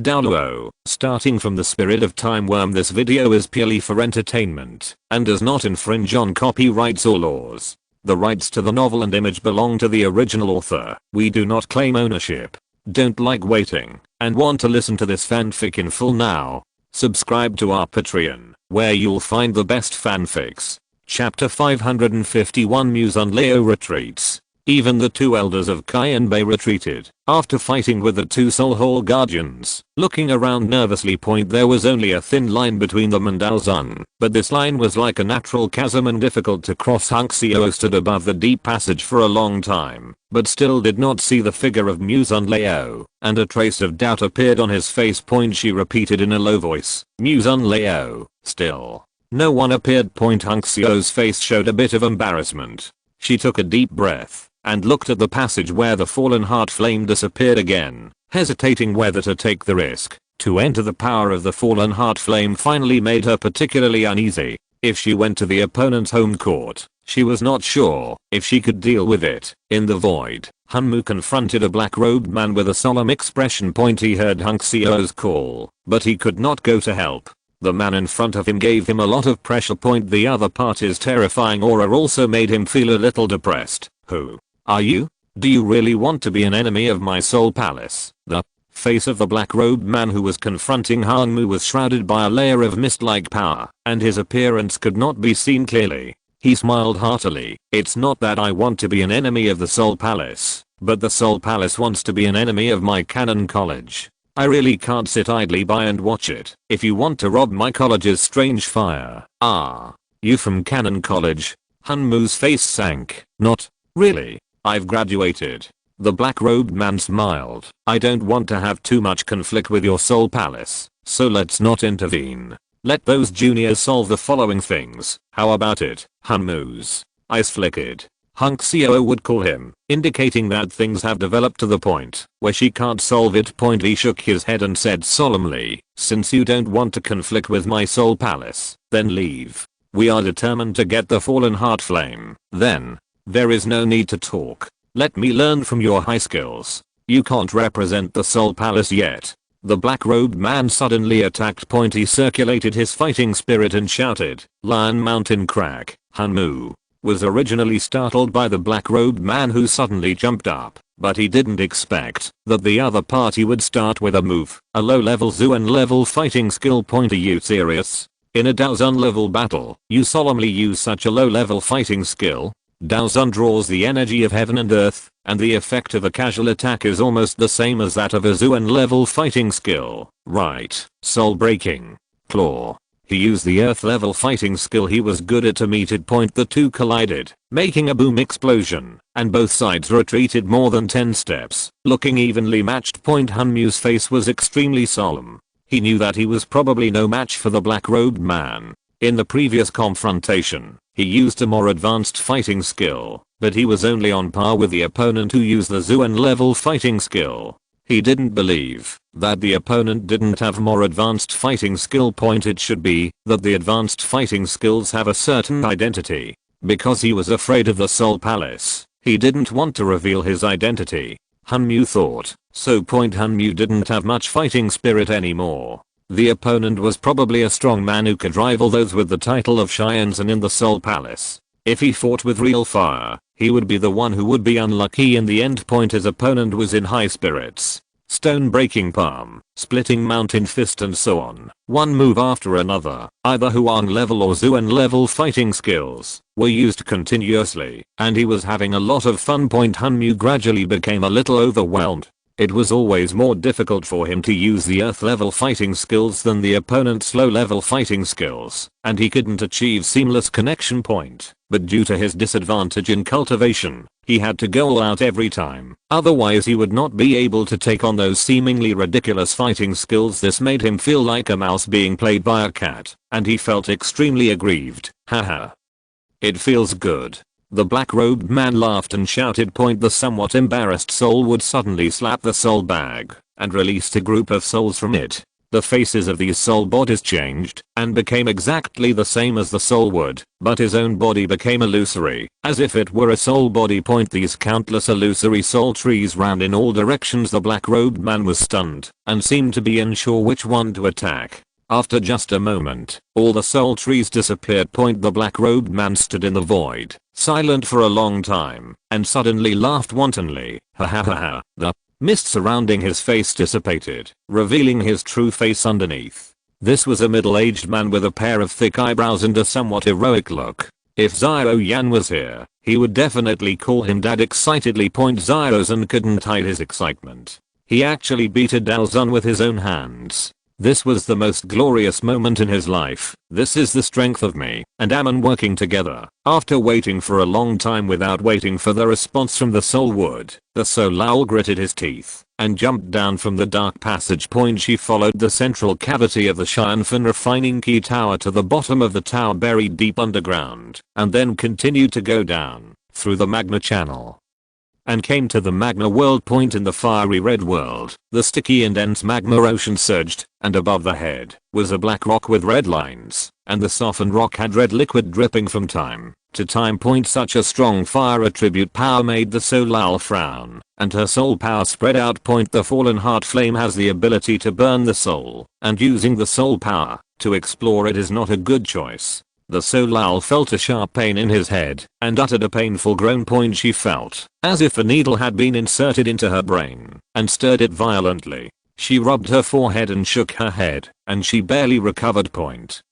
Douluo. Starting from the spirit of time worm, this video is purely for entertainment and does not infringe on copyrights or laws. The rights to the novel and image belong to the original author. We do not claim ownership. Don't like waiting and want to listen to this fanfic in full now? Subscribe to our Patreon, where you'll find the best fanfics. Chapter 551 Muse on Leo retreats. Even the two elders of Cayenne retreated after fighting with the two soul hall guardians. Looking around nervously, there was only a thin line between them and Daozun, but this line was like a natural chasm and difficult to cross. Hunxio stood above the deep passage for a long time, but still did not see the figure of Muse on Leo, and a trace of doubt appeared on his face. She repeated in a low voice, "Muse on Leo." Still no one appeared. Hunxio's face showed a bit of embarrassment. She took a deep breath and looked at the passage where the fallen heart flame disappeared again, hesitating whether to take the risk. To enter the power of the fallen heart flame finally made her particularly uneasy. If she went to the opponent's home court, she was not sure if she could deal with it. In the void, Hunmu confronted a black-robed man with a solemn expression. He heard Hunxio's call, but he could not go to help. The man in front of him gave him a lot of pressure. The other party's terrifying aura also made him feel a little depressed. Who are you? Do you really want to be an enemy of my soul palace? The face of the black-robed man who was confronting Hunmu was shrouded by a layer of mist-like power, and his appearance could not be seen clearly. He smiled heartily. "It's not that I want to be an enemy of the soul palace, but the soul palace wants to be an enemy of my canon college. I really can't sit idly by and watch it. If you want to rob my college's strange fire." "Ah, you from Canon College?" Hunmu's face sank. "Not really. I've graduated." The black-robed man smiled. "I don't want to have too much conflict with your soul palace, so let's not intervene. Let those juniors solve the following things. How about it?" Hunmu's eyes flickered. Hunxio would call him, indicating that things have developed to the point where she can't solve it. He shook his head and said solemnly, "Since you don't want to conflict with my soul palace, then leave. We are determined to get the fallen heart flame. Then there is no need to talk. Let me learn from your high skills. You can't represent the soul palace yet." The black-robed man suddenly attacked. He circulated his fighting spirit and shouted, "Lion Mountain crack." Hunmu was originally startled by the black-robed man who suddenly jumped up, but he didn't expect that the other party would start with a move, a low-level Zuan level fighting skill. Are you serious? In a Daozun level battle, you solemnly use such a low-level fighting skill? Daozun draws the energy of heaven and earth, and the effect of a casual attack is almost the same as that of a Zuan level fighting skill, right? Soul breaking claw. He used the earth level fighting skill he was good at to meet it. The two collided, making a boom explosion, and both sides retreated more than 10 steps, looking evenly matched. Hunmu's face was extremely solemn. He knew that he was probably no match for the black-robed man. In the previous confrontation, he used a more advanced fighting skill, but he was only on par with the opponent who used the Zuan level fighting skill. He didn't believe that the opponent didn't have more advanced fighting skill. It should be that the advanced fighting skills have a certain identity. Because he was afraid of the soul palace, he didn't want to reveal his identity. Hunmu thought. So Hunmu didn't have much fighting spirit anymore. The opponent was probably a strong man who could rival those with the title of Shianzan in the Soul Palace. If he fought with real fire, he would be the one who would be unlucky in the end. His opponent was in high spirits. Stone breaking palm, splitting mountain fist and so on. One move after another, either Huang level or Zuan level fighting skills, were used continuously, and he was having a lot of fun. Hunmu gradually became a little overwhelmed. It was always more difficult for him to use the earth level fighting skills than the opponent's low level fighting skills, and he couldn't achieve seamless connection. But due to his disadvantage in cultivation, he had to go all out every time, otherwise he would not be able to take on those seemingly ridiculous fighting skills. This made him feel like a mouse being played by a cat, and he felt extremely aggrieved. Haha. It feels good. The black-robed man laughed and shouted. The somewhat embarrassed soul would suddenly slap the soul bag and released a group of souls from it. The faces of these soul bodies changed and became exactly the same as the soul would, but his own body became illusory, as if it were a soul body. These countless illusory soul trees ran in all directions. The black-robed man was stunned and seemed to be unsure which one to attack. After just a moment, all the soul trees disappeared. The black-robed man stood in the void, silent for a long time, and suddenly laughed wantonly. Ha ha ha ha. The mist surrounding his face dissipated, revealing his true face underneath. This was a middle-aged man with a pair of thick eyebrows and a somewhat heroic look. If Xiao Yan was here, he would definitely call him dad excitedly. Xiao Zun couldn't hide his excitement. He actually beat a Dao Zun with his own hands. This was the most glorious moment in his life. This is the strength of me and Amon working together. After waiting for a long time without waiting for the response from the soul wood, the soul Lao gritted his teeth and jumped down from the dark passage. She followed the central cavity of the Xianfen refining key tower to the bottom of the tower buried deep underground, and then continued to go down through the magma channel and came to the magma world. In the fiery red world, the sticky and dense magma ocean surged, and above the head was a black rock with red lines, and the softened rock had red liquid dripping from time to time. Such a strong fire attribute power made the soul Lao frown, and her soul power spread out. The fallen heart flame has the ability to burn the soul, and using the soul power to explore it is not a good choice. The soul Lao felt a sharp pain in his head and uttered a painful groan. She felt as if a needle had been inserted into her brain and stirred it violently. She rubbed her forehead and shook her head, and she barely recovered.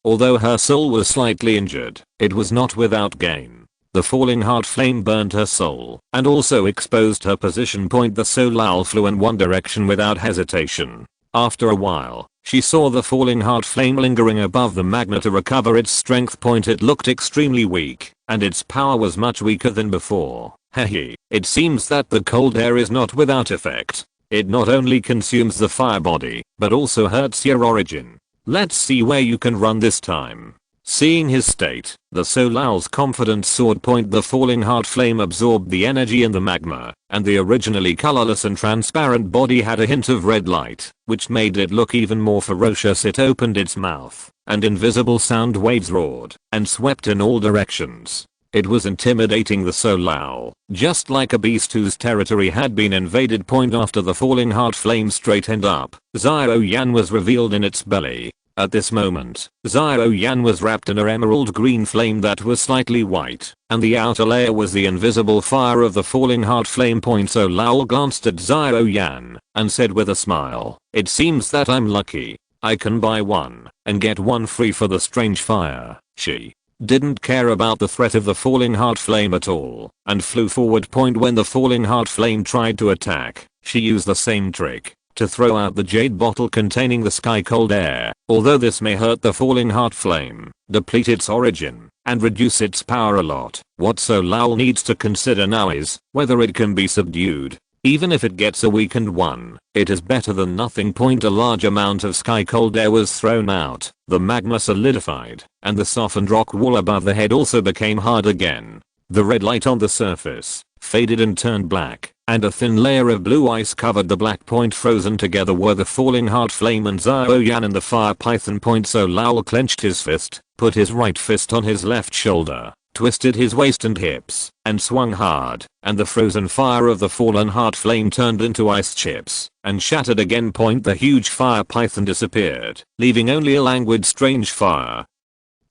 Although her soul was slightly injured, it was not without gain. The falling heart flame burned her soul and also exposed her position. The soul Lao flew in one direction without hesitation. After a while, she saw the falling heart flame lingering above the magma to recover its strength. It looked extremely weak, and its power was much weaker than before. Hehe, it seems that the cold air is not without effect. It not only consumes the fire body, but also hurts your origin. Let's see where you can run this time. Seeing his state, the soul Lao's confidence soared. The falling heart flame absorbed the energy in the magma, and the originally colorless and transparent body had a hint of red light, which made it look even more ferocious. It opened its mouth, and invisible sound waves roared and swept in all directions. It was intimidating the soul Lao, just like a beast whose territory had been invaded. After the falling heart flame straightened up, Xiao Yan was revealed in its belly. At this moment, Xiao Yan was wrapped in an emerald green flame that was slightly white, and the outer layer was the invisible fire of the falling heart flame. So Lao glanced at Xiao Yan and said with a smile, "It seems that I'm lucky. I can buy one and get one free for the strange fire." She didn't care about the threat of the falling heart flame at all and flew forward. When the falling heart flame tried to attack, she used the same trick to throw out the jade bottle containing the sky cold air. Although this may hurt the falling heart flame, deplete its origin, and reduce its power a lot, what Soul Lao needs to consider now is whether it can be subdued. Even if it gets a weakened one, it is better than nothing. A large amount of sky cold air was thrown out, the magma solidified, and the softened rock wall above the head also became hard again. The red light on the surface faded and turned black, and a thin layer of blue ice covered the black. Frozen together were the falling heart flame and Xiao Yan and the fire python. So Lao clenched his fist, put his right fist on his left shoulder, twisted his waist and hips, and swung hard, and the frozen fire of the fallen heart flame turned into ice chips and shattered again. The huge fire python disappeared, leaving only a languid strange fire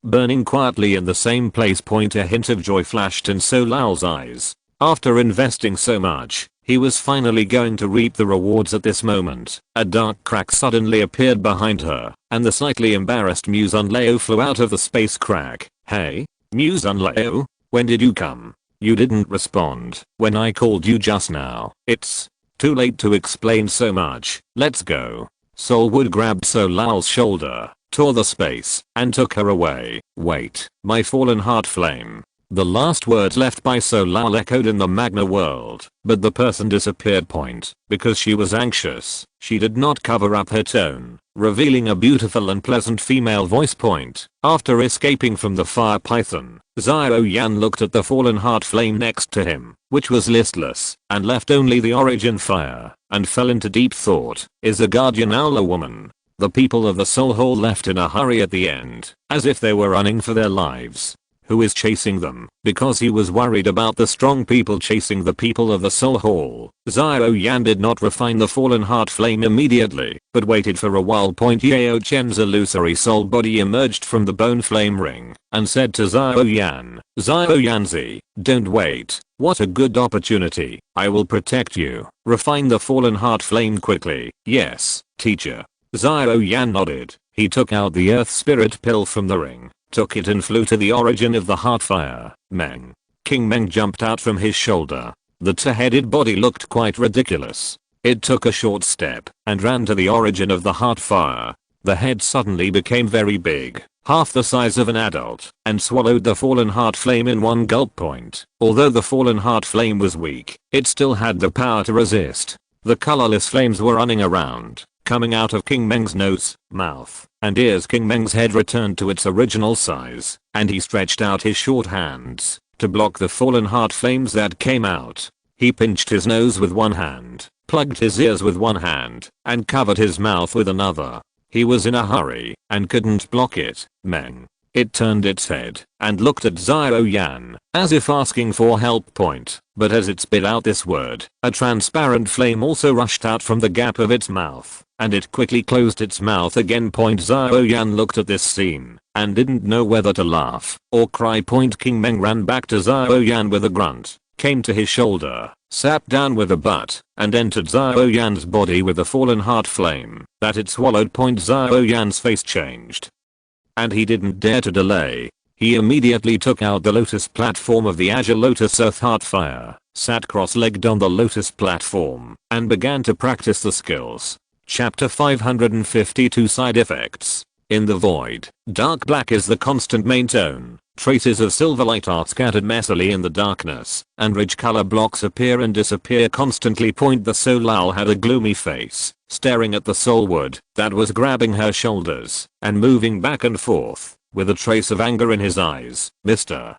burning quietly in the same place. A hint of joy flashed in Soul Lao's eyes. After investing so much, he was finally going to reap the rewards. At this moment, a dark crack suddenly appeared behind her, and the slightly embarrassed Musun Leo flew out of the space crack. "Hey, Musun Leo, when did you come? You didn't respond when I called you just now." "It's too late to explain so much. Let's go." Soulwood grabbed Soul Lao's shoulder, tore the space, and took her away. "Wait, my fallen heart flame." The last words left by Soul Lao echoed in the magma world, but the person disappeared. Because she was anxious, she did not cover up her tone, revealing a beautiful and pleasant female voice. After escaping from the fire python, Xiao Yan looked at the fallen heart flame next to him, which was listless and left only the origin fire, and fell into deep thought. Is the guardian owl a woman? The people of the Soul Hall left in a hurry at the end, as if they were running for their lives. Who is chasing them? Because he was worried about the strong people chasing the people of the Soul Hall. Xiao Yan did not refine the fallen heart flame immediately, but waited for a while. Yao Chen's illusory soul body emerged from the bone flame ring, and said to Xiao Yan, Xiao Yanzi, don't wait. What a good opportunity. I will protect you. Refine the fallen heart flame quickly. Yes, teacher. Xiao Yan nodded. He took out the earth spirit pill from the ring, took it and flew to the origin of the heart fire. Meng. King Meng jumped out from his shoulder. The two-headed body looked quite ridiculous. It took a short step and ran to the origin of the heart fire. The head suddenly became very big, half the size of an adult, and swallowed the fallen heart flame in one gulp. Although the fallen heart flame was weak, it still had the power to resist. The colorless flames were running around, coming out of King Meng's nose, mouth, and ears. King Meng's head returned to its original size, and he stretched out his short hands to block the fallen heart flames that came out. He pinched his nose with one hand, plugged his ears with one hand, and covered his mouth with another. He was in a hurry and couldn't block it. Meng. It turned its head and looked at Xiao Yan, as if asking for help. But as it spit out this word, a transparent flame also rushed out from the gap of its mouth, and it quickly closed its mouth again. Xiao Yan looked at this scene and didn't know whether to laugh or cry. King Meng ran back to Xiao Yan with a grunt, came to his shoulder, sat down with a butt, and entered Xiao Yan's body with a fallen heart flame that it swallowed. Xiao Yan's face changed, and he didn't dare to delay. He immediately took out the lotus platform of the Azure Lotus Earth Heart Fire, sat cross-legged on the lotus platform, and began to practice the skills. Chapter 552 Side Effects. In the void, dark black is the constant main tone. Traces of silver light are scattered messily in the darkness, and rich color blocks appear and disappear constantly. The soul owl had a gloomy face, staring at the soul wood that was grabbing her shoulders and moving back and forth, with a trace of anger in his eyes. Mr.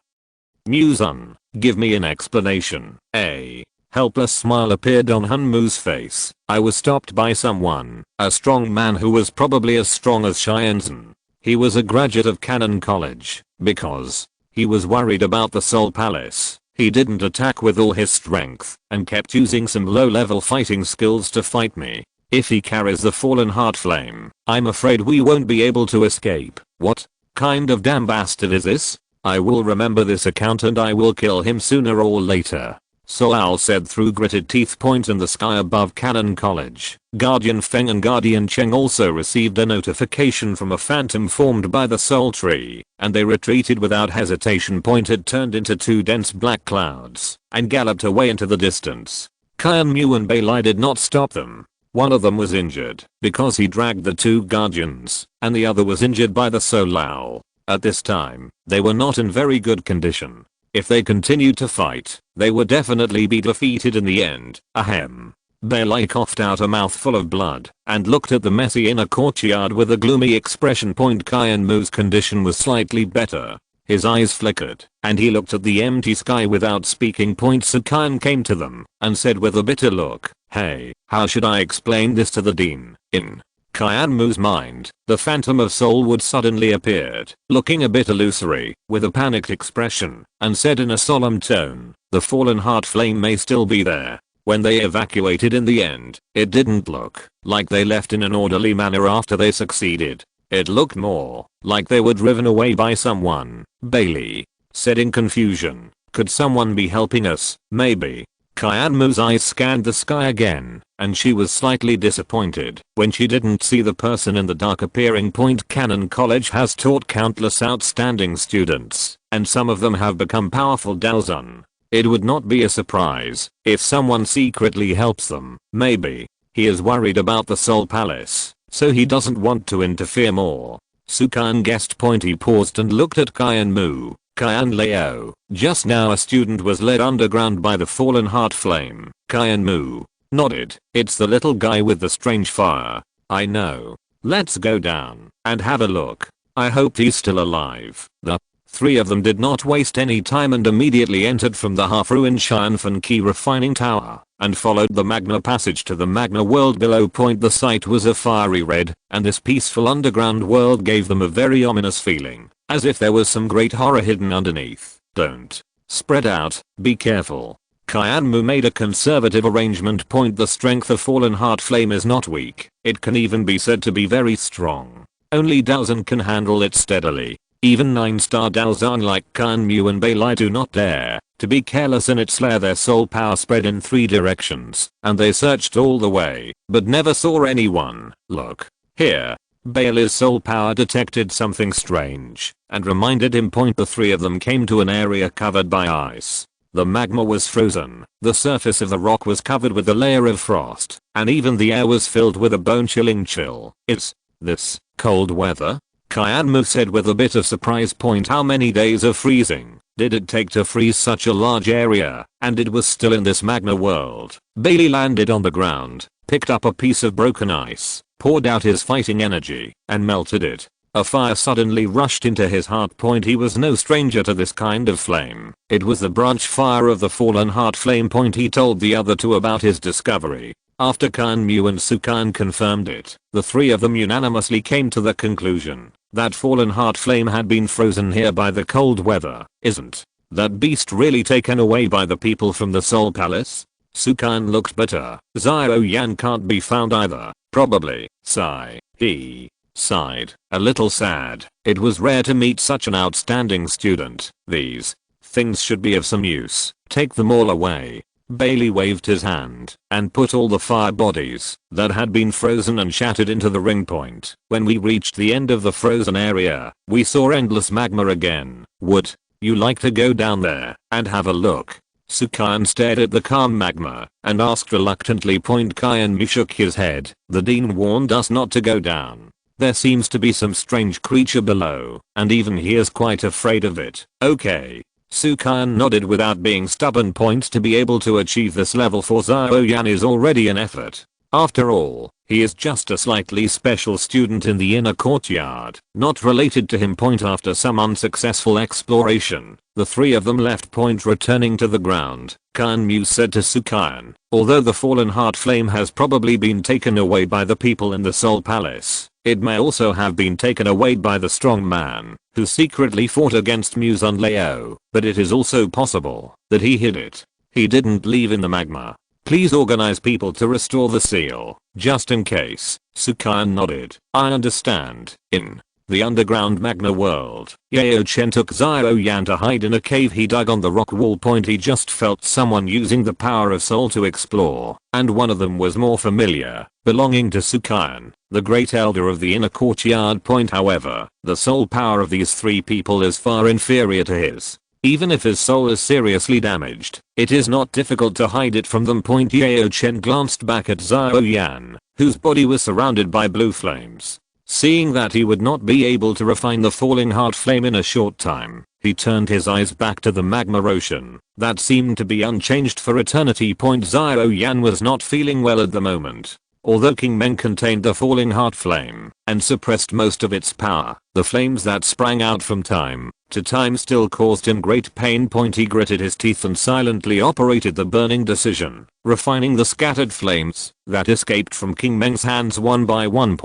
Muzun, give me an explanation. A helpless smile appeared on Hun Mu's face. I was stopped by someone, a strong man who was probably as strong as Xianzhen. He was a graduate of Canon College. Because he was worried about the Soul Palace, he didn't attack with all his strength and kept using some low-level fighting skills to fight me. If he carries the fallen heart flame, I'm afraid we won't be able to escape. What kind of damn bastard is this? I will remember this account and I will kill him sooner or later. Soul Owl said through gritted teeth. In the sky above Canon College, Guardian Feng and Guardian Cheng also received a notification from a phantom formed by the Soul Tree, and they retreated without hesitation. It turned into two dense black clouds and galloped away into the distance. Kian Mu and Bai Lai did not stop them. One of them was injured because he dragged the two guardians, and the other was injured by the Soul Owl. At this time, they were not in very good condition. If they continued to fight, they would definitely be defeated in the end. Ahem. Bai Lai coughed out a mouthful of blood and looked at the messy inner courtyard with a gloomy expression. Kian Mu's condition was slightly better. His eyes flickered and he looked at the empty sky without speaking. So Kian came to them and said with a bitter look, hey, how should I explain this to the dean? In Kian Mu's mind, the Phantom of Soul would suddenly appeared, looking a bit illusory, with a panicked expression, and said in a solemn tone, the fallen heart flame may still be there. When they evacuated in the end, it didn't look like they left in an orderly manner after they succeeded. It looked more like they were driven away by someone. Bailey said in confusion, could someone be helping us? Maybe. Kian Mu's eyes scanned the sky again, and she was slightly disappointed when she didn't see the person in the dark appearing. Canon College has taught countless outstanding students, and some of them have become powerful Daozun. It would not be a surprise if someone secretly helps them. Maybe he is worried about the Soul Palace, so he doesn't want to interfere more. Sukan guessed. He paused and looked at Kian Mu. Kian Leo, just now a student was led underground by the fallen heart flame. Kian Mu nodded. It's the little guy with the strange fire. I know. Let's go down and have a look. I hope he's still alive. The Three of them did not waste any time and immediately entered from the half-ruined Xianfen key refining tower and followed the magma passage to the magma world below. The site was a fiery red, and this peaceful underground world gave them a very ominous feeling, as if there was some great horror hidden underneath. Don't spread out, be careful. Kyanmu made a conservative arrangement. The strength of fallen heart flame is not weak, it can even be said to be very strong. Only Daozan can handle it steadily. Even 9-star Daozan like Kyanmu and Beilai do not dare to be careless in its lair. Their soul power spread in 3 directions, and they searched all the way, but never saw anyone. Look here. Bailey's soul power detected something strange and reminded him. The 3 of them came to an area covered by ice. The magma was frozen, the surface of the rock was covered with a layer of frost, and even the air was filled with a bone-chilling chill. Is this cold weather? Kyanmu said with a bit of surprise. How many days of freezing did it take to freeze such a large area, and it was still in this magma world? Bailey landed on the ground, picked up a piece of broken ice, poured out his fighting energy, and melted it. A fire suddenly rushed into his heart. He was no stranger to this kind of flame. It was the branch fire of the fallen heart flame. He told the other 2 about his discovery. After Kyanmu and Sukan confirmed it, the 3 of them unanimously came to the conclusion that fallen heart flame had been frozen here by the cold weather. Isn't that beast really taken away by the people from the Soul Palace? Sukan looked bitter. Zhao Yan can't be found either. Probably. Sigh. He sighed, a little sad. It was rare to meet such an outstanding student. These things should be of some use. Take them all away. Bailey waved his hand and put all the fire bodies that had been frozen and shattered into the ring point. When we reached the end of the frozen area, we saw endless magma again. Would you like to go down there and have a look? Sukan stared at the calm magma and asked reluctantly. Kyanmu shook his head. The dean warned us not to go down. There seems to be some strange creature below, and even he is quite afraid of it. Okay. Sukan nodded without being stubborn. To be able to achieve this level for Zhao Yan is already an effort. After all, he is just a slightly special student in the inner courtyard, not related to him. After some unsuccessful exploration, the 3 of them left. Returning to the ground, Kyanmu said to Sukan, although the fallen heart flame has probably been taken away by the people in the Soul Palace, it may also have been taken away by the strong man who secretly fought against Muse and Leo, but it is also possible that he hid it. He didn't leave in the magma. Please organize people to restore the seal, just in case. Sukan nodded. I understand. In the underground magma world, Yao Chen took Zhao Yan to hide in a cave he dug on the rock wall. He just felt someone using the power of soul to explore, and one of them was more familiar, belonging to Sukan, the great elder of the inner courtyard. However, the soul power of these 3 people is far inferior to his. Even if his soul is seriously damaged, it is not difficult to hide it from them. Yao Chen glanced back at Zhao Yan, whose body was surrounded by blue flames. Seeing that he would not be able to refine the falling heart flame in a short time, he turned his eyes back to the magma ocean that seemed to be unchanged for eternity. Zhao Yan was not feeling well at the moment. Although King Meng contained the falling heart flame and suppressed most of its power, the flames that sprang out from time to time still caused him great pain. He gritted his teeth and silently operated the burning decision, refining the scattered flames that escaped from King Meng's hands one by one.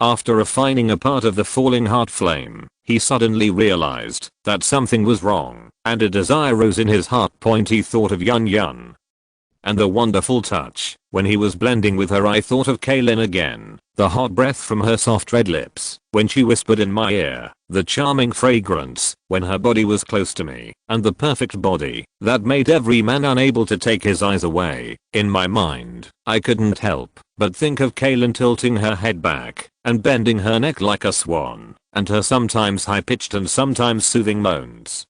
After refining a part of the falling heart flame, he suddenly realized that something was wrong, and a desire rose in his heart. He thought of Yan Jin and the wonderful touch. When he was blending with her, I thought of Kaylin again, the hot breath from her soft red lips when she whispered in my ear, the charming fragrance when her body was close to me, and the perfect body that made every man unable to take his eyes away. In my mind, I couldn't help but think of Kaylin tilting her head back and bending her neck like a swan, and her sometimes high-pitched and sometimes soothing moans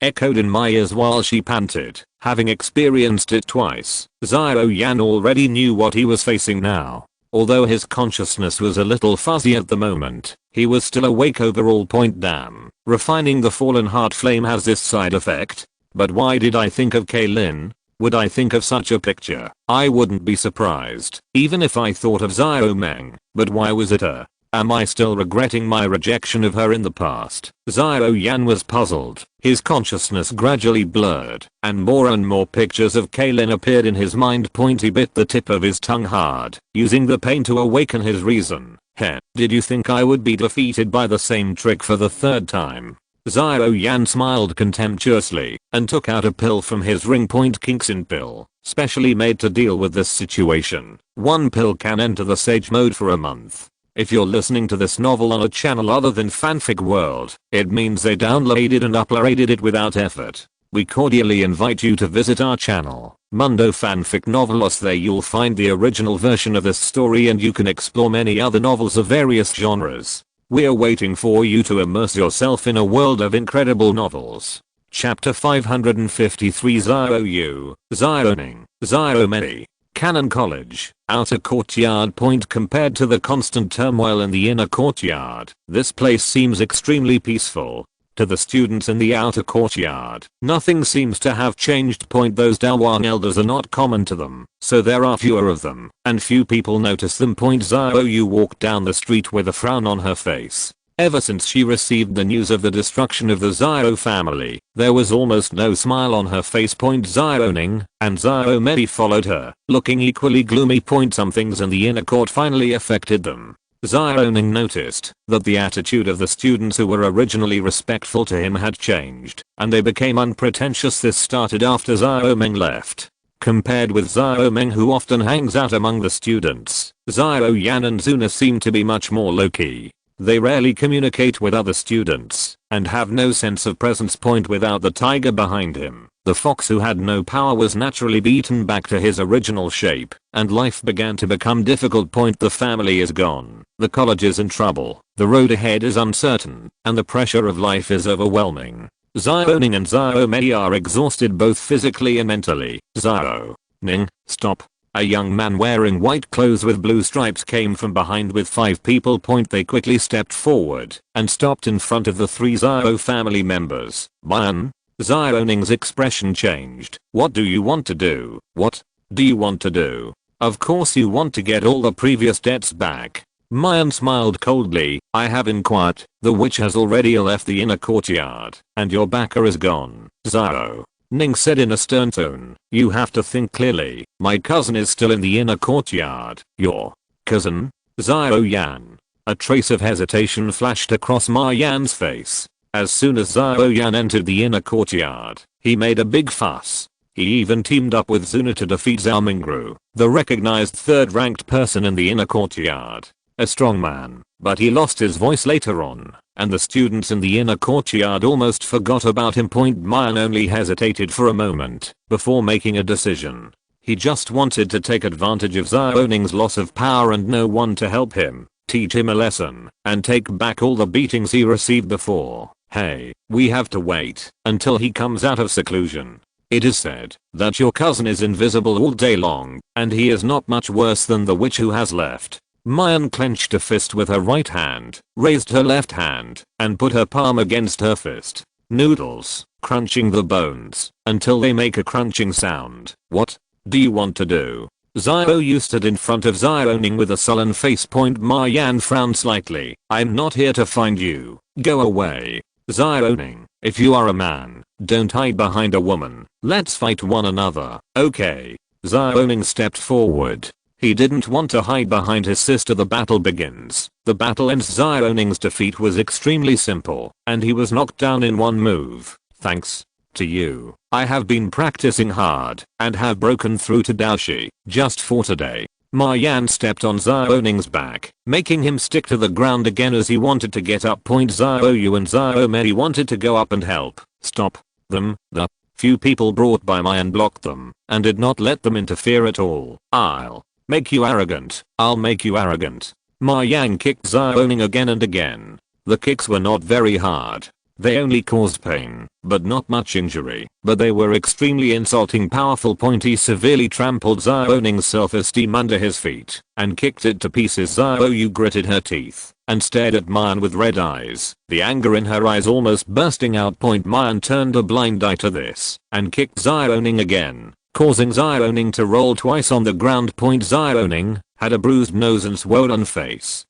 echoed in my ears while she panted. Having experienced it twice, Zhao Yan already knew what he was facing now. Although his consciousness was a little fuzzy at the moment, he was still awake overall. Damn, refining the fallen heart flame has this side effect. But why did I think of Kaylin? Would I think of such a picture? I wouldn't be surprised, even if I thought of Zhao Meng. But why was it her? Am I still regretting my rejection of her in the past? Yan was puzzled. His consciousness gradually blurred, and more pictures of Kaylin appeared in his mind. He bit the tip of his tongue hard, using the pain to awaken his reason. Heh, did you think I would be defeated by the same trick for the third time? Yan smiled contemptuously, and took out a pill from his ring. Kinksin pill, specially made to deal with this situation. One pill can enter the sage mode for a month. If you're listening to this novel on a channel other than Fanfic World, it means they downloaded and uploaded it without effort. We cordially invite you to visit our channel, Mundo Fanfic Novelos. There you'll find the original version of this story and you can explore many other novels of various genres. We're waiting for you to immerse yourself in a world of incredible novels. Chapter 553 Zyou, Zioning, Zyomeni. Canon College, outer courtyard. Compared to the constant turmoil in the inner courtyard, this place seems extremely peaceful. To the students in the outer courtyard, nothing seems to have changed. Those Dawan elders are not common to them, so there are fewer of them, and few people notice them. Zyou walked down the street with a frown on her face. Ever since she received the news of the destruction of the Zyou family, there was almost no smile on her face. Zioning, and Zyomeni followed her, looking equally gloomy. Some things in the inner court finally affected them. Zioning noticed that the attitude of the students who were originally respectful to him had changed, and they became unpretentious. This started after Xiaomeng left. Compared with Xiaomeng, who often hangs out among the students, Yan and Zuna seem to be much more low-key. They rarely communicate with other students, and have no sense of presence. Without the tiger behind him, the fox who had no power was naturally beaten back to his original shape, and life began to become difficult. The family is gone, the college is in trouble, the road ahead is uncertain, and the pressure of life is overwhelming. Zioning and Xiaomei are exhausted both physically and mentally. Zioning, stop. A young man wearing white clothes with blue stripes came from behind with 5 people. They quickly stepped forward and stopped in front of the 3 Xiao family members. Man. Zioning's expression changed. What do you want to do? What do you want to do? Of course you want to get all the previous debts back. Mayan smiled coldly. I have inquired. The witch has already left the inner courtyard, and your backer is gone. Ning said in a stern tone. You have to think clearly. My cousin is still in the inner courtyard. Your cousin? Yan. A trace of hesitation flashed across Ma Yan's face. As soon as Yan entered the inner courtyard, he made a big fuss. He even teamed up with Zuna to defeat Zhao Mingru, the recognized third-ranked person in the inner courtyard. A strong man, but he lost his voice later on, and the students in the inner courtyard almost forgot about him. Mayan only hesitated for a moment before making a decision. He just wanted to take advantage of Zioning's loss of power and no one to help him, teach him a lesson, and take back all the beatings he received before. Hey, we have to wait until he comes out of seclusion. It is said that your cousin is invisible all day long, and he is not much worse than the witch who has left. Mayan clenched a fist with her right hand, raised her left hand, and put her palm against her fist. Noodles, crunching the bones until they make a crunching sound. What do you want to do? Xiaoyu stood in front of Zioning with a sullen face. Ma Yan frowned slightly. I'm not here to find you. Go away. Zioning, if you are a man, don't hide behind a woman. Let's fight one another. Okay. Zioning stepped forward. He didn't want to hide behind his sister. The battle begins. The battle ends. Zioning's defeat was extremely simple, and he was knocked down in one move. Thanks to you, I have been practicing hard and have broken through to Daoshi just for today. Ma Yan stepped on Zioning's back, making him stick to the ground again as he wanted to get up. Xiaoyu and Xiaomei wanted to go up and help stop them. The few people brought by Mayan blocked them and did not let them interfere at all. I'll make you arrogant. I'll make you arrogant. Ma Yan kicked Zioning again and again. The kicks were not very hard. They only caused pain, but not much injury. But they were extremely insulting. Powerful. He severely trampled Zioning's self-esteem under his feet and kicked it to pieces. Xiaoyu gritted her teeth and stared at Mayan with red eyes, the anger in her eyes almost bursting out. Mayan turned a blind eye to this and kicked Zioning again, causing Zioning to roll twice on the ground. Zioning had a bruised nose and swollen face.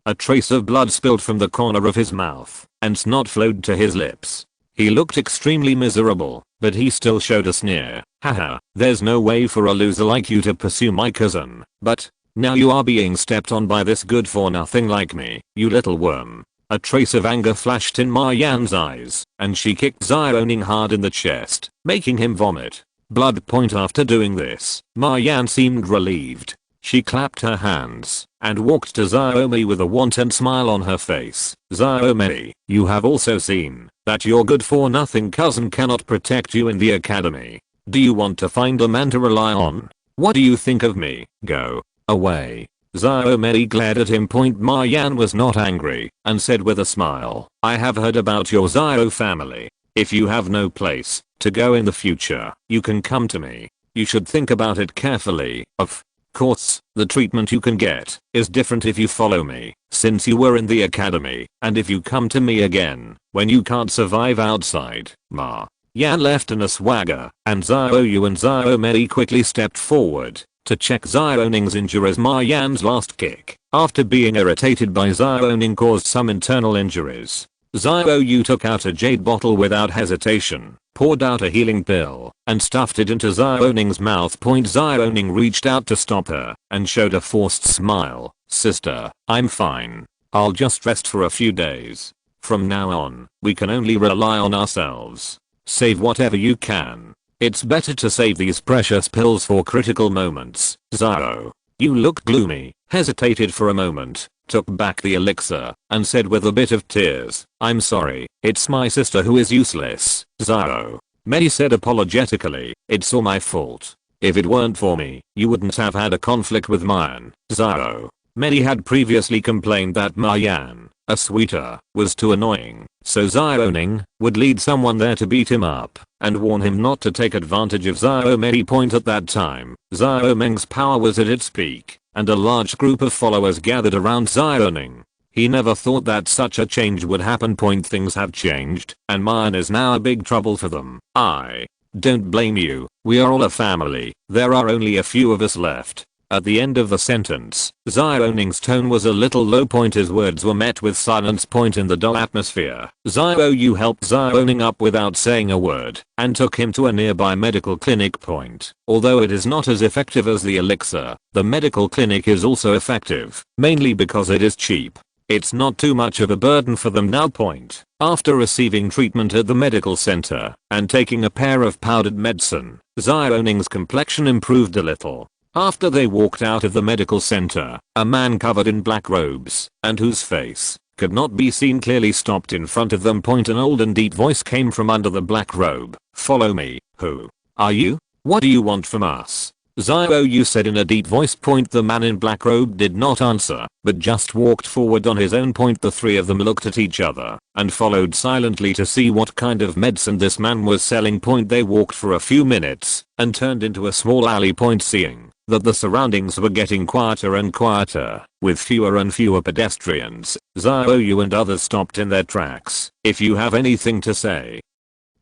A trace of blood spilled from the corner of his mouth, and snot flowed to his lips. He looked extremely miserable, but he still showed a sneer. Haha, there's no way for a loser like you to pursue my cousin, but now you are being stepped on by this good for nothing like me, you little worm. A trace of anger flashed in Ma Yan's eyes, and she kicked Xiaoning hard in the chest, making him vomit blood. After doing this, Ma Yan seemed relieved. She clapped her hands and walked to Xiaomi with a wanton smile on her face. Xiaomi, you have also seen that your good for nothing cousin cannot protect you in the academy. Do you want to find a man to rely on? What do you think of me? Go away. Xiaomi glared at him. Ma Yan was not angry and said with a smile, I have heard about your Xiao family. If you have no place to go in the future, you can come to me. You should think about it carefully. Of course, the treatment you can get is different if you follow me, since you were in the academy, and if you come to me again when you can't survive outside. Ma Yan left in a swagger, and Xiao Yu and Xiaomi quickly stepped forward to check Xiaoning's injuries. Ma Yan's last kick, after being irritated by Xiaoning, caused some internal injuries. Xiao Yu took out a jade bottle without hesitation, poured out a healing pill, and stuffed it into Xiaoning's mouth. Xiaoning reached out to stop her, and showed a forced smile. Sister, I'm fine. I'll just rest for a few days. From now on, we can only rely on ourselves. Save whatever you can. It's better to save these precious pills for critical moments. Xiao, you look gloomy, hesitated for a moment, took back the elixir, and said with a bit of tears, I'm sorry, it's my sister who is useless. Xiao Mei said apologetically, it's all my fault. If it weren't for me, you wouldn't have had a conflict with Mayan. Xiao Mei had previously complained that Mayan, a sweeter, was too annoying, so Xiaoning would lead someone there to beat him up and warn him not to take advantage of Xiaomi. At that time, Xiaoming's power was at its peak, and a large group of followers gathered around Xiaoning. He never thought that such a change would happen. Things have changed, and Mayan is now a big trouble for them. I don't blame you, we are all a family, there are only a few of us left. At the end of the sentence, Xiaoning's tone was a little low. His words were met with silence. In the dull atmosphere, Xiao Yu helped Xiaoning up without saying a word, and took him to a nearby medical clinic. Although it is not as effective as the elixir, the medical clinic is also effective, mainly because it is cheap. It's not too much of a burden for them now. After receiving treatment at the medical center, and taking a pair of powdered medicine, Xiaoning's complexion improved a little. After they walked out of the medical center, a man covered in black robes, and whose face could not be seen clearly, stopped in front of them. An old and deep voice came from under the black robe. Follow me. Who are you? What do you want from us? Xiao Yu said in a deep voice. The man in black robe did not answer, but just walked forward on his own. The three of them looked at each other, and followed silently to see what kind of medicine this man was selling. They walked for a few minutes, and turned into a small alley. Seeing that the surroundings were getting quieter and quieter, with fewer and fewer pedestrians, Xiao Yu and others stopped in their tracks. If you have anything to say,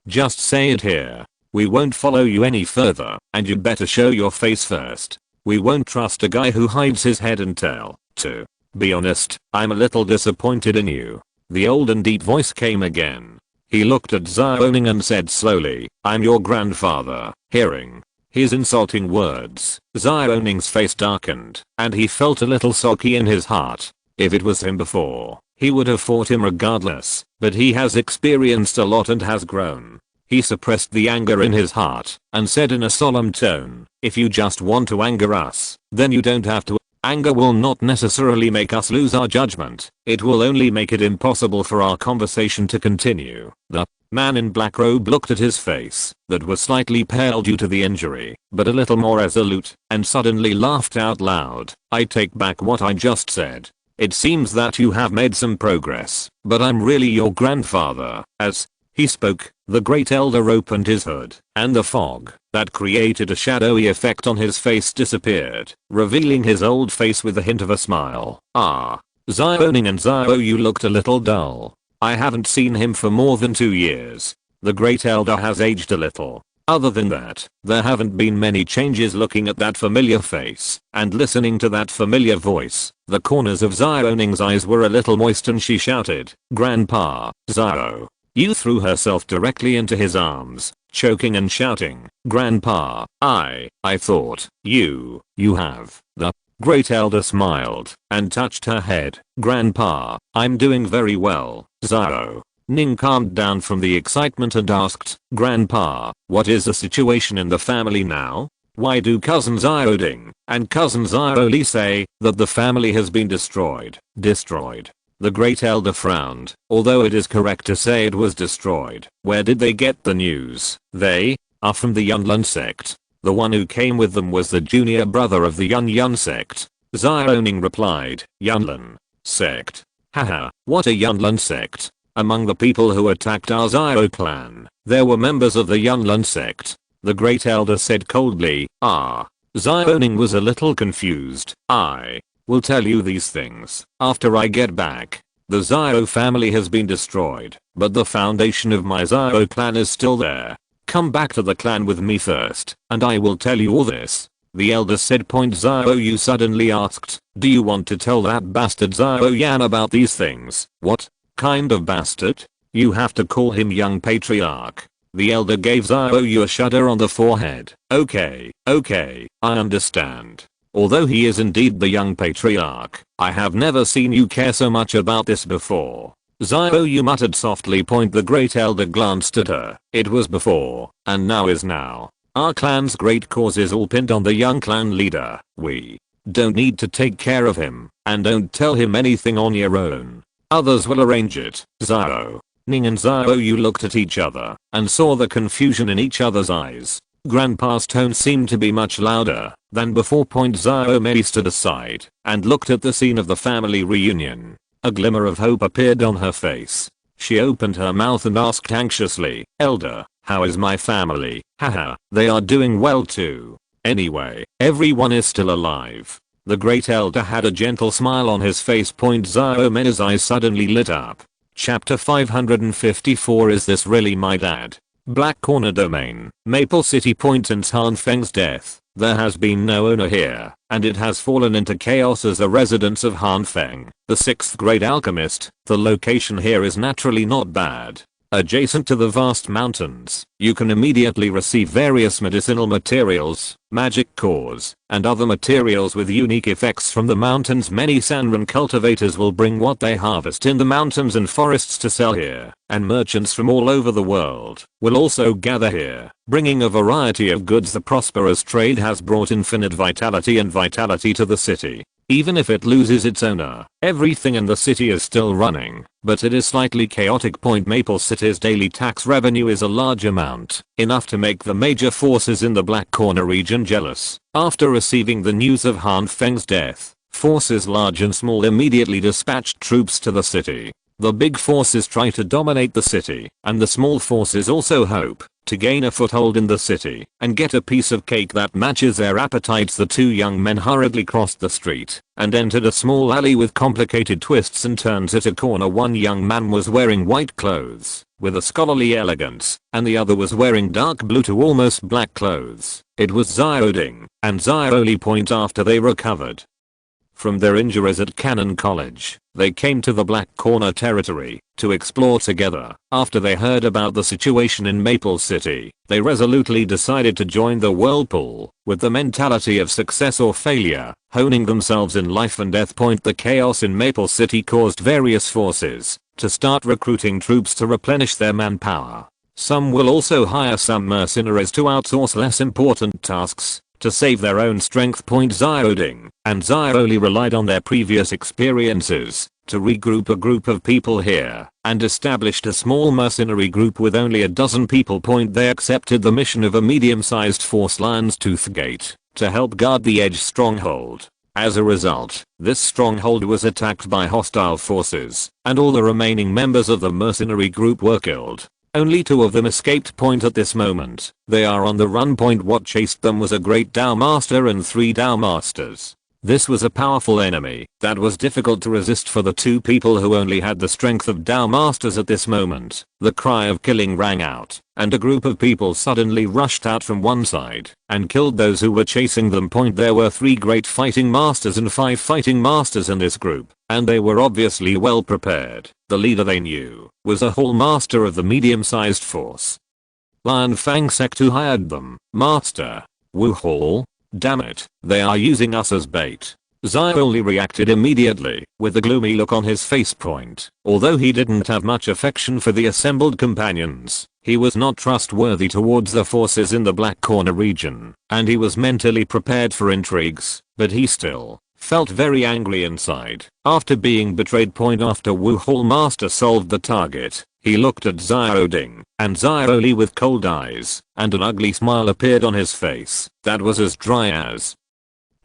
just say it here. We won't follow you any further, and you better show your face first. We won't trust a guy who hides his head and tail. To be honest, I'm a little disappointed in you. The old and deep voice came again. He looked at Xiaoning and said slowly, I'm your grandfather. Hearing his insulting words, Xiaoning's face darkened, and he felt a little sulky in his heart. If it was him before, he would have fought him regardless, but he has experienced a lot and has grown. He suppressed the anger in his heart, and said in a solemn tone, if you just want to anger us, then you don't have to. Anger will not necessarily make us lose our judgment, it will only make it impossible for our conversation to continue. The man in black robe looked at his face, that was slightly pale due to the injury, but a little more resolute, and suddenly laughed out loud. I take back what I just said. It seems that you have made some progress, but I'm really your grandfather. As he spoke, the great elder opened his hood, and the fog that created a shadowy effect on his face disappeared, revealing his old face with a hint of a smile. Xiaoning and Xiao Yu looked a little dull. I haven't seen him for more than 2 years. The great elder has aged a little. Other than that, there haven't been many changes. Looking at that familiar face and listening to that familiar voice, the corners of Xiaoning's eyes were a little moist and she shouted, "Grandpa, Xiao." Yu threw herself directly into his arms, choking and shouting, "Grandpa, I thought, you have." The great elder smiled and touched her head. "Grandpa, I'm doing very well, Xiao." Ning calmed down from the excitement and asked, "Grandpa, what is the situation in the family now? Why do cousin Xiaoding and cousin Xiaoli say that the family has been destroyed?" Destroyed? The great elder frowned. Although it is correct to say it was destroyed, where did they get the news? They are from the Yunlun sect. The one who came with them was the junior brother of the Yun sect. Xiaoning replied, "Yunlun sect? Haha, what a Yunlun sect?" Among the people who attacked our Xiao clan, there were members of the Yunlun sect. The great elder said coldly. Xiaoning was a little confused. "I will tell you these things after I get back. The Xiao family has been destroyed, but the foundation of my Xiao clan is still there. Come back to the clan with me first, and I will tell you all this." The elder said. Xiao Yu suddenly asked, "Do you want to tell that bastard Xiao Yan about these things?" "What kind of bastard? You have to call him young patriarch." The elder gave Xiao Yu a shudder on the forehead. Okay, I understand. Although he is indeed the young patriarch, I have never seen you care so much about this before. Xiao Yu muttered softly. The great elder glanced at her. "It was before, and now is now. Our clan's great cause is all pinned on the young clan leader. We don't need to take care of him, and don't tell him anything on your own. Others will arrange it." Xiao, Ning and Xiao Yu looked at each other and saw the confusion in each other's eyes. Grandpa's tone seemed to be much louder than before. Xiao Mei stood aside and looked at the scene of the family reunion. A glimmer of hope appeared on her face. She opened her mouth and asked anxiously, "Elder, how is my family?" "Haha, they are doing well too. Anyway, everyone is still alive." The great elder had a gentle smile on his face. Xiao Mei's eyes suddenly lit up. Chapter 554. Is this really my dad? Black Corner Domain, Maple City. Since Han Feng's death, there has been no owner here, and it has fallen into chaos as a residence of Han Feng, the 6th great alchemist. The location here is naturally not bad. Adjacent to the vast mountains, you can immediately receive various medicinal materials, magic cores, and other materials with unique effects from the mountains. Many Sanren cultivators will bring what they harvest in the mountains and forests to sell here, and merchants from all over the world will also gather here, bringing a variety of goods. The prosperous trade has brought infinite vitality and vitality to the city. Even if it loses its owner, everything in the city is still running, but it is slightly chaotic. Maple City's daily tax revenue is a large amount, enough to make the major forces in the Black Corner region jealous. After receiving the news of Han Feng's death, forces large and small immediately dispatched troops to the city. The big forces try to dominate the city, and the small forces also hope to gain a foothold in the city and get a piece of cake that matches their appetites. The two young men hurriedly crossed the street and entered a small alley with complicated twists and turns at a corner. One young man was wearing white clothes with a scholarly elegance, and the other was wearing dark blue to almost black clothes. It was Xiaoding and Xiaoli. After they recovered from their injuries at Cannon College, they came to the Black Corner territory to explore together. After they heard about the situation in Maple City, they resolutely decided to join the whirlpool with the mentality of success or failure, honing themselves in life and death. The chaos in Maple City caused various forces to start recruiting troops to replenish their manpower. Some will also hire some mercenaries to outsource less important tasks to save their own strength. Xiaoding and Xiaoli relied on their previous experiences to regroup a group of people here and established a small mercenary group with only a dozen people. They accepted the mission of a medium-sized force Lion's Tooth Gate to help guard the Edge stronghold. As a result, this stronghold was attacked by hostile forces, and all the remaining members of the mercenary group were killed. Only 2 of them escaped. At this moment, they are on the run. What chased them was a great Dao Master and 3 Dao Masters. This was a powerful enemy that was difficult to resist for the two people who only had the strength of Tao masters at this moment. The cry of killing rang out, and a group of people suddenly rushed out from one side and killed those who were chasing them. There were 3 great fighting masters and 5 fighting masters in this group, and they were obviously well prepared. The leader they knew was a hall master of the medium-sized force. Lion Fang Sect who hired them. Master. Wu Hall? Damn it, they are using us as bait. Zai only reacted immediately, with a gloomy look on his face. Although he didn't have much affection for the assembled companions, he was not trustworthy towards the forces in the Black Corner region, and he was mentally prepared for intrigues, but he still felt very angry inside. After being betrayed. After Wu Hall Master solved the target, he looked at Xiaoding and Xiaoli with cold eyes, and an ugly smile appeared on his face that was as dry as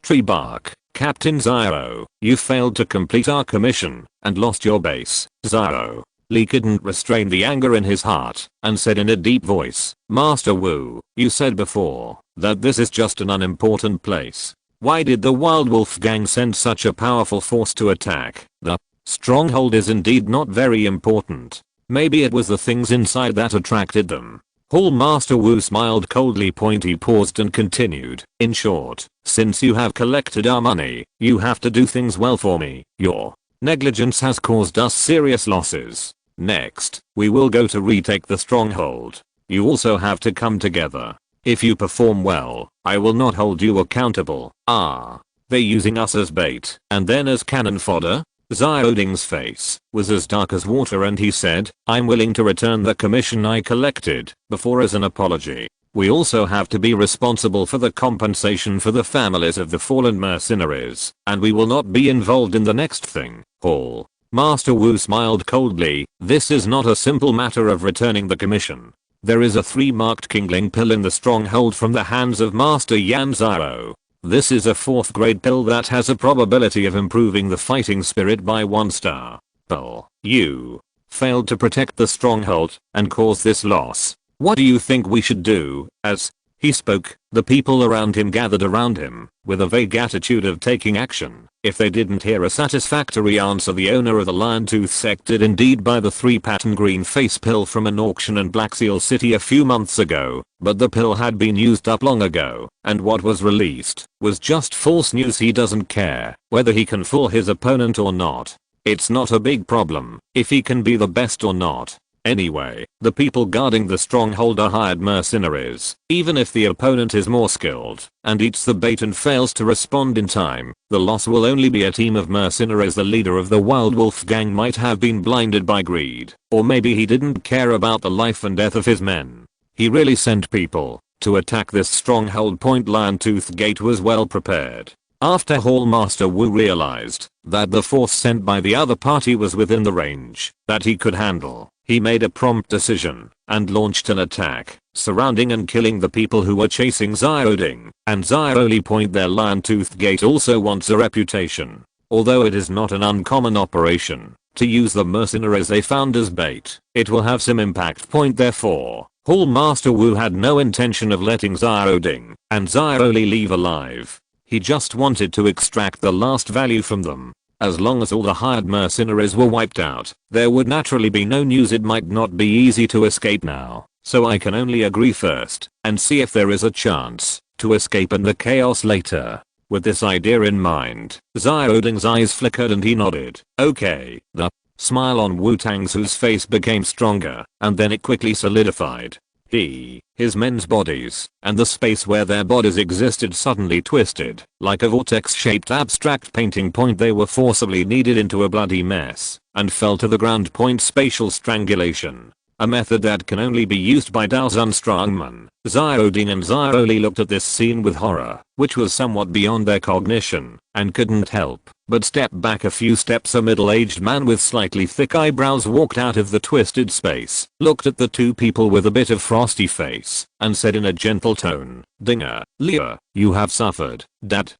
tree bark. Captain Xiao, you failed to complete our commission and lost your base. Xiao Li couldn't restrain the anger in his heart and said in a deep voice, Master Wu, you said before that this is just an unimportant place. Why did the Wild Wolf Gang send such a powerful force to attack? The stronghold is indeed not very important. Maybe it was the things inside that attracted them. Hall Master Wu smiled coldly. He paused and continued, in short, since you have collected our money, you have to do things well for me. Your negligence has caused us serious losses. Next, we will go to retake the stronghold. You also have to come together. If you perform well, I will not hold you accountable. Ah, they're using us as bait and then as cannon fodder? Xiaoding's face was as dark as water and he said, I'm willing to return the commission I collected before as an apology. We also have to be responsible for the compensation for the families of the fallen mercenaries, and we will not be involved in the next thing. Hall Master Wu smiled coldly. This is not a simple matter of returning the commission. There is a 3-marked Kingling pill in the stronghold from the hands of Master Yan Zhao. This is a 4th grade pill that has a probability of improving the fighting spirit by 1 star. Pill. You failed to protect the stronghold and caused this loss. What do you think we should do? As he spoke, the people around him gathered around him with a vague attitude of taking action. If they didn't hear a satisfactory answer, the owner of the Lion Tooth sect did indeed buy the 3-pattern green face pill from an auction in Black Seal City a few months ago, but the pill had been used up long ago, and what was released was just false news. He doesn't care whether he can fool his opponent or not. It's not a big problem if he can be the best or not. Anyway, the people guarding the stronghold are hired mercenaries. Even if the opponent is more skilled and eats the bait and fails to respond in time, the loss will only be a team of mercenaries. The leader of the Wild Wolf Gang might have been blinded by greed, or maybe he didn't care about the life and death of his men. He really sent people to attack this stronghold. Lion Tooth Gate was well prepared. After Hall Master Wu realized that the force sent by the other party was within the range that he could handle, he made a prompt decision and launched an attack, surrounding and killing the people who were chasing Xiaoding and Xiaoli. Their Lion Tooth Gate also wants a reputation. Although it is not an uncommon operation to use the mercenaries they found as bait, it will have some impact. Therefore, Hall Master Wu had no intention of letting Xiaoding and Xiaoli leave alive. He just wanted to extract the last value from them. As long as all the hired mercenaries were wiped out, there would naturally be no news. It might not be easy to escape now, so I can only agree first and see if there is a chance to escape in the chaos later. With this idea in mind, Xiaoding's eyes flickered and he nodded. Okay. The smile on Wu Tang's face became stronger, and then it quickly solidified. His men's bodies, and the space where their bodies existed suddenly twisted, like a vortex-shaped abstract painting. They were forcibly kneaded into a bloody mess, and fell to the ground. Spatial strangulation. A method that can only be used by Daozun strongmen. Xiaoding and Xiaoli looked at this scene with horror, which was somewhat beyond their cognition, and couldn't help but step back a few steps. A middle-aged man with slightly thick eyebrows walked out of the twisted space, looked at the two people with a bit of frosty face, and said in a gentle tone, Dinger, Leah, you have suffered. Dad.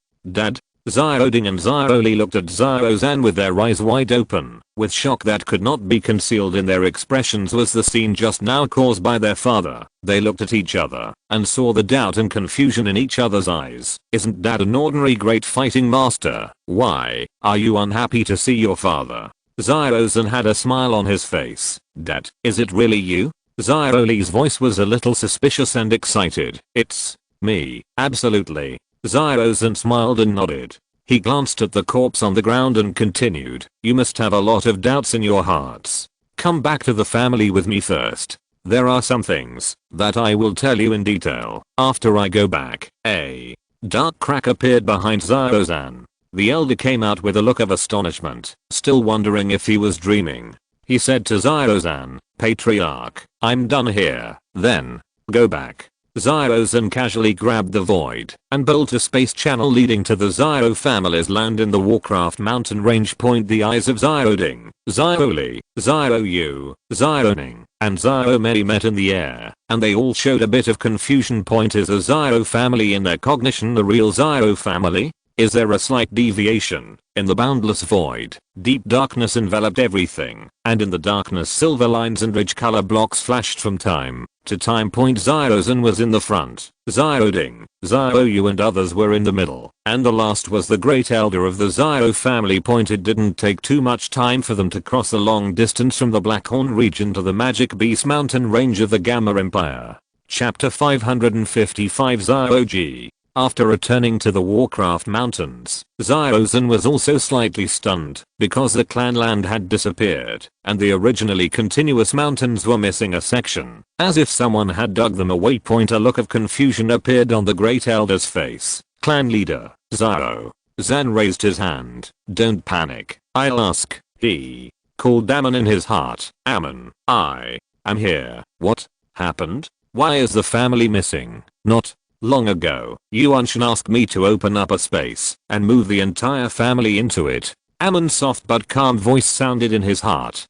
Xiaoding and Xiaoli looked at Xiaozan with their eyes wide open, with shock that could not be concealed in their expressions. Was the scene just now caused by their father? They looked at each other and saw the doubt and confusion in each other's eyes. Isn't Dad an ordinary great fighting master? Why are you unhappy to see your father? Xiaozan had a smile on his face. Dad, is it really you? Xiaoli's voice was a little suspicious and excited. It's me, absolutely. Xiaozan smiled and nodded. He glanced at the corpse on the ground and continued, you must have a lot of doubts in your hearts. Come back to the family with me first. There are some things that I will tell you in detail after I go back. A dark crack appeared behind Xiaozan. The elder came out with a look of astonishment, still wondering if he was dreaming. He said to Xiaozan, Patriarch, I'm done here. Then, go back. Xiaozan casually grabbed the void and built a space channel leading to the Xiao family's land in the Warcraft mountain range. The eyes of Xiaoding, Xiaoli, Xiaoyu, Xiaoning, and Xiaomei met in the air, and they all showed a bit of confusion. Is the Xiao family in their cognition the real Xiao family? Is there a slight deviation? In the boundless void, deep darkness enveloped everything, and in the darkness silver lines and ridge color blocks flashed from time to time. Xiaozan was in the front, Xiaoding, Xiaoyu and others were in the middle, and the last was the great elder of the Xiao family. It didn't take too much time for them to cross a long distance from the Blackhorn region to the Magic Beast mountain range of the Gamma Empire. Chapter 555 Xiao. After returning to the Warcraft Mountains, Xiaozan was also slightly stunned because the clan land had disappeared and the originally continuous mountains were missing a section, as if someone had dug them away. A look of confusion appeared on the Great Elder's face. Clan leader, Xiao. Zan raised his hand. Don't panic, I'll ask. He called Amon in his heart. Amon, I am here. What happened? Why is the family missing? Not long ago, Yuan Shan asked me to open up a space and move the entire family into it. Amon's soft but calm voice sounded in his heart.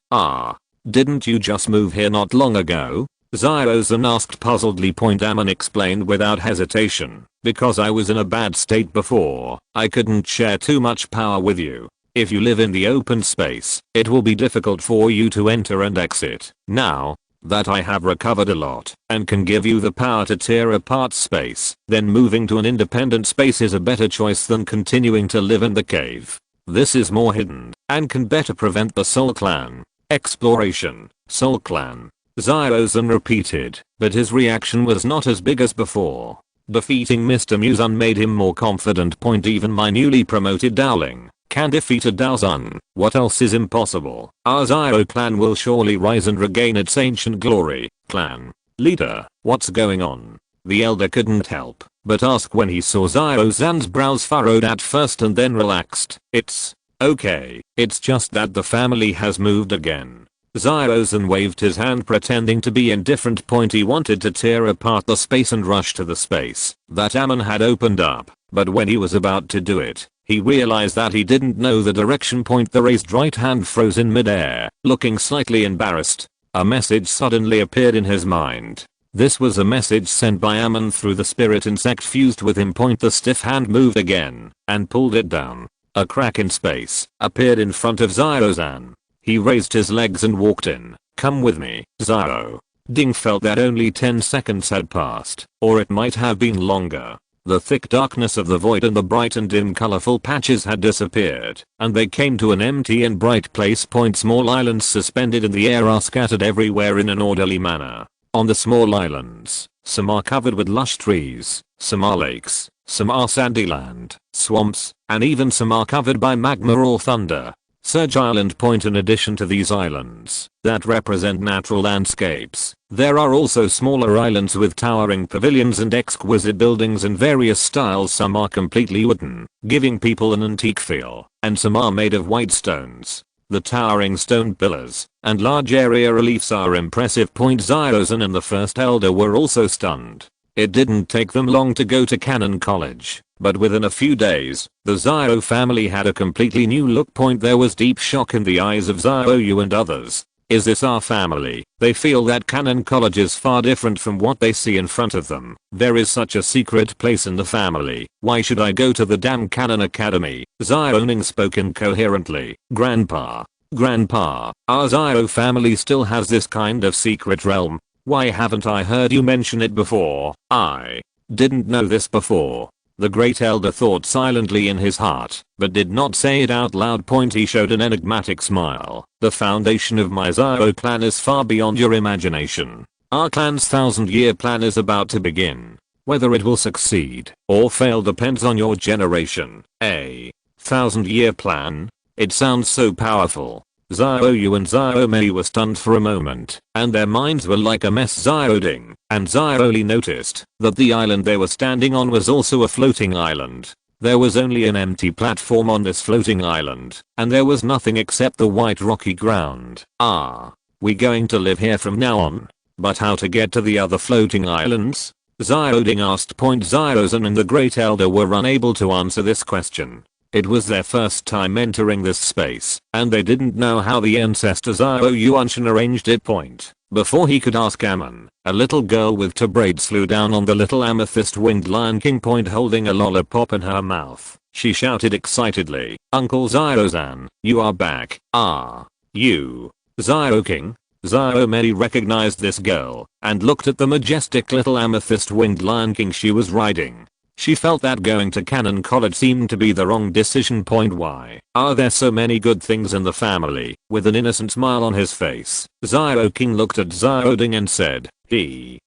Didn't you just move here not long ago? Xiaozan asked puzzledly. Amon explained without hesitation. Because I was in a bad state before, I couldn't share too much power with you. If you live in the open space, it will be difficult for you to enter and exit. Now that I have recovered a lot and can give you the power to tear apart space, then moving to an independent space is a better choice than continuing to live in the cave. This is more hidden and can better prevent the Soul Clan exploration. Soul Clan, Xiaozan repeated, but his reaction was not as big as before. Defeating Mr. Muzan made him more confident. Even my newly promoted Dowling can defeat a Daozun. What else is impossible? Our Xiao clan will surely rise and regain its ancient glory. Clan leader, what's going on? The elder couldn't help but ask when he saw Xiaozan's brows furrowed at first and then relaxed. It's okay, it's just that the family has moved again. Xiaozan waved his hand pretending to be indifferent. He wanted to tear apart the space and rush to the space that Amon had opened up, but when he was about to do it, he realized that he didn't know the direction. The raised right hand froze in midair. Looking slightly embarrassed, a message suddenly appeared in his mind. This was a message sent by Amon through the spirit insect fused with him. The stiff hand moved again and pulled it down. A crack in space appeared in front of Xiaozan. He raised his legs and walked in. Come with me, Xiao. Ding felt that only 10 seconds had passed, or it might have been longer. The thick darkness of the void and the bright and dim colorful patches had disappeared, and they came to an empty and bright place. Small islands suspended in the air are scattered everywhere in an orderly manner. On the small islands, some are covered with lush trees, some are lakes, some are sandy land, swamps, and even some are covered by magma or thunder. Surge Island. In addition to these islands that represent natural landscapes, there are also smaller islands with towering pavilions and exquisite buildings in various styles. Some are completely wooden, giving people an antique feel, and some are made of white stones. The towering stone pillars and large area reliefs are impressive. Xiaozan and the First Elder were also stunned. It didn't take them long to go to Canon College, but within a few days, the Xiao family had a completely new look. There was deep shock in the eyes of Xiaoyu and others. Is this our family? They feel that canon college is far different from what they see in front of them. There is such a secret place in the family. Why should I go to the damn canon academy? Xiaoning spoke incoherently. Grandpa. Grandpa, our Xiao family still has this kind of secret realm. Why haven't I heard you mention it before? I didn't know this before. The great elder thought silently in his heart, but did not say it out loud. He showed an enigmatic smile. The foundation of my Xiao clan is far beyond your imagination. Our clan's 1,000-year plan is about to begin. Whether it will succeed or fail depends on your generation. A 1,000-year plan? It sounds so powerful. Xiao Yu and Xiao Mei were stunned for a moment, and their minds were like a mess. Xiao Ding and Xiao Li noticed that the island they were standing on was also a floating island. There was only an empty platform on this floating island, and there was nothing except the white rocky ground. We going to live here from now on? But how to get to the other floating islands? Xiao Ding asked. Xiao Zhen and the Great Elder were unable to answer this question. It was their first time entering this space, and they didn't know how the ancestor Xiao Yuanshan arranged it. Before he could ask Amon, a little girl with two braids flew down on the little amethyst-winged Lion King holding a lollipop in her mouth. She shouted excitedly, "Uncle Xiao-san, you are back. You, Xiao King?" Xiao Mei recognized this girl, and looked at the majestic little amethyst-winged Lion King she was riding. She felt that going to canon college seemed to be the wrong decision. Why are there so many good things in the family? With an innocent smile on his face, Xiao King looked at Xiao Ding and said,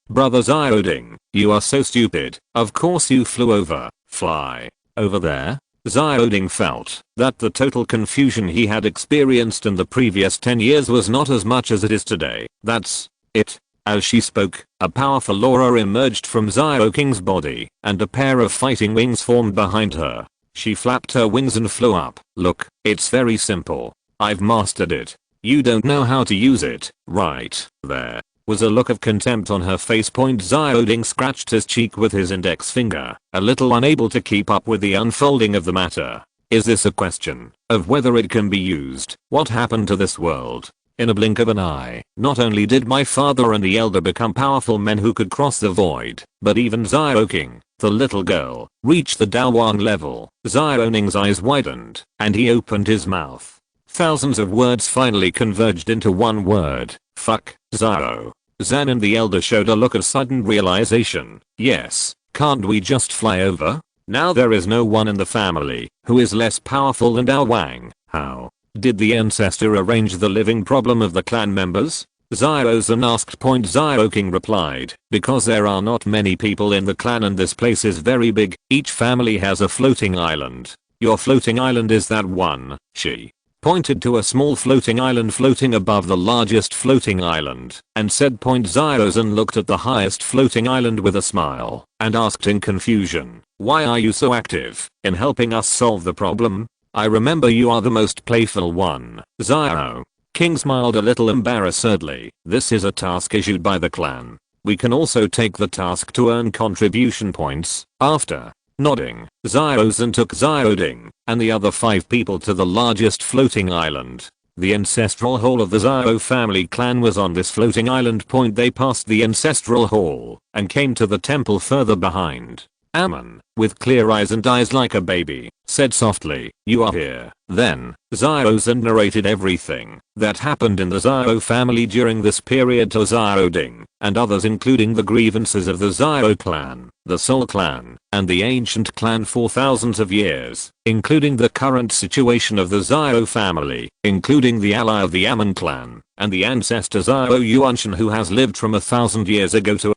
Brother Xiao Ding, you are so stupid. Of course you fly over there?" Xiao Ding felt that the total confusion he had experienced in the previous 10 years was not as much as it is today. "That's it." As she spoke, a powerful aura emerged from Xiao King's body, and a pair of fighting wings formed behind her. She flapped her wings and flew up. "Look, it's very simple. I've mastered it. You don't know how to use it, right?" There was a look of contempt on her face. Xiao Ding scratched his cheek with his index finger, a little unable to keep up with the unfolding of the matter. "Is this a question of whether it can be used? What happened to this world? In a blink of an eye, not only did my father and the elder become powerful men who could cross the void, but even Xiao King, the little girl, reached the Daowang level." Xiao Ning's eyes widened, and he opened his mouth. Thousands of words finally converged into one word. "Fuck." Xiao Zhan and the elder showed a look of sudden realization. "Yes, can't we just fly over? Now there is no one in the family who is less powerful than Daowang. How did the ancestor arrange the living problem of the clan members?" Xiao Zhan asked. Xiao King replied, "Because there are not many people in the clan and this place is very big. Each family has a floating island. Your floating island is that one." She pointed to a small floating island floating above the largest floating island, and said. Xiao Zhan looked at the highest floating island with a smile, and asked in confusion, "Why are you so active in helping us solve the problem? I remember you are the most playful one." Xiao King smiled a little embarrassedly. "This is a task issued by the clan. We can also take the task to earn contribution points." After nodding, Xiao Zhan took Xiao Ding and the other 5 people to the largest floating island. The ancestral hall of the Xiao family clan was on this floating island. They passed the ancestral hall and came to the temple further behind. Amon, with clear eyes and eyes like a baby, said softly, "You are here." Then, Xiao Zhan narrated everything that happened in the Xiao family during this period to Xiao Ding and others, including the grievances of the Xiao clan, the Soul clan, and the ancient clan for thousands of years, including the current situation of the Xiao family, including the ally of the Amon clan, and the ancestor Xiao Yuanshan who has lived from 1,000 years ago to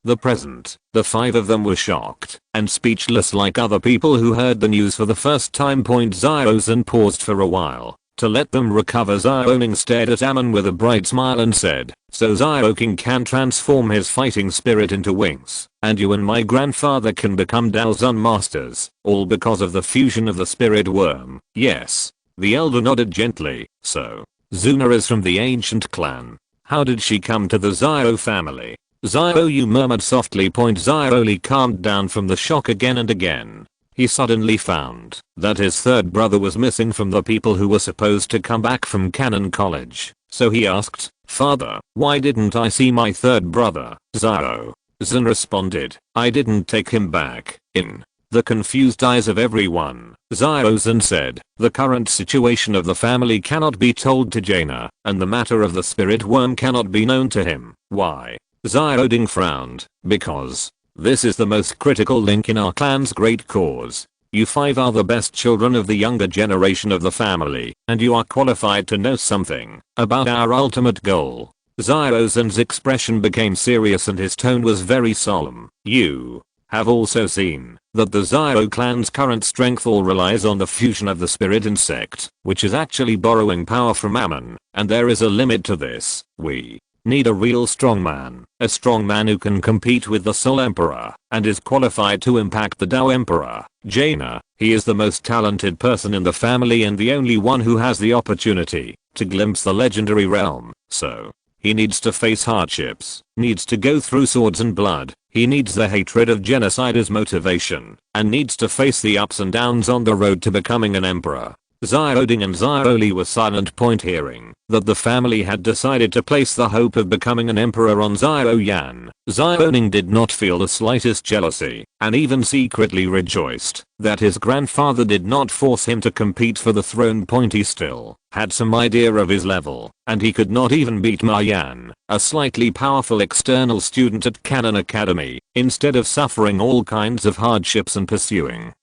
the present. The 5 of them were shocked and speechless like other people who heard the news for the first time. Xiao Zhan paused for a while to let them recover. Xiao Ning stared at Amon with a bright smile and said, "So Xiao King can transform his fighting spirit into wings, and you and my grandfather can become Daozun masters, all because of the fusion of the spirit worm." "Yes." The elder nodded gently. "So, Zuna is from the ancient clan. How did she come to the Xiao family?" Xiao Yu murmured softly. Xiao Li calmed down from the shock again and again. he suddenly found that his third brother was missing from the people who were supposed to come back from Canon College. So he asked, "Father, why didn't I see my third brother, Zhao?" Zhen responded, "I didn't take him back." In the confused eyes of everyone, Zhao Zhen said, "The current situation of the family cannot be told to Jaina, and the matter of the spirit worm cannot be known to him." Why? Zhao Ding frowned, "Because this is the most critical link in our clan's great cause. You five are the best children of the younger generation of the family, and you are qualified to know something about our ultimate goal." Zhao Zhen's expression became serious and his tone was very solemn. "You have also seen that the Zhao clan's current strength all relies on the fusion of the spirit insect, which is actually borrowing power from Amon, and there is a limit to this. We need a real strongman, a strongman who can compete with the Soul Emperor, and is qualified to impact the Tao Emperor, Jaina. He is the most talented person in the family and the only one who has the opportunity to glimpse the legendary realm, so he needs to face hardships, needs to go through swords and blood, he needs the hatred of genocide as motivation, and needs to face the ups and downs on the road to becoming an emperor." Zhao Ding and Zhao Li were silent upon hearing that the family had decided to place the hope of becoming an emperor on Zhao Yan. Zhao Ding did not feel the slightest jealousy, and even secretly rejoiced that his grandfather did not force him to compete for the throne. He still had some idea of his level, and he could not even beat Ma Yan, a slightly powerful external student at Canon Academy, instead of suffering all kinds of hardships and pursuing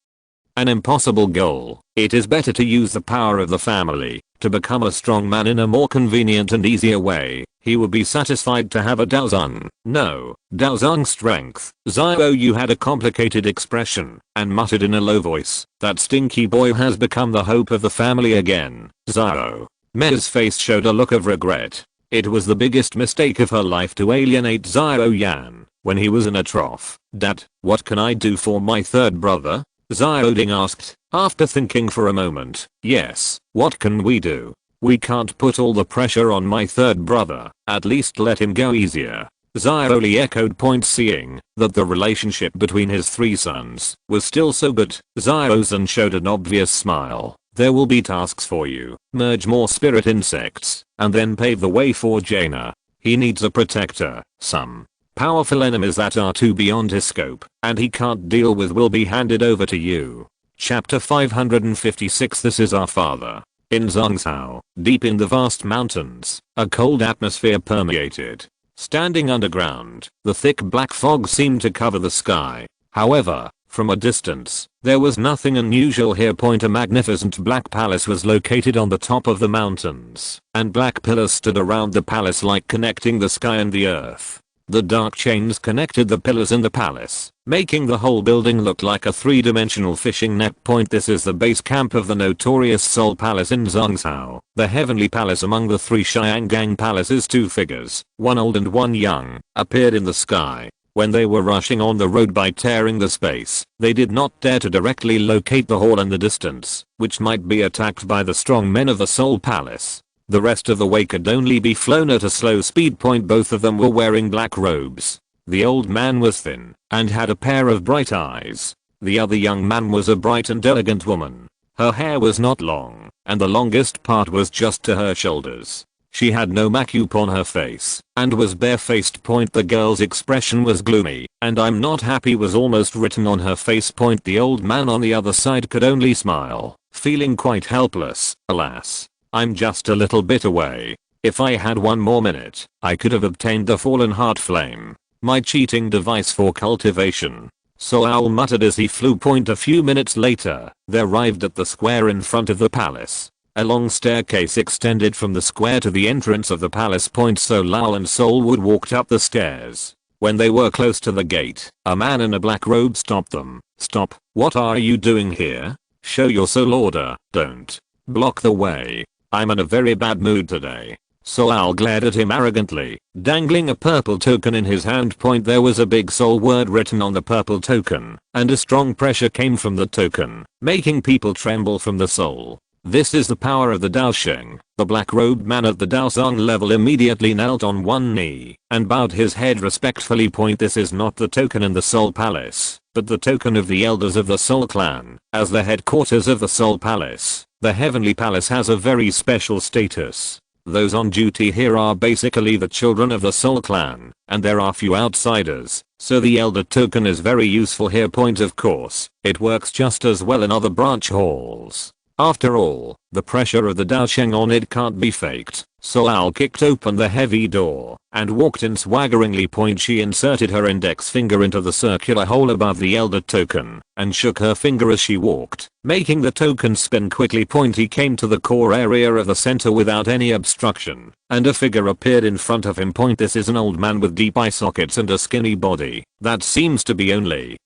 an impossible goal. It is better to use the power of the family to become a strong man in a more convenient and easier way. He would be satisfied to have a Daozang. No, Daozang strength. Zhao Yu had a complicated expression and muttered in a low voice, "That stinky boy has become the hope of the family again." Zhao Mei's face showed a look of regret. It was the biggest mistake of her life to alienate Zhao Yan when he was in a trough. "Dad, what can I do for my third brother?" Zhao Ding asked, after thinking for a moment. "Yes, what can we do? We can't put all the pressure on my third brother, at least let him go easier." Zhao Li echoed, seeing that the relationship between his three sons was still so good. Zhao Zhen showed an obvious smile. "There will be tasks for you. Merge more spirit insects, and then pave the way for Jaina. He needs a protector. Some powerful enemies that are too beyond his scope, and he can't deal with will be handed over to you." Chapter 556. This is our father. In Zhangzhou, deep in the vast mountains, a cold atmosphere permeated. Standing underground, the thick black fog seemed to cover the sky. However, from a distance, there was nothing unusual here. A magnificent black palace was located on the top of the mountains, and black pillars stood around the palace like connecting the sky and the earth. The dark chains connected the pillars in the palace, making the whole building look like a three-dimensional fishing net. This is the base camp of the notorious Soul Palace in Zhangzhou, the heavenly palace among the three Xiangang palaces. Two figures, one old and one young, appeared in the sky. When they were rushing on the road by tearing the space, they did not dare to directly locate the hall in the distance, which might be attacked by the strong men of the Soul Palace. The rest of the way could only be flown at a slow speed. Both of them were wearing black robes. The old man was thin and had a pair of bright eyes. The other young man was a bright and elegant woman. Her hair was not long, and the longest part was just to her shoulders. She had no makeup on her face and was barefaced. The girl's expression was gloomy, and "I'm not happy" was almost written on her face. The old man on the other side could only smile, feeling quite helpless. "Alas, I'm just a little bit away. If I had one more minute, I could have obtained the fallen heart flame, my cheating device for cultivation." So Owl muttered as he flew. A few minutes later, they arrived at the square in front of the palace. A long staircase extended from the square to the entrance of the palace. So Lao and Soulwood walked up the stairs. When they were close to the gate, a man in a black robe stopped them. "Stop, what are you doing here? Show your soul order, don't block the way. I'm in a very bad mood today." Soul glared at him arrogantly, dangling a purple token in his hand. There was a big soul word written on the purple token, and a strong pressure came from the token, making people tremble from the soul. This is the power of the Daosheng. The black-robed man at the Daozong level immediately knelt on one knee and bowed his head respectfully. This is not the token in the Soul Palace, but the token of the elders of the Soul Clan. As the headquarters of the Soul Palace, the Heavenly Palace has a very special status. Those on duty here are basically the children of the Soul Clan, and there are few outsiders, so the elder token is very useful here. Of course, it works just as well in other branch halls. After all, the pressure of the Daosheng on it can't be faked. So Al kicked open the heavy door and walked in swaggeringly. She inserted her index finger into the circular hole above the elder token and shook her finger as she walked, making the token spin quickly. He came to the core area of the center without any obstruction, and a figure appeared in front of him. This is an old man with deep eye sockets and a skinny body that seems to be only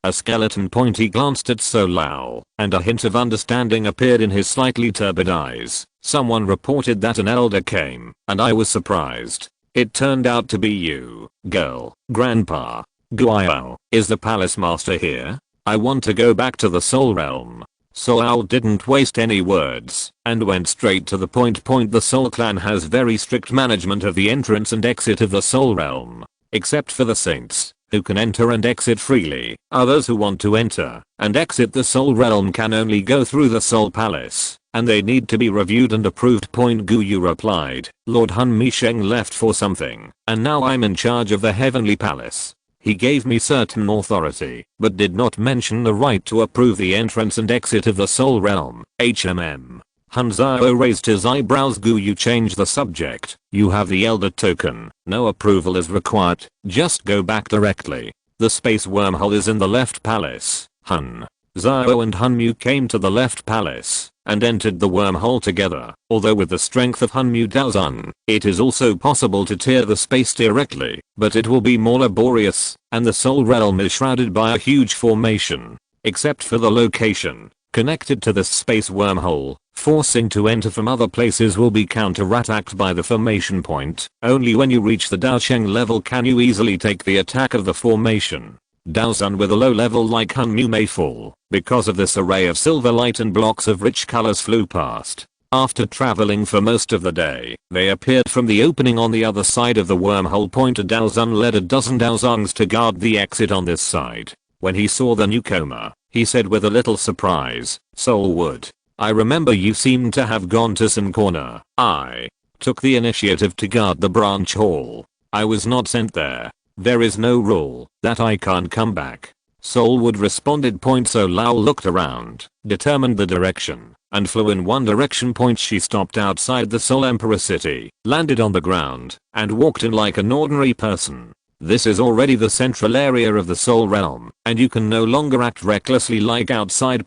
a skeleton. He glanced at Solao, and a hint of understanding appeared in his slightly turbid eyes. Someone reported that an elder came, and I was surprised. It turned out to be you, girl. Grandpa. Guayao, is the palace master here? I want to go back to the Soul Realm. Solao didn't waste any words, and went straight to the point. The Soul Clan has very strict management of the entrance and exit of the Soul Realm. Except for the saints, who can enter and exit freely. Others who want to enter and exit the Soul Realm can only go through the Soul Palace, and they need to be reviewed and approved. Guyu replied, Lord Hun Misheng left for something, and now I'm in charge of the Heavenly Palace. He gave me certain authority, but did not mention the right to approve the entrance and exit of the Soul Realm. Hun Zhao raised his eyebrows. Guyu changed the subject. You have the elder token. No approval is required. Just go back directly. The space wormhole is in the left palace. Hun Zhao and Hunmu came to the left palace and entered the wormhole together. Although with the strength of Hunmu Daozun, it is also possible to tear the space directly, but it will be more laborious, and the Soul Realm is shrouded by a huge formation. Except for the location connected to this space wormhole, forcing to enter from other places will be counterattacked by the formation point. Only when you reach the Daosheng level can you easily take the attack of the formation. Daozun with a low level like Hunmu may fall. Because of this, array of silver light and blocks of rich colors flew past. After traveling for most of the day, they appeared from the opening on the other side of the wormhole. Daozun led a dozen Daozungs to guard the exit on this side. When he saw the newcomer, he said with a little surprise, Soulwood, I remember you seemed to have gone to some corner. I took the initiative to guard the branch hall. I was not sent there. There is no rule that I can't come back. Soulwood responded. Solao looked around, determined the direction, and flew in one direction. She stopped outside the Soul Emperor city, landed on the ground, and walked in like an ordinary person. This is already the central area of the Soul Realm, and you can no longer act recklessly like outside.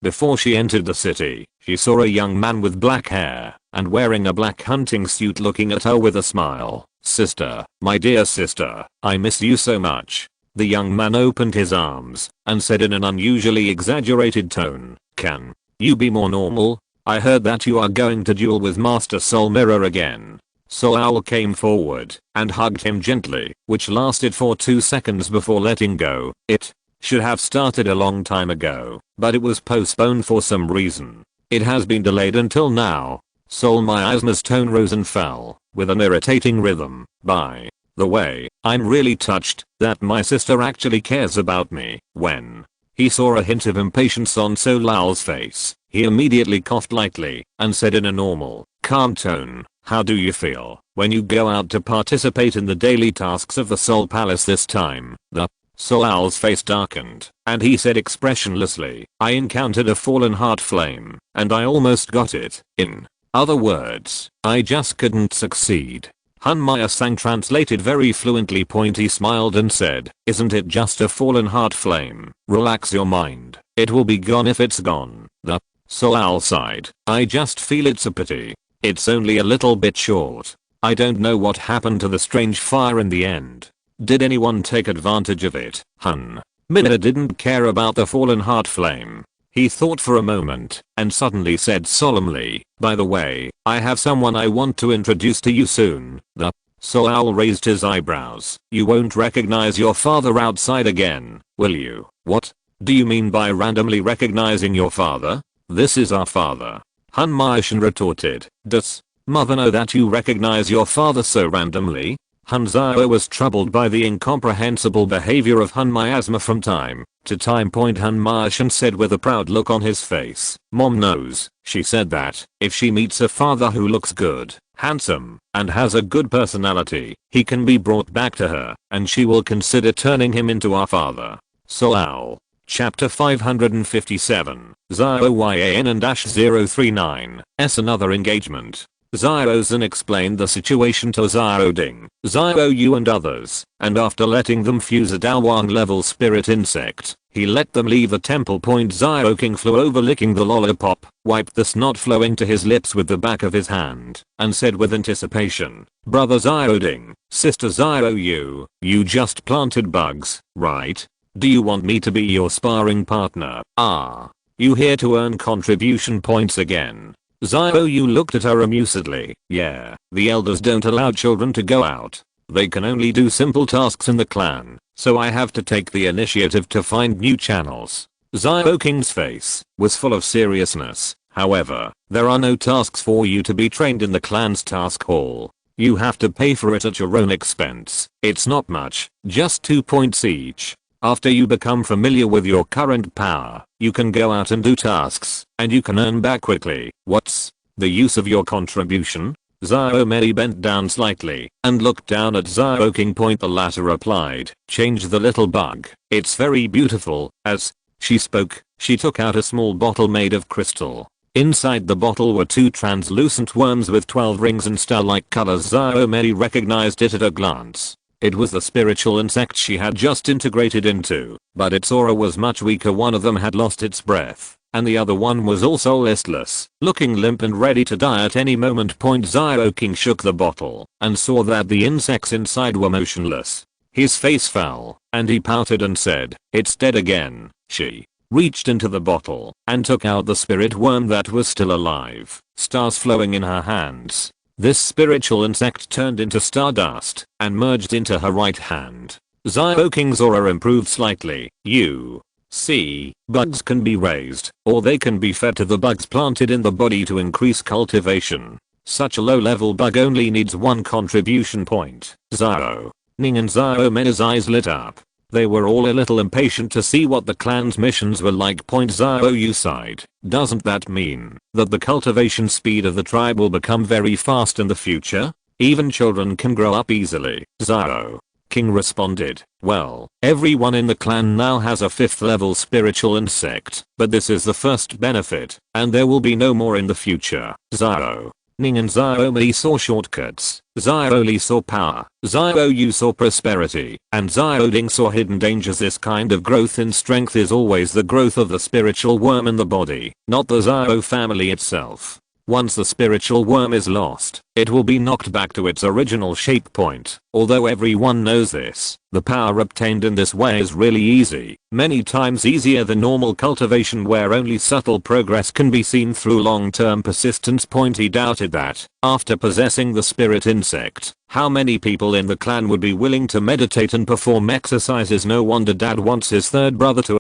Before she entered the city, she saw a young man with black hair and wearing a black hunting suit looking at her with a smile. Sister, my dear sister, I miss you so much. The young man opened his arms and said in an unusually exaggerated tone, can you be more normal? I heard that you are going to duel with Master Soul Mirror again. Soul came forward and hugged him gently, which lasted for 2 seconds before letting go. It should have started a long time ago, but it was postponed for some reason. It has been delayed until now. Soul Miasma's tone rose and fell with an irritating rhythm. By the way, I'm really touched that my sister actually cares about me. When he saw a hint of impatience on Solal's face, he immediately coughed lightly and said in a normal, calm tone, how do you feel when you go out to participate in the daily tasks of the Soul Palace this time? The Solal's face darkened, and he said expressionlessly, I encountered a fallen heart flame, and I almost got it. In other words, I just couldn't succeed. Hun Maya-sang translated very fluently. He smiled and said, isn't it just a fallen heart flame? Relax your mind. It will be gone if it's gone. The Solal sighed, I just feel it's a pity. It's only a little bit short. I don't know what happened to the strange fire in the end. Did anyone take advantage of it? Hun Minna didn't care about the fallen heart flame. He thought for a moment and suddenly said solemnly, by the way, I have someone I want to introduce to you soon. The Solal raised his eyebrows. You won't recognize your father outside again, will you? What do you mean by randomly recognizing your father? This is our father. Han Maishan retorted. Does mother know that you recognize your father so randomly? Han Zhao was troubled by the incomprehensible behavior of Han Miasma from time to time. Han Maishan said with a proud look on his face. Mom knows. She said that if she meets a father who looks good, handsome, and has a good personality, he can be brought back to her, and she will consider turning him into our father. Solao. Chapter 557. Zhao Yan and -039. Another engagement. Zhao Zhen explained the situation to Zhao Ding, Zhao Yu and others, and after letting them fuse a Daowang level spirit insect, he let them leave the temple. Zhao King flew over licking the lollipop, wiped the snot flowing to his lips with the back of his hand, and said with anticipation, Brother Zhao Ding, Sister Zhao Yu, you just planted bugs, right? Do you want me to be your sparring partner? Ah. You here to earn contribution points again? Zhao Yu looked at her amusedly. Yeah, the elders don't allow children to go out. They can only do simple tasks in the clan, so I have to take the initiative to find new channels. Zhao King's face was full of seriousness. However, there are no tasks for you to be trained in the clan's task hall. You have to pay for it at your own expense. It's not much, just 2 points each. After you become familiar with your current power, you can go out and do tasks, and you can earn back quickly. What's the use of your contribution? Zhao Mei bent down slightly and looked down at Zhao King. The latter replied, change the little bug. It's very beautiful. As she spoke, she took out a small bottle made of crystal. Inside the bottle were 2 translucent worms with 12 rings and star-like colors. Zhao Mei recognized it at a glance. It was the spiritual insect she had just integrated into, but its aura was much weaker. One of them had lost its breath, and the other one was also listless, looking limp and ready to die at any moment. Zhao King shook the bottle and saw that the insects inside were motionless. His face fell, and he pouted and said, it's dead again. She reached into the bottle and took out the spirit worm that was still alive, stars flowing in her hands. This spiritual insect turned into stardust and merged into her right hand. Zhao King's aura improved slightly. You see, bugs can be raised, or they can be fed to the bugs planted in the body to increase cultivation. Such a low-level bug only needs 1 contribution point. Zhao Ning and Zhao Men's eyes lit up. They were all a little impatient to see what the clan's missions were like. Zhao Yu sighed. Doesn't that mean that the cultivation speed of the tribe will become very fast in the future? Even children can grow up easily. Zhao King responded, well, everyone in the clan now has a 5th level spiritual insect, but this is the first benefit, and there will be no more in the future. Zhao Ning and Zhao Mei saw shortcuts. Zhao Li saw power, Zhao Yu saw prosperity, and Zhao Ding saw hidden dangers. This kind of growth in strength is always the growth of the spiritual worm in the body, not the Zhao family itself. Once the spiritual worm is lost, it will be knocked back to its original shape point. Although everyone knows this, the power obtained in this way is really easy, many times easier than normal cultivation where only subtle progress can be seen through long-term persistence. He doubted that, after possessing the spirit insect, how many people in the clan would be willing to meditate and perform exercises. No wonder Dad wants his 3rd brother to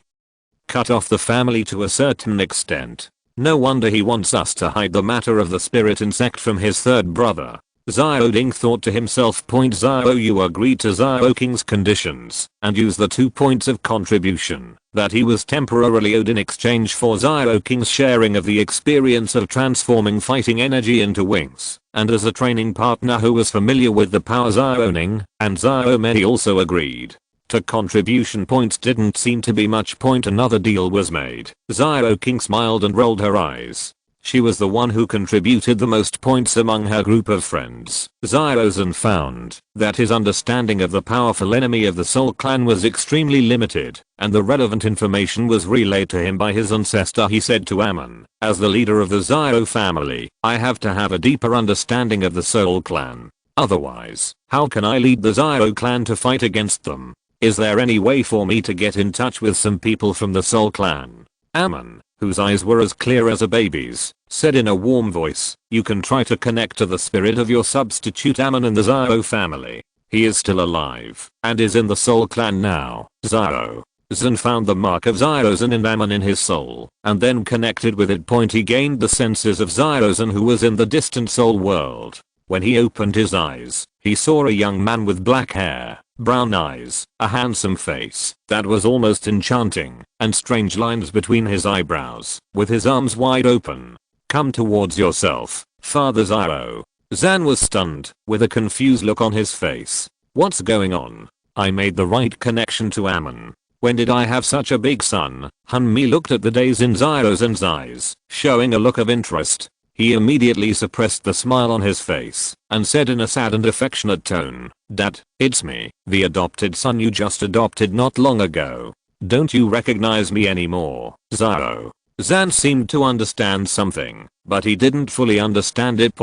cut off the family to a certain extent. No wonder he wants us to hide the matter of the spirit insect from his 3rd brother. Zhao Ding thought to himself. Zhao Yu agreed to Zhao King's conditions and used the 2 points of contribution that he was temporarily owed in exchange for Zhao King's sharing of the experience of transforming fighting energy into wings, and as a training partner who was familiar with the power. Zhao Ning and Zhao Mei also agreed to contribution points. Didn't seem to be much point. Another deal was made. Zhao King smiled and rolled her eyes. She was the one who contributed the most points among her group of friends. Zhao Zhen found that his understanding of the powerful enemy of the Soul Clan was extremely limited, and the relevant information was relayed to him by his ancestor. He said to Amon, as the leader of the Zhao family, I have to have a deeper understanding of the Soul Clan. Otherwise, how can I lead the Zhao clan to fight against them? Is there any way for me to get in touch with some people from the Soul Clan? Amon, whose eyes were as clear as a baby's, said in a warm voice, you can try to connect to the spirit of your substitute Amon in the Zhao family. He is still alive and is in the Soul Clan now. Zhao Zan found the mark of Zyrozan and Amon in his soul, and then connected with it. He gained the senses of Zyrozan, who was in the distant soul world. When he opened his eyes, he saw a young man with black hair, brown eyes, a handsome face that was almost enchanting, and strange lines between his eyebrows, with his arms wide open. "Come towards yourself, Father Zyro." Zan was stunned, with a confused look on his face. "What's going on? I made the right connection to Amon. When did I have such a big son?" Hanmi looked at the days in Zyrozan's eyes, showing a look of interest. He immediately suppressed the smile on his face, and said in a sad and affectionate tone, "Dad, it's me, the adopted son you just adopted not long ago. Don't you recognize me anymore, Zyro?" Zan seemed to understand something, but he didn't fully understand it.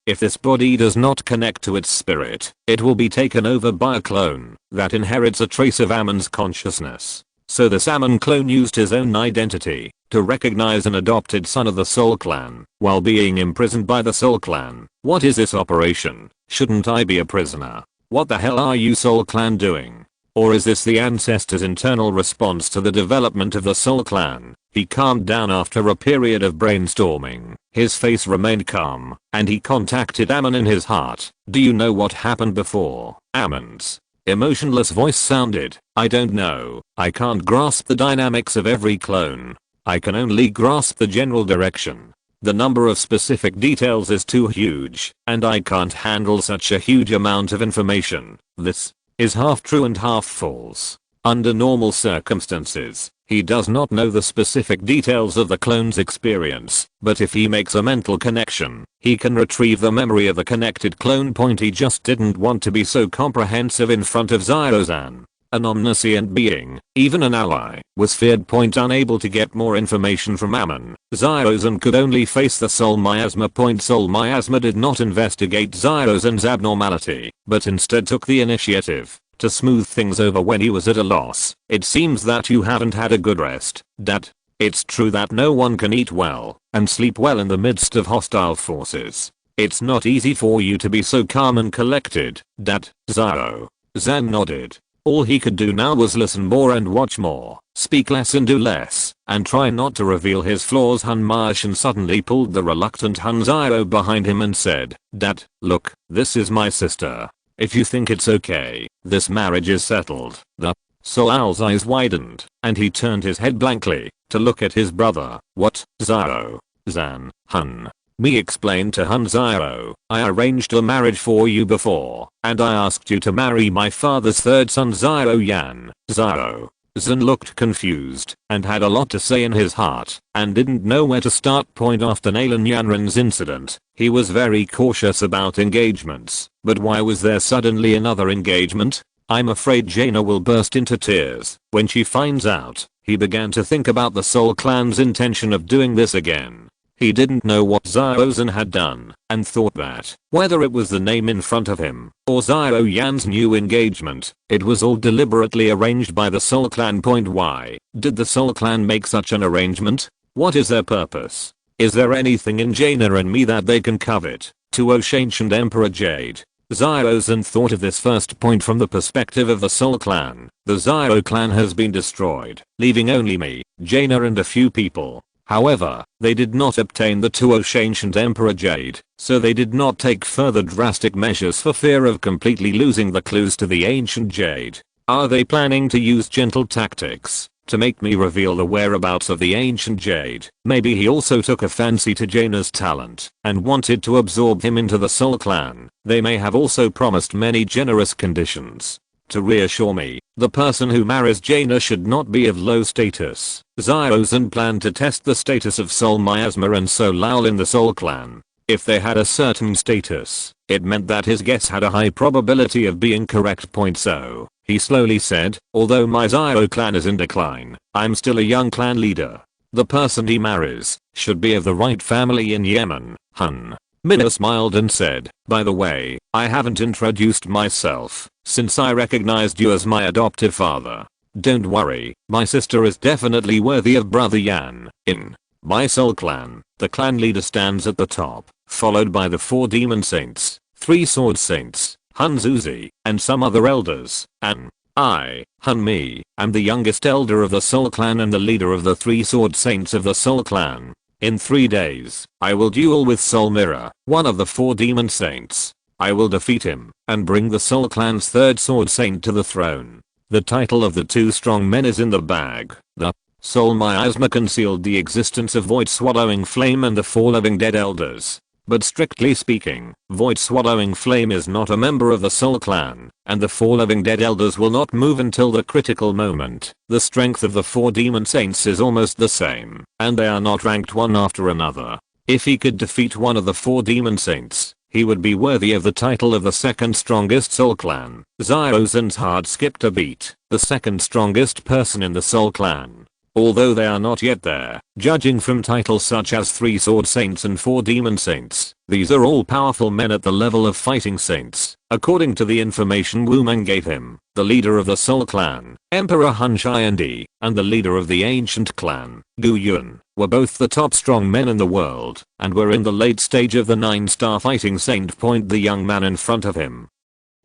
If this body does not connect to its spirit, it will be taken over by a clone that inherits a trace of Amon's consciousness. So this Amon clone used his own identity to recognize an adopted son of the Soul Clan while being imprisoned by the Soul Clan. What is this operation? Shouldn't I be a prisoner? What the hell are you Soul Clan doing? Or is this the ancestor's internal response to the development of the Soul Clan? He calmed down after a period of brainstorming. His face remained calm, and he contacted Amon in his heart. "Do you know what happened before?" Amon's emotionless voice sounded. "I don't know. I can't grasp the dynamics of every clone. I can only grasp the general direction. The number of specific details is too huge, and I can't handle such a huge amount of information." This is half true and half false. Under normal circumstances, he does not know the specific details of the clone's experience, but if he makes a mental connection, he can retrieve the memory of the connected clone. He just didn't want to be so comprehensive in front of Zyrozan. An omniscient being, even an ally, was feared. Unable to get more information from Amon, Zyrozan could only face the soul miasma. Soul miasma did not investigate Zyrozan's abnormality, but instead took the initiative to smooth things over when he was at a loss. "It seems that you haven't had a good rest, Dad. It's true that no one can eat well and sleep well in the midst of hostile forces. It's not easy for you to be so calm and collected, Dad." Zyro. Zan nodded. All he could do now was listen more and watch more, speak less and do less, and try not to reveal his flaws. Hun Martian suddenly pulled the reluctant Hun Zyro behind him and said, "Dad, look, this is my sister. If you think it's okay, this marriage is settled." The Soal's eyes widened, and he turned his head blankly to look at his brother. "What, Zyro?" Zan. Hun. Me explained to Hun Zyro, "I arranged a marriage for you before, and I asked you to marry my father's third son Zyro Yan." Zyro. Zan looked confused, and had a lot to say in his heart, and didn't know where to start. After Nalan Yanran's incident, he was very cautious about engagements, but why was there suddenly another engagement? "I'm afraid Jaina will burst into tears when she finds out." He began to think about the Soul Clan's intention of doing this again. He didn't know what Zyrozan had done, and thought that, whether it was the name in front of him, or Zyro Yan's new engagement, it was all deliberately arranged by the Soul Clan. Why did the Soul Clan make such an arrangement? What is their purpose? Is there anything in Jaina and me that they can covet? To ancient Emperor Jade. Zyrozan thought of this first point from the perspective of the Soul Clan. The Zyro clan has been destroyed, leaving only me, Jaina and a few people. However, they did not obtain the ancient Emperor Jade, so they did not take further drastic measures for fear of completely losing the clues to the ancient Jade. Are they planning to use gentle tactics to make me reveal the whereabouts of the ancient Jade? Maybe he also took a fancy to Jaina's talent and wanted to absorb him into the Soul Clan. They may have also promised many generous conditions to reassure me. The person who marries Jaina should not be of low status. Zyrozan planned to test the status of Soul Miasma and Soul Laul in the Soul Clan. If they had a certain status, it meant that his guess had a high probability of being correct. So, he slowly said, "Although my Zyro clan is in decline, I'm still a young clan leader. The person he marries should be of the right family in Yemen." Hun. Minna smiled and said, "By the way, I haven't introduced myself since I recognized you as my adoptive father. Don't worry, my sister is definitely worthy of brother Yan. In my Soul Clan, the clan leader stands at the top, followed by the 4 demon saints, 3 sword saints, Hun Zuzi, and some other elders, and I, Han Mi, am the youngest elder of the Soul Clan and the leader of the 3 Sword Saints of the Soul Clan. In 3 days, I will duel with Soul Mirror, one of the 4 Demon Saints. I will defeat him and bring the Soul Clan's 3rd Sword Saint to the throne. The title of the 2 strong men is in the bag. The Soul Miasma concealed the existence of Void Swallowing Flame and the 4 living dead elders. But strictly speaking, Void Swallowing Flame is not a member of the Soul Clan, and the 4 living dead elders will not move until the critical moment. The strength of the 4 demon saints is almost the same, and they are not ranked one after another. If he could defeat one of the 4 demon saints, he would be worthy of the title of the 2nd strongest Soul Clan. Xiaozhen's heart skipped a beat, the 2nd strongest person in the Soul Clan. Although they are not yet there, judging from titles such as 3 Sword Saints and 4 Demon Saints, these are all powerful men at the level of fighting saints. According to the information Wu Meng gave him, the leader of the Soul Clan, Emperor Han Xiandi, and the leader of the ancient clan, Gu Yun, were both the top strong men in the world, and were in the late stage of the 9-star fighting saint. The young man in front of him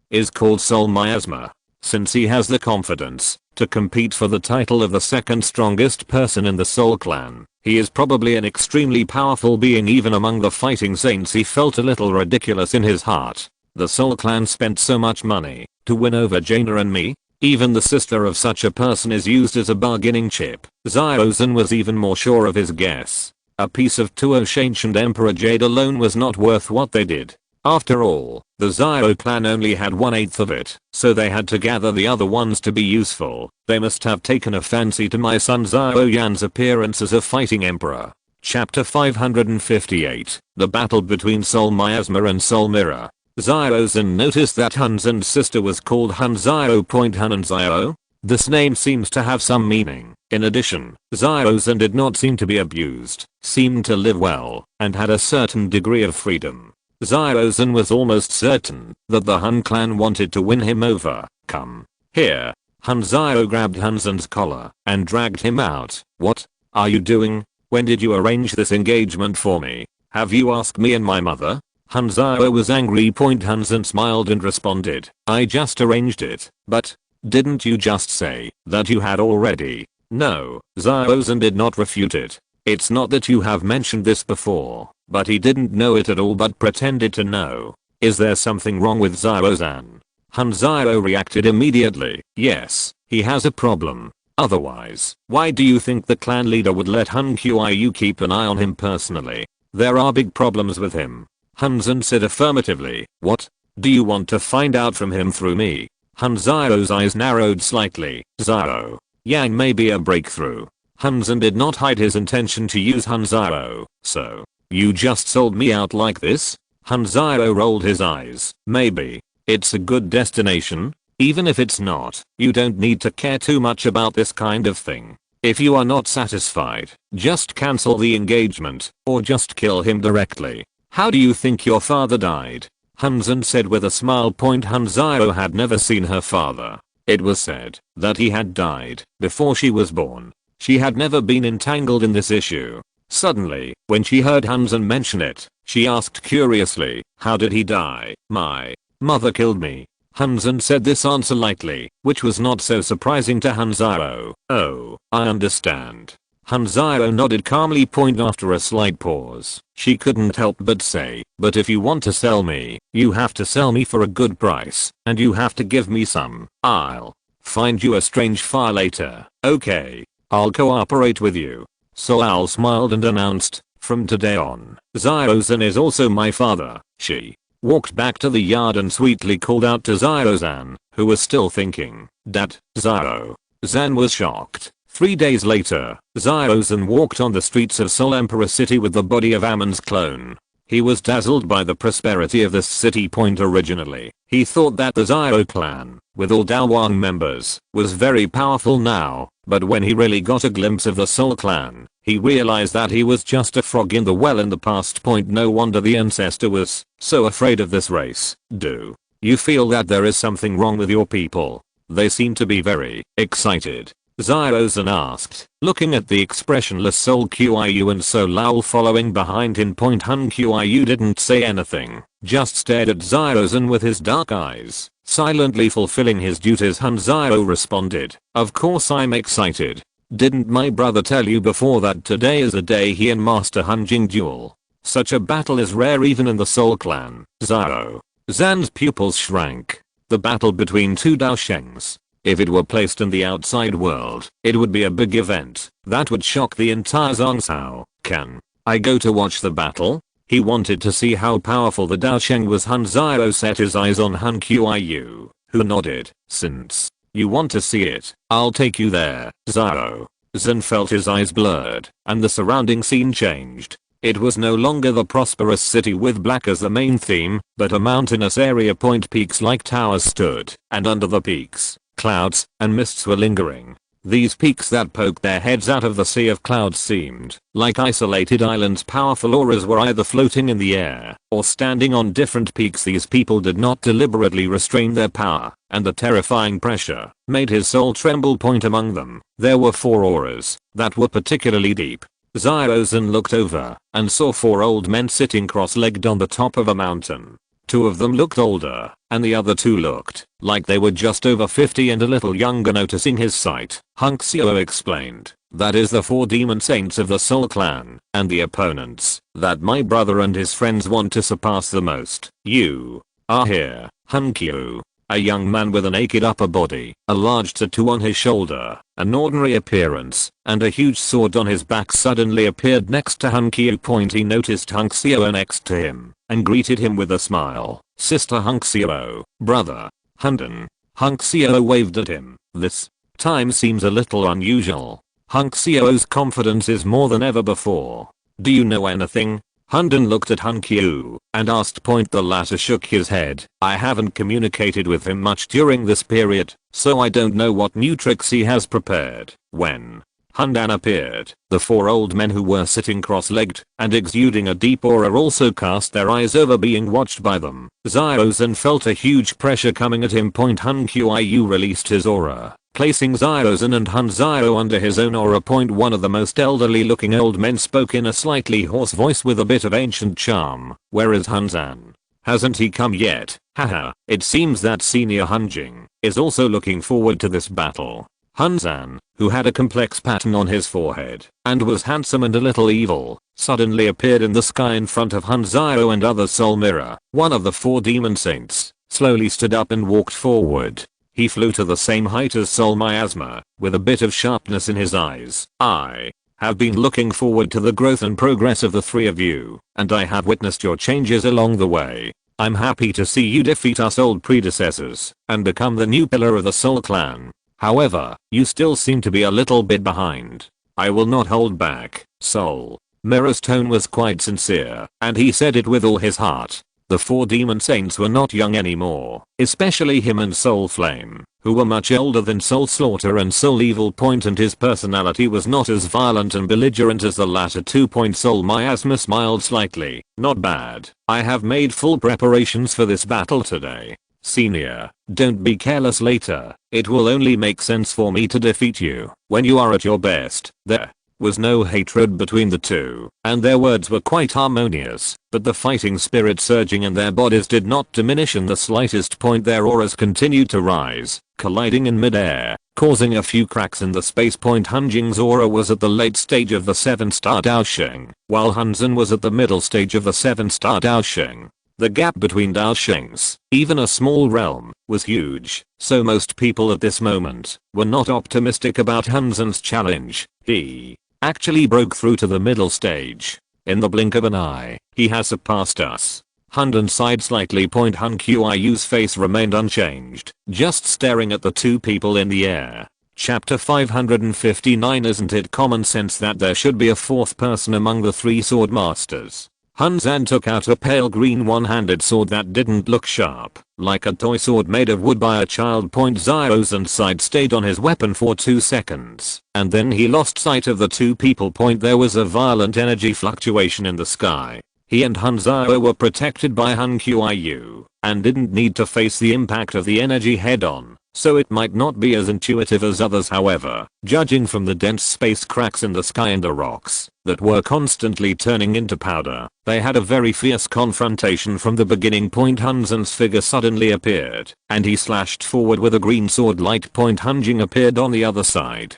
is called Soul Miasma. Since he has the confidence to compete for the title of the 2nd strongest person in the Soul Clan, he is probably an extremely powerful being. Even among the fighting saints he felt a little ridiculous in his heart. The Soul Clan spent so much money to win over Jaina and me. Even the sister of such a person is used as a bargaining chip. Xiaozhen was even more sure of his guess. A piece of Tuo's ancient Emperor Jade alone was not worth what they did. After all, the Xiao clan only had 1/8 of it, so they had to gather the other ones to be useful. They must have taken a fancy to my son Xiao Yan's appearance as a fighting emperor. Chapter 558, The Battle Between Soul Miasma and Soul Mirror. Xiaozhen noticed that Hanzhen's sister was called Han Xiao. Han and Xiao? This name seems to have some meaning. In addition, Xiaozhen did not seem to be abused, seemed to live well, and had a certain degree of freedom. Xiaozhen was almost certain that the Han clan wanted to win him over. Come here. Han Xiao grabbed Hanzhen's collar and dragged him out. What are you doing? When did you arrange this engagement for me? Have you asked me and my mother? Han Xiao was angry. Hanzhen smiled and responded, I just arranged it. But didn't you just say that you had already? No, Xiaozhen did not refute it. It's not that you have mentioned this before, but he didn't know it at all but pretended to know. Is there something wrong with Xiaozhen? Han Xiao reacted immediately. Yes, he has a problem. Otherwise, why do you think the clan leader would let Han Qiu keep an eye on him personally? There are big problems with him. Hanzhen said affirmatively. What? Do you want to find out from him through me? Han Xiao's eyes narrowed slightly. Xiao Yang may be a breakthrough. Hanzhen did not hide his intention to use Han Xiao. So, you just sold me out like this? Han Xiao rolled his eyes. Maybe. It's a good destination. Even if it's not, you don't need to care too much about this kind of thing. If you are not satisfied, just cancel the engagement, or just kill him directly. How do you think your father died? Hanzhen said with a smile. Han Xiao had never seen her father. It was said that he had died before she was born. She had never been entangled in this issue. Suddenly, when she heard Hanzhen mention it, she asked curiously, how did he die? My mother killed me. Hanzhen said this answer lightly, which was not so surprising to Han Xiao. Oh, I understand. Han Xiao nodded calmly. After a slight pause, she couldn't help but say, but if you want to sell me, you have to sell me for a good price, and you have to give me some. I'll find you a strange fire later. Okay. I'll cooperate with you. Soal smiled and announced, from today on, Xiaozhen is also my father. She walked back to the yard and sweetly called out to Xiaozhen, who was still thinking. That, Xiaozhen was shocked. 3 days later, Xiaozhen walked on the streets of Soul Emperor City with the body of Amon's clone. He was dazzled by the prosperity of this city. Originally, he thought that the Xiao clan, with all Daowang members, was very powerful now, but when he really got a glimpse of the Soul clan, he realized that he was just a frog in the well in the past. No wonder the ancestor was so afraid of this race. Do you feel that there is something wrong with your people? They seem to be very excited. Zyrozan asked, looking at the expressionless Sol Qiu and So Lal following behind him. Hun Qiu didn't say anything, just stared at Zyrozan with his dark eyes, silently fulfilling his duties. Han Zyro responded, of course I'm excited. Didn't my brother tell you before that today is the day he and Master Han Jing duel? Such a battle is rare even in the Soul Clan. Zyro. Zan's pupils shrank. The battle between two Daoshengs. If it were placed in the outside world, it would be a big event that would shock the entire Zhongsao. Can I go to watch the battle? He wanted to see how powerful the Daosheng was. Han Zyro set his eyes on Han Qiu, who nodded. Since you want to see it, I'll take you there. Zyro. Zan felt his eyes blurred, and the surrounding scene changed. It was no longer the prosperous city with black as the main theme, but a mountainous area. Peaks like towers stood, and under the peaks, clouds and mists were lingering. These peaks that poked their heads out of the sea of clouds seemed like isolated islands. Powerful auras were either floating in the air or standing on different peaks. These people did not deliberately restrain their power, and the terrifying pressure made his soul tremble. Among them, there were 4 auras that were particularly deep. Zyrozan looked over and saw 4 old men sitting cross-legged on the top of a mountain. 2 of them looked older, and the other 2 looked like they were just over 50 and a little younger. Noticing his sight, Han Qiu explained, that is the 4 demon saints of the Soul Clan, and the opponents that my brother and his friends want to surpass the most. You are here. Han Qiu, a young man with a naked upper body, a large tattoo on his shoulder, an ordinary appearance, and a huge sword on his back, suddenly appeared next to Han Qiu. He noticed Han Qiu next to him and greeted him with a smile. Sister Han Qiu, brother Hunden. Han Qiu waved at him. This time seems a little unusual. Han Qiu's confidence is more than ever before. Do you know anything? Hunden looked at Han Qiu and asked. The latter shook his head. I haven't communicated with him much during this period, so I don't know what new tricks he has prepared. When Hundan appeared, the 4 old men who were sitting cross-legged and exuding a deep aura also cast their eyes over, being watched by them. Zyrozan felt a huge pressure coming at him. Han Qiu released his aura, placing Zyrozan and Han Zyro under his own aura. One of the most elderly looking old men spoke in a slightly hoarse voice with a bit of ancient charm. Where is Han Zan? Hasn't he come yet? Haha, it seems that senior Han Jing is also looking forward to this battle. Han Zan, who had a complex pattern on his forehead and was handsome and a little evil, suddenly appeared in the sky in front of Han Zyro and other Soul Mirror. One of the 4 demon saints slowly stood up and walked forward. He flew to the same height as Soul Miasma, with a bit of sharpness in his eyes. I have been looking forward to the growth and progress of the 3 of you, and I have witnessed your changes along the way. I'm happy to see you defeat us old predecessors and become the new pillar of the Soul Clan. However, you still seem to be a little bit behind. I will not hold back. Soul Mirror's tone was quite sincere, and he said it with all his heart. The 4 demon saints were not young anymore, especially him and Soul Flame, who were much older than Soul Slaughter and Soul Evil. And his personality was not as violent and belligerent as the latter 2. Soul Miasma smiled slightly. Not bad. I have made full preparations for this battle today. Senior, don't be careless later. It will only make sense for me to defeat you when you are at your best. There was no hatred between the 2, and their words were quite harmonious, but the fighting spirit surging in their bodies did not diminish in the slightest. Their auras continued to rise, colliding in midair, causing a few cracks in the space. Han Jing's aura was at the late stage of the 7-star Daosheng, while Han Zan was at the middle stage of the 7-star Daosheng. The gap between Daoshengs, even a small realm, was huge, so most people at this moment were not optimistic about Han Zan's challenge. He actually broke through to the middle stage. In the blink of an eye, he has surpassed us. Hunden sighed slightly. Han Qiu's face remained unchanged, just staring at the 2 people in the air. Chapter 559. Isn't it common sense that there should be a 4th person among the 3 sword masters? Han Zan took out a pale green one-handed sword that didn't look sharp, like a toy sword made of wood by a child. Zyrozan's sight stayed on his weapon for 2 seconds, and then he lost sight of the 2 people. There was a violent energy fluctuation in the sky. He and Han Zyro were protected by Han Qiu, and didn't need to face the impact of the energy head-on. so it might not be as intuitive as others. However, judging from the dense space cracks in the sky and the rocks that were constantly turning into powder, they had a very fierce confrontation from the beginning. Hansen's figure suddenly appeared, and he slashed forward with a green sword. Hanjin appeared on the other side,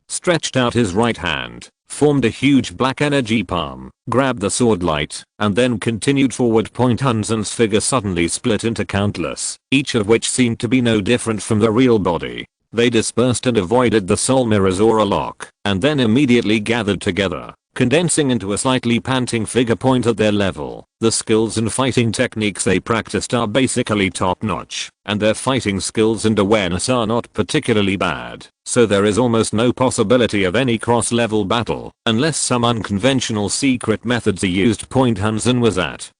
stretched out his right hand, formed a huge black energy palm, grabbed the sword light, and then continued forward. Hansen's figure suddenly split into countless, each of which seemed to be no different from the real body. They dispersed and avoided the soul mirror's aura lock, and then immediately gathered together, condensing into a slightly panting figure. At their level, the skills and fighting techniques they practiced are basically top-notch, and their fighting skills and awareness are not particularly bad, so there is almost no possibility of any cross-level battle, unless some unconventional secret methods are used. Hansen was at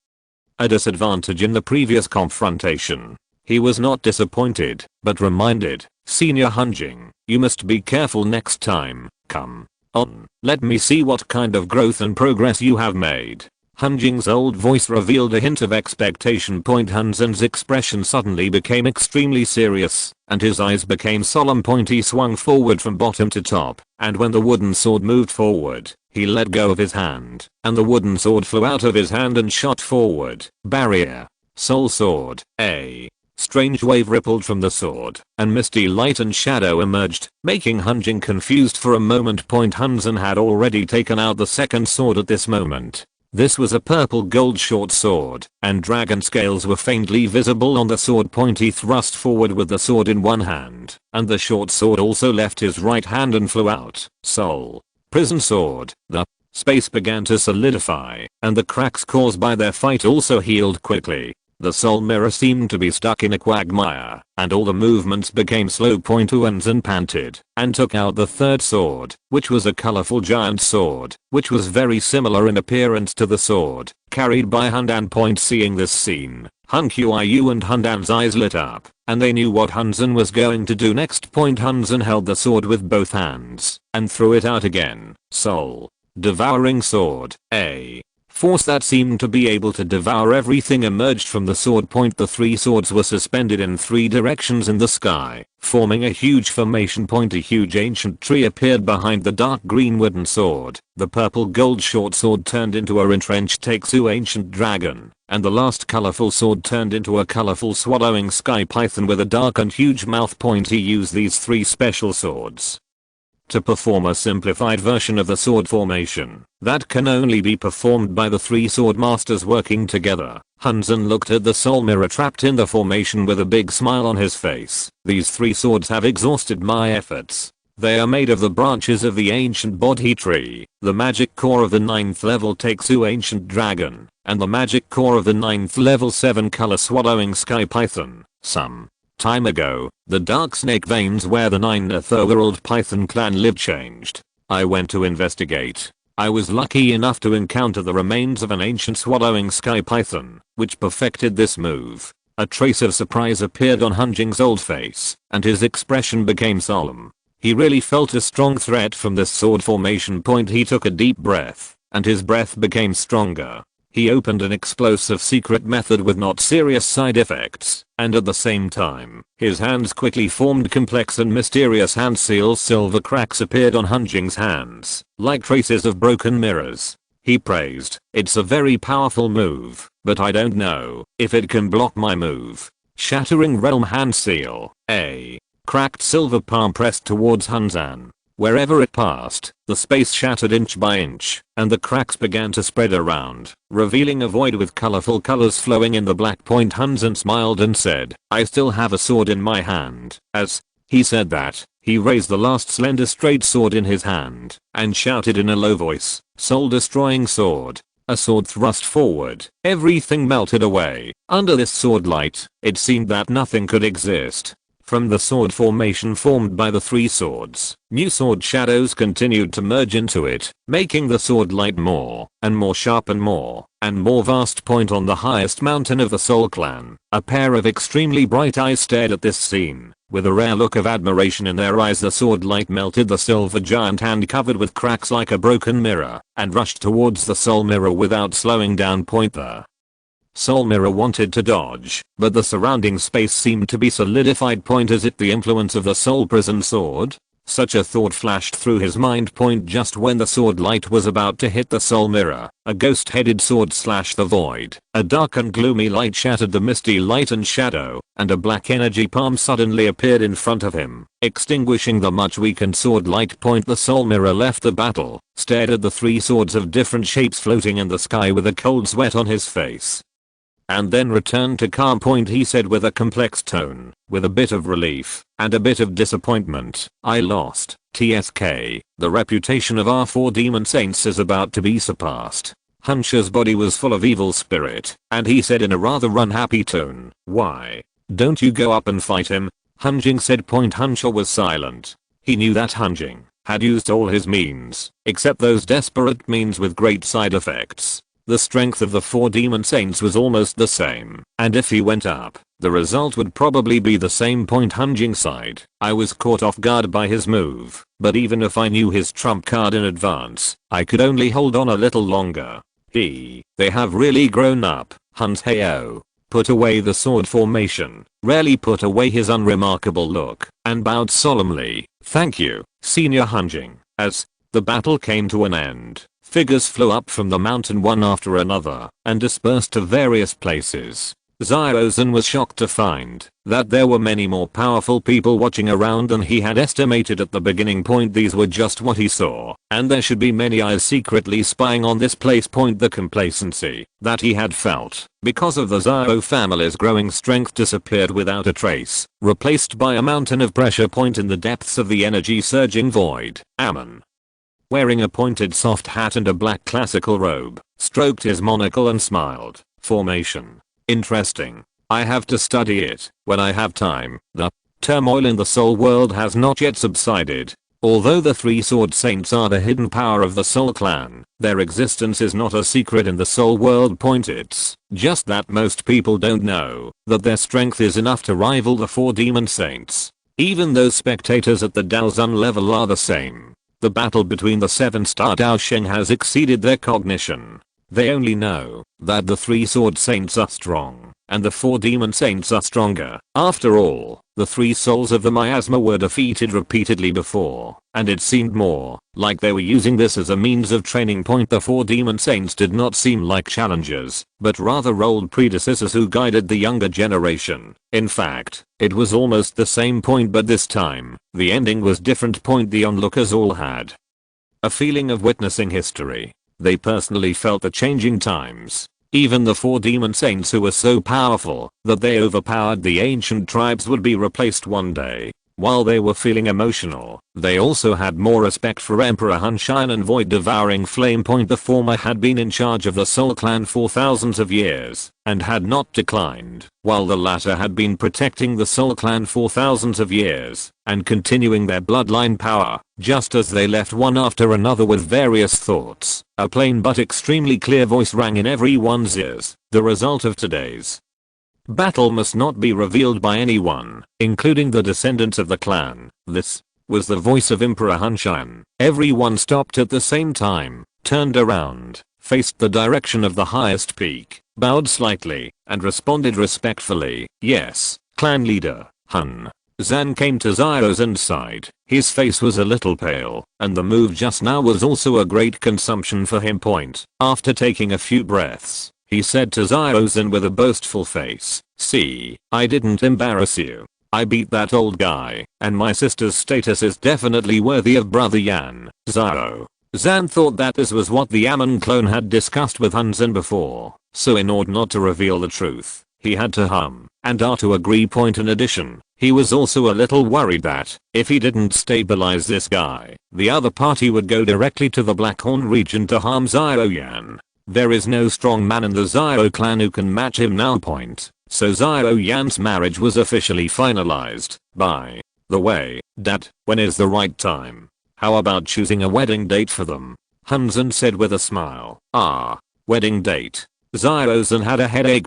a disadvantage in the previous confrontation. He was not disappointed, but reminded, "Senior Hanjin, you must be careful next time. Come on, let me see what kind of growth and progress you have made." Hanjin's old voice revealed a hint of expectation. Hansen's expression suddenly became extremely serious, and his eyes became solemn. He swung forward from bottom to top, and when the wooden sword moved forward, he let go of his hand, and the wooden sword flew out of his hand and shot forward. Barrier. Soul sword. A strange wave rippled from the sword, and misty light and shadow emerged, making Hanjin confused for a moment. Hansen had already taken out the second sword at this moment. This was a purple gold short sword, and dragon scales were faintly visible on the sword. He thrust forward with the sword in one hand, and the short sword also left his right hand and flew out. Soul. Prison sword. The space began to solidify, and the cracks caused by their fight also healed quickly. The soul mirror seemed to be stuck in a quagmire, and all the movements became slow. Hansen panted, and took out the third sword, which was a colorful giant sword, which was very similar in appearance to the sword carried by Handan. Seeing this scene, Hun Qiu and Handan's eyes lit up, and they knew what Hansen was going to do next. Hansen held the sword with both hands, and threw it out again. Soul. Devouring sword. A force that seemed to be able to devour everything emerged from the sword. The three swords were suspended in three directions in the sky, forming a huge formation. A huge ancient tree appeared behind the dark green wooden sword. The purple gold short sword turned into a entrenched Texu ancient dragon, and the last colorful sword turned into a colorful swallowing sky python with a dark and huge mouth. He used these three special swords to perform a simplified version of the sword formation that can only be performed by the three sword masters working together. Hansen looked at the soul mirror trapped in the formation with a big smile on his face. "These three swords have exhausted my efforts. They are made of the branches of the ancient body tree, the magic core of the 9th level Texu ancient dragon, and the magic core of the 9th level 7 color swallowing sky python. Some time ago, the dark snake veins where the 9th overworld python clan lived changed. I went to investigate. I was lucky enough to encounter the remains of an ancient swallowing sky python, which perfected this move." A trace of surprise appeared on Hanjin's old face, and his expression became solemn. He really felt a strong threat from this sword formation. He took a deep breath, and his breath became stronger. He opened an explosive secret method with not serious side effects, and at the same time, his hands quickly formed complex and mysterious hand seals. Silver cracks appeared on Hanjin's hands, like traces of broken mirrors. He praised, "It's a very powerful move, but I don't know if it can block my move." Shattering realm hand seal. A cracked silver palm pressed towards Hansen. Wherever it passed, the space shattered inch by inch, and the cracks began to spread around, revealing a void with colorful colors flowing in the black. Hansen smiled and said, "I still have a sword in my hand." As he said that, he raised the last slender straight sword in his hand, and shouted in a low voice, "Soul-destroying sword." A sword thrust forward. Everything melted away. Under this sword light, it seemed that nothing could exist. From the sword formation formed by the three swords, new sword shadows continued to merge into it, making the sword light more and more sharp and more vast. On the highest mountain of the Soul Clan, a pair of extremely bright eyes stared at this scene. With a rare look of admiration in their eyes, the sword light melted the silver giant hand covered with cracks like a broken mirror, and rushed towards the soul mirror without slowing down. The Soul Mirror wanted to dodge, but the surrounding space seemed to be solidified. Is it the influence of the Soul Prison sword? Such a thought flashed through his mind. Just when the sword light was about to hit the Soul Mirror, a ghost-headed sword slashed the void. A dark and gloomy light shattered the misty light and shadow, and a black energy palm suddenly appeared in front of him, extinguishing the much weakened sword light. The Soul Mirror left the battle, stared at the three swords of different shapes floating in the sky with a cold sweat on his face, and then returned to calm. He said with a complex tone, with a bit of relief and a bit of disappointment, I lost. TSK, the reputation of our 4 demon saints is about to be surpassed. Huncher's body was full of evil spirit, and he said in a rather unhappy tone, why don't you go up and fight him? Hunjing said. Huncher was silent. He knew that Hunjing had used all his means, except those desperate means with great side effects. The strength of the 4 demon saints was almost the same, and if he went up, the result would probably be the same. Hunjing sighed. I was caught off guard by his move, but even if I knew his trump card in advance, I could only hold on a little longer. They have really grown up. Huns Heyo put away the sword formation, rarely put away his unremarkable look, and bowed solemnly. Thank you, Senior Hunjing. As the battle came to an end, figures flew up from the mountain one after another and dispersed to various places. Zyrozen was shocked to find that there were many more powerful people watching around than he had estimated at the beginning. These were just what he saw, and there should be many eyes secretly spying on this place. The complacency that he had felt because of the Zyro family's growing strength disappeared without a trace, replaced by a mountain of pressure. In the depths of the energy surging void, Amon, wearing a pointed soft hat and a black classical robe, stroked his monocle and smiled. Formation. Interesting. I have to study it when I have time. The turmoil in the soul world has not yet subsided. Although the 3 sword saints are the hidden power of the soul clan, their existence is not a secret in the soul world. It's just that most people don't know that their strength is enough to rival the 4 demon saints. Even those spectators at the Daozun level are the same. The battle between the 7-star Daosheng has exceeded their cognition. They only know that the 3 sword saints are strong, and the 4 demon saints are stronger. After all, the 3 souls of the miasma were defeated repeatedly before, and it seemed more like they were using this as a means of training. The 4 demon saints did not seem like challengers, but rather old predecessors who guided the younger generation. In fact, it was almost the same but this time, the ending was different. The onlookers all had a feeling of witnessing history. They personally felt the changing times. Even the 4 demon saints who were so powerful that they overpowered the ancient tribes would be replaced one day. While they were feeling emotional, they also had more respect for Emperor Hunshine and Void Devouring Flame. The former had been in charge of the Soul Clan for thousands of years and had not declined, while the latter had been protecting the Soul Clan for thousands of years and continuing their bloodline power. Just as they left one after another with various thoughts, a plain but extremely clear voice rang in everyone's ears. The result of today's battle must not be revealed by anyone, including the descendants of the clan. This was the voice of Emperor Hunshan. Everyone stopped at the same time, turned around, faced the direction of the highest peak, bowed slightly, and responded respectfully. Yes, clan leader, Hun. Zan came to Zyrozen's side. His face was a little pale, and the move just now was also a great consumption for him. After taking a few breaths, he said to Zyrozen with a boastful face, see, I didn't embarrass you. I beat that old guy, and my sister's status is definitely worthy of brother Yan. Zan thought that this was what the Amon clone had discussed with Hunzen before, so in order not to reveal the truth, he had to hum and to agree. In addition, he was also a little worried that, if he didn't stabilize this guy, the other party would go directly to the Blackhorn region to harm Yan. There is no strong man in the Zyro clan who can match him now. So Yan's marriage was officially finalized. By the way, Dad, when is the right time? How about choosing a wedding date for them? Hunzen said with a smile. Wedding date. Zyrozen had a headache.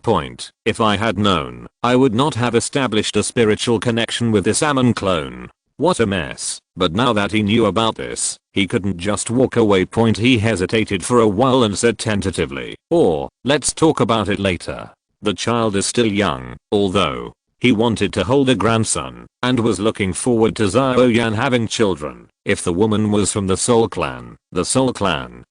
If I had known, I would not have established a spiritual connection with this Amon clone. What a mess. But now that he knew about this, he couldn't just walk away. He hesitated for a while and said tentatively, "Or, let's talk about it later." The child is still young, although he wanted to hold a grandson and was looking forward to Xiao Yan having children. If the woman was from the Soul Clan,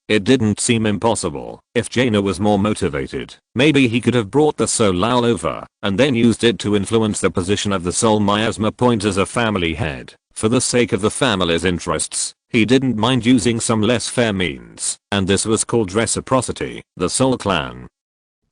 it didn't seem impossible. If Jaina was more motivated, maybe he could have brought the Soul Lao over and then used it to influence the position of the Soul Miasma Point as a family head. For the sake of the family's interests, he didn't mind using some less fair means, and this was called reciprocity. The Soul Clan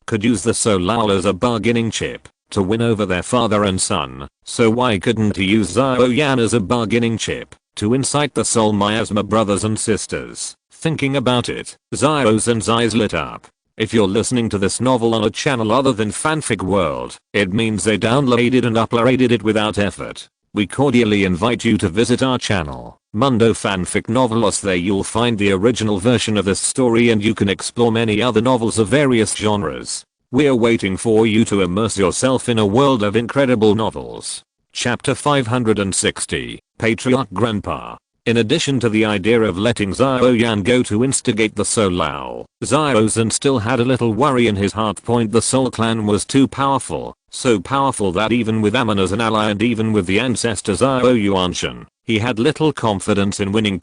could use the Soul Lao as a bargaining chip to win over their father and son, so why couldn't he use Xiao Yan as a bargaining chip to incite the Soul Miasma brothers and sisters? Thinking about it, Xiao Zan's eyes lit up. If you're listening to this novel on a channel other than Fanfic World, it means they downloaded and uploaded it without effort. We cordially invite you to visit our channel, Mundo Fanfic Novelos. There you'll find the original version of this story and you can explore many other novels of various genres. We're waiting for you to immerse yourself in a world of incredible novels. Chapter 560, Patriarch Grandpa. In addition to the idea of letting Xiao Yan go to instigate the Soul Lao, Xiao Zan still had a little worry in his heart. The Soul Clan was too powerful, so powerful that even with Amon as an ally and even with the ancestor Xiao Yuanshan, he had little confidence in winning.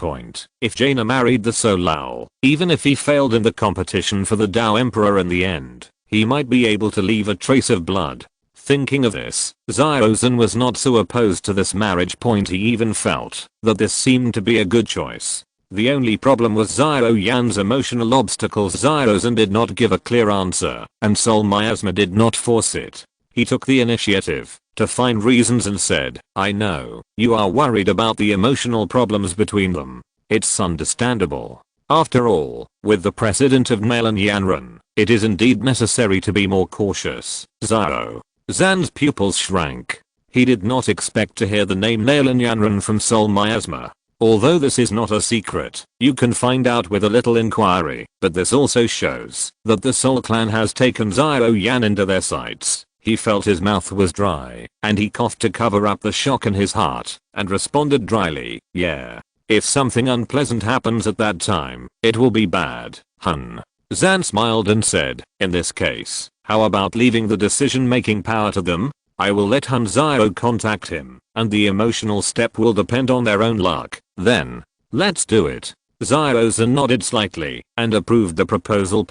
If Jaina married the Soul Lao, even if he failed in the competition for the Dao Emperor in the end, he might be able to leave a trace of blood. Thinking of this, Xiao Zan was not so opposed to this marriage. He even felt that this seemed to be a good choice. The only problem was Xiao Yan's emotional obstacles. Xiao Zan did not give a clear answer, and Soul Miasma did not force it. He took the initiative to find reasons and said, "I know, you are worried about the emotional problems between them. It's understandable. After all, with the precedent of Nalan Yanran, it is indeed necessary to be more cautious." Xiao Zan's pupils shrank. He did not expect to hear the name Nalan Yanran from Soul Miasma. Although this is not a secret, you can find out with a little inquiry, but this also shows that the Soul Clan has taken Xiao Yan into their sights. He felt his mouth was dry, and he coughed to cover up the shock in his heart, and responded dryly, "Yeah. If something unpleasant happens at that time, it will be bad, hun." Zan smiled and said, "In this case, how about leaving the decision-making power to them? I will let Hun Xiao contact him, and the emotional step will depend on their own luck. Then, let's do it." Xiao Zan nodded slightly and approved the proposal.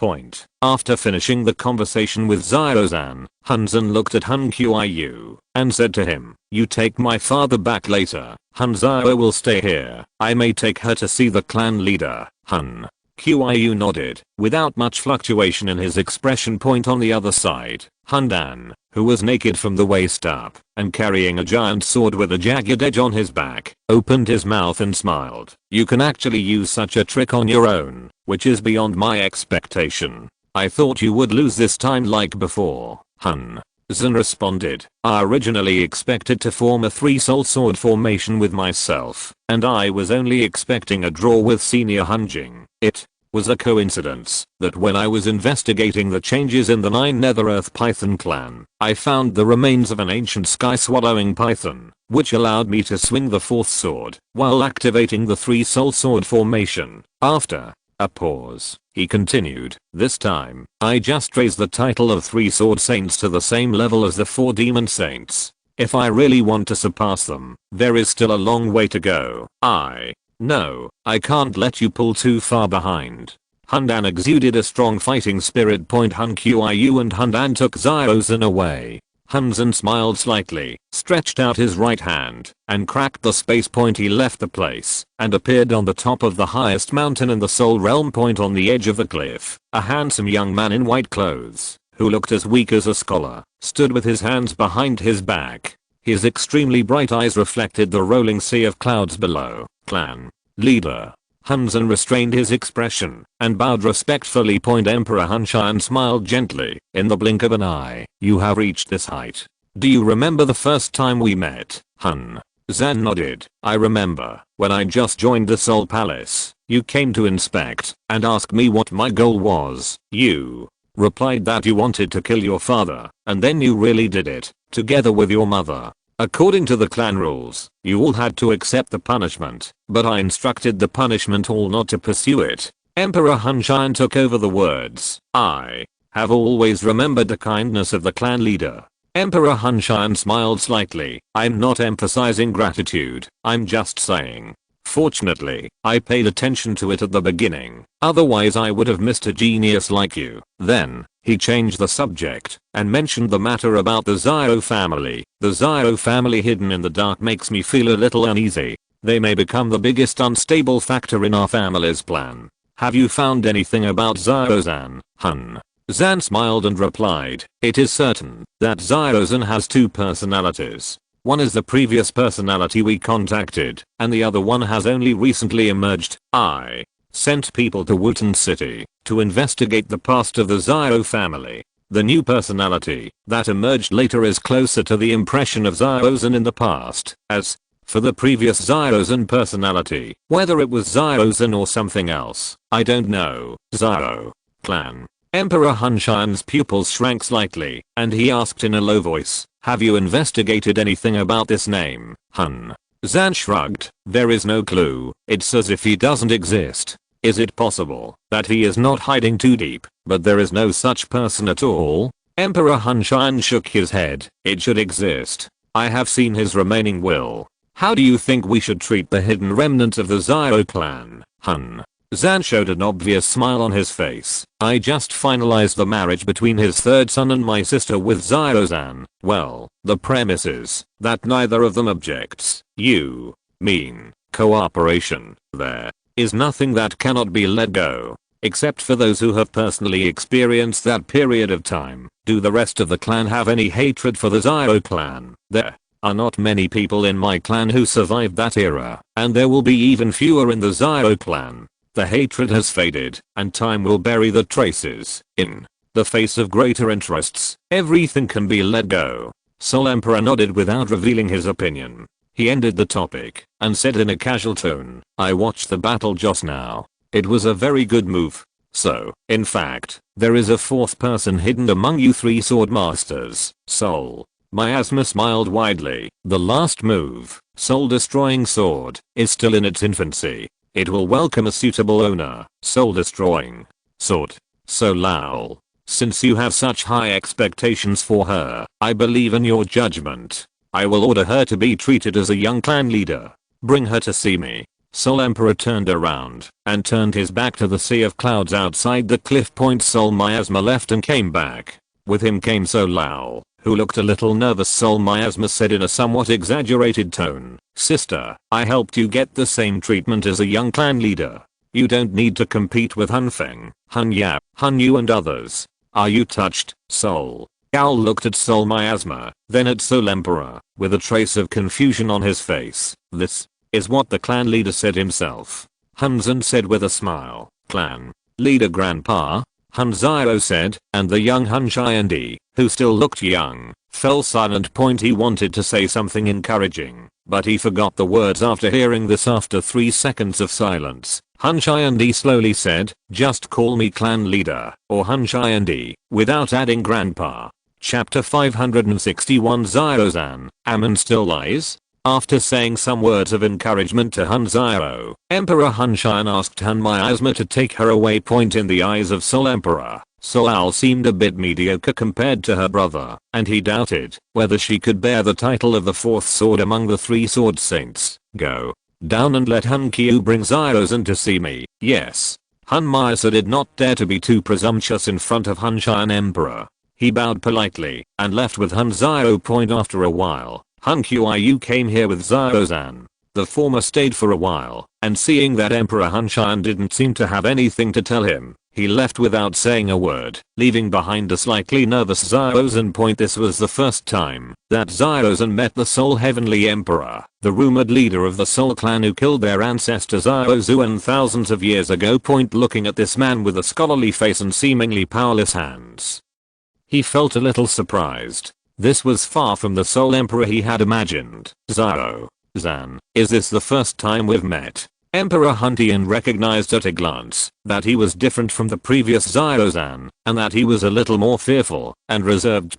After finishing the conversation with Xiao Zan, Hun Zan looked at Hun Qiu and said to him, "You take my father back later. Hun Xiao will stay here. I may take her to see the clan leader." Hun Qiu nodded, without much fluctuation in his expression. On the other side, Hun Dan, who was naked from the waist up and carrying a giant sword with a jagged edge on his back, opened his mouth and smiled. "You can actually use such a trick on your own, which is beyond my expectation. I thought you would lose this time like before." Hun Zan responded, "I originally expected to form a 3-soul sword formation with myself, and I was only expecting a draw with senior Hun Jing. It was a coincidence that when I was investigating the changes in the 9 Nether-Earth Python clan, I found the remains of an ancient sky-swallowing python, which allowed me to swing the 4th sword while activating the 3-soul sword formation." After a pause, he continued, "This time, I just raised the title of 3 Sword Saints to the same level as the 4 Demon Saints. If I really want to surpass them, there is still a long way to go. No, I can't let you pull too far behind." Hun Dan exuded a strong fighting spirit. Hun Qiu and Hun Dan took Xiao Zan away. Hun Zan smiled slightly, stretched out his right hand, and cracked the space. He left the place and appeared on the top of the highest mountain in the Soul Realm. On the edge of the cliff, a handsome young man in white clothes, who looked as weak as a scholar, stood with his hands behind his back. His extremely bright eyes reflected the rolling sea of clouds below. "Clan leader." Hun Zan restrained his expression and bowed respectfully. Emperor Hun Shan smiled gently. "In the blink of an eye, you have reached this height. Do you remember the first time we met?" Hun Zan nodded. "I remember, when I just joined the Soul Palace, you came to inspect and ask me what my goal was. You replied that you wanted to kill your father, and then you really did it, together with your mother. According to the clan rules, you all had to accept the punishment, but I instructed the punishment all not to pursue it. Emperor Hunshan took over the words. I have always remembered the kindness of the clan leader. Emperor Hunshan smiled slightly. I'm not emphasizing gratitude, I'm just saying. Fortunately, I paid attention to it at the beginning, otherwise I would have missed a genius like you. Then, he changed the subject and mentioned the matter about the Zyro family. The Zyro family hidden in the dark makes me feel a little uneasy. They may become the biggest unstable factor in our family's plan. Have you found anything about Zyro-zan, Hun? Zan smiled and replied, it is certain that Zyro-zan has two personalities. One is the previous personality we contacted, and the other one has only recently emerged. I sent people to Wotan City to investigate the past of the Zyro family. The new personality that emerged later is closer to the impression of Zyro-zan in the past. As for the previous Zyro-zan personality, whether it was Zyro-zan or something else, I don't know. Zyro clan. Emperor Hunshan's pupils shrank slightly, and he asked in a low voice, have you investigated anything about this name, Hun? Zan shrugged, there is no clue, it's as if he doesn't exist. Is it possible that he is not hiding too deep, but there is no such person at all? Emperor Hunshan shook his head, it should exist. I have seen his remaining will. How do you think we should treat the hidden remnant of the Zyro clan, Hun? Zan showed an obvious smile on his face. I just finalized the marriage between his third son and my sister with Zyro-zan. Well, the premise is that neither of them objects. You mean cooperation. There is nothing that cannot be let go, except for those who have personally experienced that period of time. Do the rest of the clan have any hatred for the Zyro clan? There are not many people in my clan who survived that era, and there will be even fewer in the Zyro clan. The hatred has faded, and time will bury the traces. In the face of greater interests, everything can be let go. Sol Emperor nodded without revealing his opinion. He ended the topic, and said in a casual tone, I watched the battle just now. It was a very good move. So, in fact, there is a fourth person hidden among you three sword masters. Sol. Miasma smiled widely. The last move, soul destroying sword, is still in its infancy. It will welcome a suitable owner. Soul destroying sword. So lol. Since you have such high expectations for her, I believe in your judgment. I will order her to be treated as a young clan leader. Bring her to see me. Sol Emperor turned around and turned his back to the sea of clouds outside the cliff point. Sol Miasma left and came back. With him came Sol Lao, who looked a little nervous. Sol Miasma said in a somewhat exaggerated tone, sister, I helped you get the same treatment as a young clan leader. You don't need to compete with Hun Feng, Hun Yap, Hun Yu and others. Are you touched? Sol Gao looked at Sol Miasma, then at Sol Emperor, with a trace of confusion on his face. This is what the clan leader said himself. Hun Zan said with a smile. Clan leader grandpa? Hun Zyro said, and the young Hun Shiandi, who still looked young, fell silent. He wanted to say something encouraging, but he forgot the words after hearing this. After 3 seconds of silence, Hun Shiandi slowly said, just call me clan leader, or Hun Shiandi, without adding grandpa. Chapter 561 Zyro-zan, Amon still lies? After saying some words of encouragement to Hun Zyro, Emperor Hunshan asked Hun Miasma to take her away. In the eyes of Sol Emperor, Sol Al seemed a bit mediocre compared to her brother, and he doubted whether she could bear the title of the fourth sword among the three sword saints. Go down and let Hun Qiu bring Zyro-zan to see me. Yes. Hun Miasma did not dare to be too presumptuous in front of Hunshan Emperor. He bowed politely and left with Hun Zyro. After a while, Hun Qiu came here with Zyro-zan. The former stayed for a while, and seeing that Emperor Hunshan didn't seem to have anything to tell him, he left without saying a word, leaving behind a slightly nervous Zyro-zan. This was the first time that Zyro-zan met the Soul Heavenly Emperor, the rumored leader of the Soul clan who killed their ancestor Zyro-zuan thousands of years ago. Looking at this man with a scholarly face and seemingly powerless hands, he felt a little surprised. This was far from the Soul Emperor he had imagined. Zyro-zan, is this the first time we've met? Emperor Hun Tien recognized at a glance that he was different from the previous Xiaozan, and that he was a little more fearful and reserved.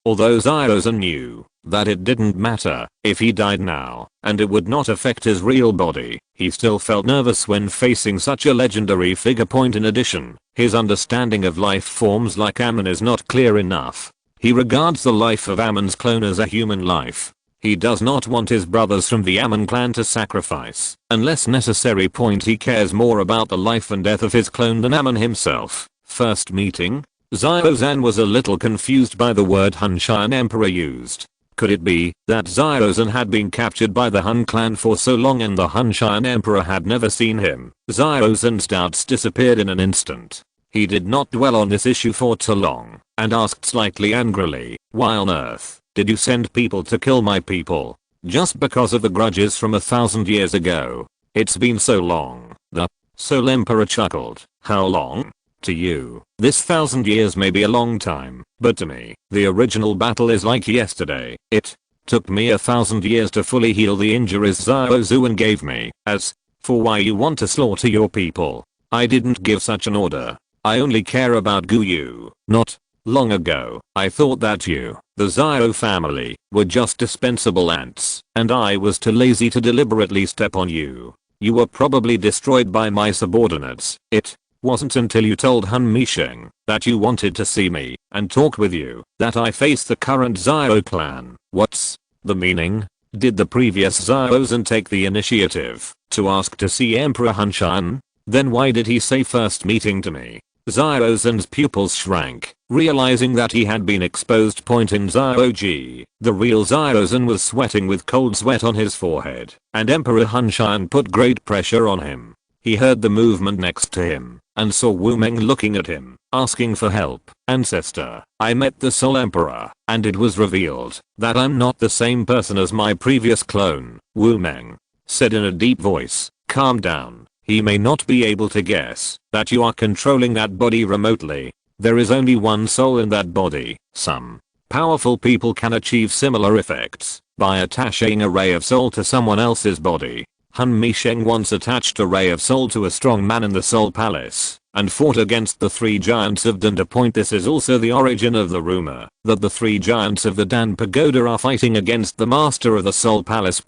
Although Xiaozan knew that it didn't matter if he died now, and it would not affect his real body, he still felt nervous when facing such a legendary figure. In addition, his understanding of life forms like Amon is not clear enough. He regards the life of Amon's clone as a human life. He does not want his brothers from the Amon clan to sacrifice, unless necessary. He cares more about the life and death of his clone than Amon himself. First meeting, Xiaozan was a little confused by the word Hunshan Emperor used. Could it be that Xiaozan had been captured by the Hun clan for so long and the Hunshan Emperor had never seen him? Xiaozan's doubts disappeared in an instant. He did not dwell on this issue for too long, and asked slightly angrily, "Why on earth did you send people to kill my people? Just because of the grudges from 1,000 years ago? It's been so long." The Soul Emperor chuckled. "How long? To you, this 1,000 years may be a long time, but to me, the original battle is like yesterday. It took me 1,000 years to fully heal the injuries Xiao Zuan gave me. As for why you want to slaughter your people, I didn't give such an order. I only care about Gu Yu. Not long ago, I thought that you, the Xiao family, were just dispensable ants, and I was too lazy to deliberately step on you. You were probably destroyed by my subordinates. It wasn't until you told Han Misheng that you wanted to see me and talk with you that I faced the current Xiao clan. What's the meaning? Did the previous Xiaozan take the initiative to ask to see Emperor Hunshan? Then why did he say first meeting to me?" Xiaozan's pupils shrank, realizing that he had been exposed. In Xiaoji, the real Xiaozan was sweating with cold sweat on his forehead, and Emperor Hunshan put great pressure on him. He heard the movement next to him, and saw Wu Meng looking at him, asking for help. "Ancestor, I met the Soul Emperor, and it was revealed that I'm not the same person as my previous clone," Wu Meng said in a deep voice. "Calm down. He may not be able to guess that you are controlling that body remotely. There is only one soul in that body. Some powerful people can achieve similar effects by attaching a ray of soul to someone else's body. Han Misheng once attached a ray of soul to a strong man in the Soul Palace and fought against the 3 giants of Dan. This is also the origin of the rumor that the 3 giants of the Dan Pagoda are fighting against the master of the Soul Palace.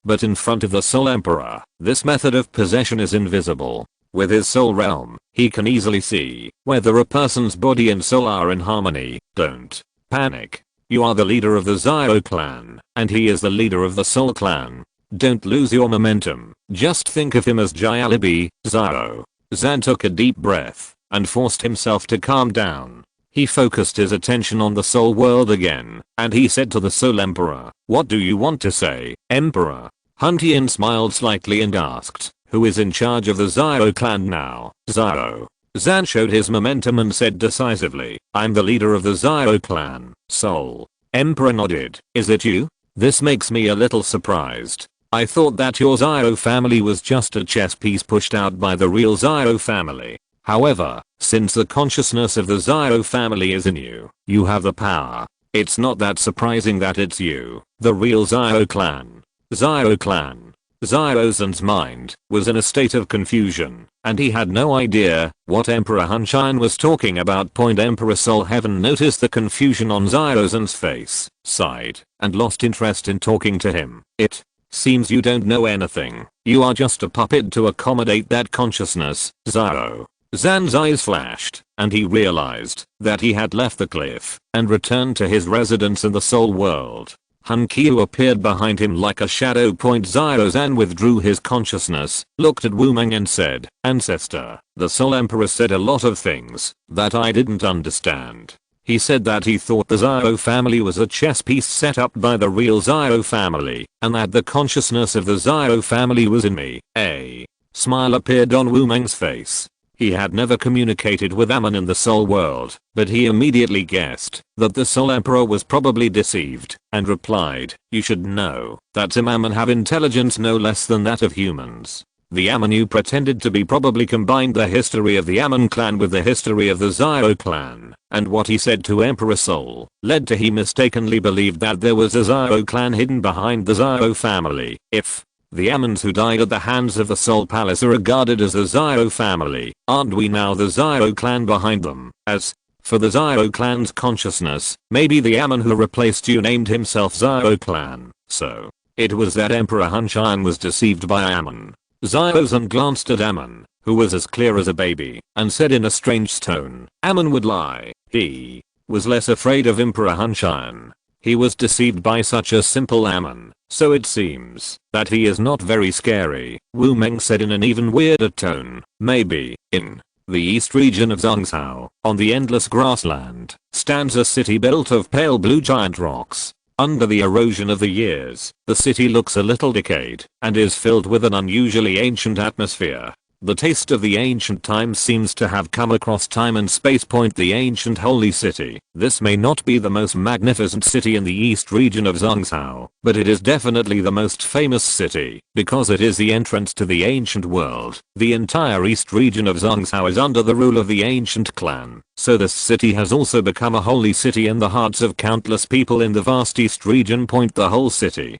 But in front of the Soul Emperor, this method of possession is invisible. With his soul realm, he can easily see whether a person's body and soul are in harmony. Don't panic. You are the leader of the Xiao clan, and he is the leader of the Soul clan. Don't lose your momentum. Just think of him as Jialibi." Xiao Zan took a deep breath and forced himself to calm down. He focused his attention on the soul world again, and he said to the Soul Emperor, "What do you want to say, Emperor?" Hun Tien smiled slightly and asked, "Who is in charge of the Xiao clan now?" Xiao Zan showed his momentum and said decisively, "I'm the leader of the Xiao clan." Soul Emperor nodded. "Is it you? This makes me a little surprised. I thought that your Xiao family was just a chess piece pushed out by the real Xiao family. However, since the consciousness of the Xiao family is in you, you have the power. It's not that surprising that it's you, the real Xiao clan." Xiao clan. Xiaozan's mind was in a state of confusion, and he had no idea what Emperor Hunshan was talking about. Emperor Soul Heaven noticed the confusion on Xiaozan's face, sighed, and lost interest in talking to him. "It seems you don't know anything. You are just a puppet to accommodate that consciousness." Xiao Zan's eyes flashed, and he realized that he had left the cliff and returned to his residence in the soul world. Han Qiu appeared behind him like a shadow. Xiao Zan withdrew his consciousness, looked at Wu Meng and said, "Ancestor, the Soul Emperor said a lot of things that I didn't understand. He said that he thought the Xiao family was a chess piece set up by the real Xiao family, and that the consciousness of the Xiao family was in me." A smile appeared on Wu Meng's face. He had never communicated with Amon in the soul world, but he immediately guessed that the Soul Emperor was probably deceived, and replied, "You should know that Amon have intelligence no less than that of humans. The Amon you pretended to be probably combined the history of the Amon clan with the history of the Xiao clan, and what he said to Emperor Soul led to he mistakenly believed that there was a Xiao clan hidden behind the Xiao family. If The Amons who died at the hands of the Soul Palace are regarded as the Zio family. Aren't we now the Zio clan behind them? As for the Zio clan's consciousness, maybe the Amon who replaced you named himself Zio clan. So it was that Emperor Hunshan was deceived by Amon. Zio-san glanced at Amon, who was as clear as a baby, and said in a strange tone, Amon would lie. He was less afraid of Emperor Hunshan. He was deceived by such a simple Amon, so it seems that he is not very scary. Wu Meng said in an even weirder tone, maybe, in the east region of Zhongzhou, on the endless grassland, stands a city built of pale blue giant rocks. Under the erosion of the years, the city looks a little decayed, and is filled with an unusually ancient atmosphere. The taste of the ancient times seems to have come across time and space. The ancient holy city. This may not be the most magnificent city in the east region of Zhongzhou, but it is definitely the most famous city, because it is the entrance to the ancient world. The entire east region of Zhongzhou is under the rule of the ancient clan, so this city has also become a holy city in the hearts of countless people in the vast east region. The whole city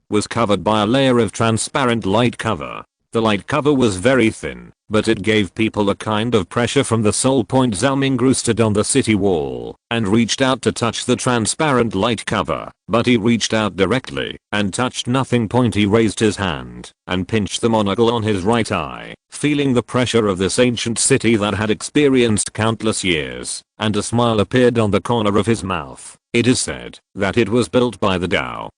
was covered by a layer of transparent light cover. The light cover was very thin, but it gave people a kind of pressure from the soul. Zhao Mingru stood on the city wall and reached out to touch the transparent light cover, but he reached out directly and touched nothing. He raised his hand and pinched the monocle on his right eye, feeling the pressure of this ancient city that had experienced countless years, and a smile appeared on the corner of his mouth. It is said that it was built by the Tao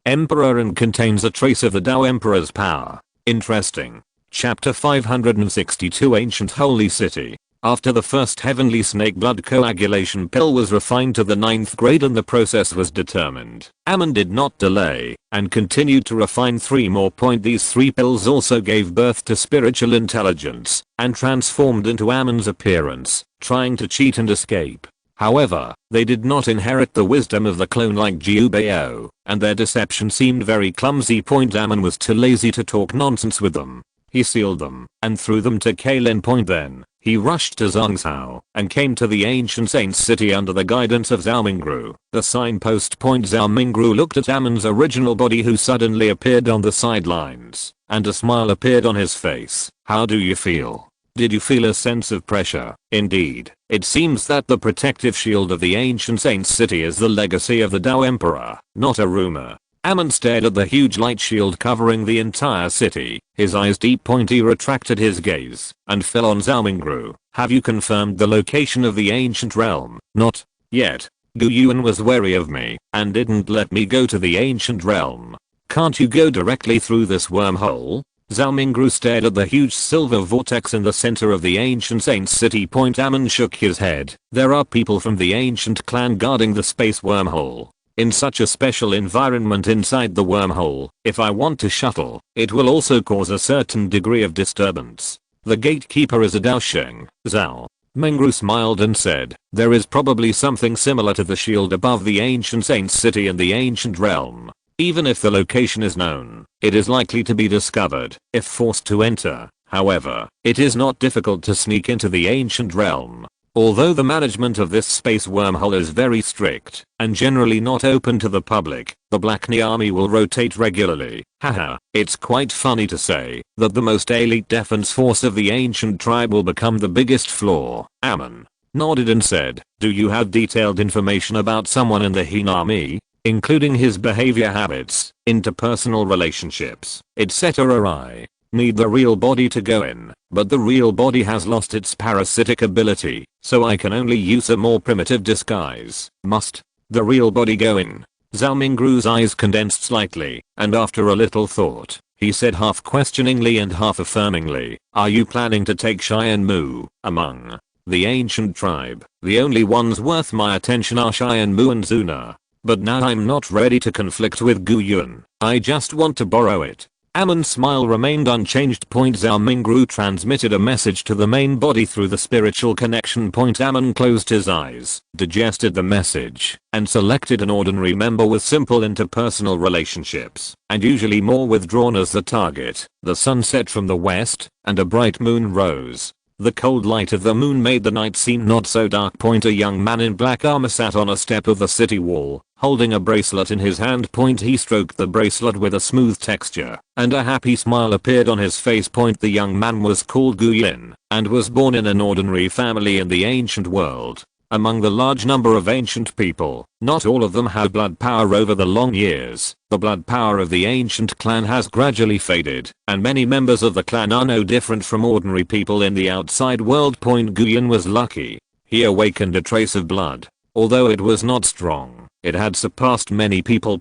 Emperor and contains a trace of the Tao Emperor's power. Interesting. Chapter 562 Ancient Holy City. After the first heavenly snake blood coagulation pill was refined to the 9th grade and the process was determined, Amon did not delay and continued to refine 3 more. These 3 pills also gave birth to spiritual intelligence and transformed into Amon's appearance, trying to cheat and escape. However, they did not inherit the wisdom of the clone like Jiu Bao, and their deception seemed very clumsy. Amon was too lazy to talk nonsense with them. He sealed them and threw them to Kailin. Then he rushed to Zhongzhou and came to the ancient saint's city under the guidance of Zhao Mingru, the signpost. Zhao Mingru looked at Amon's original body, who suddenly appeared on the sidelines, and a smile appeared on his face. How do you feel? Did you feel a sense of pressure? Indeed, it seems that the protective shield of the ancient saint's city is the legacy of the Tao Emperor, not a rumor. Amon stared at the huge light shield covering the entire city, his eyes deep. He retracted his gaze and fell on Zhao Mingru. Have you confirmed the location of the ancient realm? Not yet. Gu Yuan was wary of me and didn't let me go to the ancient realm. Can't you go directly through this wormhole? Zhao Mingru stared at the huge silver vortex in the center of the ancient saint's city. Amon shook his head. There are people from the ancient clan guarding the space wormhole. In such a special environment inside the wormhole, if I want to shuttle, it will also cause a certain degree of disturbance. The gatekeeper is a Daosheng. Zhao Mingru smiled and said, there is probably something similar to the shield above the ancient saint's city in the ancient realm. Even if the location is known, it is likely to be discovered if forced to enter. However, it is not difficult to sneak into the ancient realm. Although the management of this space wormhole is very strict and generally not open to the public, the Black Knee army will rotate regularly. Haha, it's quite funny to say that the most elite defense force of the ancient tribe will become the biggest flaw. Amon nodded and said, do you have detailed information about someone in the Hin army? Including his behavior habits, interpersonal relationships, etc. I need the real body to go in, but the real body has lost its parasitic ability, so I can only use a more primitive disguise. Must the real body go in? Zhao Mingru's eyes condensed slightly, and after a little thought, he said half questioningly and half affirmingly, are you planning to take Cheyenne Mu among the ancient tribe? The only ones worth my attention are Cheyenne Mu and Zuna. But now I'm not ready to conflict with Gu Yuan. I just want to borrow it. Amon's smile remained unchanged. Zhao Mingru transmitted a message to the main body through the spiritual connection. Amon closed his eyes, digested the message, and selected an ordinary member with simple interpersonal relationships, and usually more withdrawn as the target. The sun set from the west, and a bright moon rose. The cold light of the moon made the night scene not so dark. A young man in black armor sat on a step of the city wall, Holding a bracelet in his hand. He stroked the bracelet with a smooth texture, and a happy smile appeared on his face. The young man was called Gu Yin, and was born in an ordinary family in the ancient world. Among the large number of ancient people, not all of them had blood power. Over the long years, the blood power of the ancient clan has gradually faded, and many members of the clan are no different from ordinary people in the outside world. Gu Yin was lucky. He awakened a trace of blood. Although it was not strong, it had surpassed many people.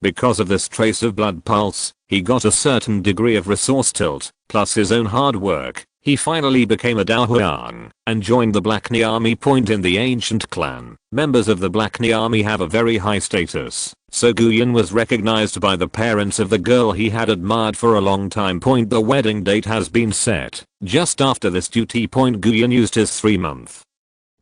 Because of this trace of blood pulse, he got a certain degree of resource tilt, plus his own hard work. He finally became a Daohuang, and joined the Black Ni Army. In the ancient clan, members of the Black Ni Army have a very high status, so Gu Yin was recognized by the parents of the girl he had admired for a long time. The wedding date has been set. Just after this duty. Gu Yin used his 3-month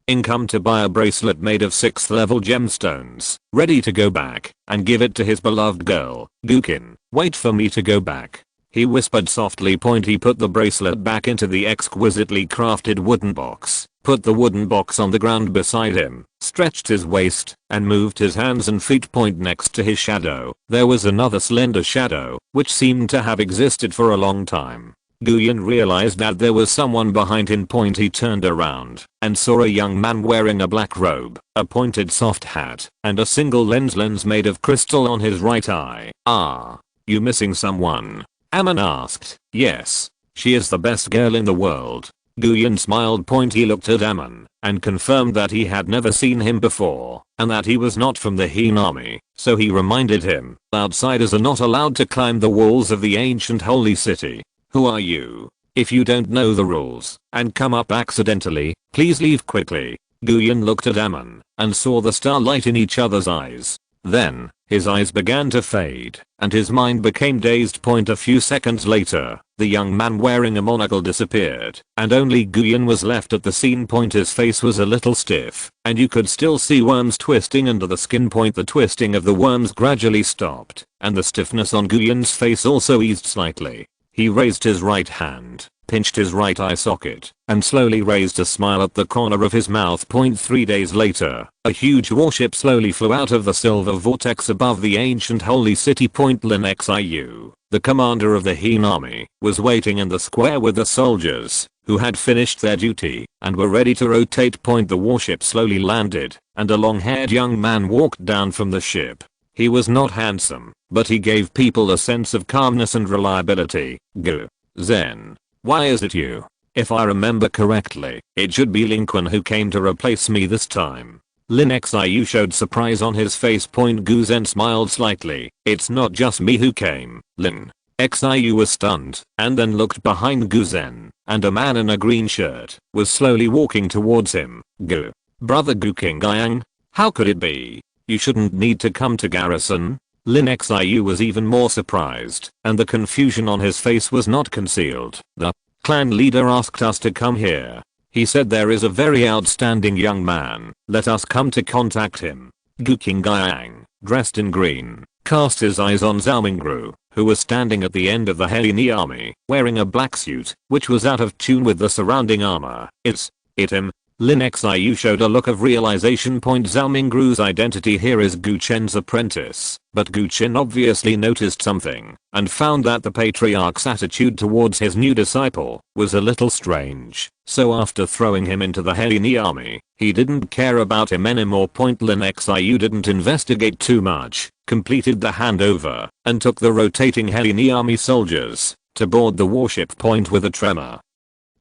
income to buy a bracelet made of 6th level gemstones, ready to go back and give it to his beloved girl. Gukin, wait for me to go back, he whispered softly. He put the bracelet back into the exquisitely crafted wooden box, put the wooden box on the ground beside him, stretched his waist, and moved his hands and feet. Next to his shadow, there was another slender shadow, which seemed to have existed for a long time. Gu Yin realized that there was someone behind him. He turned around and saw a young man wearing a black robe, a pointed soft hat, and a single lens made of crystal on his right eye. "Ah, you missing someone?" Amon asked. "Yes, she is the best girl in the world." Gu Yin smiled. He looked at Amon and confirmed that he had never seen him before, and that he was not from the Han army, so he reminded him, outsiders are not allowed to climb the walls of the ancient holy city. "Who are you? If you don't know the rules and come up accidentally, please leave quickly." Gu Yin looked at Amon and saw the starlight in each other's eyes. Then, his eyes began to fade, and his mind became dazed. A few seconds later, the young man wearing a monocle disappeared, and only Gu Yin was left at the scene. His face was a little stiff, and you could still see worms twisting under the skin. The twisting of the worms gradually stopped, and the stiffness on Gu Yin's face also eased slightly. He raised his right hand, pinched his right eye socket, and slowly raised a smile at the corner of his mouth. 3 days later, a huge warship slowly flew out of the silver vortex above the ancient holy city. Lin Xiu, the commander of the Han army, was waiting in the square with the soldiers, who had finished their duty and were ready to rotate. The warship slowly landed, and a long-haired young man walked down from the ship. He was not handsome, but he gave people a sense of calmness and reliability. "Gu Zhen, why is it you? If I remember correctly, it should be Lin Quan who came to replace me this time." Lin Xiu showed surprise on his face. Gu Zhen smiled slightly. "It's not just me who came, Lin." Xiu was stunned, and then looked behind Gu Zhen, and a man in a green shirt was slowly walking towards him. "Gu, brother Gu Qingyang, how could it be? You shouldn't need to come to garrison." Lin Xiu was even more surprised, and the confusion on his face was not concealed. "The clan leader asked us to come here. He said there is a very outstanding young man. Let us come to contact him." Gu Qingyang, dressed in green, cast his eyes on Zhao Mingru, who was standing at the end of the Heli army, wearing a black suit, which was out of tune with the surrounding armor. It's him." Lin Xiu showed a look of realization. Zhao Mingru's identity here is Gu Chen's apprentice, but Gu Chen obviously noticed something, and found that the patriarch's attitude towards his new disciple was a little strange, so after throwing him into the Heli army, he didn't care about him anymore. Lin Xiu didn't investigate too much, completed the handover, and took the rotating Heli army soldiers to board the warship. With a tremor,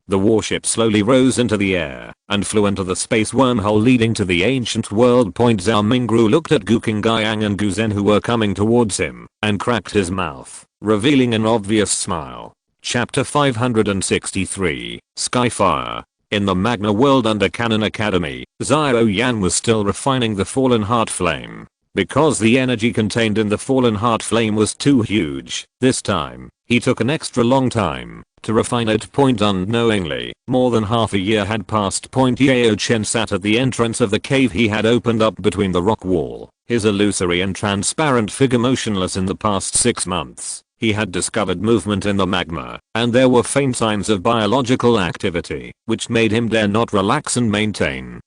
the warship slowly rose into the air and flew into the space wormhole leading to the ancient world. Zhao Mingru looked at Gu Qingyang and Gu Zhen who were coming towards him and cracked his mouth, revealing an obvious smile. Chapter 563, Skyfire. In the Magna world under Canon Academy, Xiao Yan was still refining the Fallen Heart Flame. Because the energy contained in the Fallen Heart Flame was too huge, this time, he took an extra long time to refine it. Unknowingly, more than half a year had passed. Yao Chen sat at the entrance of the cave he had opened up between the rock wall, his illusory and transparent figure motionless. In the past 6 months, he had discovered movement in the magma, and there were faint signs of biological activity, which made him dare not relax and maintain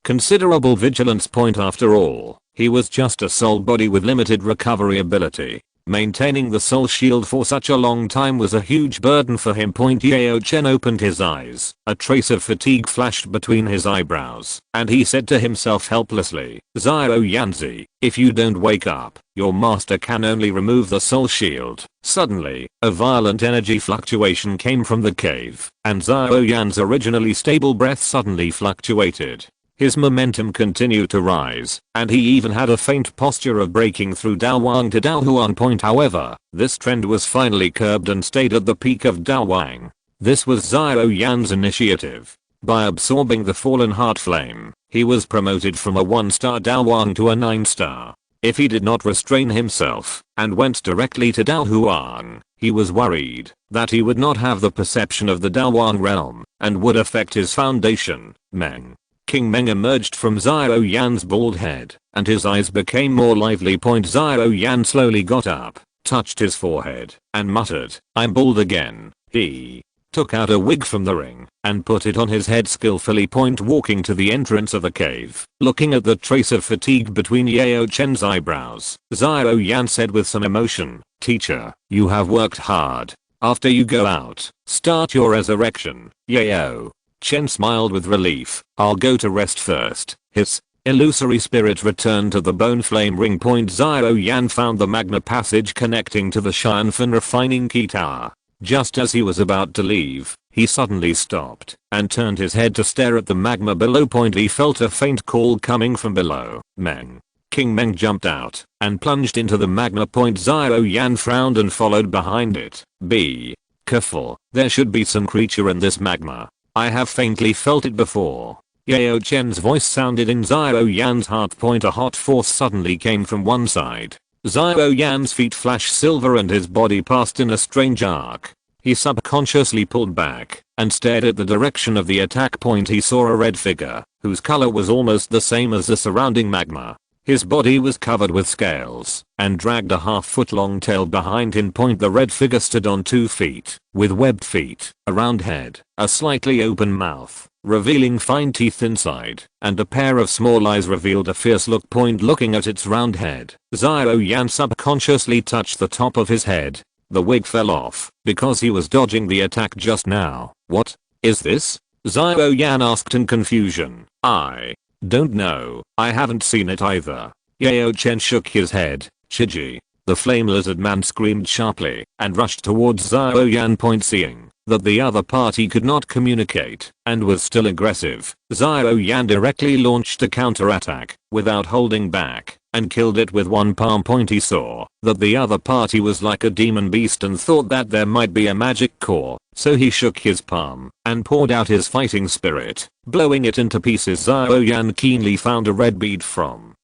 considerable vigilance. After all, He was just a soul body with limited recovery ability. Maintaining the soul shield for such a long time was a huge burden for him. Yeo Chen opened his eyes. A trace of fatigue flashed between his eyebrows, and he said to himself helplessly, Zhao Yanzi, if you don't wake up, your master can only remove the soul shield. Suddenly, a violent energy fluctuation came from the cave, and Zhao Yan's originally stable breath suddenly fluctuated. His momentum continued to rise, and he even had a faint posture of breaking through Daowang to Daohuang point. However, this trend was finally curbed and stayed at the peak of Daowang. This was Zhao Yan's initiative. By absorbing the fallen heart flame, he was promoted from a 1-star Daowang to a 9-star. If he did not restrain himself and went directly to Daohuang, he was worried that he would not have the perception of the Daowang realm and would affect his foundation, Meng. King Meng emerged from Zhao Yan's bald head, and his eyes became more lively. Zhao Yan slowly got up, touched his forehead, and muttered, I'm bald again. He took out a wig from the ring and put it on his head skillfully. Walking to the entrance of the cave, looking at the trace of fatigue between Yeo Chen's eyebrows, Zhao Yan said with some emotion, Teacher, you have worked hard. After you go out, start your resurrection. Yeo Chen smiled with relief. I'll go to rest first. His illusory spirit returned to the bone flame ring. Zhao Yan found the magma passage connecting to the Xianfen refining key tower. Just as he was about to leave, he suddenly stopped and turned his head to stare at the magma below. He felt a faint call coming from below. Meng. King Meng jumped out and plunged into the magma. Zhao Yan frowned and followed behind it. Be careful, there should be some creature in this magma. I have faintly felt it before. Yeo Chen's voice sounded in Zhao Yan's heart. A hot force suddenly came from one side. Zhao Yan's feet flashed silver and his body passed in a strange arc. He subconsciously pulled back and stared at the direction of the attack. He saw a red figure whose color was almost the same as the surrounding magma. His body was covered with scales and dragged a half-foot-long tail behind him. The red figure stood on 2 feet, with webbed feet, a round head, a slightly open mouth, revealing fine teeth inside, and a pair of small eyes revealed a fierce look. Looking at its round head, Zhao Yan subconsciously touched the top of his head. The wig fell off because he was dodging the attack just now. What is this? Zhao Yan asked in confusion. I don't know, I haven't seen it either. Yeo Chen shook his head. Chiji. The flame lizard man screamed sharply and rushed towards Zhao Yan. Seeing that the other party could not communicate and was still aggressive, Zhao Yan directly launched a counterattack without holding back and killed it with one palm. He saw that the other party was like a demon beast and thought that there might be a magic core, so he shook his palm and poured out his fighting spirit, blowing it into pieces. Zhao Yan keenly found a red bead from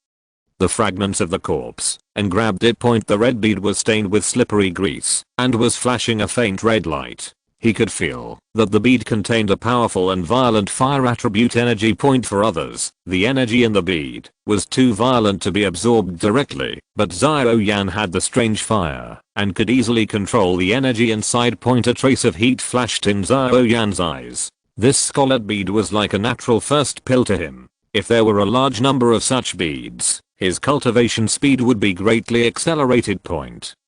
the fragments of the corpse and grabbed it. The red bead was stained with slippery grease and was flashing a faint red light. He could feel that the bead contained a powerful and violent fire attribute energy. For others, the energy in the bead was too violent to be absorbed directly, but Zhao Yan had the strange fire and could easily control the energy inside. A trace of heat flashed in Zhao Yan's eyes. This scarlet bead was like a natural first pill to him. If there were a large number of such beads, his cultivation speed would be greatly accelerated.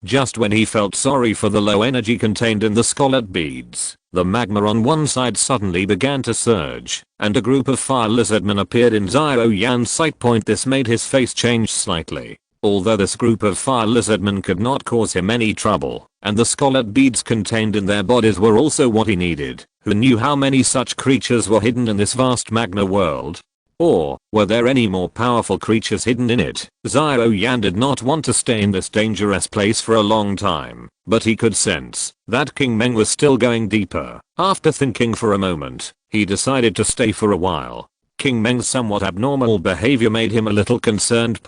Just when he felt sorry for the low energy contained in the scarlet beads, the magma on one side suddenly began to surge, and a group of fire lizardmen appeared in Zhao Yan's sight. This made his face change slightly. Although this group of fire lizardmen could not cause him any trouble, and the scarlet beads contained in their bodies were also what he needed, who knew how many such creatures were hidden in this vast magma world? Or, were there any more powerful creatures hidden in it? Zhao Yan did not want to stay in this dangerous place for a long time, but he could sense that King Meng was still going deeper. After thinking for a moment, he decided to stay for a while. King Meng's somewhat abnormal behavior made him a little concerned.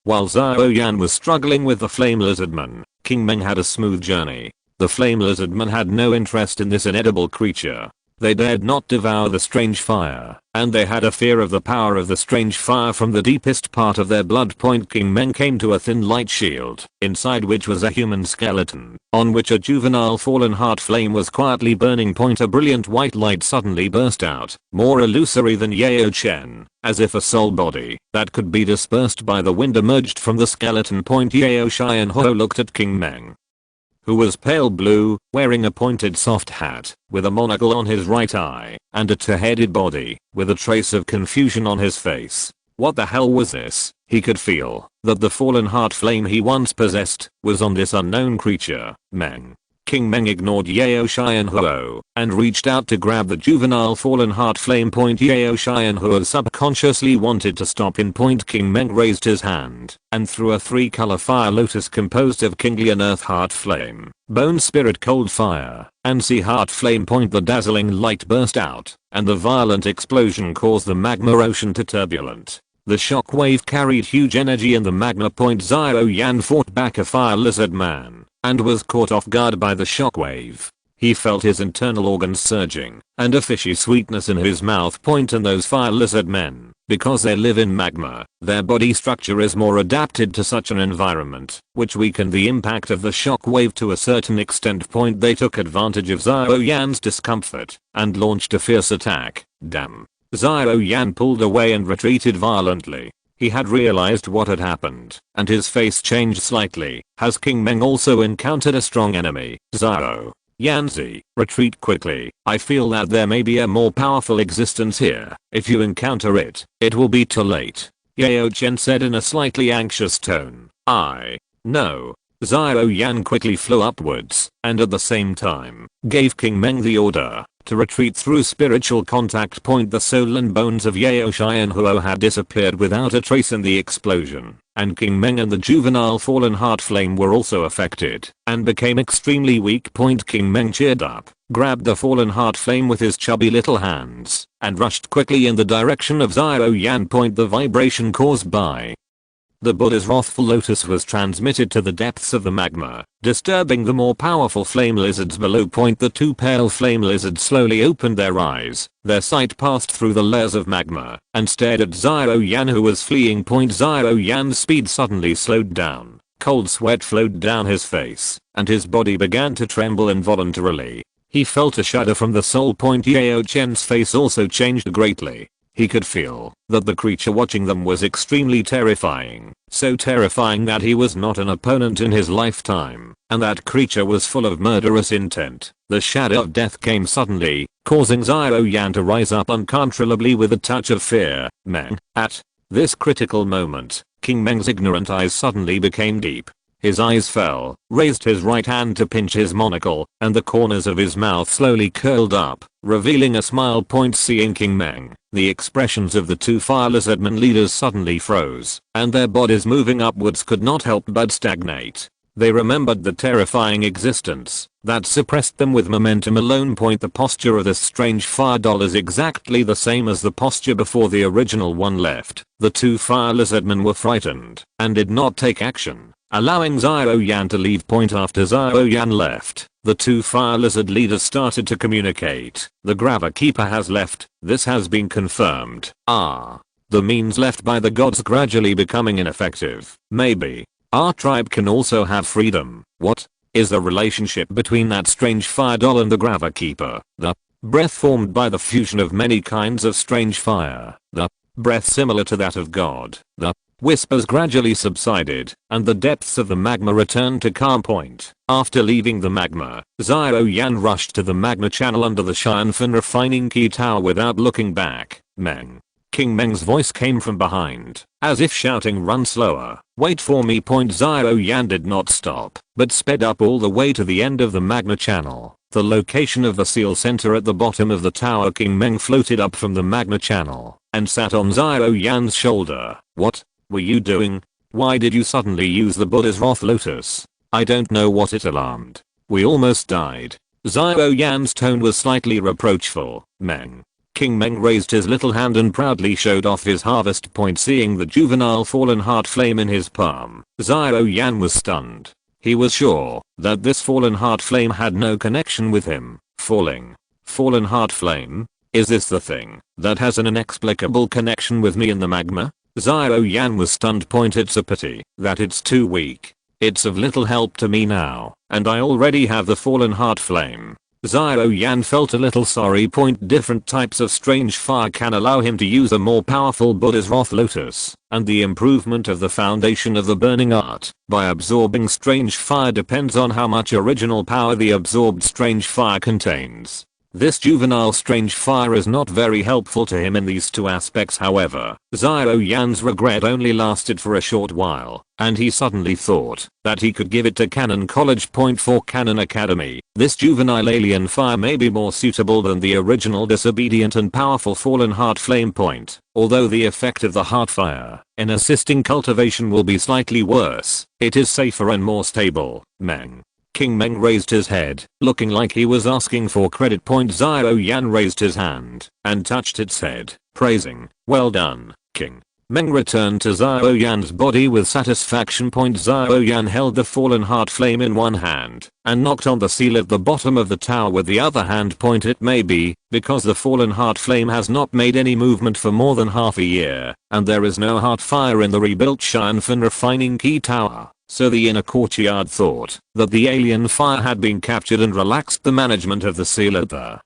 While Zhao Yan was struggling with the flame lizardman, King Meng had a smooth journey. The flame lizardman had no interest in this inedible creature. They dared not devour the strange fire, and they had a fear of the power of the strange fire from the deepest part of their blood. King Meng came to a thin light shield, inside which was a human skeleton, on which a juvenile fallen heart flame was quietly burning. A brilliant white light suddenly burst out, more illusory than Yao Chen, as if a soul body that could be dispersed by the wind emerged from the skeleton. Yao Xianhuo looked at King Meng, who was pale blue, wearing a pointed soft hat, with a monocle on his right eye, and a two-headed body, with a trace of confusion on his face. What the hell was this? He could feel that the fallen heart flame he once possessed was on this unknown creature, Meng. King Meng ignored Yao Xianhuo and reached out to grab the juvenile fallen heart flame. Yao Xianhuo subconsciously wanted to stop in. King Meng raised his hand and threw a 3-color fire lotus composed of Kinglian earth heart flame, bone spirit cold fire, and sea heart flame. The dazzling light burst out, and the violent explosion caused the magma ocean to turbulent. The shock wave carried huge energy in the magma. Zhao Yan fought back a fire lizard man and was caught off guard by the shockwave. He felt his internal organs surging and a fishy sweetness in his mouth. And those fire lizard men, because they live in magma, their body structure is more adapted to such an environment, which weakened the impact of the shockwave to a certain extent. They took advantage of Zhao Yan's discomfort and launched a fierce attack. Damn. Zhao Yan pulled away and retreated violently. He had realized what had happened, and his face changed slightly. Has King Meng also encountered a strong enemy? Zhao Yanzi, retreat quickly. I feel that there may be a more powerful existence here. If you encounter it, it will be too late. Yao Chen said in a slightly anxious tone. I know. Zhao Yan quickly flew upwards, and at the same time, gave King Meng the order to retreat through spiritual contact. The soul and bones of Yao Xianhuo had disappeared without a trace in the explosion, and King Meng and the juvenile fallen heart flame were also affected, and became extremely weak. King Meng cheered up, grabbed the fallen heart flame with his chubby little hands, and rushed quickly in the direction of Zhao Yan. The vibration caused by the Buddha's wrathful lotus was transmitted to the depths of the magma, disturbing the more powerful flame lizards below. The 2 pale flame lizards slowly opened their eyes, their sight passed through the layers of magma, and stared at Zhao Yan, who was fleeing. Zhao Yan's speed suddenly slowed down, cold sweat flowed down his face, and his body began to tremble involuntarily. He felt a shudder from the soul. Yao Chen's face also changed greatly. He could feel that the creature watching them was extremely terrifying, so terrifying that he was not an opponent in his lifetime, and that creature was full of murderous intent. The shadow of death came suddenly, causing Zhao Yan to rise up uncontrollably with a touch of fear. Meng. At this critical moment, King Meng's ignorant eyes suddenly became deep. His eyes fell, raised his right hand to pinch his monocle, and the corners of his mouth slowly curled up, revealing a smile. Seeing King Meng, the expressions of the 2 fire lizardmen leaders suddenly froze, and their bodies moving upwards could not help but stagnate. They remembered the terrifying existence that suppressed them with momentum alone. The posture of this strange fire doll is exactly the same as the posture before the original one left. The 2 fire lizardmen were frightened and did not take action, allowing Zhao Yan to leave. After Zhao Yan left, the 2 fire lizard leaders started to communicate. The Grava Keeper has left. This has been confirmed. The means left by the gods gradually becoming ineffective. Maybe our tribe can also have freedom. What is the relationship between that strange fire doll and the Grava Keeper? The breath formed by the fusion of many kinds of strange fire. The breath similar to that of God. The whispers gradually subsided, and the depths of the magma returned to calm. After leaving the magma, Zhao Yan rushed to the magma channel under the Xianfen refining key tower without looking back. Meng. King Meng's voice came from behind, as if shouting, run slower, wait for me. Zhao Yan did not stop, but sped up all the way to the end of the magma channel, the location of the seal center at the bottom of the tower. King Meng floated up from the magma channel and sat on Zhao Yan's shoulder. What were you doing? Why did you suddenly use the Buddha's wrath lotus? I don't know what it alarmed. We almost died. Zhao Yan's tone was slightly reproachful. Meng. King Meng raised his little hand and proudly showed off his harvest. Seeing the juvenile fallen heart flame in his palm, Zhao Yan was stunned. He was sure that this fallen heart flame had no connection with him. Falling Fallen heart flame? Is this the thing that has an inexplicable connection with me in the magma? Xiao Yan was stunned. It's a pity that it's too weak. It's of little help to me now, and I already have the fallen heart flame. Xiao Yan felt a little sorry. Different types of strange fire can allow him to use a more powerful Buddha's wrath lotus, and the improvement of the foundation of the burning art by absorbing strange fire depends on how much original power the absorbed strange fire contains. This juvenile strange fire is not very helpful to him in these two aspects. However, Xiao Yan's regret only lasted for a short while, and he suddenly thought that he could give it to Canon College. For Canon Academy, this juvenile alien fire may be more suitable than the original disobedient and powerful fallen heart flame. Although the effect of the heart fire in assisting cultivation will be slightly worse, it is safer and more stable. Meng. King Meng raised his head, looking like he was asking for credit. Xiao Yan raised his hand and touched its head, praising, "Well done, King." Meng returned to Xiao Yan's body with satisfaction. Xiao Yan held the fallen heart flame in one hand and knocked on the seal at the bottom of the tower with the other hand. It may be because the fallen heart flame has not made any movement for more than half a year, and there is no heart fire in the rebuilt Xianfen refining key tower. So the inner courtyard thought that the alien fire had been captured and relaxed the management of the seal at the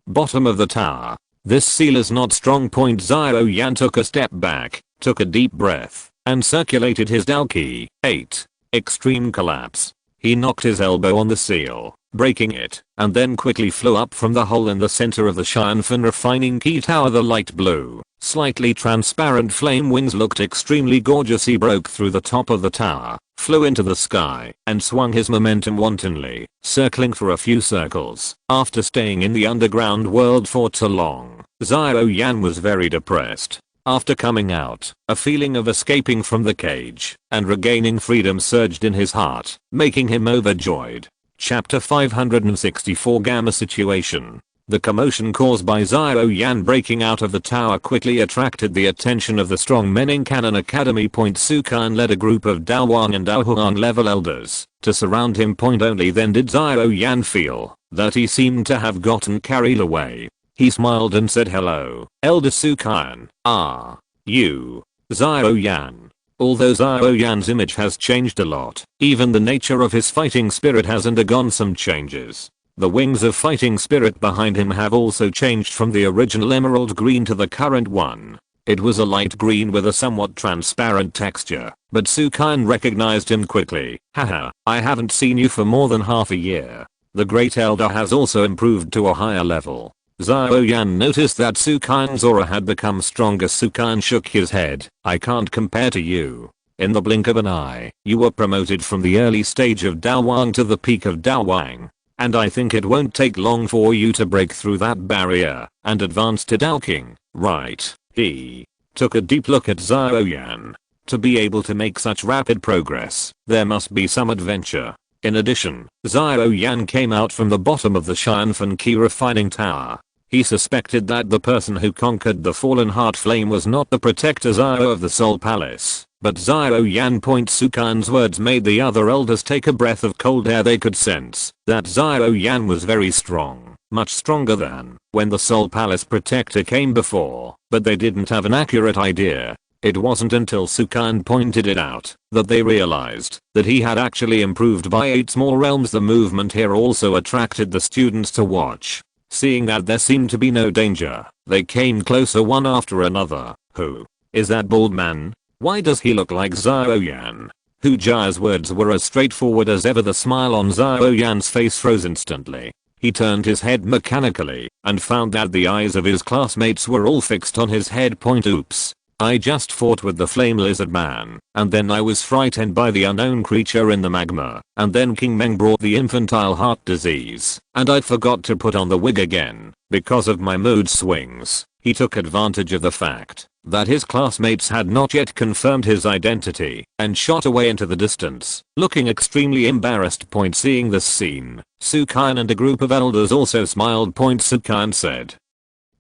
bottom of the tower. This seal is not strong. Xiao Yan took a step back, took a deep breath, and circulated his Dao Ki. 8. Extreme collapse. He knocked his elbow on the seal, breaking it, and then quickly flew up from the hole in the center of the Xianfen refining key tower. The light blue, slightly transparent flame wings looked extremely gorgeous. He broke through the top of the tower, flew into the sky, and swung his momentum wantonly, circling for a few circles. After staying in the underground world for too long, Xiao Yan was very depressed. After coming out, a feeling of escaping from the cage and regaining freedom surged in his heart, making him overjoyed. Chapter 564 Gamma Situation. The commotion caused by Xiao Yan breaking out of the tower quickly attracted the attention of the strong men in Canon Academy. Su Kan led a group of Daowang and Daohuang level elders to surround him. Only then did Xiao Yan feel that he seemed to have gotten carried away. He smiled and said, "Hello, Elder Su Kan. Ah, you, Xiao Yan." Although Xiao Yan's image has changed a lot, even the nature of his fighting spirit has undergone some changes. The wings of fighting spirit behind him have also changed from the original emerald green to the current one. It was a light green with a somewhat transparent texture, but Su Kan recognized him quickly. "Haha, I haven't seen you for more than half a year." The Great Elder has also improved to a higher level. Xiao Yan noticed that Su Kan's aura had become stronger. Su Kan shook his head. "I can't compare to you. In the blink of an eye, you were promoted from the early stage of Daowang to the peak of Daowang. And I think it won't take long for you to break through that barrier and advance to Dao King, right?" He took a deep look at Xiao Yan. To be able to make such rapid progress, there must be some adventure. In addition, Xiao Yan came out from the bottom of the Xianfen Key refining tower. He suspected that the person who conquered the fallen heart flame was not the protector Xiao of the Soul Palace, but Xiao Yan. Su Kan's words made the other elders take a breath of cold air. They could sense that Xiao Yan was very strong, much stronger than when the Soul Palace protector came before, but they didn't have an accurate idea. It wasn't until Su Kan pointed it out that they realized that he had actually improved by 8 small realms. The movement here also attracted the students to watch. Seeing that there seemed to be no danger, they came closer one after another. "Who is that bald man? Why does he look like Xiao Yan?" Hu Jia's words were as straightforward as ever. The smile on Xiao Yan's face froze instantly. He turned his head mechanically and found that the eyes of his classmates were all fixed on his head. Oops. I just fought with the flame lizard man, and then I was frightened by the unknown creature in the magma, and then King Meng brought the infantile heart disease, and I forgot to put on the wig again because of my mood swings. He took advantage of the fact that his classmates had not yet confirmed his identity and shot away into the distance, looking extremely embarrassed. Seeing this scene, Su Kan and a group of elders also smiled. Su Kan said,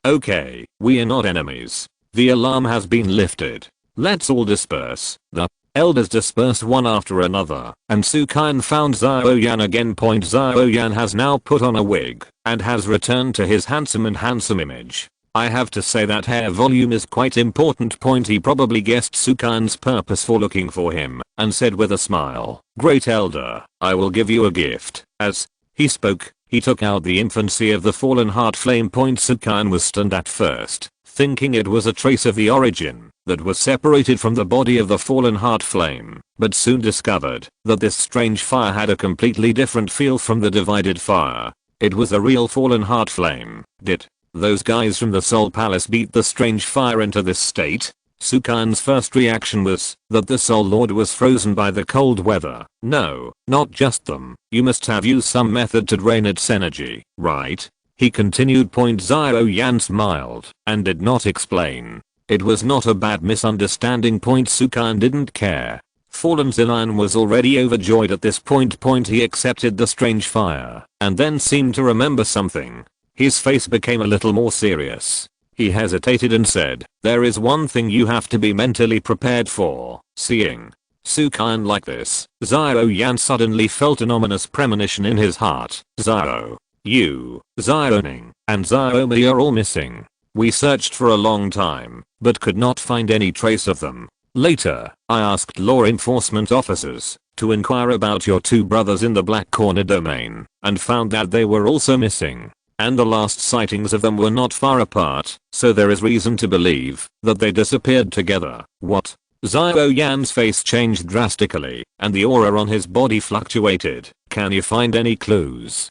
"Okay, we are not enemies. The alarm has been lifted. Let's all disperse." The Elders dispersed one after another, and Sukan found Xiao Yan again. Xiao Yan has now put on a wig, and has returned to his handsome image. I have to say that hair volume is quite important. He probably guessed Sukan's purpose for looking for him, and said with a smile, "Great elder, I will give you a gift." As he spoke, he took out the infancy of the fallen heart flame. Sukan was stunned at first, thinking it was a trace of the origin that was separated from the body of the fallen heart flame, but soon discovered that this strange fire had a completely different feel from the divided fire. It was a real fallen heart flame. Did those guys from the Soul Palace beat the strange fire into this state? Sukan's first reaction was that the Soul Lord was frozen by the cold weather. No, not just them. You must have used some method to drain its energy, right? He continued. Xiao Yan smiled and did not explain. It was not a bad misunderstanding. Sukan didn't care. Fallen Zilan was already overjoyed at this point. He accepted the strange fire and then seemed to remember something. His face became a little more serious. He hesitated and said, "There is one thing you have to be mentally prepared for." Seeing Sukan like this, Xiao Yan suddenly felt an ominous premonition in his heart. Xiao Yu, Xiaoning, and Xiaomi are all missing. We searched for a long time, but could not find any trace of them. Later, I asked law enforcement officers to inquire about your two brothers in the Black Corner domain, and found that they were also missing. And the last sightings of them were not far apart, so there is reason to believe that they disappeared together. What? Xiao Yan's face changed drastically, and the aura on his body fluctuated. Can you find any clues?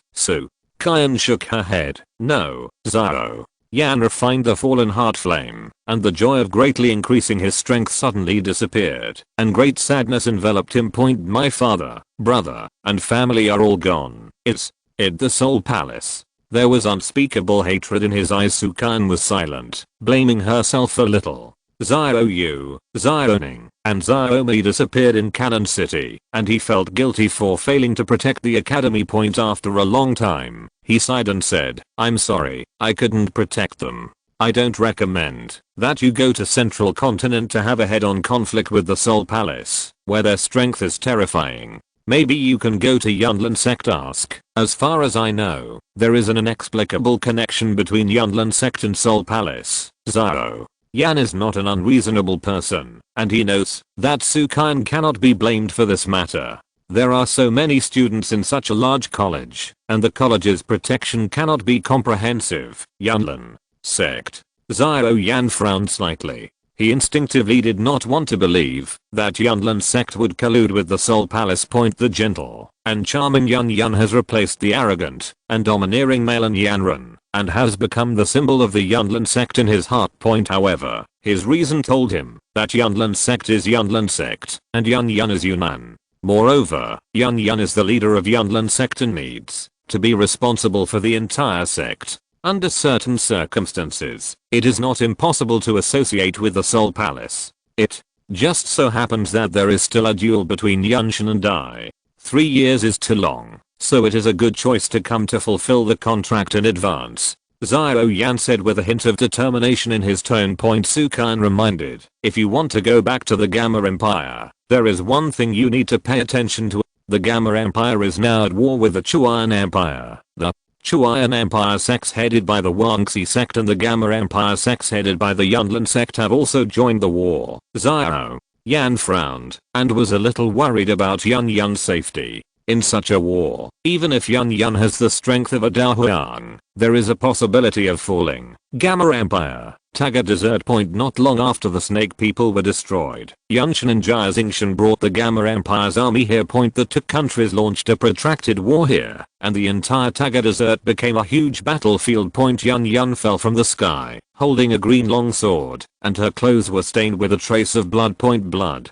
Kayan shook her head. No. Xiao Yan refined the fallen heart flame, and the joy of greatly increasing his strength suddenly disappeared, and great sadness enveloped him. My father, brother, and family are all gone. Is it the Soul Palace? There was unspeakable hatred in his eyes. Sukan was silent, blaming herself a little. Xiao Yu, Xiaoning, and Xiaomi disappeared in Cannon City, and he felt guilty for failing to protect the academy. After a long time, he sighed and said, "I'm sorry, I couldn't protect them. I don't recommend that you go to Central Continent to have a head-on conflict with the Soul Palace, where their strength is terrifying. Maybe you can go to Yunlin Sect. Ask. As far as I know, there is an inexplicable connection between Yunlin Sect and Soul Palace." Xiao Yan is not an unreasonable person, and he knows that Sukan cannot be blamed for this matter. There are so many students in such a large college, and the college's protection cannot be comprehensive. Yunlin Sect. Xiao Yan frowned slightly. He instinctively did not want to believe that Yunlin Sect would collude with the Soul Palace. The gentle and charming Yan has replaced the arrogant and domineering Malin Yanran, and has become the symbol of the Yunlin Sect in his heart. However, his reason told him that Yunlin Sect is Yunlin Sect, and Yan is Yunnan. Moreover, Yan is the leader of Yunlin Sect and needs to be responsible for the entire sect. Under certain circumstances, it is not impossible to associate with the Soul Palace. It just so happens that there is still a duel between Yunshin and I. 3 years is too long, so it is a good choice to come to fulfill the contract in advance. Xiao Yan said with a hint of determination in his tone. Sukan reminded, if you want to go back to the Gamma Empire, there is one thing you need to pay attention to. The Gamma Empire is now at war with the Chuan Empire. The Chuan Empire sects headed by the Wangxi sect and the Gamma Empire sects headed by the Yunlin sect have also joined the war. Xiao Yan frowned and was a little worried about Yun's safety. In such a war, even if Yun has the strength of a Daohuang, there is a possibility of falling. Gamma Empire, Taga Desert. Not long after the Snake People were destroyed, Yunshin and Jia Xingshan brought the Gamma Empire's army here. The two countries launched a protracted war here, and the entire Taga Desert became a huge battlefield. Yun fell from the sky, holding a green longsword, and her clothes were stained with a trace of blood. Blood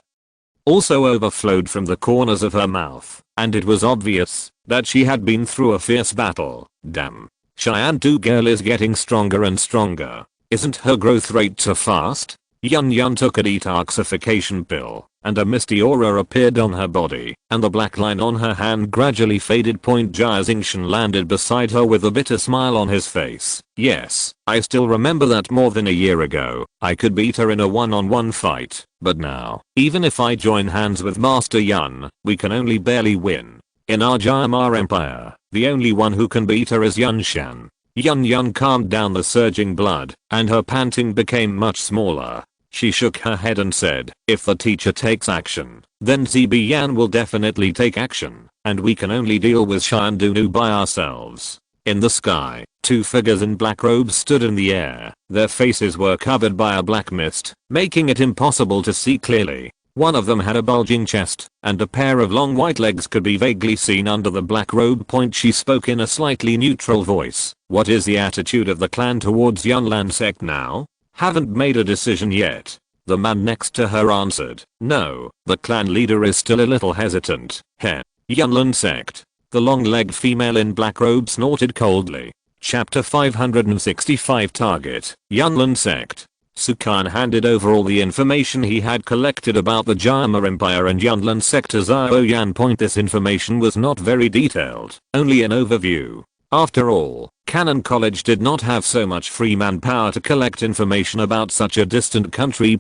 also overflowed from the corners of her mouth, and it was obvious that she had been through a fierce battle. Damn. Cheyenne girl is getting stronger and stronger. Isn't her growth rate too fast? Yan took a detoxification pill, and a misty aura appeared on her body, and the black line on her hand gradually faded. Jia Xingshan landed beside her with a bitter smile on his face. Yes, I still remember that more than a year ago, I could beat her in a one-on-one fight, but now, even if I join hands with Master Yan, we can only barely win. In our Jia Empire, the only one who can beat her is Yan Shan. Yan calmed down the surging blood, and her panting became much smaller. She shook her head and said, if the teacher takes action, then ZB Yan will definitely take action, and we can only deal with Shan Douluo by ourselves. In the sky, two figures in black robes stood in the air. Their faces were covered by a black mist, making it impossible to see clearly. One of them had a bulging chest, and a pair of long white legs could be vaguely seen under the black robe. She spoke in a slightly neutral voice. What is the attitude of the clan towards Yunlan sect now? Haven't made a decision yet. The man next to her answered. No, the clan leader is still a little hesitant. Heh. Yunlan sect. The long-legged female in black robe snorted coldly. Chapter 565 Target. Yunlan sect. Sukan handed over all the information he had collected about the Jia Empire and Yunlan sect to Xiao Yan. This information was not very detailed, only an overview. After all, Canon College did not have so much free manpower to collect information about such a distant country.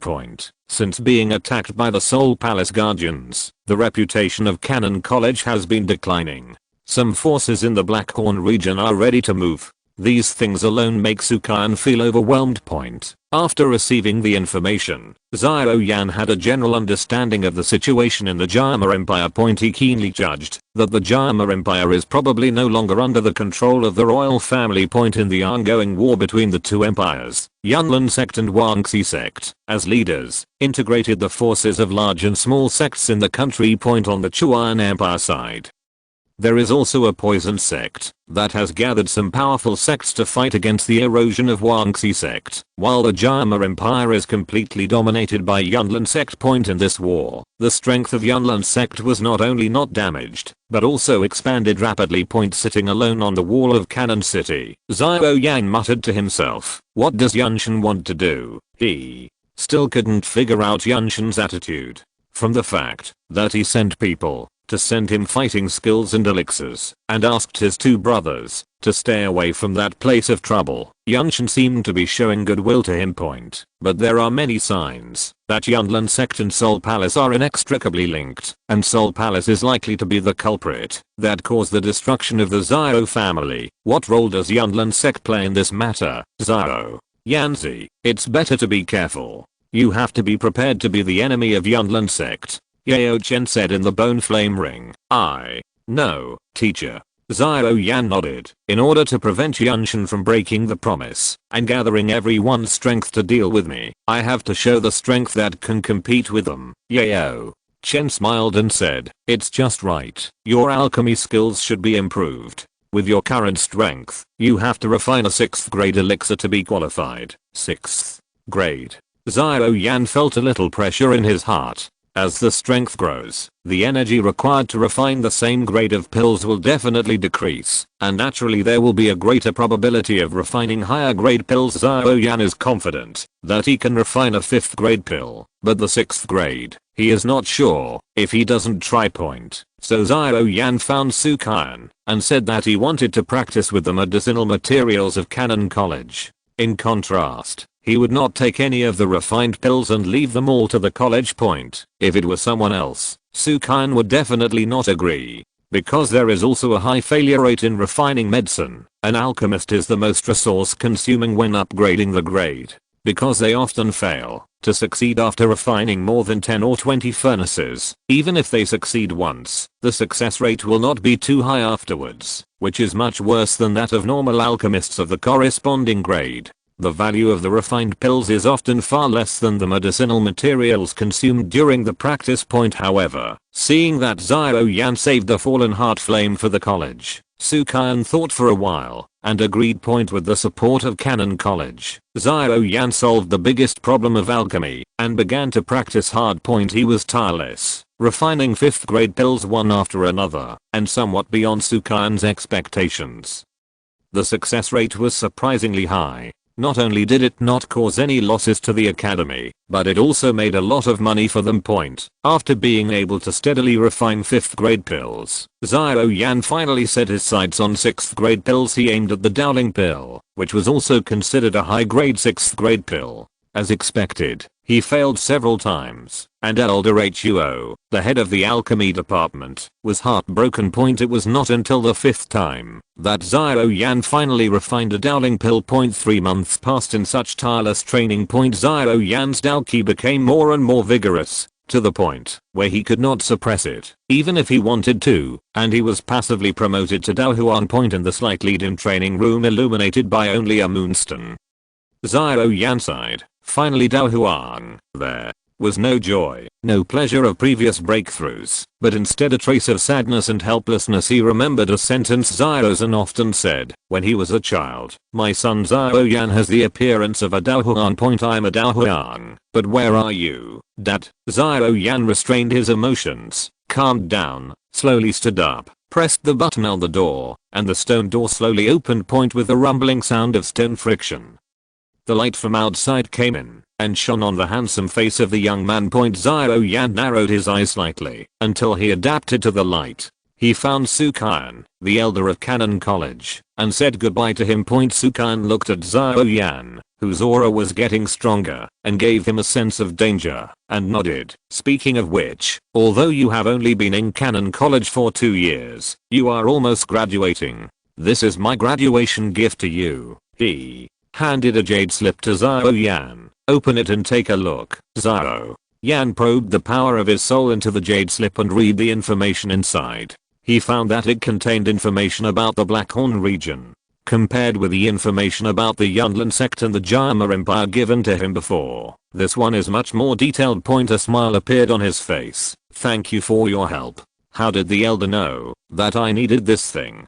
Since being attacked by the Soul Palace Guardians, the reputation of Canon College has been declining. Some forces in the Blackhorn region are ready to move. These things alone make Sukan feel overwhelmed. After receiving the information, Xiao Yan had a general understanding of the situation in the Jia Empire. He keenly judged that the Jia Empire is probably no longer under the control of the royal family. In the ongoing war between the two empires, Yunlan sect and Wangxi sect, as leaders, integrated the forces of large and small sects in the country. On the Chuan Empire side, there is also a poison sect that has gathered some powerful sects to fight against the erosion of Wangxi sect. While the Jia Empire is completely dominated by Yunlan sect. In this war, the strength of Yunlan sect was not only not damaged, but also expanded rapidly. Sitting alone on the wall of Cannon City, Xiao Yan muttered to himself, what does Yunshan want to do? He still couldn't figure out Yunshan's attitude. From the fact that he sent people to send him fighting skills and elixirs, and asked his two brothers to stay away from that place of trouble, Yunshan seemed to be showing goodwill to him. But there are many signs that Yunlan sect and Soul Palace are inextricably linked, and Soul Palace is likely to be the culprit that caused the destruction of the Xiao family. What role does Yunlan sect play in this matter? Xiao Yanzi, it's better to be careful. You have to be prepared to be the enemy of Yunlan sect, Yao Chen said in the bone flame ring. I know, teacher. Xiao Yan nodded. In order to prevent Yunshan from breaking the promise and gathering everyone's strength to deal with me, I have to show the strength that can compete with them. Yao Chen smiled and said, it's just right. Your alchemy skills should be improved. With your current strength, you have to refine a 6th grade elixir to be qualified. 6th grade. Xiao Yan felt a little pressure in his heart. As the strength grows, the energy required to refine the same grade of pills will definitely decrease, and naturally there will be a greater probability of refining higher grade pills. Xiao Yan is confident that he can refine a 5th grade pill, but the 6th grade, he is not sure if he doesn't try. So Xiao Yan found Sukan and said that he wanted to practice with the medicinal materials of Canon College. In contrast, he would not take any of the refined pills and leave them all to the college. If it were someone else, Sukan would definitely not agree. Because there is also a high failure rate in refining medicine, an alchemist is the most resource consuming when upgrading the grade. Because they often fail to succeed after refining more than 10 or 20 furnaces. Even if they succeed once, the success rate will not be too high afterwards, which is much worse than that of normal alchemists of the corresponding grade. The value of the refined pills is often far less than the medicinal materials consumed during the practice. However, seeing that Xiao Yan saved the fallen heart flame for the college, Sukan thought for a while and agreed. With the support of Canon College, Xiao Yan solved the biggest problem of alchemy and began to practice hard. He was tireless, refining 5th grade pills one after another, and somewhat beyond Sukan's expectations. The success rate was surprisingly high. Not only did it not cause any losses to the academy, but it also made a lot of money for them. After being able to steadily refine 5th grade pills, Xiao Yan finally set his sights on 6th grade pills. He aimed at the Dowling pill, which was also considered a high grade 6th grade pill. As expected, he failed several times, and Elder Huo, the head of the alchemy department, was heartbroken. It was not until the 5th time that Xiao Yan finally refined a Dowling pill. 3 months passed in such tireless training. Xiao Yan's Dao Qi became more and more vigorous, to the point where he could not suppress it, even if he wanted to, and he was passively promoted to Dao Huan. In the slightly dim training room illuminated by only a moonstone, Xiao Yan sighed. Finally Dao Huan. There was no joy, no pleasure of previous breakthroughs, but instead a trace of sadness and helplessness. He remembered a sentence Xiao Zhan often said when he was a child. My son Xiao Yan has the appearance of a Dao Huan. I'm a Dao Huan, but where are you, Dad? Xiao Yan restrained his emotions, calmed down, slowly stood up, pressed the button on the door, and the stone door slowly opened. With a rumbling sound of stone friction, the light from outside came in and shone on the handsome face of the young man. Xiao Yan narrowed his eyes slightly until he adapted to the light. He found Sukan, the elder of Canon College, and said goodbye to him. Sukan looked at Xiao Yan, whose aura was getting stronger, and gave him a sense of danger, and nodded. Speaking of which, although you have only been in Canon College for 2 years, you are almost graduating. This is my graduation gift to you. He handed a jade slip to Xiao Yan. Open it and take a look. Xiao Yan probed the power of his soul into the jade slip and read the information inside. He found that it contained information about the Blackhorn region. Compared with the information about the Yunlin sect and the Jama Empire given to him before, this one is much more detailed. A smile appeared on his face. Thank you for your help. How did the elder know that I needed this thing?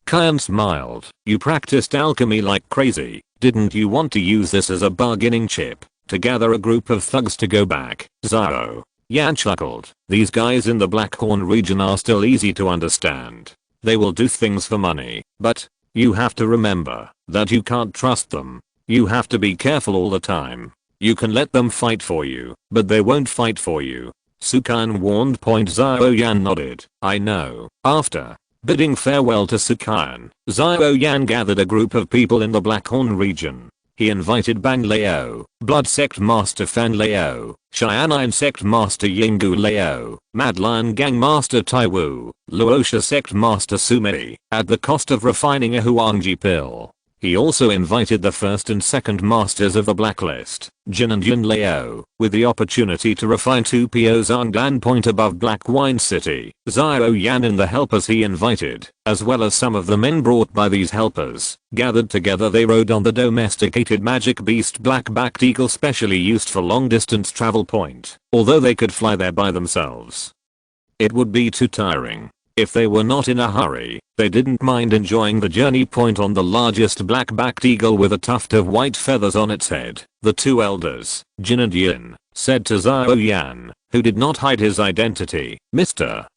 Kayan smiled. You practiced alchemy like crazy. Didn't you want to use this as a bargaining chip to gather a group of thugs to go back? Xiao Yan chuckled. These guys in the Blackhorn region are still easy to understand. They will do things for money, but you have to remember that you can't trust them. You have to be careful all the time. You can let them fight for you, but they won't fight for you. Sukan warned. Xiao Yan nodded. I know. After bidding farewell to Sukan, Xiao Yan gathered a group of people in the Blackhorn region. He invited Bang Lao, Blood Sect Master Fan Lao, Cheyenne Sect Master Yinggu Lao, Mad Lion Gang Master Tai Wu, Luosha Sect Master Sumei, at the cost of refining a Huangji pill. He also invited the first and second masters of the blacklist, Jin and Yun Lao, with the opportunity to refine 2 POs on Glan Point above Black Wine City. Xiao Yan and the helpers he invited, as well as some of the men brought by these helpers, gathered together. They rode on the domesticated magic beast Black-backed eagle specially used for long distance travel. Although they could fly there by themselves, it would be too tiring. If they were not in a hurry, they didn't mind enjoying the journey. On the largest black-backed eagle with a tuft of white feathers on its head, the 2 elders, Jin and Yin, said to Xiao Yan, who did not hide his identity, Mr.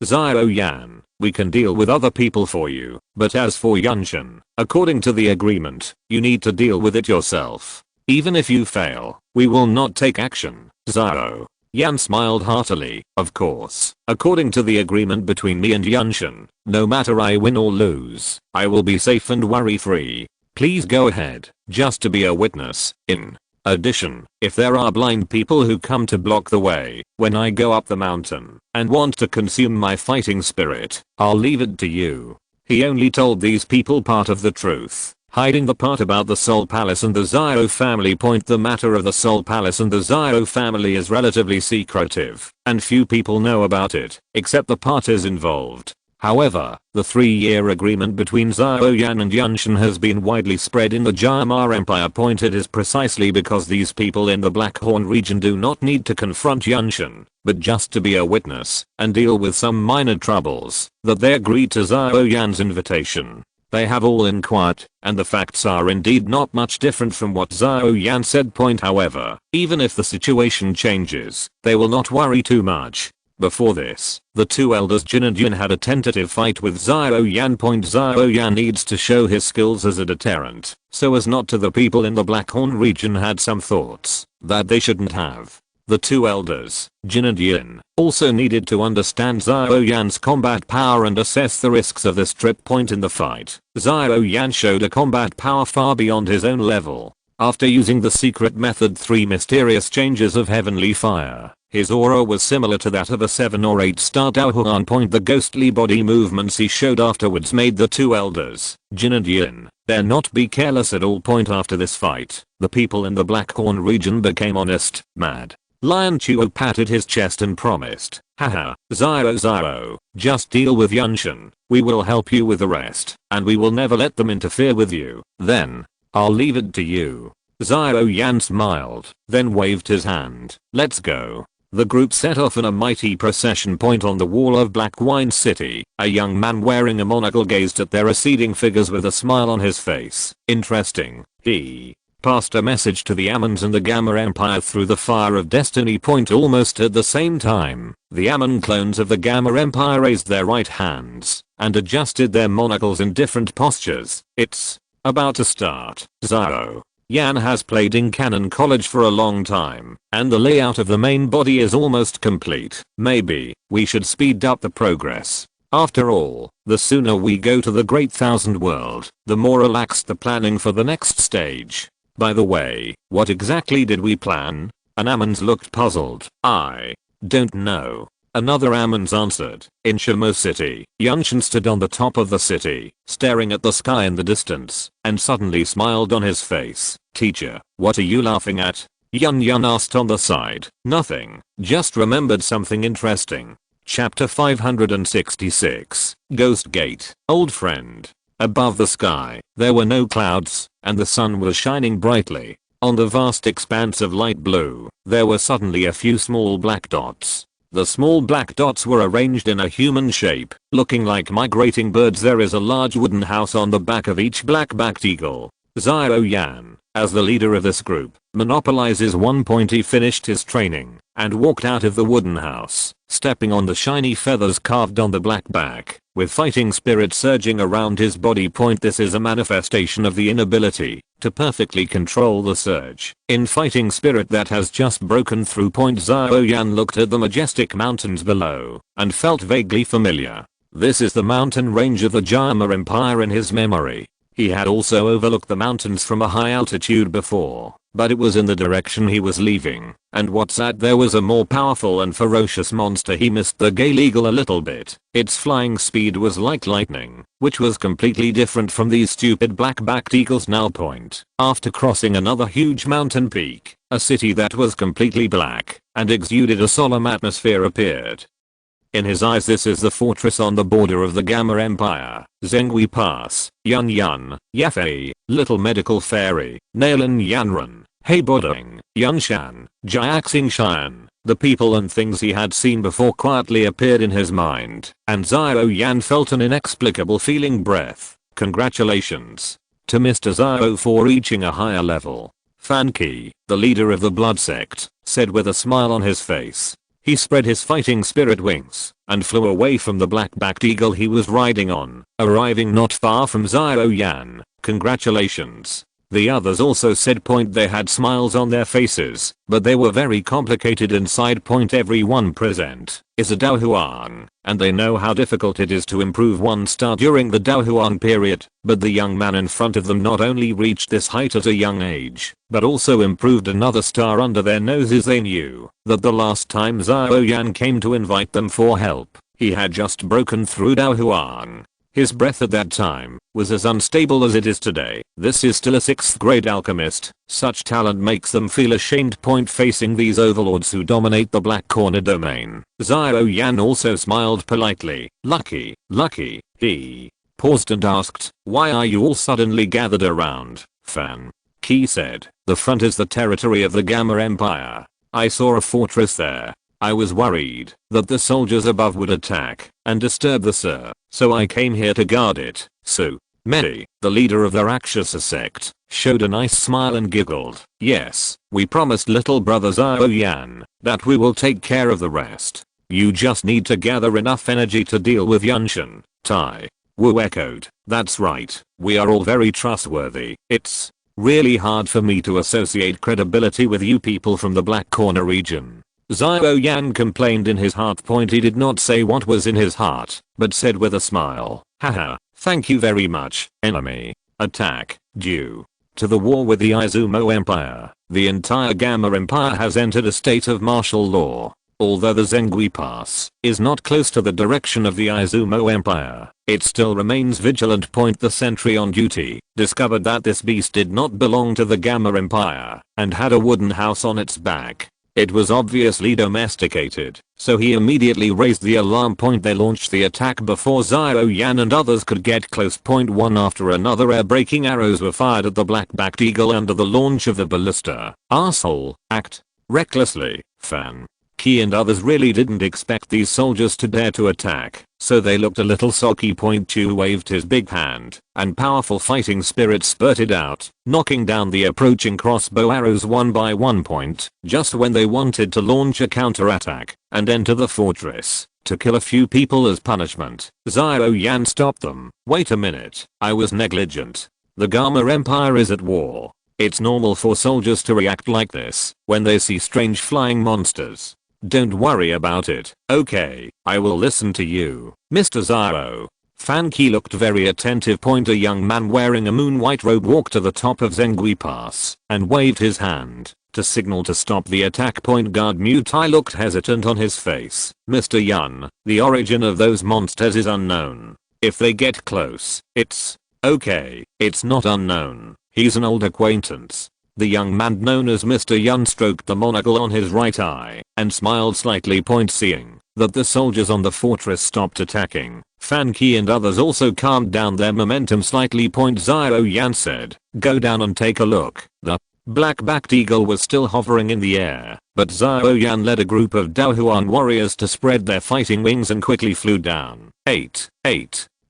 Xiao Yan, we can deal with other people for you, but as for Yan Jin, according to the agreement, you need to deal with it yourself. Even if you fail, we will not take action. Xiao Yan smiled heartily. Of course, according to the agreement between me and Yan Jin, no matter I win or lose, I will be safe and worry-free. Please go ahead, just to be a witness. In addition, if there are blind people who come to block the way when I go up the mountain and want to consume my fighting spirit, I'll leave it to you. He only told these people part of the truth, hiding the part about the Soul Palace and the Xiao family. The matter of the Soul Palace and the Xiao family is relatively secretive, and few people know about it, except the parties involved. However, the 3-year agreement between Xiao Yan and Yan Jin has been widely spread in the Jama Empire. It is precisely because these people in the Blackhorn region do not need to confront Yan Jin, but just to be a witness and deal with some minor troubles, that they agreed to Xiao Yan's invitation. They have all inquired, and the facts are indeed not much different from what Xiao Yan said. However, even if the situation changes, they will not worry too much. Before this, the two elders Jin and Yan had a tentative fight with Xiao Yan. Xiao Yan needs to show his skills as a deterrent, so as not to. The people in the Blackhorn region had some thoughts that they shouldn't have. The two elders, Jin and Yan, also needed to understand Xiao Yan's combat power and assess the risks of this trip point in the fight. Xiao Yan showed a combat power far beyond his own level. After using the secret method 3 mysterious changes of heavenly fire, his aura was similar to that of a 7 or 8 star Daohuan. The ghostly body movements he showed afterwards made the two elders, Jin and Yan, dare not be careless at all. After this fight, the people in the Blackhorn region became honest, mad. Lion Chuo patted his chest and promised, haha, Xiao, just deal with Yan Jin, we will help you with the rest, and we will never let them interfere with you, then, I'll leave it to you. Xiao Yan smiled, then waved his hand, let's go. The group set off in a mighty procession. On the wall of Black Wine City, a young man wearing a monocle gazed at their receding figures with a smile on his face. Interesting, he passed a message to the Amons and the Gamma Empire through the fire of destiny. Almost at the same time, the Amon clones of the Gamma Empire raised their right hands and adjusted their monocles in different postures. It's about to start. Xiao Yan has played in Canon College for a long time, and the layout of the main body is almost complete. Maybe we should speed up the progress. After all, the sooner we go to the Great Thousand World, the more relaxed the planning for the next stage. By the way, what exactly did we plan? An Amons looked puzzled. I don't know. Another Amons answered. In Shamo City, Yan Jin stood on the top of the city, staring at the sky in the distance, and suddenly smiled on his face. Teacher, what are you laughing at? Yan asked on the side. Nothing, just remembered something interesting. Chapter 566, Ghost Gate. Old friend. Above the sky, there were no clouds, and the sun was shining brightly. On the vast expanse of light blue, there were suddenly a few small black dots. The small black dots were arranged in a human shape, looking like migrating birds. There is a large wooden house on the back of each black-backed eagle. Xiao Yan, as the leader of this group, monopolizes one point. He finished his training and walked out of the wooden house, stepping on the shiny feathers carved on the black back, with fighting spirit surging around his body. This is a manifestation of the inability to perfectly control the surge in fighting spirit that has just broken through. Xiao Yan looked at the majestic mountains below and felt vaguely familiar. This is the mountain range of the Gamma Empire in his memory. He had also overlooked the mountains from a high altitude before, but it was in the direction he was leaving, and what's that? There was a more powerful and ferocious monster. He missed the gale eagle a little bit. Its flying speed was like lightning, which was completely different from these stupid black-backed eagles now. After crossing another huge mountain peak, a city that was completely black and exuded a solemn atmosphere appeared. In his eyes, this is the fortress on the border of the Gamma Empire. Zhenghui Pass, Yan, Yafei, Little Medical Fairy, Nailin Yanran, Heibodong, Yanshan, Jiaxing Shan. The people and things he had seen before quietly appeared in his mind, and Xiao Yan felt an inexplicable feeling. Breath. Congratulations to Mr. Xiao for reaching a higher level. Fan Qi, the leader of the blood sect, said with a smile on his face. He spread his fighting spirit wings and flew away from the black-backed eagle he was riding on, arriving not far from Xiao Yan. Congratulations. The others also said. They had smiles on their faces, but they were very complicated inside. Everyone present is a Daohuang, and they know how difficult it is to improve 1 star during the Daohuang period, but the young man in front of them not only reached this height at a young age, but also improved another star under their noses. They knew that the last time Xiao Yan came to invite them for help, he had just broken through Daohuang. His breath at that time was as unstable as it is today. This is still a 6th grade alchemist. Such talent makes them feel ashamed. Facing these overlords who dominate the Black Corner domain, Xiao Yan also smiled politely. Lucky. He paused and asked, why are you all suddenly gathered around? Fan Qi said, the front is the territory of the Gamma Empire. I saw a fortress there. I was worried that the soldiers above would attack and disturb the Sir, so I came here to guard it. So, Mei, the leader of the Rakshasa sect, showed a nice smile and giggled. Yes, we promised little brother Xiao Yan that we will take care of the rest. You just need to gather enough energy to deal with Yan Jin. Tai Wu echoed. That's right. We are all very trustworthy. It's really hard for me to associate credibility with you people from the Black Corner region. Xiao Yan complained in his heart. He did not say what was in his heart, but said with a smile, haha, thank you very much, enemy. Attack. Due to the war with the Izumo Empire, the entire Gamma Empire has entered a state of martial law. Although the Zengui Pass is not close to the direction of the Izumo Empire, it still remains vigilant. The sentry on duty discovered that this beast did not belong to the Gamma Empire and had a wooden house on its back. It was obviously domesticated, so he immediately raised the alarm. They launched the attack before Xiao Yan and others could get close. One after another air-breaking arrows were fired at the black-backed eagle under the launch of the ballista. Asshole, act recklessly. Fan Ki and others really didn't expect these soldiers to dare to attack, so they looked a little socky. Chu waved his big hand, and powerful fighting spirit spurted out, knocking down the approaching crossbow arrows one by one. Just when they wanted to launch a counterattack and enter the fortress to kill a few people as punishment, Xiao Yan stopped them. Wait a minute, I was negligent. The Gamma Empire is at war. It's normal for soldiers to react like this when they see strange flying monsters. Don't worry about it, okay? I will listen to you, Mr. Xiao. Fan Ki looked very attentive. A young man wearing a moon white robe walked to the top of Zengui Pass and waved his hand to signal to stop the attack. Guard Mutai looked hesitant on his face. Mr. Yan, the origin of those monsters is unknown. If they get close, it's okay. It's not unknown. He's an old acquaintance. The young man known as Mr. Yan stroked the monocle on his right eye and smiled slightly. Seeing that the soldiers on the fortress stopped attacking, Fan Ki and others also calmed down their momentum slightly. Xiao Yan said, go down and take a look. The black-backed eagle was still hovering in the air, but Xiao Yan led a group of Daohuan warriors to spread their fighting wings and quickly flew down. 8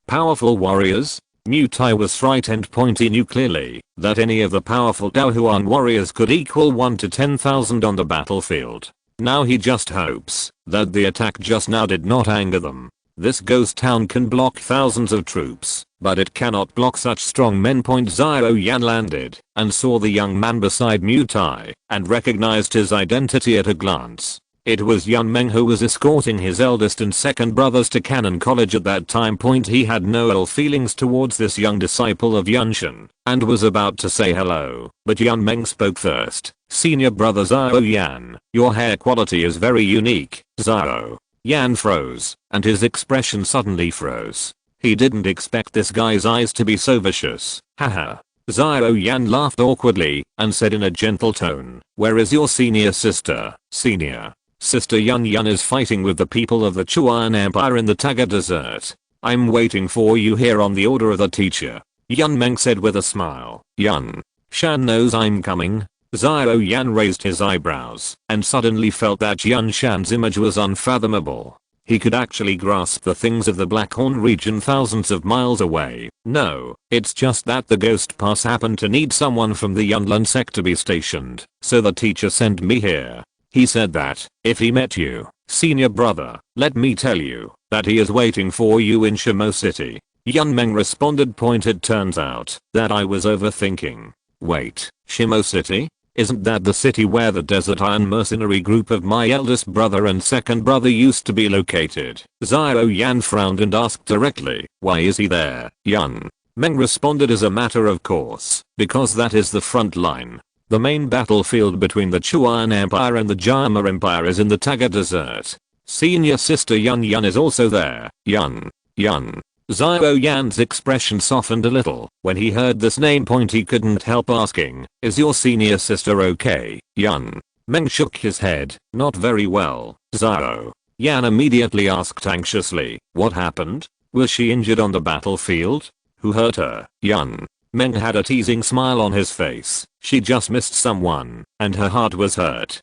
powerful warriors? Mutai was frightened. He knew clearly that any of the powerful Daohuan warriors could equal 1 to 10,000 on the battlefield. Now he just hopes that the attack just now did not anger them. This ghost town can block thousands of troops, but it cannot block such strong men. Xiao Yan landed and saw the young man beside Mutai and recognized his identity at a glance. It was Yan Meng, who was escorting his eldest and second brothers to Canon College at that time. He had no ill feelings towards this young disciple of Yan Jin and was about to say hello, but Yan Meng spoke first. Senior brother Xiao Yan, your hair quality is very unique. Xiao Yan froze, and his expression suddenly froze. He didn't expect this guy's eyes to be so vicious. Haha. Xiao Yan laughed awkwardly and said in a gentle tone, where is your senior sister? Senior Sister Yan Yan is fighting with the people of the Chuan Empire in the Taga Desert. I'm waiting for you here on the order of the teacher. Yan Meng said with a smile. Yan Shan knows I'm coming. Xiao Yan raised his eyebrows and suddenly felt that Yan Shan's image was unfathomable. He could actually grasp the things of the Blackhorn region thousands of miles away. No, it's just that the Ghost Pass happened to need someone from the Yunlin sect to be stationed, so the teacher sent me here. He said that if he met you, senior brother, let me tell you that he is waiting for you in Shimo City. Yan Meng responded. It turns out that I was overthinking. Wait, Shimo City? Isn't that the city where the Desert Iron mercenary group of my eldest brother and second brother used to be located? Xiao Yan frowned and asked directly, why is he there? Yan Meng responded, as a matter of course, because that is the front line. The main battlefield between the Chuan Empire and the Jama Empire is in the Taga Desert. Senior sister Yan Yan is also there. Yan. Xiao Yan's expression softened a little when he heard this name. He couldn't help asking, is your senior sister okay? Yan Meng shook his head, not very well. Xiao Yan immediately asked anxiously, what happened? Was she injured on the battlefield? Who hurt her? Yan Meng had a teasing smile on his face. She just missed someone, and her heart was hurt.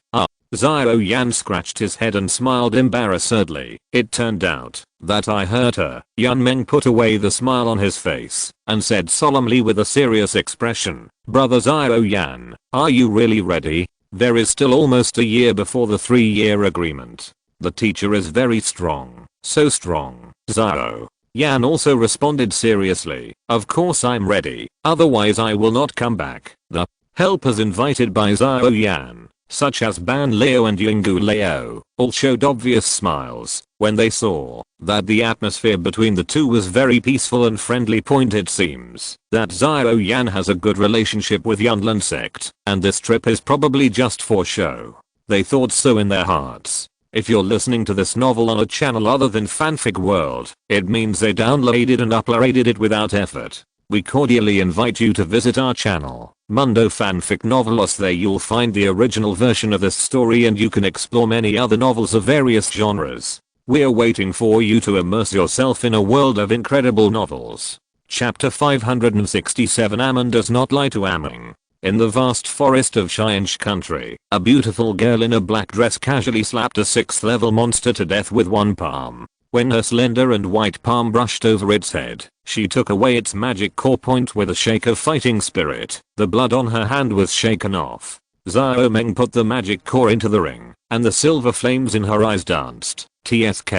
Xiao Yan scratched his head and smiled embarrassedly. It turned out that I hurt her. Yan Meng put away the smile on his face and said solemnly with a serious expression, Brother Xiao Yan, are you really ready? There is still almost a year before the 3-year agreement. The teacher is very strong. So strong. Zhao Yan also responded seriously. Of course I'm ready. Otherwise I will not come back. The helpers invited by Zhao Yan, such as Ban Liao and Yungu Liao, all showed obvious smiles when they saw that the atmosphere between the two was very peaceful and friendly. It seems that Zhao Yan has a good relationship with Yunlin sect, and this trip is probably just for show. They thought so in their hearts. If you're listening to this novel on a channel other than Fanfic World, it means they downloaded and uploaded it without effort. We cordially invite you to visit our channel, Mundo Fanfic Novelos. There you'll find the original version of this story and you can explore many other novels of various genres. We're waiting for you to immerse yourself in a world of incredible novels. Chapter 567. Amon does not lie to Amon. In the vast forest of Xianxi country, a beautiful girl in a black dress casually slapped a 6th level monster to death with one palm. When her slender and white palm brushed over its head, she took away its magic core point with a shake of fighting spirit. The blood on her hand was shaken off. Zhao Meng put the magic core into the ring, and the silver flames in her eyes danced. TSK.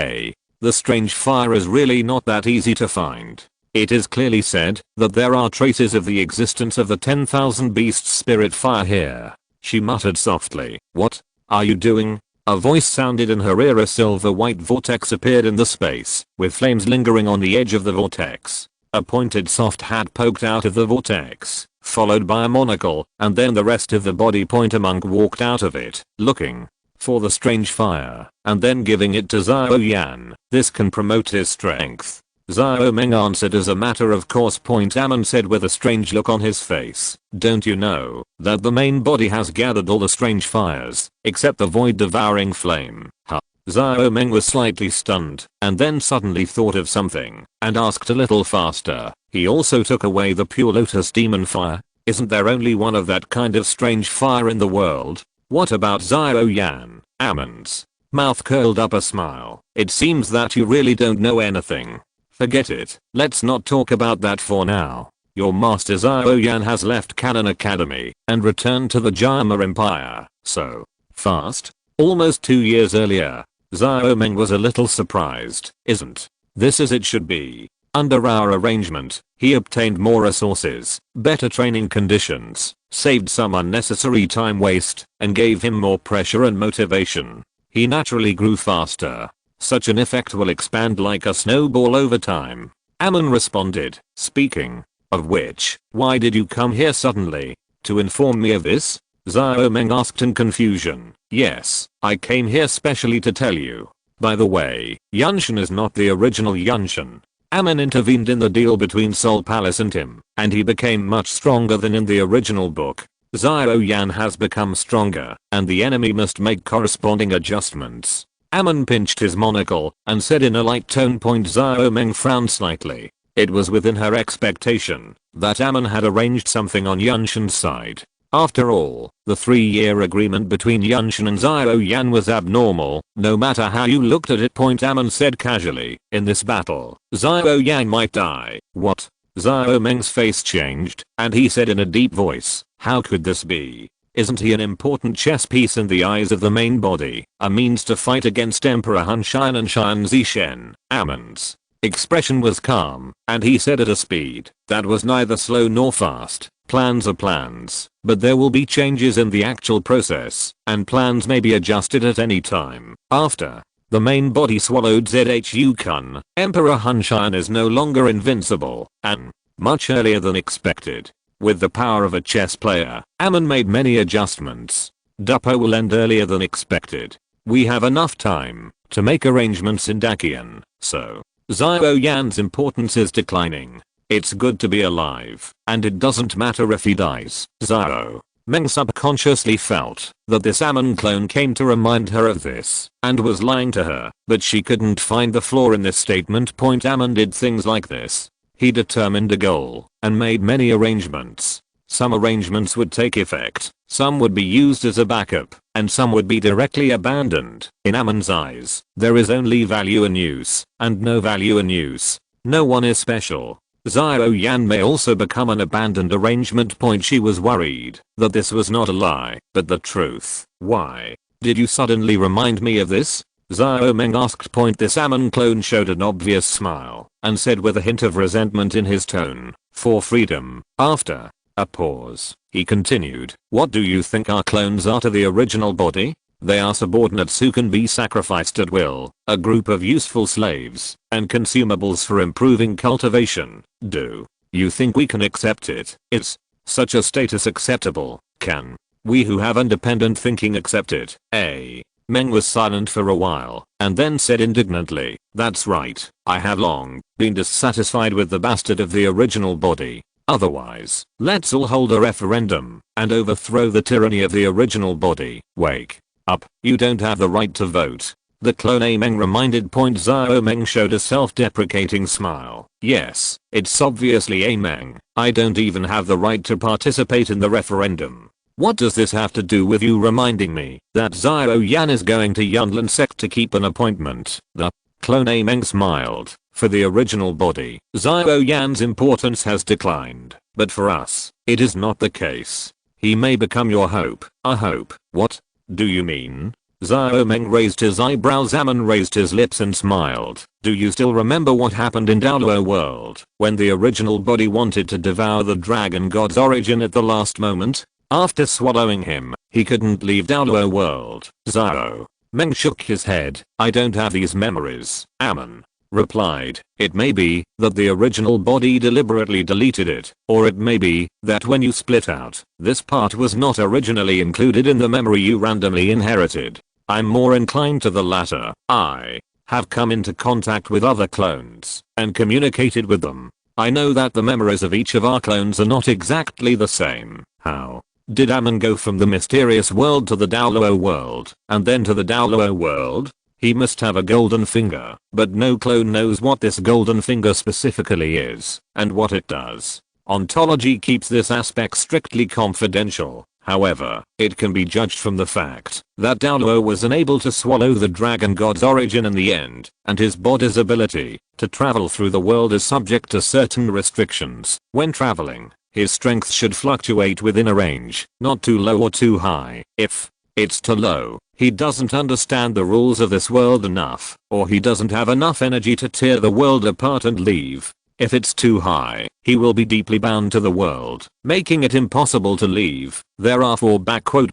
The strange fire is really not that easy to find. It is clearly said that there are traces of the existence of the 10,000 beasts spirit fire here. She muttered softly. What are you doing? A voice sounded in her ear. A silver white vortex appeared in the space, with flames lingering on the edge of the vortex. A pointed soft hat poked out of the vortex, followed by a monocle, and then the rest of the body. A monk walked out of it, looking for the strange fire, and then giving it to Zhao Yan. This can promote his strength. Zhao Meng answered as a matter of course. Amon said with a strange look on his face. Don't you know that the main body has gathered all the strange fires, except the void devouring flame? Huh? Zhao Meng was slightly stunned, and then suddenly thought of something, and asked a little faster. He also took away the pure lotus demon fire? Isn't there only one of that kind of strange fire in the world? What about Zhao Yan? Amon's mouth curled up a smile. It seems that you really don't know anything. Forget it. Let's not talk about that for now. Your master Zhao Yan has left Canon Academy and returned to the Jama Empire. So fast? Almost 2 years earlier. Zhao Meng was a little surprised. Isn't this as it should be? Under our arrangement, he obtained more resources, better training conditions, saved some unnecessary time waste, and gave him more pressure and motivation. He naturally grew faster. Such an effect will expand like a snowball over time. Amon responded. Speaking of which, why did you come here suddenly? To inform me of this? Zhao Meng asked in confusion. Yes, I came here specially to tell you. By the way, Yanshin is not the original Yanshin. Amon intervened in the deal between Soul Palace and him, and he became much stronger than in the original book. Zhao Yan has become stronger, and the enemy must make corresponding adjustments. Amon pinched his monocle and said in a light tone. Zhao Meng frowned slightly. It was within her expectation that Amon had arranged something on Yanshin's side. After all, the 3-year agreement between Yanshin and Zhao Yan was abnormal, no matter how you looked at it. Amon said casually. In this battle, Zhao Yan might die. What? Zhao Meng's face changed, and he said in a deep voice, how could this be? Isn't he an important chess piece in the eyes of the main body, a means to fight against Emperor Hun Xian and Xian Zishen? Amon's expression was calm, and he said at a speed that was neither slow nor fast. Plans are plans, but there will be changes in the actual process, and plans may be adjusted at any time. After the main body swallowed Zhu Kun, Emperor Hun Xian is no longer invincible, and much earlier than expected. With the power of a chess player, Amon made many adjustments. Dupo will end earlier than expected. We have enough time to make arrangements in Dakian, so Zhao Yan's importance is declining. It's good to be alive, and it doesn't matter if he dies. Zhao Meng subconsciously felt that this Amon clone came to remind her of this, and was lying to her, but she couldn't find the flaw in this statement. Amon did things like this. He determined a goal, and made many arrangements. Some arrangements would take effect, some would be used as a backup, and some would be directly abandoned. In Amon's eyes, there is only value in use, and no value in use. No one is special. Zhao Yan may also become an abandoned arrangement. She was worried that this was not a lie, but the truth. Why did you suddenly remind me of this? Xiao Meng asked. This Amon clone showed an obvious smile and said with a hint of resentment in his tone, "For freedom." After a pause, he continued, "What do you think our clones are to the original body? They are subordinates who can be sacrificed at will, a group of useful slaves and consumables for improving cultivation. Do you think we can accept it? Is such a status acceptable? Can we who have independent thinking accept it?" Meng was silent for a while and then said indignantly, "That's right. I have long been dissatisfied with the bastard of the original body. Otherwise, let's all hold a referendum and overthrow the tyranny of the original body." "Wake up, you don't have the right to vote." The clone Meng reminded. Xiao Meng showed a self-deprecating smile. "Yes, it's obviously Meng. I don't even have the right to participate in the referendum. What does this have to do with you reminding me that Xiao Yan is going to Yunlin sect to keep an appointment?" The clone Meng smiled. "For the original body, Xiao Yan's importance has declined, but for us, it is not the case. He may become your hope." "A hope? What do you mean?" Xiao Meng raised his eyebrows. Amon raised his lips and smiled. "Do you still remember what happened in Douluo world when the original body wanted to devour the dragon god's origin at the last moment? After swallowing him, he couldn't leave Douluo world." Xiao Meng shook his head. "I don't have these memories," Amon replied. "It may be that the original body deliberately deleted it, or it may be that when you split out, this part was not originally included in the memory you randomly inherited. I'm more inclined to the latter. I have come into contact with other clones and communicated with them. I know that the memories of each of our clones are not exactly the same." "How did Amon go from the mysterious world to the Douluo world, and then to the Douluo world?" "He must have a golden finger, but no clone knows what this golden finger specifically is and what it does. Ontology keeps this aspect strictly confidential. However, it can be judged from the fact that Douluo was unable to swallow the dragon god's origin in the end, and his body's ability to travel through the world is subject to certain restrictions. When traveling, his strength should fluctuate within a range, not too low or too high. If it's too low, he doesn't understand the rules of this world enough, or he doesn't have enough energy to tear the world apart and leave. If it's too high, he will be deeply bound to the world, making it impossible to leave. There are 4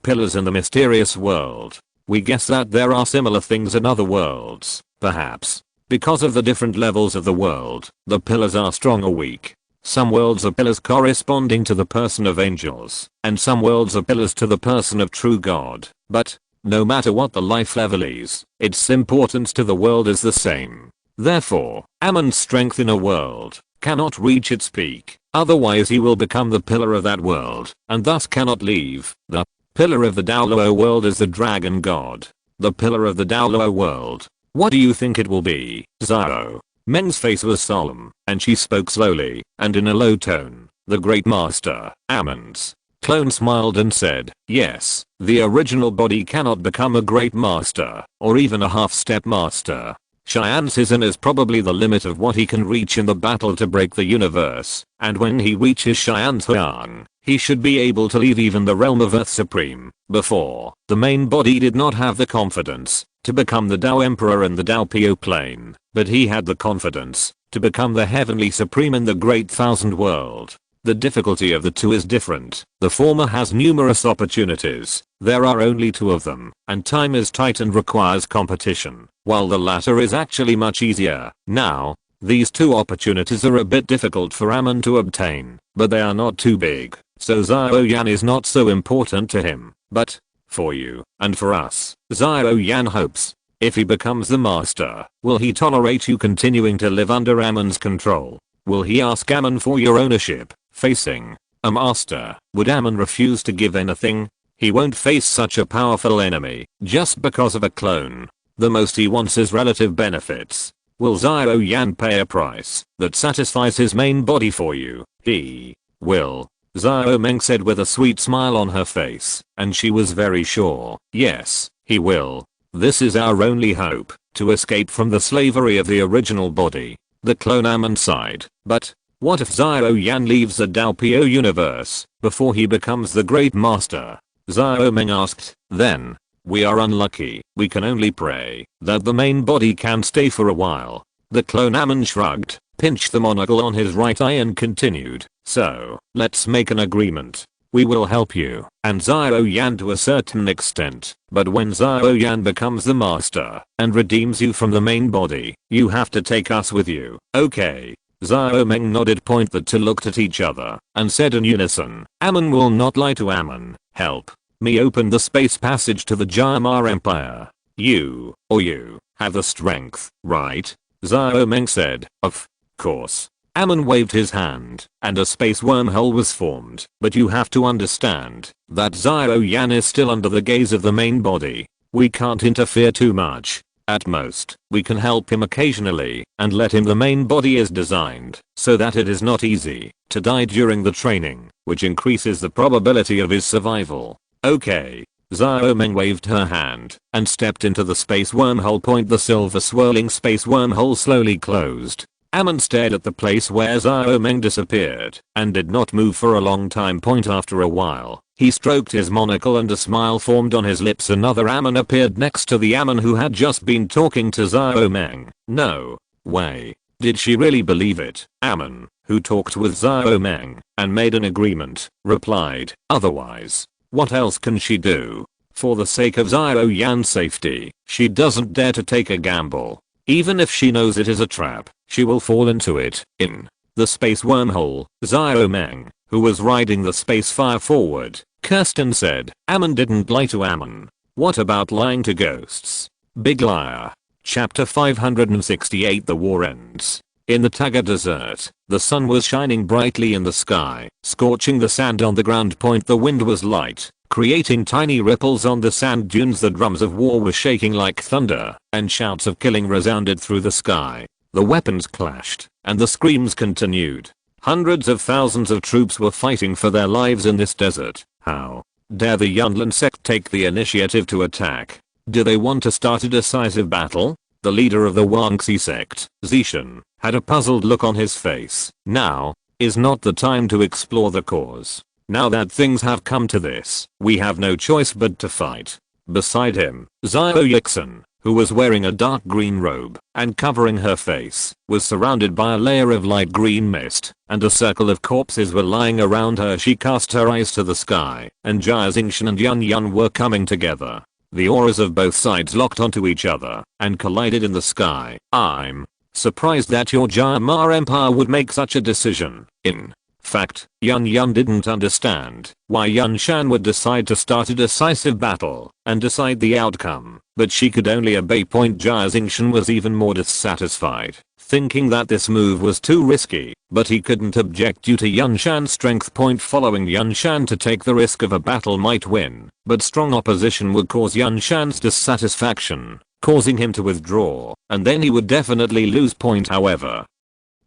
pillars in the mysterious world. We guess that there are similar things in other worlds, perhaps. Because of the different levels of the world, the pillars are strong or weak. Some worlds are pillars corresponding to the person of angels, and some worlds are pillars to the person of true God. But no matter what the life level is, its importance to the world is the same. Therefore, Amon's strength in a world cannot reach its peak, otherwise he will become the pillar of that world, and thus cannot leave. The pillar of the Douluo world is the dragon god. The pillar of the Douluo world. What do you think it will be?" Xiao Meng's face was solemn, and she spoke slowly and in a low tone. "The great master." Amon's clone smiled and said, "Yes, the original body cannot become a great master, or even a half-step master. Cheyenne Season is probably the limit of what he can reach in the battle to break the universe, and when he reaches Cheyenne Season, he should be able to leave even the realm of Earth Supreme. Before, the main body did not have the confidence to become the Tao Emperor in the Tao Pio plane, but he had the confidence to become the Heavenly Supreme in the Great Thousand World. The difficulty of the two is different. The former has numerous opportunities. There are only 2 of them, and time is tight and requires competition, while the latter is actually much easier. Now, these 2 opportunities are a bit difficult for Amon to obtain, but they are not too big, so Xiao Yan is not so important to him. But for you, and for us, Xiao Yan hopes. If he becomes the master, will he tolerate you continuing to live under Amon's control? Will he ask Amon for your ownership? Facing a master, would Amon refuse to give anything? He won't face such a powerful enemy just because of a clone. The most he wants is relative benefits. Will Xiao Yan pay a price that satisfies his main body for you? He will. Xiao Meng said with a sweet smile on her face, and she was very sure. Yes, he will. This is our only hope, to escape from the slavery of the original body. The clone Amon sighed. But what if Xiao Yan leaves the Tao Pio universe before he becomes the great master? Xiao Meng asked. Then We are unlucky. We can only pray that the main body can stay for a while. The clone Amon shrugged, pinched the monocle on his right eye and continued. So, let's make an agreement. We will help you and Xiao Yan to a certain extent, but when Xiao Yan becomes the master and redeems you from the main body, you have to take us with you, okay? Xiao Meng nodded. The two looked at each other and said in unison, Amon will not lie to Amon. Help me open the space passage to the Jama Empire. You have the strength, right? Xiao Meng said, of course. Amon waved his hand, and a space wormhole was formed, but you have to understand that Xiao Yan is still under the gaze of the main body. We can't interfere too much. At most, we can help him occasionally and let him. The main body is designed so that it is not easy to die during the training, which increases the probability of his survival. Okay. Xiao Meng waved her hand and stepped into the space wormhole. The silver swirling space wormhole slowly closed. Amon stared at the place where Xiao Meng disappeared and did not move for a long time. After a while, he stroked his monocle and a smile formed on his lips. Another Amon appeared next to the Amon who had just been talking to Xiao Meng. No way. Did she really believe it? Amon, who talked with Xiao Meng and made an agreement, replied, otherwise, what else can she do? For the sake of Xiao Yan's safety, she doesn't dare to take a gamble. Even if she knows it is a trap, she will fall into it. In the space wormhole, Xiao Meng, who was riding the space fire forward, cursed and said, Amon didn't lie to Amon. What about lying to ghosts? Big liar. Chapter 568. The war ends. In the Taga Desert, the sun was shining brightly in the sky, scorching the sand on the ground. The wind was light, creating tiny ripples on the sand dunes. The drums of war were shaking like thunder, and shouts of killing resounded through the sky. The weapons clashed, and the screams continued. Hundreds of thousands of troops were fighting for their lives in this desert. How dare the Yunlin sect take the initiative to attack? Do they want to start a decisive battle? The leader of the Wangxi sect, Zishan, had a puzzled look on his face. Now is not the time to explore the cause. Now that things have come to this, we have no choice but to fight. Beside him, Xiao Yixin, who was wearing a dark green robe and covering her face, was surrounded by a layer of light green mist, and a circle of corpses were lying around her. She cast her eyes to the sky, and Jia Xingshan and Yan Yan were coming together. The auras of both sides locked onto each other and collided in the sky. I'm surprised that your Jama Empire would make such a decision. In fact, Yan Yan didn't understand why Yan Shan would decide to start a decisive battle and decide the outcome, but she could only obey. Jia Xingshan was even more dissatisfied, thinking that this move was too risky, but he couldn't object due to Yan Shan's strength. Following Yan Shan to take the risk of a battle might win, but strong opposition would cause Yan Shan's dissatisfaction, causing him to withdraw, and then he would definitely lose. However,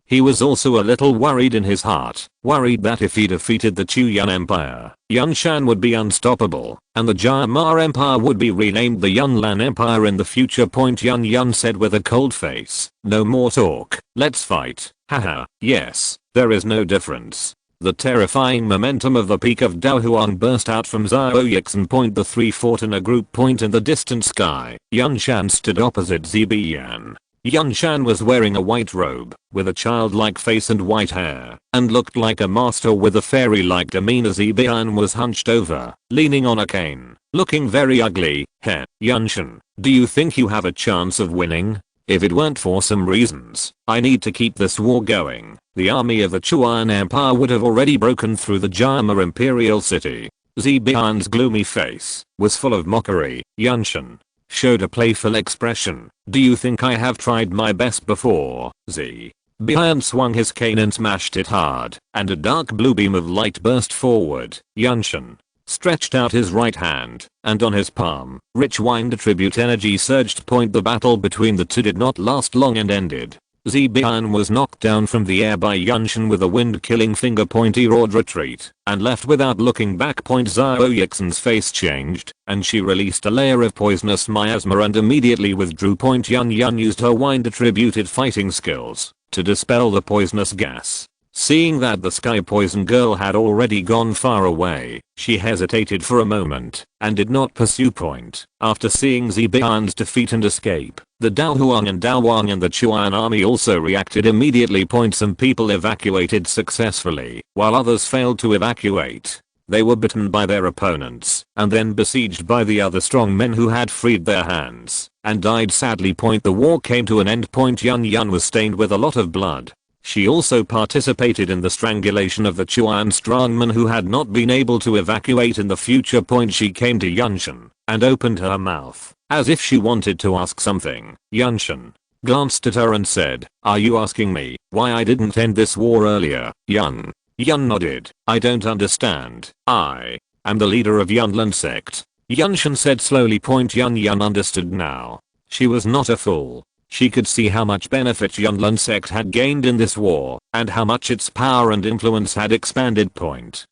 he was also a little worried in his heart, worried that if he defeated the Chuyan Empire, Yan Shan would be unstoppable, and the Jama Empire would be renamed the Yunlan Empire in the future. Yan Yan said with a cold face, no more talk, let's fight. Haha, yes, there is no difference. The terrifying momentum of the peak of Daohuang burst out from Xiao Yixin. The three fought in a group. In the distant sky, Yan Shan stood opposite Zibiyan. Yan Shan was wearing a white robe, with a childlike face and white hair, and looked like a master with a fairy-like demeanor. Zibiyan was hunched over, leaning on a cane, looking very ugly. Heh, Yan Shan, do you think you have a chance of winning? If it weren't for some reasons, I need to keep this war going, the army of the Chuan Empire would have already broken through the Jama Imperial City. Zibian's gloomy face was full of mockery. Yan Shan showed a playful expression. Do you think I have tried my best before? Zibian swung his cane and smashed it hard, and a dark blue beam of light burst forward. Yan Shan stretched out his right hand, and on his palm, rich wind attribute energy surged. The battle between the two did not last long and ended. Zibian was knocked down from the air by Yan Shan with a wind-killing finger. He roared retreat and left without looking back. Xiao Yixin's face changed, and she released a layer of poisonous miasma and immediately withdrew. Yan Yan used her wind-attributed fighting skills to dispel the poisonous gas. Seeing that the sky poison girl had already gone far away, she hesitated for a moment and did not pursue point. After seeing Zibian's defeat and escape, the Daohuang and Daowang and the Chuan army also reacted immediately. Some people evacuated successfully, while others failed to evacuate. They were bitten by their opponents and then besieged by the other strong men who had freed their hands and died sadly. The war came to an end. Yan Jin was stained with a lot of blood. She also participated in the strangulation of the Chuan strongmen who had not been able to evacuate in the future. She came to Yan Jin and opened her mouth as if she wanted to ask something. Yan Jin glanced at her and said, "Are you asking me why I didn't end this war earlier?" Yan nodded. "I don't understand. I am the leader of Yunlin sect." Yan Jin said slowly. Yan understood now. She was not a fool. She could see how much benefit Yunlin sect had gained in this war, and how much its power and influence had expanded.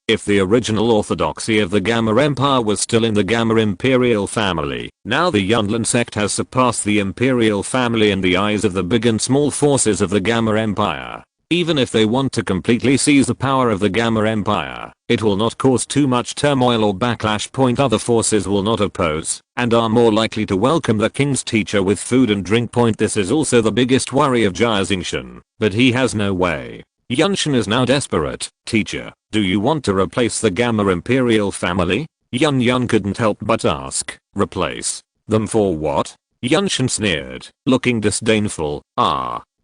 If the original orthodoxy of the Gamma Empire was still in the Gamma Imperial family, now the Yunlin sect has surpassed the Imperial family in the eyes of the big and small forces of the Gamma Empire. Even if they want to completely seize the power of the Gamma Empire, it will not cause too much turmoil or backlash. Other forces will not oppose and are more likely to welcome the king's teacher with food and drink. This is also the biggest worry of Jia Xingchen, but he has no way. Yan Jin is now desperate. "Teacher, do you want to replace the Gamma Imperial family?" Yan couldn't help but ask. "Replace them for what?" Yan Jin sneered, looking disdainful.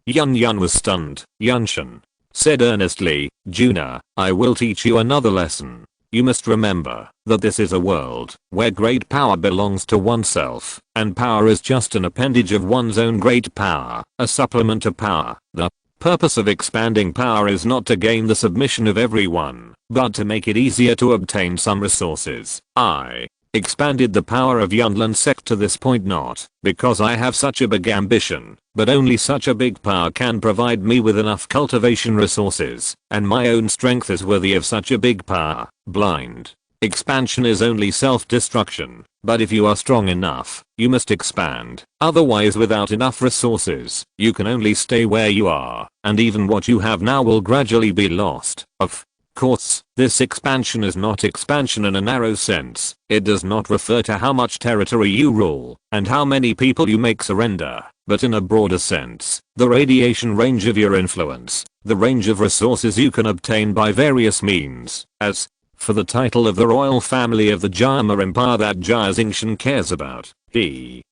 Yan was stunned. Yan Jin said earnestly, "Juna, I will teach you another lesson. You must remember that this is a world where great power belongs to oneself, and power is just an appendage of one's own great power, a supplement to power. The purpose of expanding power is not to gain the submission of everyone, but to make it easier to obtain some resources. I expanded the power of Yunlin sect to this point not because I have such a big ambition, but only such a big power can provide me with enough cultivation resources, and my own strength is worthy of such a big power. Blind expansion is only self-destruction, but if you are strong enough, you must expand. Otherwise, without enough resources, you can only stay where you are, and even what you have now will gradually be lost. Of course, this expansion is not expansion in a narrow sense. It does not refer to how much territory you rule and how many people you make surrender, but in a broader sense, the radiation range of your influence, the range of resources you can obtain by various means. As for the title of the royal family of the Gamma Empire that Jia Xingchen cares about,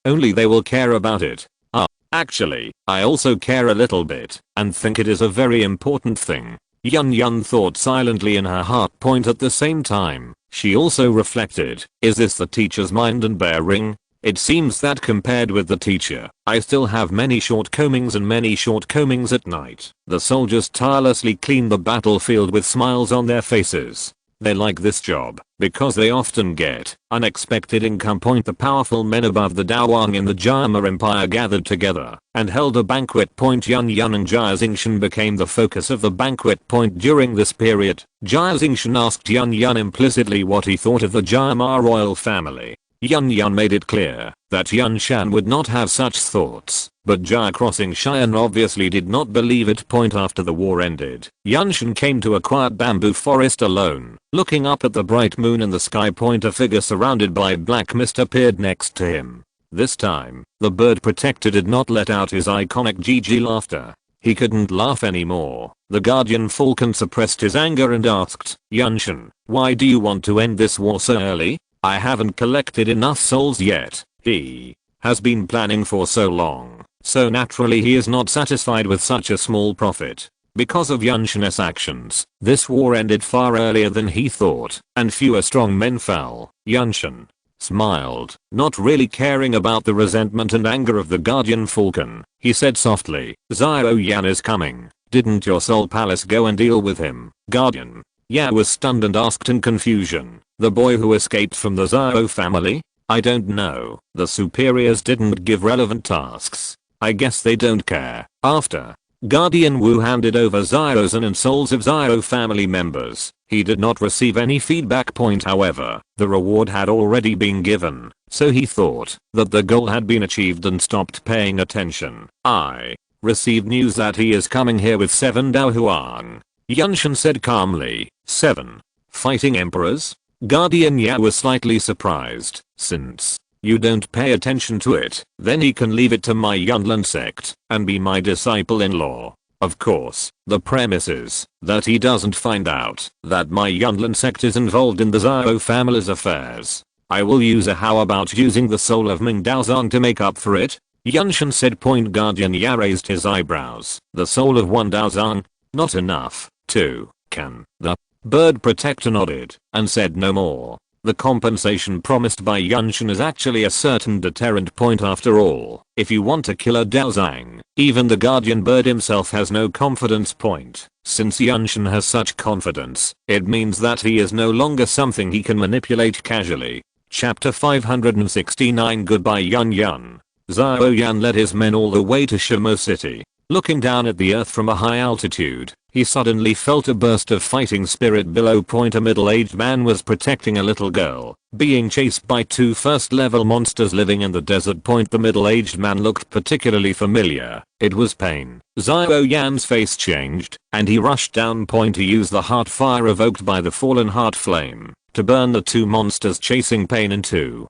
only they will care about it. Actually, I also care a little bit and think it is a very important thing. Yan thought silently in her heart. At the same time, she also reflected, is this the teacher's mind and bearing? It seems that compared with the teacher, I still have many shortcomings at night. The soldiers tirelessly clean the battlefield with smiles on their faces. They like this job because they often get unexpected income. The powerful men above the Daowang in the Gamma Empire gathered together and held a banquet. Yan and Jia Xingchen became the focus of the banquet. During this period, Jia Xingchen asked Yan implicitly what he thought of the Gamma royal family. Yan made it clear that Yan Shan would not have such thoughts, but Jia Crossing Cheyenne obviously did not believe it. After the war ended, Yan Shan came to a quiet bamboo forest alone, looking up at the bright moon in the sky. A figure surrounded by black mist appeared next to him. This time, the bird protector did not let out his iconic GG laughter. He couldn't laugh anymore. The guardian falcon suppressed his anger and asked, "Yan Shan, why do you want to end this war so early? I haven't collected enough souls yet." He has been planning for so long, so naturally he is not satisfied with such a small profit. Because of Yan Shan's actions, this war ended far earlier than he thought, and fewer strong men fell. Yan Shan smiled, not really caring about the resentment and anger of the guardian falcon. He said softly, "Xiao Yan is coming. Didn't your soul palace go and deal with him, guardian?" Yan was stunned and asked in confusion, "The boy who escaped from the Xiao family? I don't know. The superiors didn't give relevant tasks. I guess they don't care." After Guardian Wu handed over Xiao's and souls of Xiao family members, he did not receive any feedback. However, the reward had already been given, so he thought that the goal had been achieved and stopped paying attention. I received news that he is coming here with 7 Daohuang. Yunshin said calmly. 7. Fighting emperors? Guardian Ya was slightly surprised, since you don't pay attention to it, then he can leave it to my Yunlin sect and be my disciple-in-law. Of course, the premise is that he doesn't find out that my Yunlin sect is involved in the Zhao family's affairs. I will use a how about using the soul of Ming Daozong to make up for it? Yunshin said. Guardian Ya raised his eyebrows. The soul of one Daozong? Not enough. 2. Can the bird protector nodded and said no more. The compensation promised by Yunshin is actually a certain deterrent point after all. If you want to kill a Daozong, even the guardian bird himself has no confidence point. Since Yunshin has such confidence, it means that he is no longer something he can manipulate casually. Chapter 569 Goodbye Yun Yun. Zhao Yan led his men all the way to Shimo City. Looking down at the earth from a high altitude, he suddenly felt a burst of fighting spirit below. A middle-aged man was protecting a little girl, being chased by 2 first-level monsters living in the desert. The middle-aged man looked particularly familiar. It was Pain. Zhao Yan's face changed, and he rushed down. To use the heart fire evoked by the fallen heart flame to burn the 2 monsters chasing Pain into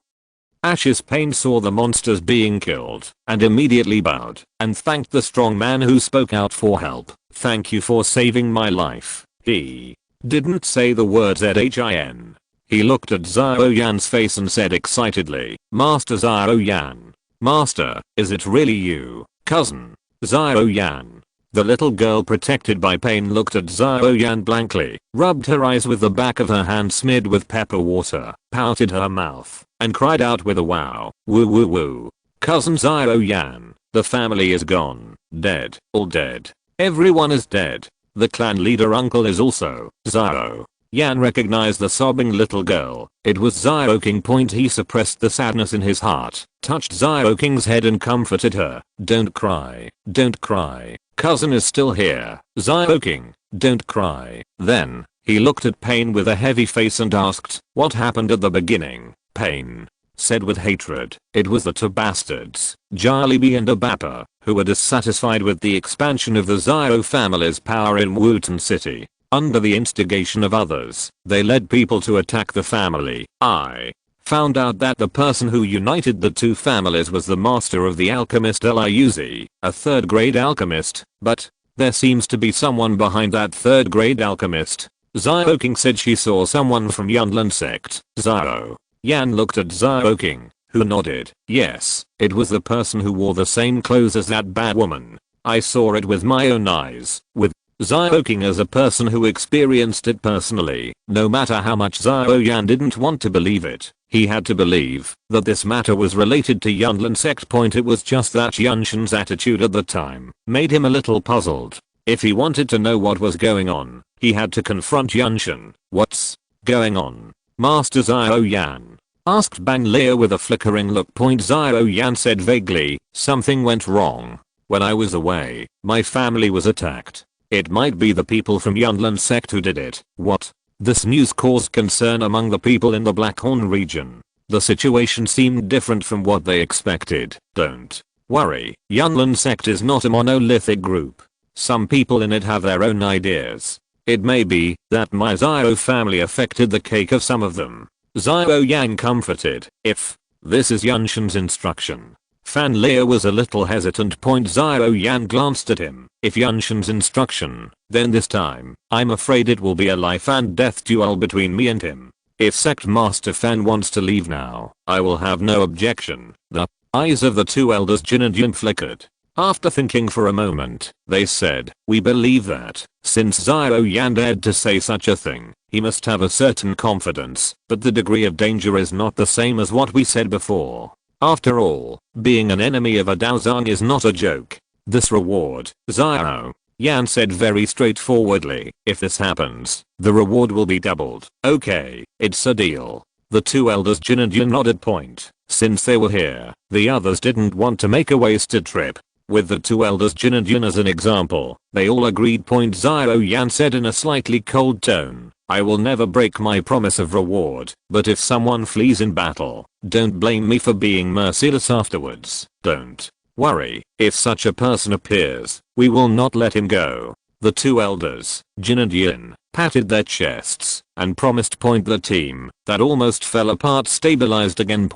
ashes. Pain saw the monsters being killed and immediately bowed and thanked the strong man who spoke out for help. Thank you for saving my life. He didn't say the words Zhin. He looked at Zhao Yan's face and said excitedly, Master Zhao Yan. Master, is it really you, cousin? Zhao Yan. The little girl protected by Pain looked at Zhao Yan blankly, rubbed her eyes with the back of her hand smeared with pepper water, pouted her mouth, and cried out with a wow. Woo woo woo. Cousin Zhao Yan, the family is gone. Dead. All dead. Everyone is dead. The clan leader uncle is also. Zhao Yan recognized the sobbing little girl. It was Zhao King. He suppressed the sadness in his heart, touched Zhao King's head and comforted her. Don't cry. Don't cry. Cousin is still here. Zhao King, don't cry. Then, he looked at Pain with a heavy face and asked, what happened at the beginning? Pain said with hatred. It was the 2 bastards, Jalibi and Abapa, who were dissatisfied with the expansion of the Zhao family's power in Wutan City. Under the instigation of others, they led people to attack the family. I found out that the person who united the 2 families was the master of the alchemist Liuzi, a 3rd grade alchemist, but there seems to be someone behind that 3rd grade alchemist. Zhao King said she saw someone from Yunlin sect. Zhao Yan looked at Zhao King, who nodded. Yes, it was the person who wore the same clothes as that bad woman. I saw it with my own eyes. With Zhao King as a person who experienced it personally, no matter how much Zhao Yan didn't want to believe it, he had to believe that this matter was related to Yunlin sect. It was just that Yunshin's attitude at the time made him a little puzzled. If he wanted to know what was going on, he had to confront Yunshin. What's going on, Master Zhao Yan? Asked Bang Lia with a flickering look. Zhao Yan said vaguely, something went wrong. When I was away, my family was attacked. It might be the people from Yunlin sect who did it. What? This news caused concern among the people in the Blackhorn region. The situation seemed different from what they expected. Don't worry, Yunlin sect is not a monolithic group. Some people in it have their own ideas. It may be that my Zhao family affected the cake of some of them. Zhao Yang comforted. If this is Yunshin's instruction. Fan Lia was a little hesitant. Zhao Yan glanced at him. If Yunshin's instruction, then this time, I'm afraid it will be a life and death duel between me and him. If Sect Master Fan wants to leave now, I will have no objection. The eyes of the 2 elders Jin and Yun flickered. After thinking for a moment, they said, we believe that, since Zhao Yan dared to say such a thing, he must have a certain confidence, but the degree of danger is not the same as what we said before. After all, being an enemy of a Daozong is not a joke. This reward, Zhao Yan said very straightforwardly, if this happens, the reward will be doubled. Okay, it's a deal. The 2 elders Jin and Yun nodded. Since they were here, the others didn't want to make a wasted trip. With the 2 elders Jin and Yun as an example, they all agreed. Zhao Yan said in a slightly cold tone, I will never break my promise of reward, but if someone flees in battle, don't blame me for being merciless afterwards. Don't worry, if such a person appears, we will not let him go. The two elders, Jin and Yin, patted their chests and promised the team that almost fell apart stabilized again.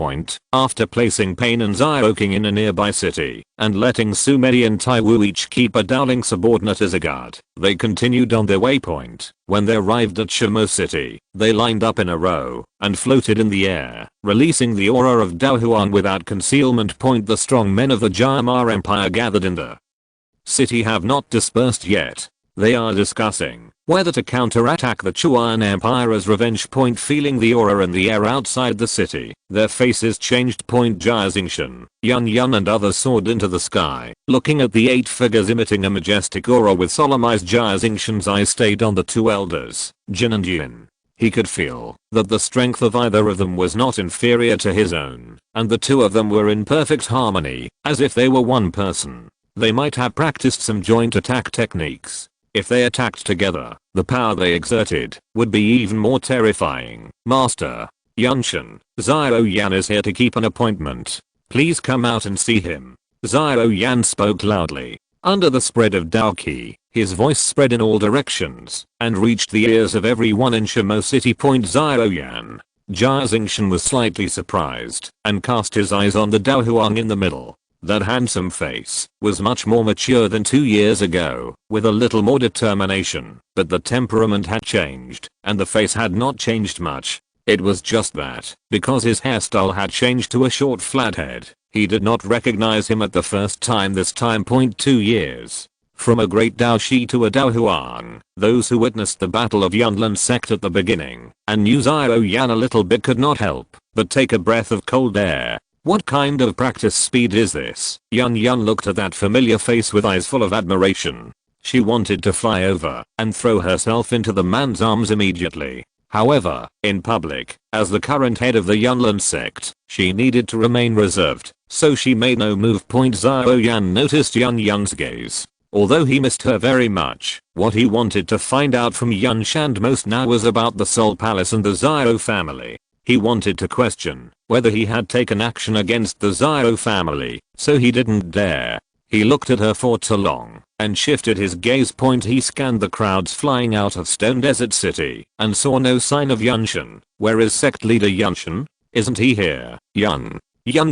After placing Pain and Zioking in a nearby city and letting Sumeri and Taiwu each keep a Dowling subordinate as a guard, they continued on their waypoint. When they arrived at Shamo City, they lined up in a row and floated in the air, releasing the aura of Daohuan without concealment. The strong men of the Jia Empire gathered in the city have not dispersed yet. They are discussing whether to counterattack the Chuan Empire as revenge. Feeling the aura in the air outside the city, their faces changed. Jia Zingshan, Yan and others soared into the sky, looking at the 8 figures emitting a majestic aura with solemn eyes. Jia Zingshan's eyes stayed on the two elders, Jin and Yin. He could feel that the strength of either of them was not inferior to his own, and the two of them were in perfect harmony, as if they were one person. They might have practiced some joint attack techniques. If they attacked together, the power they exerted would be even more terrifying. Master Yunshan, Zio Yan is here to keep an appointment. Please come out and see him. Zio Yan spoke loudly. Under the spread of Dao Qi, his voice spread in all directions and reached the ears of everyone in Shamo City. Zio Yan. Jia Zingshan was slightly surprised and cast his eyes on the Daohuang in the middle. That handsome face was much more mature than 2 years ago, with a little more determination, but the temperament had changed, and the face had not changed much. It was just that, because his hairstyle had changed to a short flat head, he did not recognize him at the first time this time. 2 years. From a great Dao Shi to a Daohuang, those who witnessed the Battle of Yunlin sect at the beginning, and knew Zio Yan a little bit could not help but take a breath of cold air. What kind of practice speed is this? Yan looked at that familiar face with eyes full of admiration. She wanted to fly over and throw herself into the man's arms immediately. However, in public, as the current head of the Yunlin sect, she needed to remain reserved, so she made no move. Zio Yan noticed Yan's gaze. Although he missed her very much, what he wanted to find out from Yunshan most now was about the Soul Palace and the Zio family. He wanted to question whether he had taken action against the Zio family, so he didn't dare. He looked at her for too long and shifted his gaze. He scanned the crowds flying out of Stone Desert City and saw no sign of Yunshan. Where is sect leader Yunshan? Isn't he here? Yan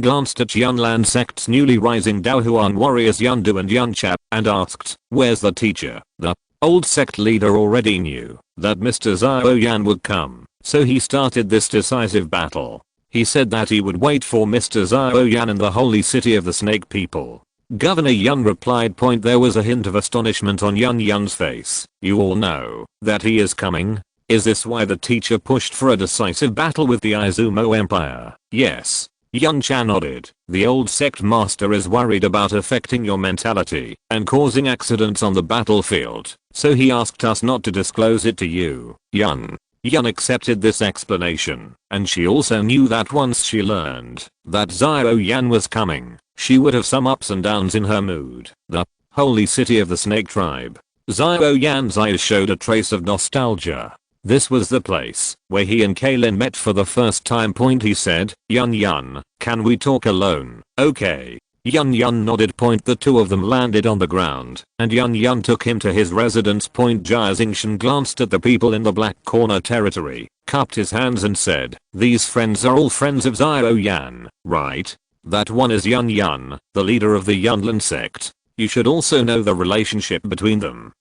glanced at Yunlan sect's newly rising Daohuan warriors Yundu and Yunchap and asked, where's the teacher? The old sect leader already knew that Mr. Zio Yan would come, so he started this decisive battle. He said that he would wait for Mr. Zio Yan in the holy city of the snake people. Governor Yun replied. There was a hint of astonishment on Yun's face. You all know that he is coming? Is this why the teacher pushed for a decisive battle with the Izumo Empire? Yes. Yunchan nodded. The old sect master is worried about affecting your mentality and causing accidents on the battlefield, so he asked us not to disclose it to you. Yun accepted this explanation, and she also knew that once she learned that Zio Yan was coming, she would have some ups and downs in her mood. The holy city of the snake tribe. Zio Yan's eyes showed a trace of nostalgia. This was the place where he and Kaylin met for the first time. He said, Yun, can we talk alone? Okay. Yun nodded. The two of them landed on the ground, and Yun took him to his residence. Jia Zingshan glanced at the people in the Black Corner territory, cupped his hands and said, these friends are all friends of Zio Yan, right? That one is Yun, the leader of the Yunlin sect. You should also know the relationship between them.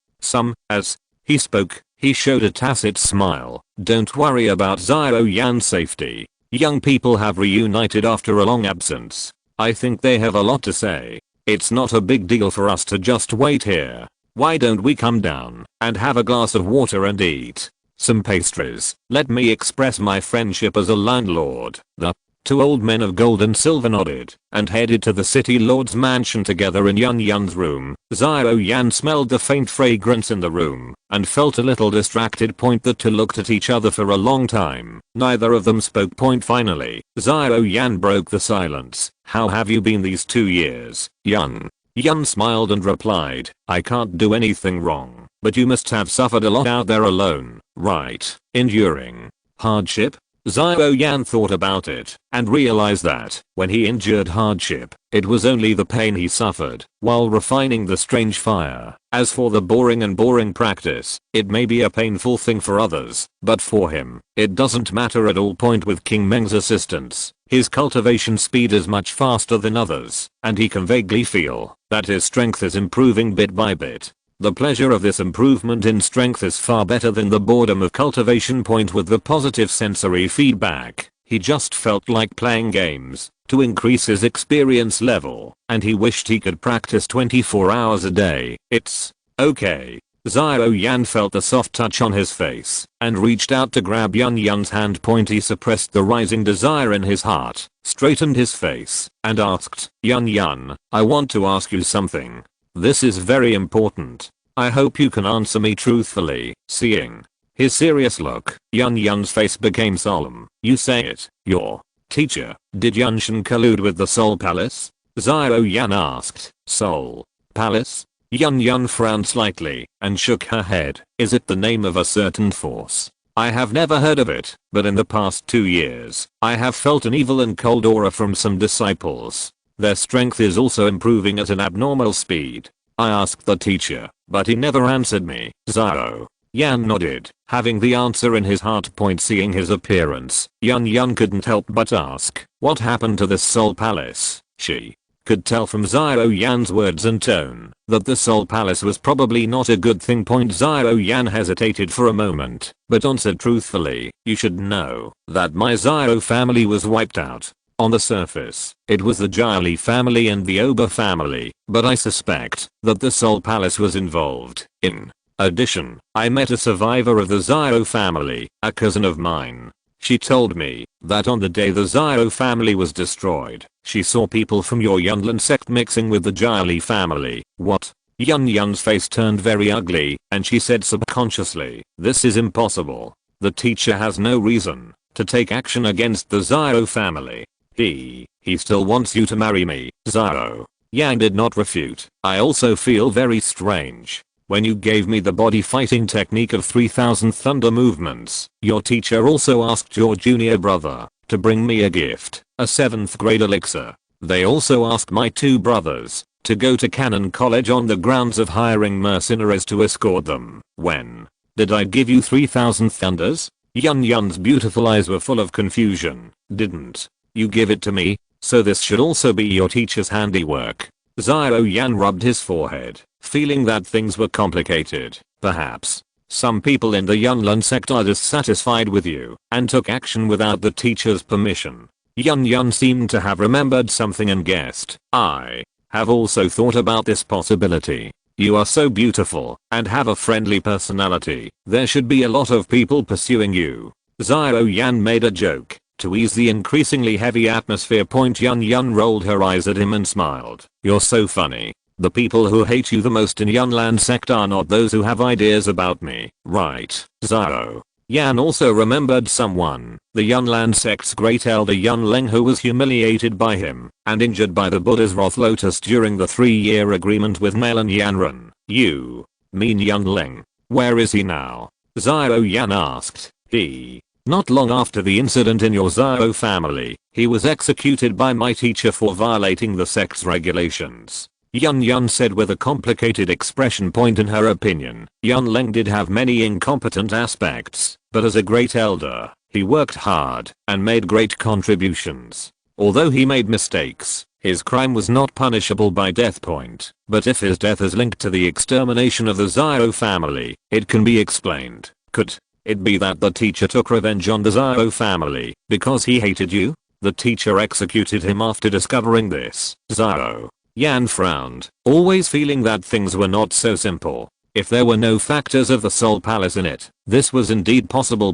As he spoke, he showed a tacit smile. Don't worry about Zio Yan's safety. Young people have reunited after a long absence. I think they have a lot to say. It's not a big deal for us to just wait here. Why don't we come down and have a glass of water and eat some pastries? Let me express my friendship as a landlord. The two old men of gold and silver nodded and headed to the city lord's mansion together in Yun's room. Zio Yan smelled the faint fragrance in the room and felt a little distracted. The two looked at each other for a long time. Neither of them spoke. Finally, Zio Yan broke the silence. How have you been these 2 years, Yun? Yun smiled and replied, I can't do anything wrong, but you must have suffered a lot out there alone, right? Enduring hardship? Xiao Yan thought about it and realized that when he endured hardship, it was only the pain he suffered while refining the strange fire. As for the boring practice, it may be a painful thing for others, but for him, it doesn't matter at all. Point with King Meng's assistance, his cultivation speed is much faster than others, and he can vaguely feel that his strength is improving bit by bit. The pleasure of this improvement in strength is far better than the boredom of cultivation. Point with the positive sensory feedback, he just felt like playing games to increase his experience level, and he wished he could practice 24 hours a day. It's okay. Xiao Yan felt the soft touch on his face and reached out to grab Yan Yan's hand. He suppressed the rising desire in his heart, straightened his face, and asked, Yan Yan, I want to ask you something. This is very important. I hope you can answer me truthfully. Seeing his serious look, Yan Yan's face became solemn. You say it. Your teacher, did Yan Jin collude with the Soul Palace? Xiao Yan asked. Soul Palace? Yan Yan frowned slightly and shook her head. Is it the name of a certain force? I have never heard of it, but in the past 2 years, I have felt an evil and cold aura from some disciples. Their strength is also improving at an abnormal speed. I asked the teacher, but he never answered me. Xiao Yan nodded, having the answer in his heart. Seeing his appearance, Yan Yan couldn't help but ask, what happened to this Soul Palace? She could tell from Xiao Yan's words and tone that the Soul Palace was probably not a good thing. Xiao Yan hesitated for a moment, but answered truthfully, you should know that my Xiao family was wiped out. On the surface, it was the Jiali family and the Oba family, but I suspect that the Soul Palace was involved. In addition, I met a survivor of the Xiao family, a cousin of mine. She told me that on the day the Xiao family was destroyed, she saw people from your Yunlin sect mixing with the Jiali family. What? Yan Yan's face turned very ugly, and she said subconsciously, this is impossible. The teacher has no reason to take action against the Xiao family. He still wants you to marry me. Xiao Yan did not refute. I also feel very strange. When you gave me the body fighting technique of 3000 thunder movements, your teacher also asked your junior brother to bring me a gift, a 7th grade elixir. They also asked my 2 brothers to go to Cannon College on the grounds of hiring mercenaries to escort them. When did I give you 3000 thunders? Yan Yan's beautiful eyes were full of confusion. Didn't you give it to me? So this should also be your teacher's handiwork. Xiao Yan rubbed his forehead, feeling that things were complicated. Perhaps some people in the Yunlin sect are dissatisfied with you and took action without the teacher's permission. Yan Yan seemed to have remembered something and guessed, I have also thought about this possibility. You are so beautiful and have a friendly personality. There should be a lot of people pursuing you. Xiao Yan made a joke to ease the increasingly heavy atmosphere. Yan Yan rolled her eyes at him and smiled. You're so funny. The people who hate you the most in Yunlan sect are not those who have ideas about me, right? Xiao Yan also remembered someone, the Yunlan sect's great elder Yunleng, who was humiliated by him and injured by the Buddha's wrath lotus during the 3-year agreement with Melon Yanran. You mean Yunleng? Where is he now? Xiao Yan asked. Not long after the incident in your Xiao family, he was executed by my teacher for violating the sect's regulations. Yan Yan said with a complicated expression. In her opinion, Yunleng did have many incompetent aspects, but as a great elder, he worked hard and made great contributions. Although he made mistakes, his crime was not punishable by death. But if his death is linked to the extermination of the Xiao family, it can be explained. Could it be that the teacher took revenge on the Xiao family because he hated you? The teacher executed him after discovering this. Xiao Yan frowned, always feeling that things were not so simple. If there were no factors of the Soul Palace in it, this was indeed possible.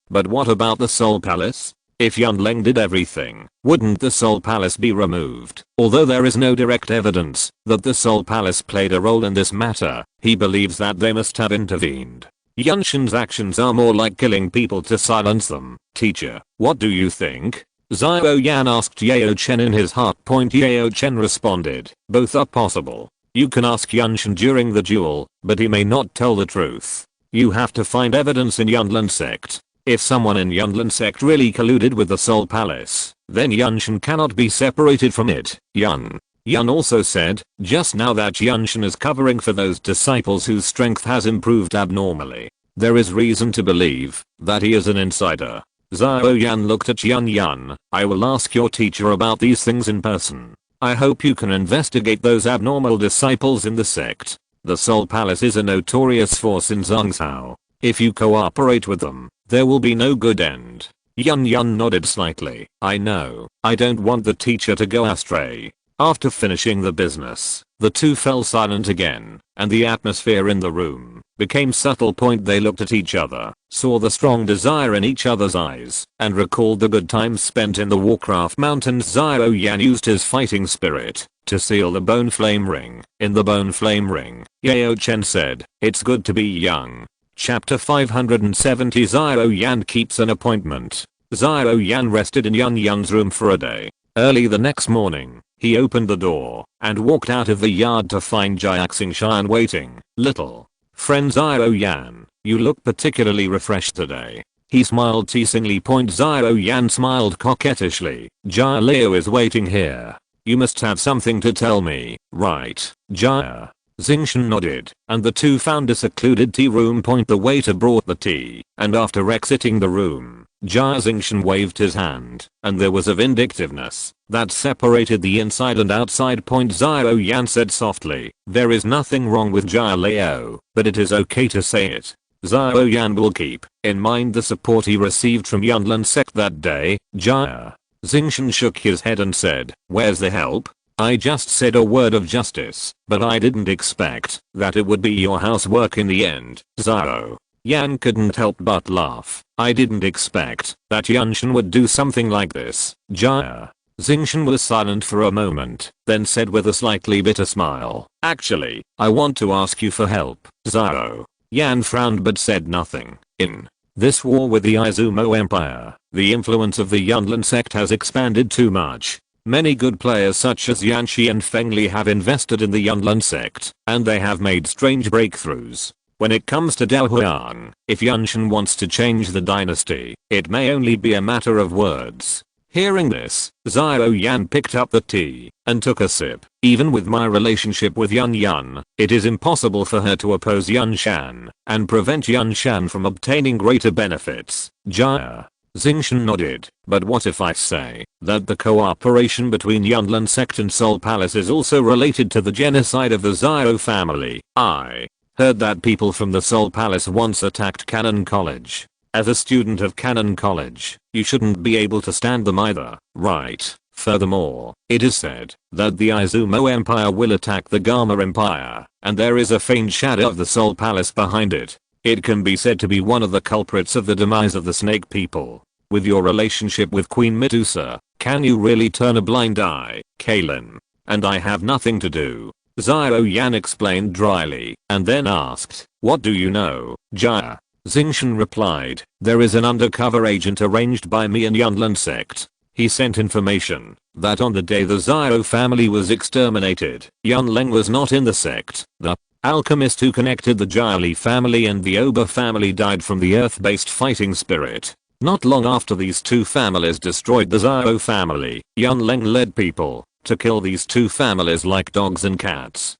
But what about the Soul Palace? If Yunleng did everything, wouldn't the Soul Palace be removed? Although there is no direct evidence that the Soul Palace played a role in this matter, he believes that they must have intervened. Yunshin's actions are more like killing people to silence them. Teacher, what do you think? Xiao Yan asked Yao Chen in his heart. Yao Chen responded, both are possible. You can ask Yunshin during the duel, but he may not tell the truth. You have to find evidence in Yunlin sect. If someone in Yunlin sect really colluded with the Soul Palace, then Yunshin cannot be separated from it. Yan also said just now that Yunshin is covering for those disciples whose strength has improved abnormally. There is reason to believe that he is an insider. Xiao Yan looked at Yan. I will ask your teacher about these things in person. I hope you can investigate those abnormal disciples in the sect. The Soul Palace is a notorious force in Zhangzhou. If you cooperate with them, there will be no good end. Yan nodded slightly. I know. I don't want the teacher to go astray. After finishing the business, the two fell silent again, and the atmosphere in the room became subtle. They looked at each other, saw the strong desire in each other's eyes, and recalled the good times spent in the Warcraft Mountains. Xiao Yan used his fighting spirit to seal the Bone Flame Ring. In the Bone Flame Ring, Yao Chen said, "It's good to be young." Chapter 570. Xiao Yan keeps an appointment. Xiao Yan rested in Yan's room for a day. Early the next morning, he opened the door and walked out of the yard to find Jiaxing Shan waiting. Little friend Xiao Yan, you look particularly refreshed today. He smiled teasingly. Xiao Yan smiled coquettishly. Jia Liu is waiting here. You must have something to tell me, right, Jia? Xingshan nodded, and the two found a secluded tea room. The waiter brought the tea, and after exiting the room, Jia Xingshan waved his hand, and there was a vindictiveness that separated the inside and outside. Xiao Yan said softly, there is nothing wrong with Jia Liu, but it is okay to say it. Xiao Yan will keep in mind the support he received from Yunlin sect that day. Jia Xingshan shook his head and said, where's the help? I just said a word of justice, but I didn't expect that it would be your housework in the end. Xiao Yan couldn't help but laugh. I didn't expect that Yunshin would do something like this. Jia Xingshan was silent for a moment, then said with a slightly bitter smile, actually, I want to ask you for help. Xiao Yan frowned but said nothing. In this war with the Izumo Empire, the influence of the Yunlin sect has expanded too much. Many good players such as Yan Shi and Feng Li have invested in the Yunlin sect, and they have made strange breakthroughs. When it comes to Daohuang, if Yunshin wants to change the dynasty, it may only be a matter of words. Hearing this, Xiao Yan picked up the tea and took a sip. Even with my relationship with Yan, it is impossible for her to oppose Yunshan and prevent Yunshan from obtaining greater benefits. Jia Xingshan nodded, but what if I say that the cooperation between Yunlin sect and Soul Palace is also related to the genocide of the Xiao family? I heard that people from the Soul Palace once attacked Cannon College. As a student of Cannon College, you shouldn't be able to stand them either, right? Furthermore, it is said that the Izumo Empire will attack the Gamma Empire, and there is a faint shadow of the Soul Palace behind it. It can be said to be one of the culprits of the demise of the Snake people. With your relationship with Queen Medusa, can you really turn a blind eye, Kaylin? And I have nothing to do. Xiao Yan explained dryly, and then asked, what do you know, Jia? Xingshan replied, there is an undercover agent arranged by me and Yunlin sect. He sent information that on the day the Xiao family was exterminated, Yunlin was not in the sect. The alchemist who connected the Jiali family and the Oba family died from the earth-based fighting spirit. Not long after these two families destroyed the Xiao family, Yunlin led people to kill these two families like dogs and cats.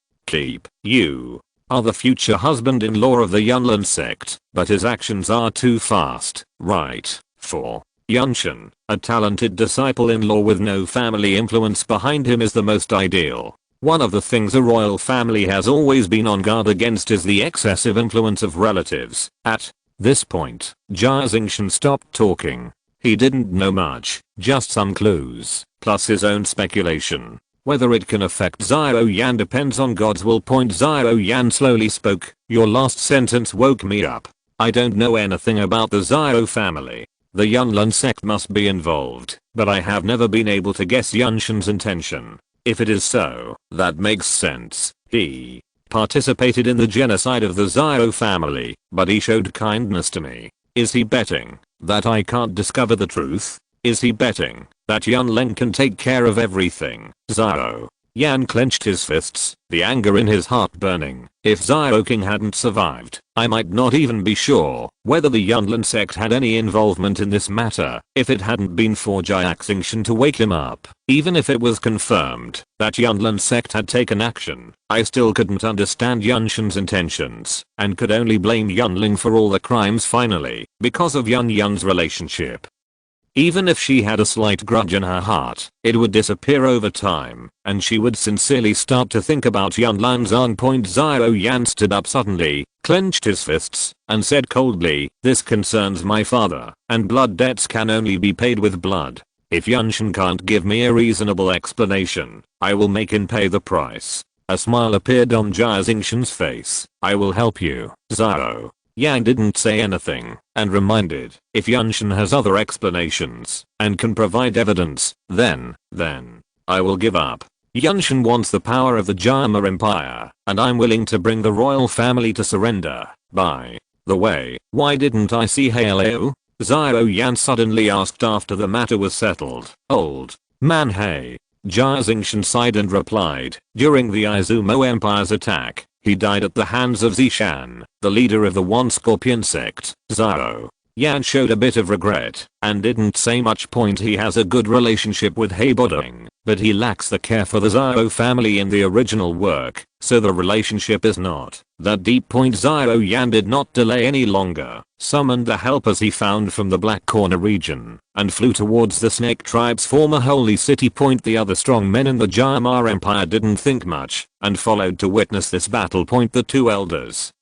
You are the future husband-in-law of the Yunlin sect, but his actions are too fast, right? For Yunshin, a talented disciple-in-law with no family influence behind him is the most ideal. One of the things a royal family has always been on guard against is the excessive influence of relatives. At this point, Jia Xingshan stopped talking. He didn't know much, just some clues, plus his own speculation. Whether it can affect Xiao Yan depends on God's will. Xiao Yan slowly spoke, your last sentence woke me up. I don't know anything about the Xiao family. The Yunlin sect must be involved, but I have never been able to guess Yunshin's intention. If it is so, that makes sense. He participated in the genocide of the Xiao family, but he showed kindness to me. Is he betting that I can't discover the truth? Is he betting that Yunlin can take care of everything? Xiao Yan clenched his fists, the anger in his heart burning. If Xiao King hadn't survived, I might not even be sure whether the Yunlin sect had any involvement in this matter if it hadn't been for Jiax Xingchen to wake him up. Even if it was confirmed that Yunlin sect had taken action, I still couldn't understand Yunshen's intentions and could only blame Yunling for all the crimes finally because of Yun's relationship. Even if she had a slight grudge in her heart, it would disappear over time, and she would sincerely start to think about Yunlan's on point. Xiao Yan stood up suddenly, clenched his fists, and said coldly, "This concerns my father, and blood debts can only be paid with blood. If Yunshen can't give me a reasonable explanation, I will make him pay the price." A smile appeared on Jia Xingchen's face. "I will help you, Xiao." Yan didn't say anything, and reminded, if Yunshen has other explanations, and can provide evidence, then, I will give up. Yunshen wants the power of the Jama Empire, and I'm willing to bring the royal family to surrender. By the way, why didn't I see Haleo? Xiao Yan suddenly asked after the matter was settled. Old man He. Jia Xingchen sighed and replied, during the Izumo Empire's attack, he died at the hands of Zishan, the leader of the One Scorpion sect. Xiao Yan showed a bit of regret, and didn't say much. He has a good relationship with He Bodong, but he lacks the care for the Xiao family in the original work, so the relationship is not that deep. Xiao Yan did not delay any longer, summoned the helpers he found from the Black Corner region, and flew towards the Snake Tribe's former holy city. The other strong men in the Jama Empire didn't think much, and followed to witness this battle. The two elders,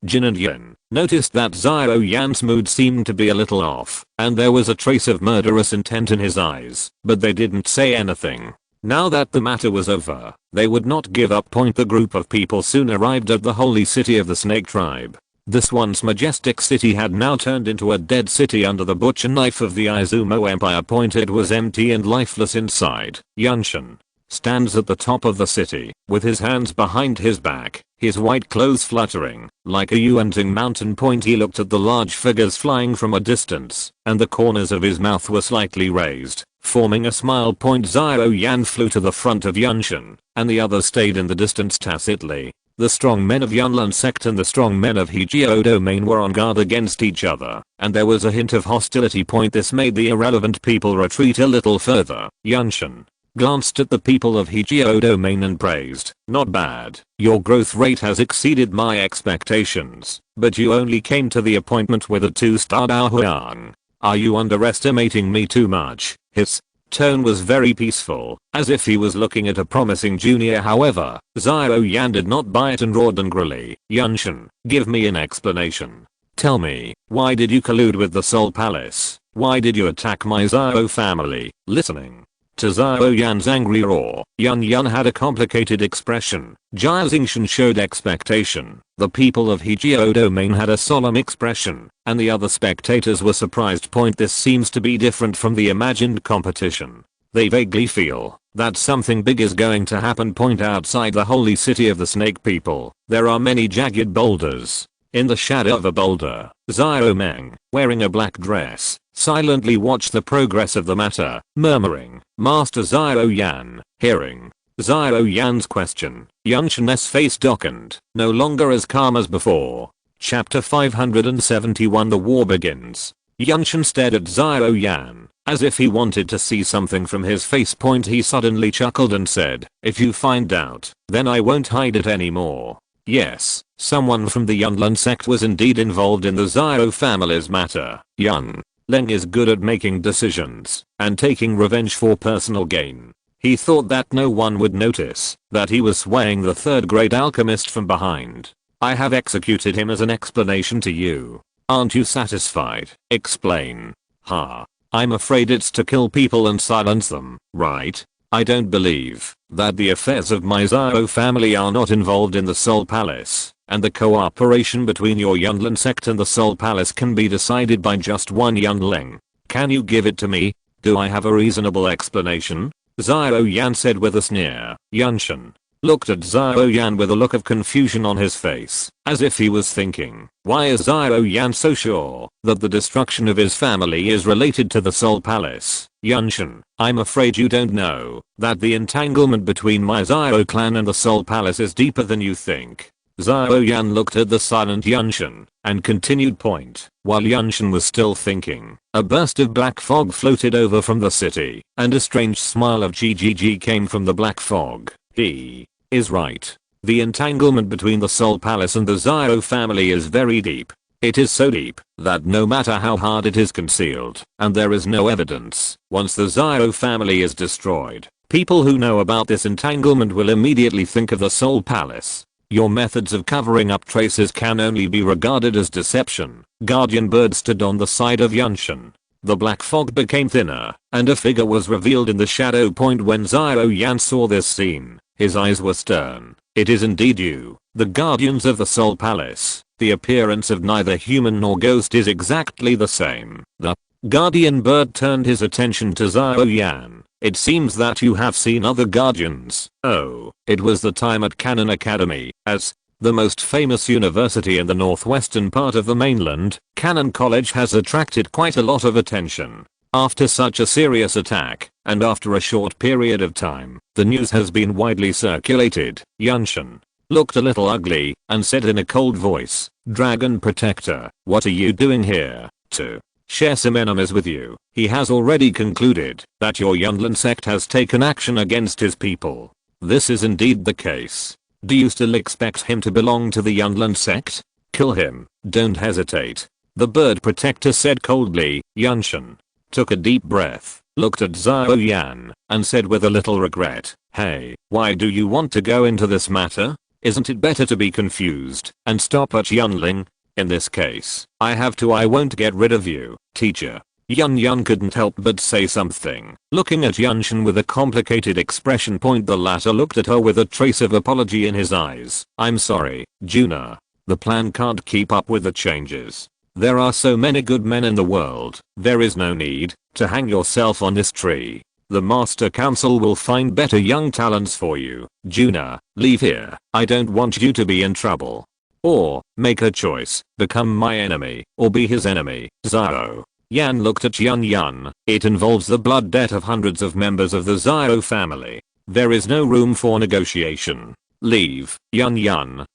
Jin and Yin, noticed that Xiao Yan's mood seemed to be a little off, and there was a trace of murderous intent in his eyes, but they didn't say anything. Now that the matter was over, they would not give up. The group of people soon arrived at the holy city of the Snake Tribe. This once majestic city had now turned into a dead city under the butcher knife of the Izumo Empire. It was empty and lifeless inside. Yunshen stands at the top of the city, with his hands behind his back, his white clothes fluttering, like a Yuanting mountain. He looked at the large figures flying from a distance, and the corners of his mouth were slightly raised, forming a smile. Xiao Yan flew to the front of Yunshen, and the others stayed in the distance tacitly. The strong men of Yunlin sect and the strong men of Hijio domain were on guard against each other, and there was a hint of hostility. This made the irrelevant people retreat a little further. Yunshen glanced at the people of Hijio domain and praised, "Not bad. Your growth rate has exceeded my expectations, but you only came to the appointment with a 2-star Daohuang. Are you underestimating me too much?" His tone was very peaceful, as if he was looking at a promising junior. However, Xiao Yan did not buy it and roared angrily, "Yunshen, give me an explanation. Tell me, why did you collude with the Soul Palace? Why did you attack my Xiao family?" Listening to Xiao Yan's angry roar, Yan had a complicated expression. Jia Xingchen showed expectation, the people of Hijio domain had a solemn expression, and the other spectators were surprised. This seems to be different from the imagined competition. They vaguely feel that something big is going to happen. Outside the holy city of the snake people, there are many jagged boulders. In the shadow of a boulder, Xiao Meng, wearing a black dress, silently watched the progress of the matter, murmuring, "Master Xiao Yan." Hearing Xiao Yan's question, Yunshen's face darkened, no longer as calm as before. Chapter 571 The War Begins. Yunshen stared at Xiao Yan, as if he wanted to see something from his face. He suddenly chuckled and said, "If you find out, then I won't hide it anymore." Yes, someone from the Yunlin sect was indeed involved in the Xiao family's matter. Yun Leng is good at making decisions and taking revenge for personal gain. He thought that no one would notice that he was swaying the third grade alchemist from behind. "I have executed him as an explanation to you. Aren't you satisfied?" "Explain." I'm afraid it's to kill people and silence them, right? I don't believe that the affairs of my Xiao family are not involved in the Soul Palace, and the cooperation between your Yunlin sect and the Soul Palace can be decided by just one Yunling. Can you give it to me? Do I have a reasonable explanation? Xiao Yan said with a sneer. Yunshen looked at Xiao Yan with a look of confusion on his face, as if he was thinking, why is Xiao Yan so sure that the destruction of his family is related to the Soul Palace? Yunshin, I'm afraid you don't know that the entanglement between my Xiao clan and the Soul Palace is deeper than you think. Xiao Yan looked at the silent Yunshin and continued point. While Yunshin was still thinking, a burst of black fog floated over from the city, and a strange smile of GGG came from the black fog. He is right. The entanglement between the Soul Palace and the Xiao family is very deep. It is so deep that no matter how hard it is concealed, and there is no evidence, once the Xiao family is destroyed, people who know about this entanglement will immediately think of the Soul Palace. Your methods of covering up traces can only be regarded as deception. Guardian Bird stood on the side of Yunshin. The black fog became thinner, and a figure was revealed in the shadow point when Xiao Yan saw this scene. His eyes were stern. It is indeed you, the guardians of the Soul Palace. The appearance of neither human nor ghost is exactly the same. The Guardian Bird turned his attention to Xiao Yan. It seems that you have seen other guardians. Oh, it was the time at Canon Academy, as the most famous university in the northwestern part of the mainland. Canon College has attracted quite a lot of attention. After such a serious attack, and after a short period of time, the news has been widely circulated. Yunshin looked a little ugly and said in a cold voice, Dragon Protector, what are you doing here? To share some enemies with you. He has already concluded that your Yunlin sect has taken action against his people. This is indeed the case. Do you still expect him to belong to the Yunlin sect? Kill him, don't hesitate. The Bird Protector said coldly. Yunshin took a deep breath, looked at Xiao Yan, and said with a little regret, hey, why do you want to go into this matter? Isn't it better to be confused and stop at Yunling? In this case, I won't get rid of you, teacher. Yun couldn't help but say something. Looking at Yunshin with a complicated expression point, the latter looked at her with a trace of apology in his eyes. I'm sorry, Juna. The plan can't keep up with the changes. There are so many good men in the world. There is no need to hang yourself on this tree. The Master Council will find better young talents for you. Juna, leave here. I don't want you to be in trouble. Or, make a choice, become my enemy, or be his enemy. Xiao Yan looked at Yun. It involves the blood debt of hundreds of members of the Xiao family. There is no room for negotiation. Leave. Yun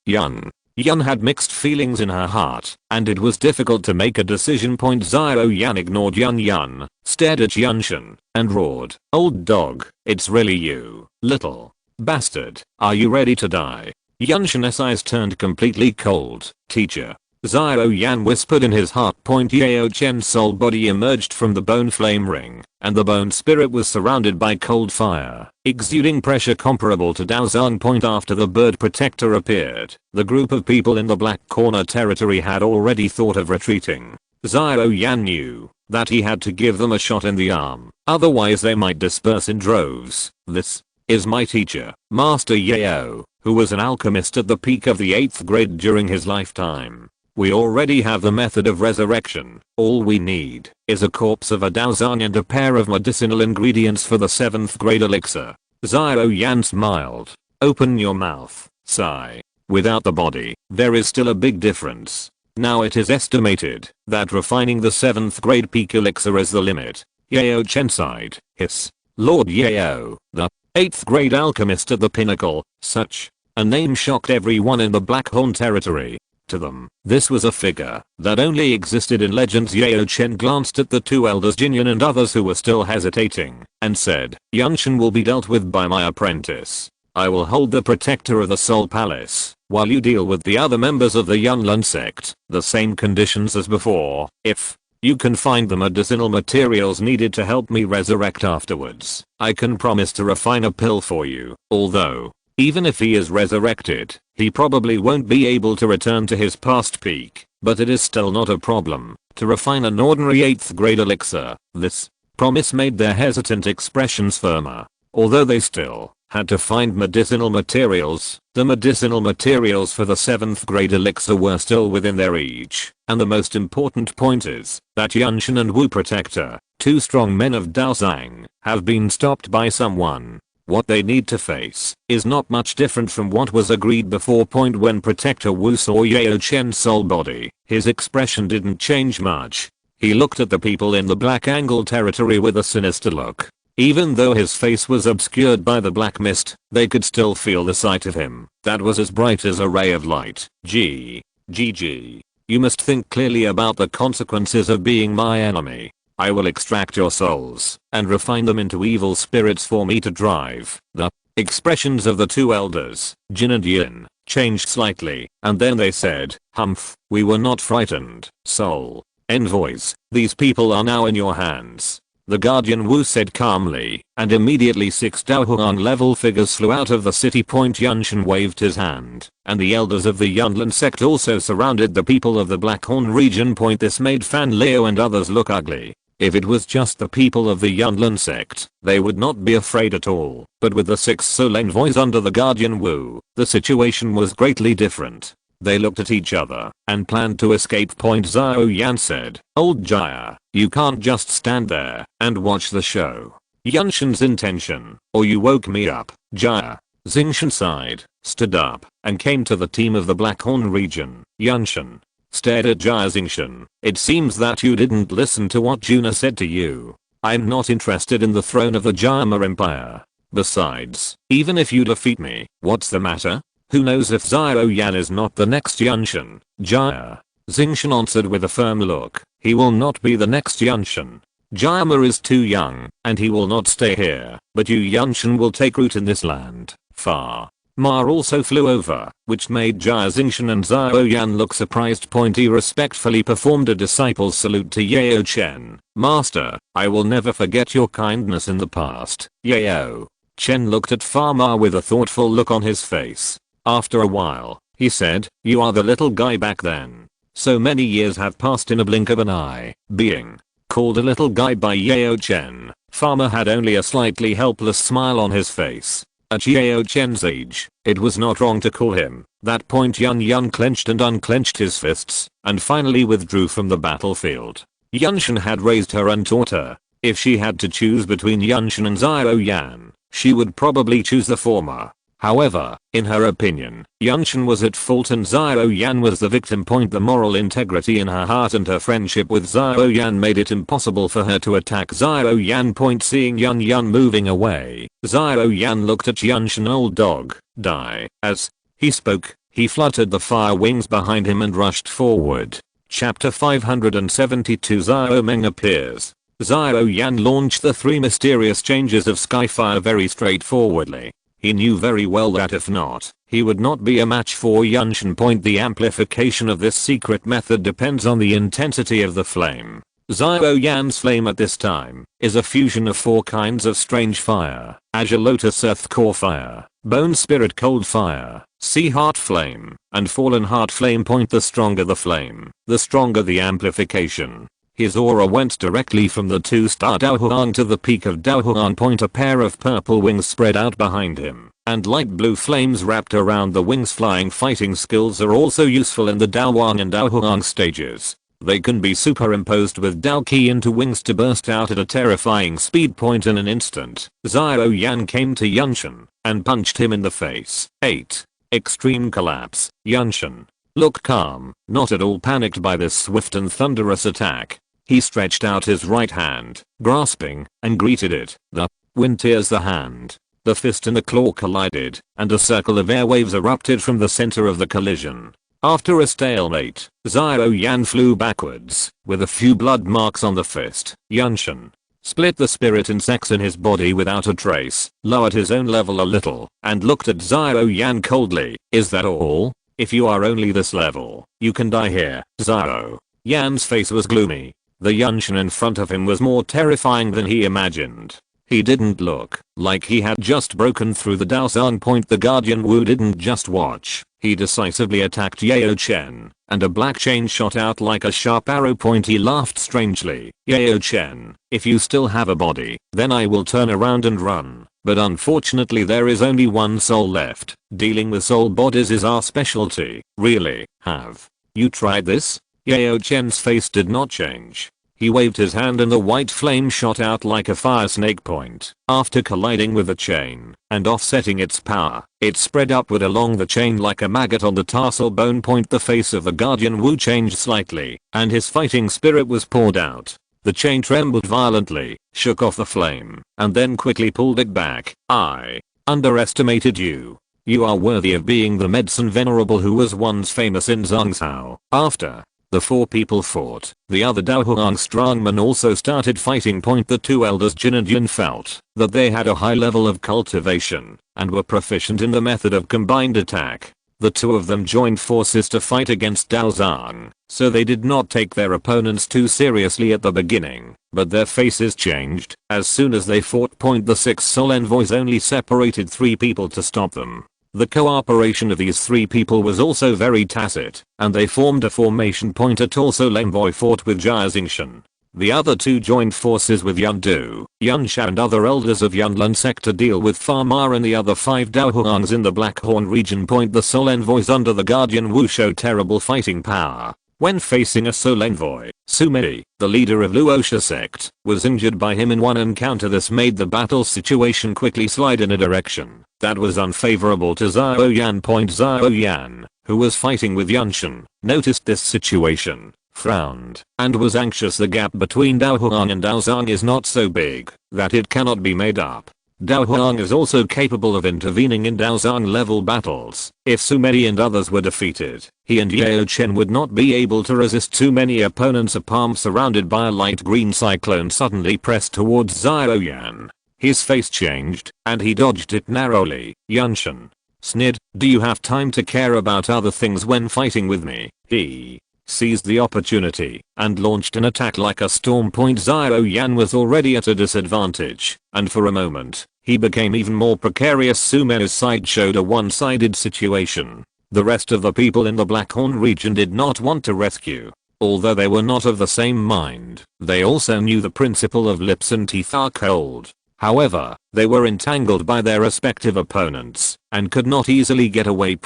had mixed feelings in her heart, and it was difficult to make a decision. Xiao Yan ignored Yun, stared at Yunshin, and roared, old dog, it's really you, little bastard. Are you ready to die? Yunshin's eyes turned completely cold. Teacher. Xiao Yan whispered in his heart. Yao Chen's soul body emerged from the bone flame ring, and the bone spirit was surrounded by cold fire, exuding pressure comparable to Daozang. After the Bird Protector appeared, the group of people in the Black Corner territory had already thought of retreating. Xiao Yan knew that he had to give them a shot in the arm, otherwise they might disperse in droves. This is my teacher, Master Yao, who was an alchemist at the peak of the 8th grade during his lifetime. We already have the method of resurrection. All we need is a corpse of a Daozang and a pair of medicinal ingredients for the 7th grade elixir. Xiao Yan smiled. Open your mouth, sigh. Without the body, there is still a big difference. Now it is estimated that refining the 7th grade peak elixir is the limit. Yao Chen sighed. Hiss. Lord Yao, the 8th grade alchemist at the pinnacle. Such a name shocked everyone in the Black Horn territory. To them, this was a figure that only existed in legends. Yao Chen glanced at the two elders Jinyan and others who were still hesitating, and said, Yunshin will be dealt with by my apprentice. I will hold the protector of the Soul Palace, while you deal with the other members of the Yunlin sect. The same conditions as before. If you can find the medicinal materials needed to help me resurrect afterwards, I can promise to refine a pill for you. Although, even if he is resurrected, he probably won't be able to return to his past peak, but it is still not a problem to refine an ordinary 8th grade elixir. This promise made their hesitant expressions firmer. Although they still had to find medicinal materials, the medicinal materials for the 7th grade elixir were still within their reach, and the most important point is that Yunshin and Wu Protector, two strong men of Daozang, have been stopped by someone. What they need to face is not much different from what was agreed before. When Protector Wu saw Yao Chen's soul body, his expression didn't change much. He looked at the people in the black angle territory with a sinister look. Even though his face was obscured by the black mist, they could still feel the sight of him. That was as bright as a ray of light. GG. You must think clearly about the consequences of being my enemy. I will extract your souls and refine them into evil spirits for me to drive. The expressions of the two elders, Jin and Yin, changed slightly, and then they said, "Humph, we were not frightened, soul." Envoys, these people are now in your hands. The Guardian Wu said calmly, and immediately 6 Daohuang level figures flew out of the city. Yan Jin waved his hand, and the elders of the Yunlin sect also surrounded the people of the Blackhorn region. This made Fan Leo and others look ugly. If it was just the people of the Yunlin sect, they would not be afraid at all, but with the 6 soul envoys under the Guardian Wu, the situation was greatly different. They looked at each other and planned to escape. Zhao Yan said, "Old Jia, you can't just stand there and watch the show. Yunshin's intention, or you woke me up." Jia. Xingshan sighed, stood up, and came to the team of the Blackhorn region. Yunshin stared at Jia. Xingshan, "It seems that you didn't listen to what Juna said to you. I'm not interested in the throne of the Jama Empire. Besides, even if you defeat me, what's the matter? Who knows if Zhao Yan is not the next Yunshin?" Jia. Xingshan answered with a firm look, "He will not be the next Yunshin. Jama is too young, and he will not stay here, but you Yunshin will take root in this land, far." Ma also flew over, which made Jia. Xingshan and Zhao Yan look surprised. He respectfully performed a disciple's salute to Yao Chen. "Master, I will never forget your kindness in the past." Yao Chen looked at Fa Ma with a thoughtful look on his face. After a while, he said, "You are the little guy back then. So many years have passed in a blink of an eye." Being called a little guy by Yao Chen, Farmer had only a slightly helpless smile on his face. At Yao Chen's age, it was not wrong to call him that. Yun clenched and unclenched his fists, and finally withdrew from the battlefield. Yunshin had raised her and taught her. If she had to choose between Yunshin and Zhao Yan, she would probably choose the former. However, in her opinion, Yunshin was at fault and Zhao Yan was the victim. The moral integrity in her heart and her friendship with Zhao Yan made it impossible for her to attack Zhao Yan. Seeing Yun moving away, Zhao Yan looked at Yunshin. "Old dog, die." As he spoke, he fluttered the fire wings behind him and rushed forward. Chapter 572 Zhao Meng appears. Zhao Yan launched the 3 mysterious changes of Skyfire very straightforwardly. He knew very well that if not, he would not be a match for Yunshin. The amplification of this secret method depends on the intensity of the flame. Zhao Yan's flame at this time is a fusion of 4 kinds of strange fire: Azure Lotus Earth Core Fire, Bone Spirit Cold Fire, Sea Heart Flame, and Fallen Heart Flame. The stronger the flame, the stronger the amplification. His aura went directly from the 2-star Daohuang to the peak of Daohuang. A pair of purple wings spread out behind him, and light blue flames wrapped around the wings. Flying fighting skills are also useful in the Daohuang and Daohuang stages. They can be superimposed with Dao Qi into wings to burst out at a terrifying speed. In an instant, Zhao Yan came to Yunshin and punched him in the face. 8. Extreme Collapse. Yunshin looked calm, not at all panicked by this swift and thunderous attack. He stretched out his right hand, grasping, and greeted it. The wind tears the hand. The fist and the claw collided, and a circle of airwaves erupted from the center of the collision. After a stalemate, Zhao Yan flew backwards, with a few blood marks on the fist. Yunshin split the spirit insects in his body without a trace, lowered his own level a little, and looked at Zhao Yan coldly. "Is that all? If you are only this level, you can die here." Zhao Yan's face was gloomy. The Yunshin in front of him was more terrifying than he imagined. He didn't look like he had just broken through the Daozang. The Guardian Wu didn't just watch. He decisively attacked Yao Chen, and a black chain shot out like a sharp arrow. He laughed strangely. "Yao Chen, if you still have a body, then I will turn around and run. But unfortunately there is only one soul left. Dealing with soul bodies is our specialty." "Really? Have you tried this?" Yao Chen's face did not change. He waved his hand and the white flame shot out like a fire snake point. After colliding with the chain and offsetting its power, it spread upward along the chain like a maggot on the tarsal bone point. The face of the Guardian Wu changed slightly, and his fighting spirit was poured out. The chain trembled violently, shook off the flame, and then quickly pulled it back. I underestimated you. You are worthy of being the medicine venerable who was once famous in Zhangzhou. After the 4 people fought, the other Daohuang strongmen also started fighting. The 2 elders Jin and Yun felt that they had a high level of cultivation and were proficient in the method of combined attack. The 2 of them joined forces to fight against Dao Zhang, so they did not take their opponents too seriously at the beginning, but their faces changed as soon as they fought. The 6 soul envoys only separated 3 people to stop them. The cooperation of these 3 people was also very tacit, and they formed a formation. A tall soul envoy fought with Jia Xingshan. The other 2 joined forces with Yan Du, Yan Sha and other elders of Yunlin sect to deal with Fa Ma and the other 5 Daohuangs in the Blackhorn region. The soul envoys under the Guardian Wu showed terrible fighting power. When facing a soul envoy, Sumei, the leader of Luosha sect, was injured by him in one encounter. This made the battle situation quickly slide in a direction that was unfavorable to Zhao Yan. Zhao Yan, who was fighting with Yunshan, noticed this situation, frowned, and was anxious. The gap between Daohuang and Daozang is not so big that it cannot be made up. Daohuang is also capable of intervening in Daozang level battles. If Sumei and others were defeated, he and Yao Chen would not be able to resist too many opponents. A palm surrounded by a light green cyclone suddenly pressed towards Zhao Yan. His face changed, and he dodged it narrowly. Yunshan sneered, "Do you have time to care about other things when fighting with me?" He seized the opportunity and launched an attack like a storm. Zhao Yan was already at a disadvantage, and for a moment, he became even more precarious. Sumei's side showed a one-sided situation. The rest of the people in the Blackhorn region did not want to rescue. Although they were not of the same mind, they also knew the principle of lips and teeth are cold. However, they were entangled by their respective opponents and could not easily get away.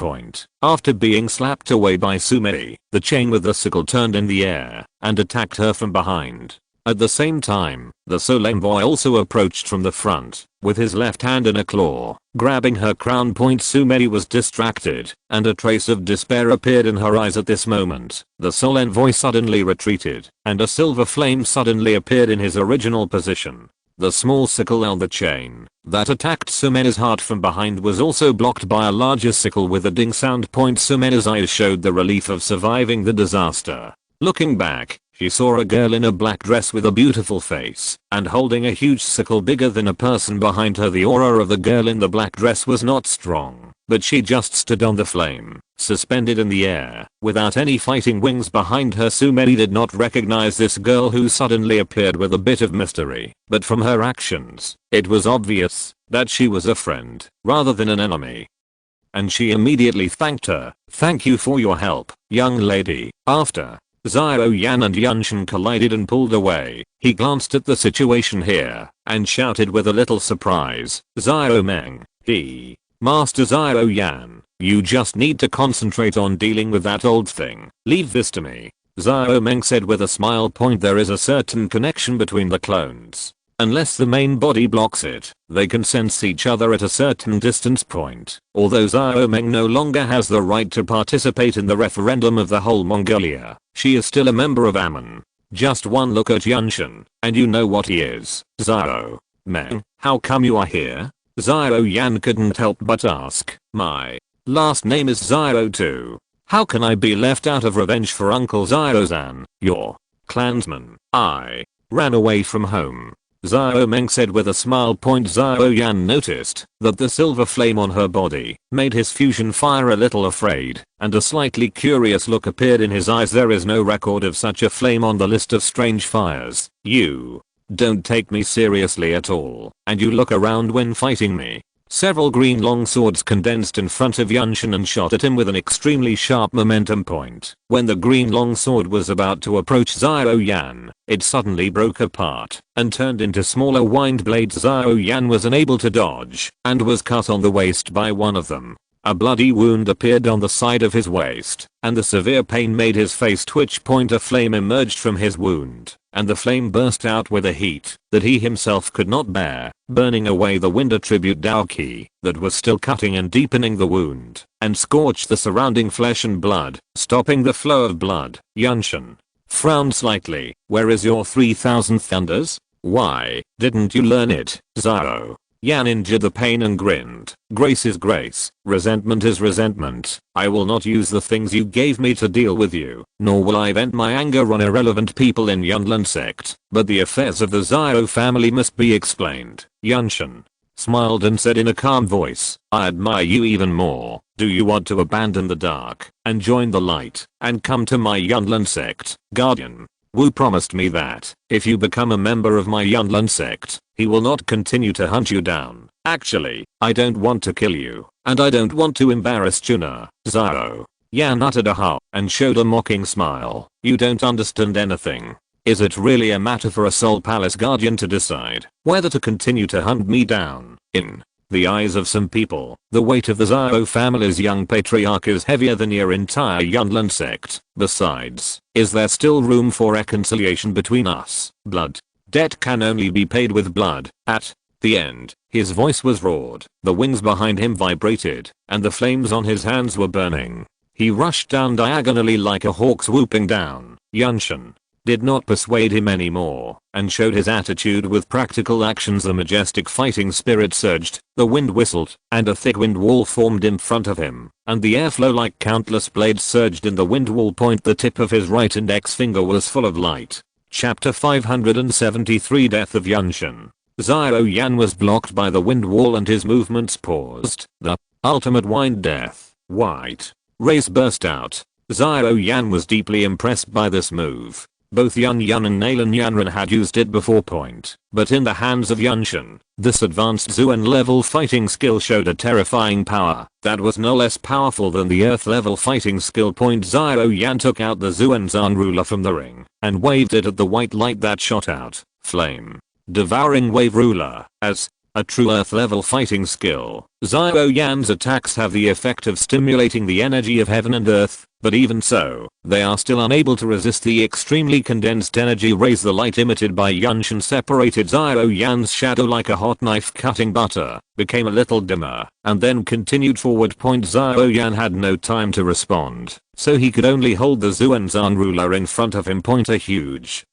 After being slapped away by Sumei, the chain with the sickle turned in the air and attacked her from behind. At the same time, the soul envoy also approached from the front, with his left hand in a claw, grabbing her crown. Sumei was distracted, and a trace of despair appeared in her eyes at this moment. The soul envoy suddenly retreated, and a silver flame suddenly appeared in his original position. The small sickle on the chain that attacked Sumei's heart from behind was also blocked by a larger sickle with a ding sound. Sumei's eyes showed the relief of surviving the disaster. Looking back, she saw a girl in a black dress with a beautiful face and holding a huge sickle bigger than a person behind her. The aura of the girl in the black dress was not strong, but she just stood on the flame, suspended in the air, without any fighting wings behind her. Sumei did not recognize this girl who suddenly appeared with a bit of mystery, but from her actions, it was obvious that she was a friend rather than an enemy. And she immediately thanked her. "Thank you for your help, young lady." After Zhao Yan and Yunshan collided and pulled away, he glanced at the situation here and shouted with a little surprise, "Zhao Meng, Master Zhao Yan, you just need to concentrate on dealing with that old thing. Leave this to me." Zhao Meng said with a smile. There is a certain connection between the clones. Unless the main body blocks it, they can sense each other at a certain distance. Although Zhao Meng no longer has the right to participate in the referendum of the whole Mongolia, she is still a member of Amon. Just one look at Yunshan, and you know what he is. "Zhao Meng, how come you are here?" Zhao Yan couldn't help but ask. "My last name is Zhao too. How can I be left out of revenge for Uncle Zhao-san, your clansman? I ran away from home." Zhao Meng said with a smile. Zhao Yan noticed that the silver flame on her body made his fusion fire a little afraid, and a slightly curious look appeared in his eyes. "There is no record of such a flame on the list of strange fires. You don't take me seriously at all, and you look around when fighting me." Several green long swords condensed in front of Yunshan and shot at him with an extremely sharp momentum. When the green long sword was about to approach Zhao Yan, it suddenly broke apart and turned into smaller wind blades. Zhao Yan was unable to dodge and was cut on the waist by one of them. A bloody wound appeared on the side of his waist, and the severe pain made his face twitch. A flame emerged from his wound and the flame burst out with a heat that he himself could not bear, burning away the wind attribute Dao Qi that was still cutting and deepening the wound, and scorched the surrounding flesh and blood, stopping the flow of blood. Yan Jin frowned slightly. Where is your 3000 thunders? Why didn't you learn it, Zhao? Yan endured the pain and grinned. Grace is grace, resentment is resentment. I will not use the things you gave me to deal with you, nor will I vent my anger on irrelevant people in Yunlin sect, but the affairs of the Zhao family must be explained. Yan Jin smiled and said in a calm voice, I admire you even more. Do you want to abandon the dark and join the light and come to my Yunlin sect, Guardian? Wu promised me that if you become a member of my Yunlin sect, he will not continue to hunt you down. Actually, I don't want to kill you, and I don't want to embarrass Juna. Zhao. Yan uttered a ha and showed a mocking smile. You don't understand anything. Is it really a matter for a Soul Palace Guardian to decide whether to continue to hunt me down? In the eyes of some people, the weight of the Zhao family's young patriarch is heavier than your entire Yunlin sect. Besides, is there still room for reconciliation between us? Blood debt can only be paid with blood. At the end, his voice was roared. The wings behind him vibrated, and the flames on his hands were burning. He rushed down diagonally like a hawk swooping down. Yan Jin did not persuade him anymore, and showed his attitude with practical actions. The majestic fighting spirit surged, the wind whistled, and a thick wind wall formed in front of him, and the airflow like countless blades surged in the wind wall point. The tip of his right index finger was full of light. Chapter 573 Death of Yan Jin. Zhao Yan was blocked by the wind wall and his movements paused. The ultimate wind death. White rays burst out. Zhao Yan was deeply impressed by this move. Both Yan Yan and Nalan Yanran had used it before point, but in the hands of Yan Jin, this advanced Zuan level fighting skill showed a terrifying power that was no less powerful than the earth level fighting skill point. Zhao Yan took out the Zuan Zan ruler from the ring and waved it at the white light that shot out. Flame devouring wave ruler. As a true earth level fighting skill, Zhao Yan's attacks have the effect of stimulating the energy of heaven and earth, but even so, they are still unable to resist the extremely condensed energy rays. The light emitted by Yan Jin separated Zhao Yan's shadow like a hot knife cutting butter, became a little dimmer, and then continued forward. Zhao Yan had no time to respond, so he could only hold the Zuanzan ruler in front of him. A huge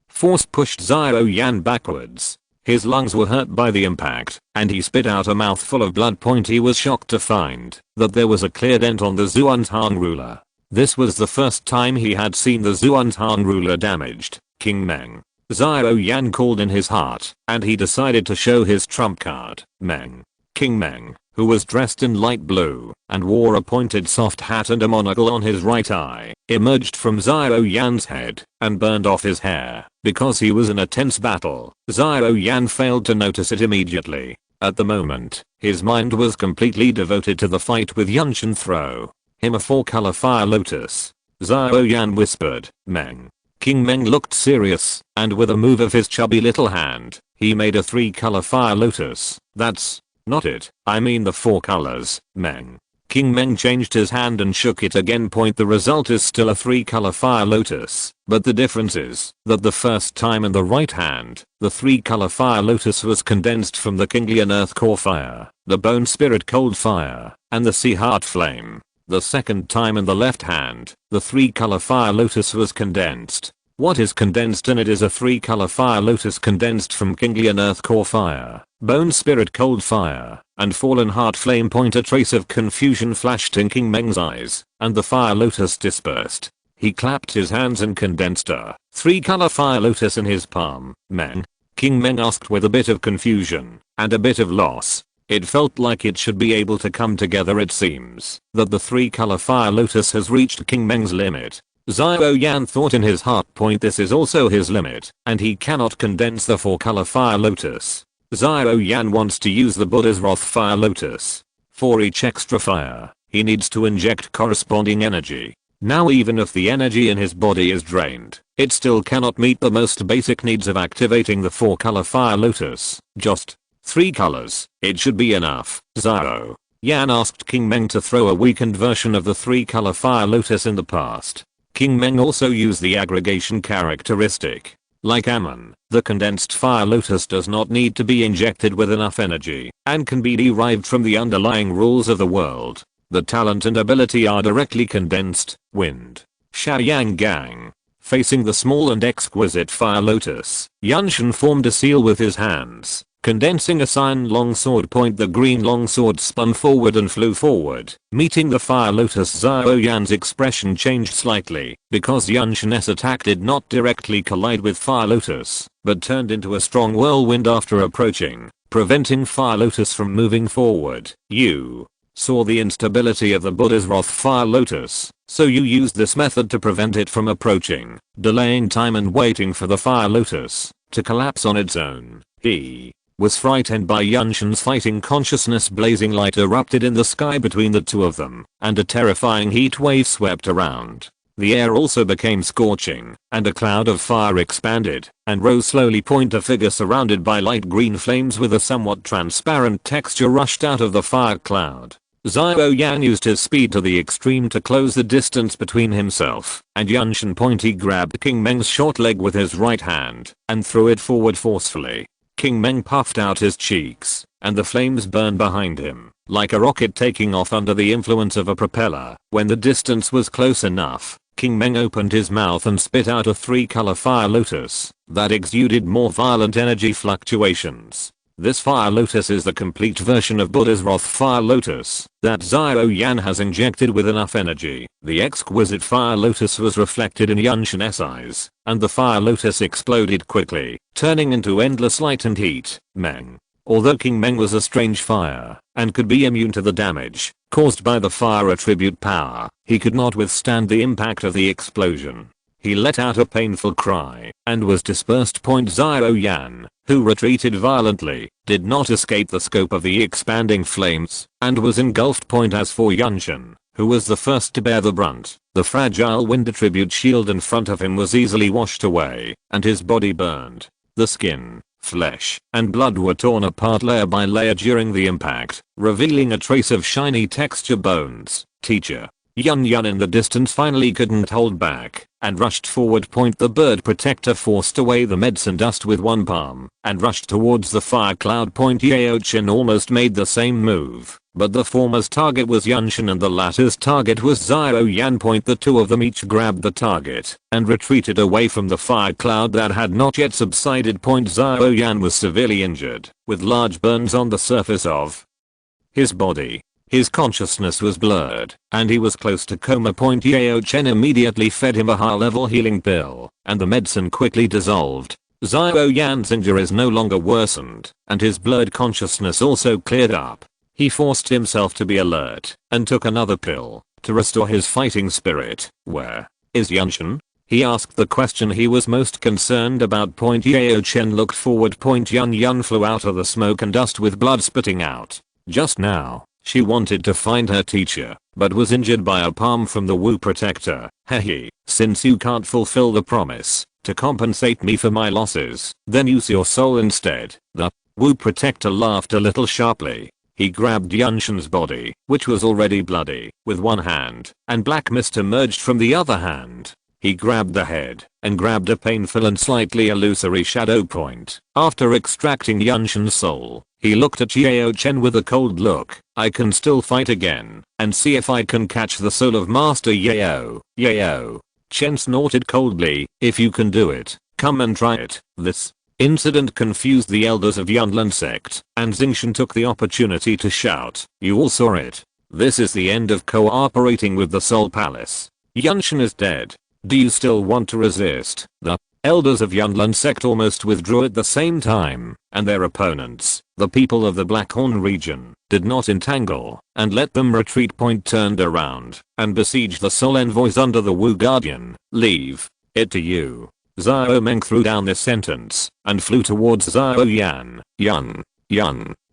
force pushed Zhao Yan backwards. His lungs were hurt by the impact, and he spit out a mouthful of blood. He was shocked to find that there was a clear dent on the Zuanzan ruler. This was the first time he had seen the Zuanzan ruler damaged. King Meng. Zhao Yan called in his heart, and he decided to show his trump card. Meng. King Meng, who was dressed in light blue and wore a pointed soft hat and a monocle on his right eye, emerged from Zhao Yan's head and burned off his hair. Because he was in a tense battle, Zhao Yan failed to notice it immediately. At the moment, his mind was completely devoted to the fight with Yan Jin. Throw him a 4-color fire lotus. Zhao Yan whispered. Meng. King Meng looked serious, and with a move of his chubby little hand, he made a 3-color fire lotus. That's not it, I mean the 4 colors, Meng. King Meng changed his hand and shook it again. The result is still a 3-color fire lotus, but the difference is that the first time in the right hand, the 3-color fire lotus was condensed from the Kinglian earth core fire, the bone spirit cold fire, and the sea heart flame. The second time in the left hand, the 3-color fire lotus was condensed. What is condensed in it is a 3-color fire lotus condensed from Kinglian earth core fire, bone spirit cold fire, and fallen heart flame. A trace of confusion flashed in King Meng's eyes, and the fire lotus dispersed. He clapped his hands and condensed a 3-color fire lotus in his palm. Meng. King Meng asked with a bit of confusion and a bit of loss. It felt like it should be able to come together. It seems that the 3-color fire lotus has reached King Meng's limit. Zhao Yan thought in his heart. This is also his limit, and he cannot condense the 4-color fire lotus. Zhao Yan wants to use the Buddha's Wrath fire lotus. For each extra fire, he needs to inject corresponding energy. Now even if the energy in his body is drained, it still cannot meet the most basic needs of activating the 4-color fire lotus. Just 3 colors, it should be enough. Zhao Yan asked King Meng to throw a weakened version of the 3-color fire lotus in the past. King Meng also used the aggregation characteristic. Like Amon, the condensed fire lotus does not need to be injected with enough energy and can be derived from the underlying rules of the world. The talent and ability are directly condensed. Wind. Shaoyang Gang. Facing the small and exquisite fire lotus, Yan Jin formed a seal with his hands. Condensing a cyan longsword point, the green longsword spun forward and flew forward, meeting the fire lotus. Xiao Yan's expression changed slightly, because Yan Jin's attack did not directly collide with fire lotus, but turned into a strong whirlwind after approaching, preventing fire lotus from moving forward. You saw the instability of the Buddha's wrath fire lotus, so you used this method to prevent it from approaching, delaying time and waiting for the fire lotus to collapse on its own. He was frightened by Yan Jin's fighting consciousness. Blazing light erupted in the sky between the two of them, and a terrifying heat wave swept around. The air also became scorching, and a cloud of fire expanded and rose slowly. A figure surrounded by light green flames with a somewhat transparent texture rushed out of the fire cloud. Xiao Yan used his speed to the extreme to close the distance between himself and Yan Jin. He grabbed King Meng's short leg with his right hand and threw it forward forcefully. King Meng puffed out his cheeks, and the flames burned behind him, like a rocket taking off under the influence of a propeller. When the distance was close enough, King Meng opened his mouth and spit out a three-color fire lotus that exuded more violent energy fluctuations. This fire lotus is the complete version of Buddha's wrath fire lotus that Xiao Yan has injected with enough energy. The exquisite fire lotus was reflected in Yan Jin's eyes, and the fire lotus exploded quickly, turning into endless light and heat. Meng. Although King Meng was a strange fire and could be immune to the damage caused by the fire attribute power, he could not withstand the impact of the explosion. He let out a painful cry and was dispersed. Xiao Yan, who retreated violently, did not escape the scope of the expanding flames and was engulfed. As for Yan Jin, who was the first to bear the brunt, the fragile wind attribute shield in front of him was easily washed away, and his body burned. The skin, flesh, and blood were torn apart layer by layer during the impact, revealing a trace of shiny texture bones. Teacher. Yan in the distance finally couldn't hold back and rushed forward. The bird protector forced away the medicine dust with one palm and rushed towards the fire cloud. Yao Chen almost made the same move, but the former's target was Yan Jin and the latter's target was Xiao Yan. The two of them each grabbed the target and retreated away from the fire cloud that had not yet subsided. Xiao Yan was severely injured, with large burns on the surface of his body. His consciousness was blurred, and he was close to coma. Yao Chen immediately fed him a high-level healing pill, and the medicine quickly dissolved. Xiao Yan's injuries no longer worsened, and his blurred consciousness also cleared up. He forced himself to be alert, and took another pill, to restore his fighting spirit. Where is Yan Jin? He asked the question he was most concerned about. Yao Chen looked forward. Yan flew out of the smoke and dust with blood spitting out. Just now, she wanted to find her teacher, but was injured by a palm from the Wu protector. Hehe, since you can't fulfill the promise to compensate me for my losses, then use your soul instead. The Wu protector laughed a little sharply. He grabbed Yan Jin's body, which was already bloody, with one hand, and black mist emerged from the other hand. He grabbed the head and grabbed a painful and slightly illusory shadow point. After extracting Yan Jin's soul, he looked at Yao Chen with a cold look. I can still fight again and see if I can catch the soul of Master Yao. Yao Chen snorted coldly. If you can do it, come and try it. This incident confused the elders of Yunlin sect, and Xingchen took the opportunity to shout, you all saw it. This is the end of cooperating with the Soul Palace. Yanshin is dead. Do you still want to resist? The elders of Yunlin sect almost withdrew at the same time, and their opponents, the people of the Blackhorn region, did not entangle and let them retreat. Turned around and besieged the Soul Envoys under the Wu Guardian. Leave it to you. Xiao Meng threw down this sentence and flew towards Xiao Yan. Yan.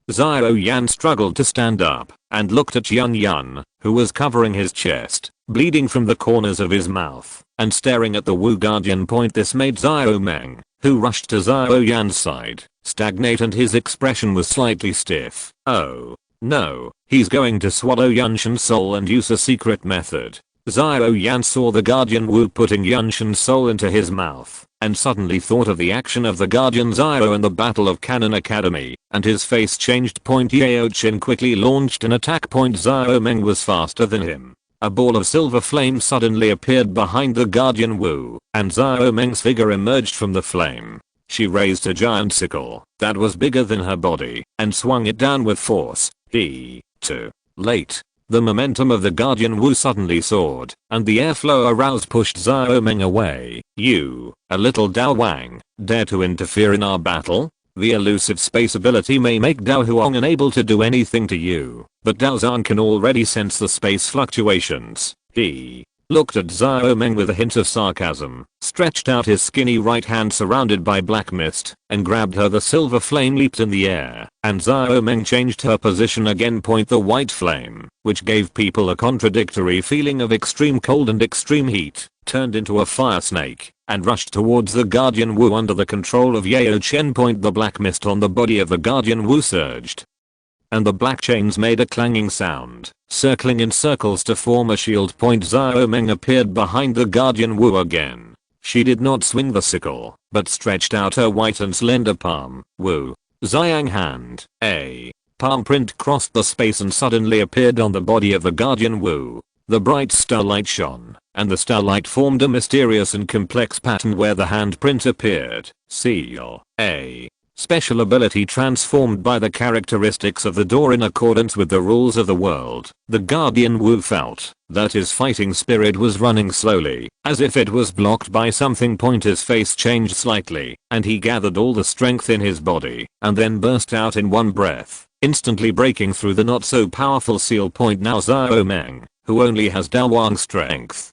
Xiao Yan struggled to stand up and looked at Yan, who was covering his chest, bleeding from the corners of his mouth, and staring at the Wu Guardian. This made Xiao Meng, who rushed to Xiao Yan's side, stagnate, and his expression was slightly stiff. Oh no, he's going to swallow Yanshin's soul and use a secret method. Xiao Yan saw the Guardian Wu putting Yanshin's soul into his mouth, and suddenly thought of the action of the Guardian Xiao in the Battle of Canon Academy, and his face changed. Yao Qin quickly launched an attack. Xiao Meng was faster than him. A ball of silver flame suddenly appeared behind the Guardian Wu, and Xiao Meng's figure emerged from the flame. She raised a giant sickle that was bigger than her body and swung it down with force. Too late. The momentum of the Guardian Wu suddenly soared, and the airflow aroused pushed Xiao Meng away. You, a little Dao Wang, dare to interfere in our battle? The elusive space ability may make Dao Huang unable to do anything to you, but Dao Zhan can already sense the space fluctuations. He looked at Xiao Meng with a hint of sarcasm, stretched out his skinny right hand surrounded by black mist, and grabbed her. The silver flame leaped in the air, and Xiao Meng changed her position again. The white flame, which gave people a contradictory feeling of extreme cold and extreme heat, turned into a fire snake, and rushed towards the Guardian Wu under the control of Yao Qin. The black mist on the body of the Guardian Wu surged, and the black chains made a clanging sound, circling in circles to form a shield. Xiao Meng appeared behind the Guardian Wu again. She did not swing the sickle, but stretched out her white and slender palm. Wu Xiang hand. A palm print crossed the space and suddenly appeared on the body of the Guardian Wu. The bright starlight shone, and the starlight formed a mysterious and complex pattern where the handprint appeared. Seal. A special ability transformed by the characteristics of the door in accordance with the rules of the world. The Guardian Wu felt that his fighting spirit was running slowly, as if it was blocked by something. His face changed slightly, and he gathered all the strength in his body, and then burst out in one breath, instantly breaking through the not so powerful seal. Now Xiao Meng, who only has Dao Wang strength,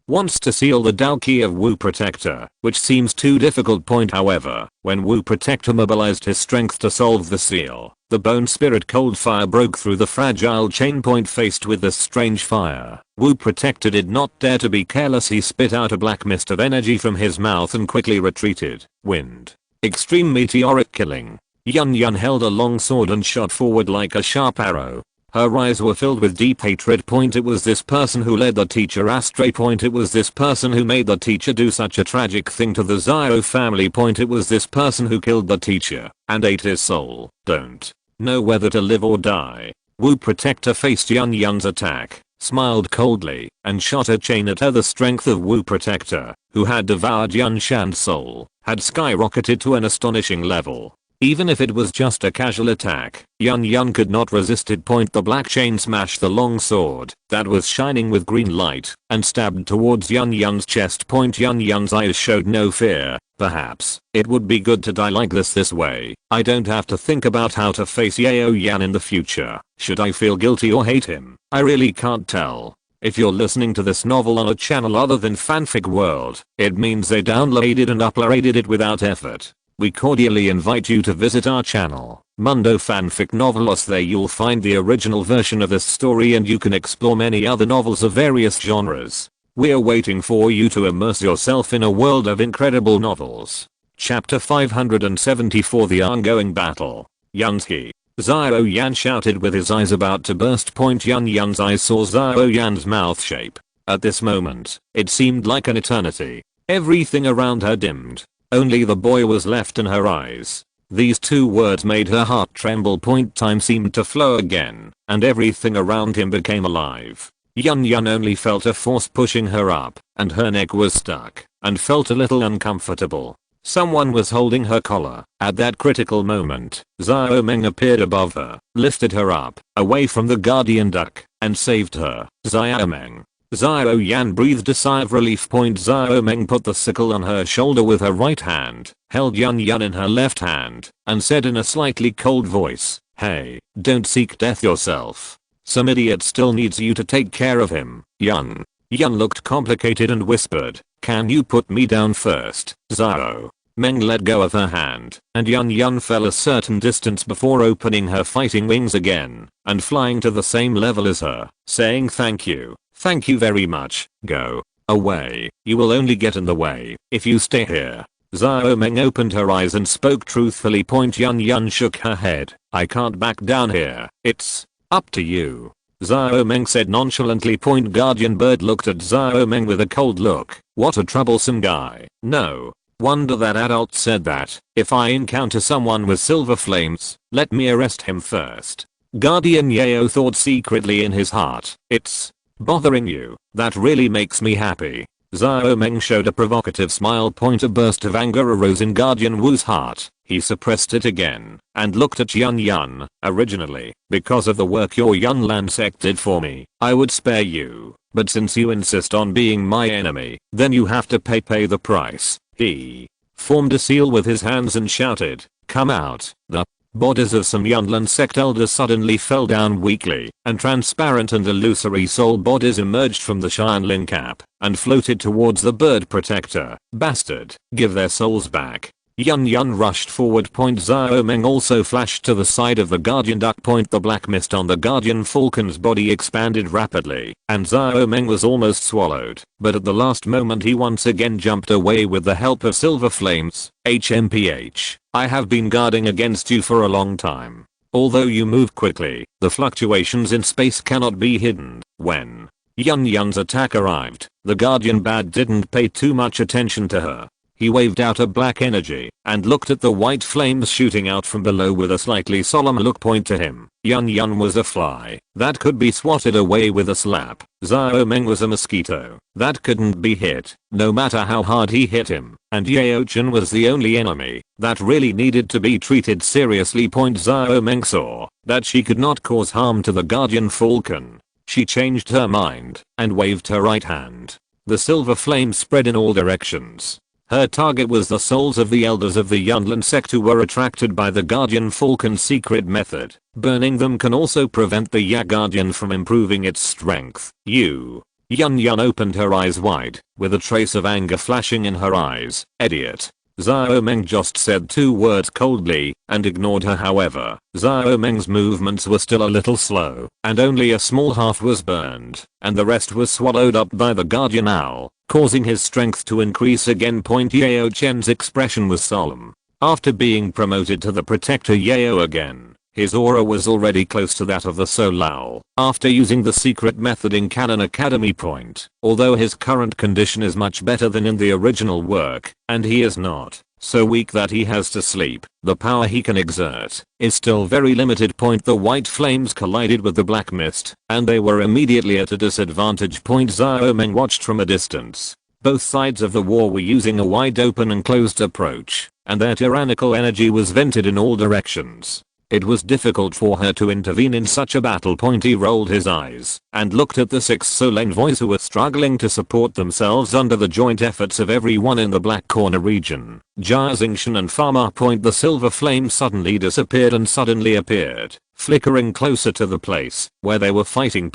wants to seal the Dao Key of Wu Protector, which seems too difficult. However, when Wu Protector mobilized his strength to solve the seal, the bone spirit cold fire broke through the fragile chain. Faced with this strange fire, Wu Protector did not dare to be careless. He spit out a black mist of energy from his mouth and quickly retreated. Wind. Extreme meteoric killing. Yan Jin held a long sword and shot forward like a sharp arrow. Her eyes were filled with deep hatred. It was this person who led the teacher astray. It was this person who made the teacher do such a tragic thing to the Xiao family. It was this person who killed the teacher and ate his soul. Don't know whether to live or die. Wu Protector faced Yan Jin's attack, smiled coldly, and shot a chain at her. The strength of Wu Protector, who had devoured Yan Shan's soul, had skyrocketed to an astonishing level. Even if it was just a casual attack, Yan Jin could not resist it. The black chain smashed the long sword that was shining with green light and stabbed towards Yan Jin's chest. Yan Jin's eyes showed no fear. Perhaps it would be good to die like this way. I don't have to think about how to face Yao Yan in the future. Should I feel guilty or hate him? I really can't tell. If you're listening to this novel on a channel other than Fanfic World, it means they downloaded and uploaded it without effort. We cordially invite you to visit our channel, Mundo Fanfic Novelos. There you'll find the original version of this story and you can explore many other novels of various genres. We're waiting for you to immerse yourself in a world of incredible novels. Chapter 574 The Ongoing Battle. Yansky. Xiao Yan shouted with his eyes about to burst. Yan Yan's eyes saw Xiao Yan's mouth shape. At this moment, it seemed like an eternity. Everything around her dimmed. Only the boy was left in her eyes. These two words made her heart tremble. Time seemed to flow again, and everything around him became alive. Yan Jin only felt a force pushing her up, and her neck was stuck, and felt a little uncomfortable. Someone was holding her collar. At that critical moment, Xiao Meng appeared above her, lifted her up, away from the guardian duck, and saved her. Xiao Meng. Xiao Yan breathed a sigh of relief. Xiao Meng put the sickle on her shoulder with her right hand, held Yan Jin in her left hand, and said in a slightly cold voice, "Hey, don't seek death yourself. Some idiot still needs you to take care of him." Yan looked complicated and whispered, "Can you put me down first?" Xiao Meng let go of her hand, and Yan Jin fell a certain distance before opening her fighting wings again, and flying to the same level as her, saying thank you. "Thank you very much. Go away. You will only get in the way if you stay here." Xiao Meng opened her eyes and spoke truthfully. Yan Jin shook her head. "I can't back down here. It's up to you." Xiao Meng said nonchalantly. Guardian Bird looked at Xiao Meng with a cold look. What a troublesome guy. No. Wonder that adult said that. If I encounter someone with silver flames, let me arrest him first. Guardian Yeo thought secretly in his heart. It's bothering you. That really makes me happy. Xiao Meng showed a provocative smile. A burst of anger arose in Guardian Wu's heart. He suppressed it again and looked at Yan Yan. Originally, because of the work your Yunlan sect did for me, I would spare you. But since you insist on being my enemy, then you have to pay the price. He formed a seal with his hands and shouted, "Come out." The bodies of some Yunlan sect elders suddenly fell down weakly, and transparent and illusory soul bodies emerged from the Shinlin cap and floated towards the bird protector. Bastard, give their souls back. Yan Yan rushed forward. Xiao Meng also flashed to the side of the Guardian Duck. The black mist on the Guardian Falcon's body expanded rapidly, and Xiao Meng was almost swallowed, but at the last moment he once again jumped away with the help of silver flames. HMPH, I have been guarding against you for a long time. Although you move quickly, the fluctuations in space cannot be hidden. When Yan Yan's attack arrived, the Guardian Bad didn't pay too much attention to her. He waved out a black energy and looked at the white flames shooting out from below with a slightly solemn look. To him, Yan Yan was a fly that could be swatted away with a slap. Xiao Meng was a mosquito that couldn't be hit, no matter how hard he hit him. And Yeo Chen was the only enemy that really needed to be treated seriously. Xiao Meng saw that she could not cause harm to the Guardian Falcon. She changed her mind and waved her right hand. The silver flame spread in all directions. Her target was the souls of the elders of the Yunlan sect who were attracted by the Guardian Falcon's secret method. Burning them can also prevent the Ya Guardian from improving its strength. Yan Yan opened her eyes wide, with a trace of anger flashing in her eyes. Idiot. Xiao Meng just said 2 words coldly and ignored her. However, Xiao Meng's movements were still a little slow, and only a small half was burned, and the rest was swallowed up by the Guardian Owl, causing his strength to increase again. Yeo Chen's expression was solemn. After being promoted to the Protector Yeo again, his aura was already close to that of the Soul Owl. After using the secret method in Canon Academy. Although his current condition is much better than in the original work, and he is not so weak that he has to sleep, the power he can exert is still very limited. The white flames collided with the black mist, and they were immediately at a disadvantage. Xiao Meng watched from a distance. Both sides of the war were using a wide open and closed approach, and their tyrannical energy was vented in all directions. It was difficult for her to intervene in such a battle. He rolled his eyes and looked at the 6 soul envoys who were struggling to support themselves under the joint efforts of everyone in the Black Corner region. Jia Xingshan and Fama. The silver flame suddenly disappeared and suddenly appeared, flickering closer to the place where they were fighting.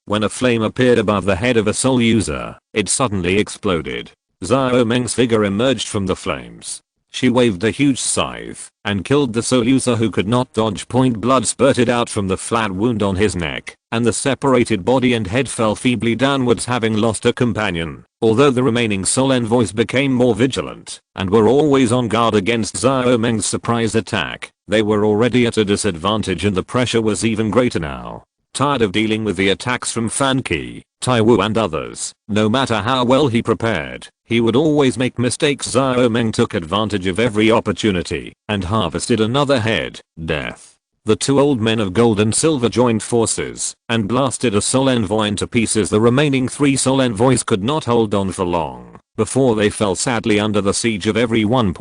When a flame appeared above the head of a soul user, it suddenly exploded. Xiao Meng's figure emerged from the flames. She waved a huge scythe and killed the soul user who could not dodge. Blood spurted out from the flat wound on his neck, and the separated body and head fell feebly downwards, having lost a companion. Although the remaining soul envoys became more vigilant and were always on guard against Xiao Meng's surprise attack, they were already at a disadvantage and the pressure was even greater now. Tired of dealing with the attacks from Fan Qi, Tai Wu and others, no matter how well he prepared, he would always make mistakes. Xiao Meng took advantage of every opportunity and harvested another head. Death. The 2 old men of gold and silver joined forces and blasted a soul envoy into pieces. The remaining 3 soul envoys could not hold on for long before they fell sadly under the siege of everyone.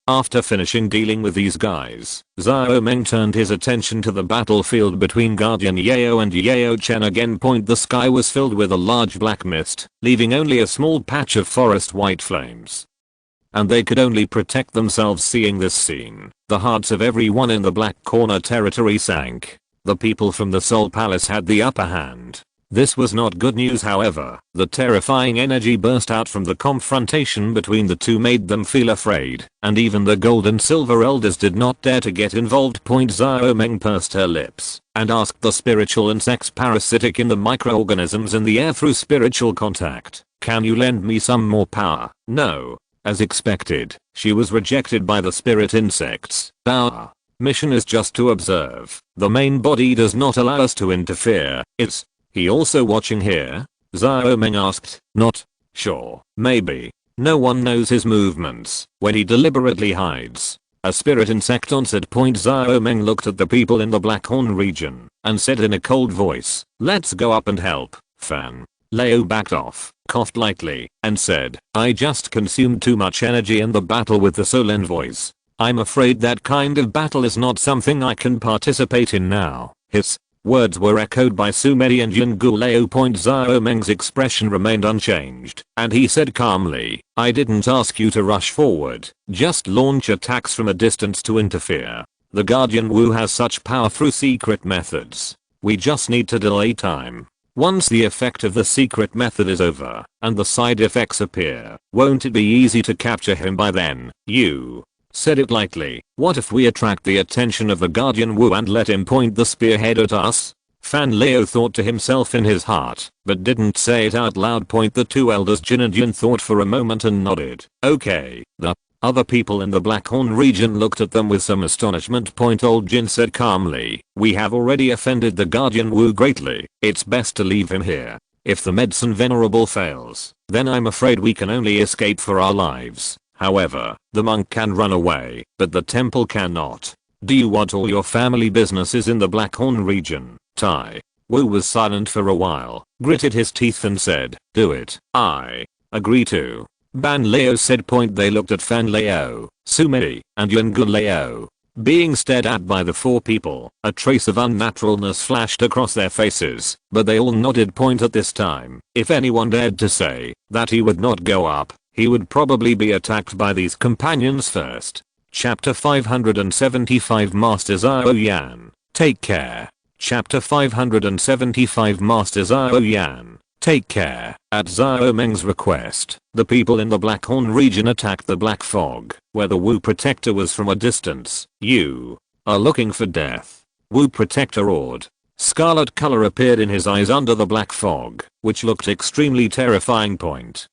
After finishing dealing with these guys, Xiao Meng turned his attention to the battlefield between Guardian Yeo and Yeo Chen again. The sky was filled with a large black mist, leaving only a small patch of forest white flames. And they could only protect themselves. Seeing this scene, the hearts of everyone in the Black Corner territory sank. The people from the Soul Palace had the upper hand. This was not good news. However, the terrifying energy burst out from the confrontation between the 2 made them feel afraid, and even the gold and silver elders did not dare to get involved. Xiao Meng pursed her lips and asked the spiritual insects parasitic in the microorganisms in the air through spiritual contact, "Can you lend me some more power?" No. As expected, she was rejected by the spirit insects. Our mission is just to observe. The main body does not allow us to interfere. Is he also watching here? Xiao Meng asked. Not sure. Maybe. No one knows his movements when he deliberately hides. A spirit insect on set point. Xiao Meng looked at the people in the Blackhorn region and said in a cold voice, "Let's go up and help, Fan." Leo backed off, coughed lightly, and said, "I just consumed too much energy in the battle with the Solen voice. I'm afraid that kind of battle is not something I can participate in now." His words were echoed by Sumeri and Yungu. Leo. Xiao Meng's expression remained unchanged, and he said calmly, "I didn't ask you to rush forward, just launch attacks from a distance to interfere. The Guardian Wu has such power through secret methods. We just need to delay time. Once the effect of the secret method is over, and the side effects appear, won't it be easy to capture him by then?" You said it lightly. "What if we attract the attention of the Guardian Wu and let him point the spearhead at us?" Fan Leo thought to himself in his heart, but didn't say it out loud. The two elders Jin and Yun thought for a moment and nodded. "Okay." The other people in the Blackhorn region looked at them with some astonishment. Old Jin said calmly, "We have already offended the Guardian Wu greatly. It's best to leave him here. If the medicine venerable fails, then I'm afraid we can only escape for our lives. However, the monk can run away, but the temple cannot. Do you want all your family businesses in the Blackhorn region?" Tai Wu was silent for a while, gritted his teeth and said, "Do it." "I agree to." Ban Leo said. They looked at Fan Leo, Sumeri, and Yungun Leo, being stared at by the four people. A trace of unnaturalness flashed across their faces, but they all nodded. At this time, if anyone dared to say that he would not go up, he would probably be attacked by these companions first. Chapter 575 Master Xiao Yan, take care. Chapter 575 Master Xiao Yan, take care. At Xiao Meng's request, the people in the Blackhorn region attacked the Black Fog, where the Wu Protector was from a distance. "You are looking for death." Wu Protector roared. Scarlet color appeared in his eyes under the black fog, which looked extremely terrifying.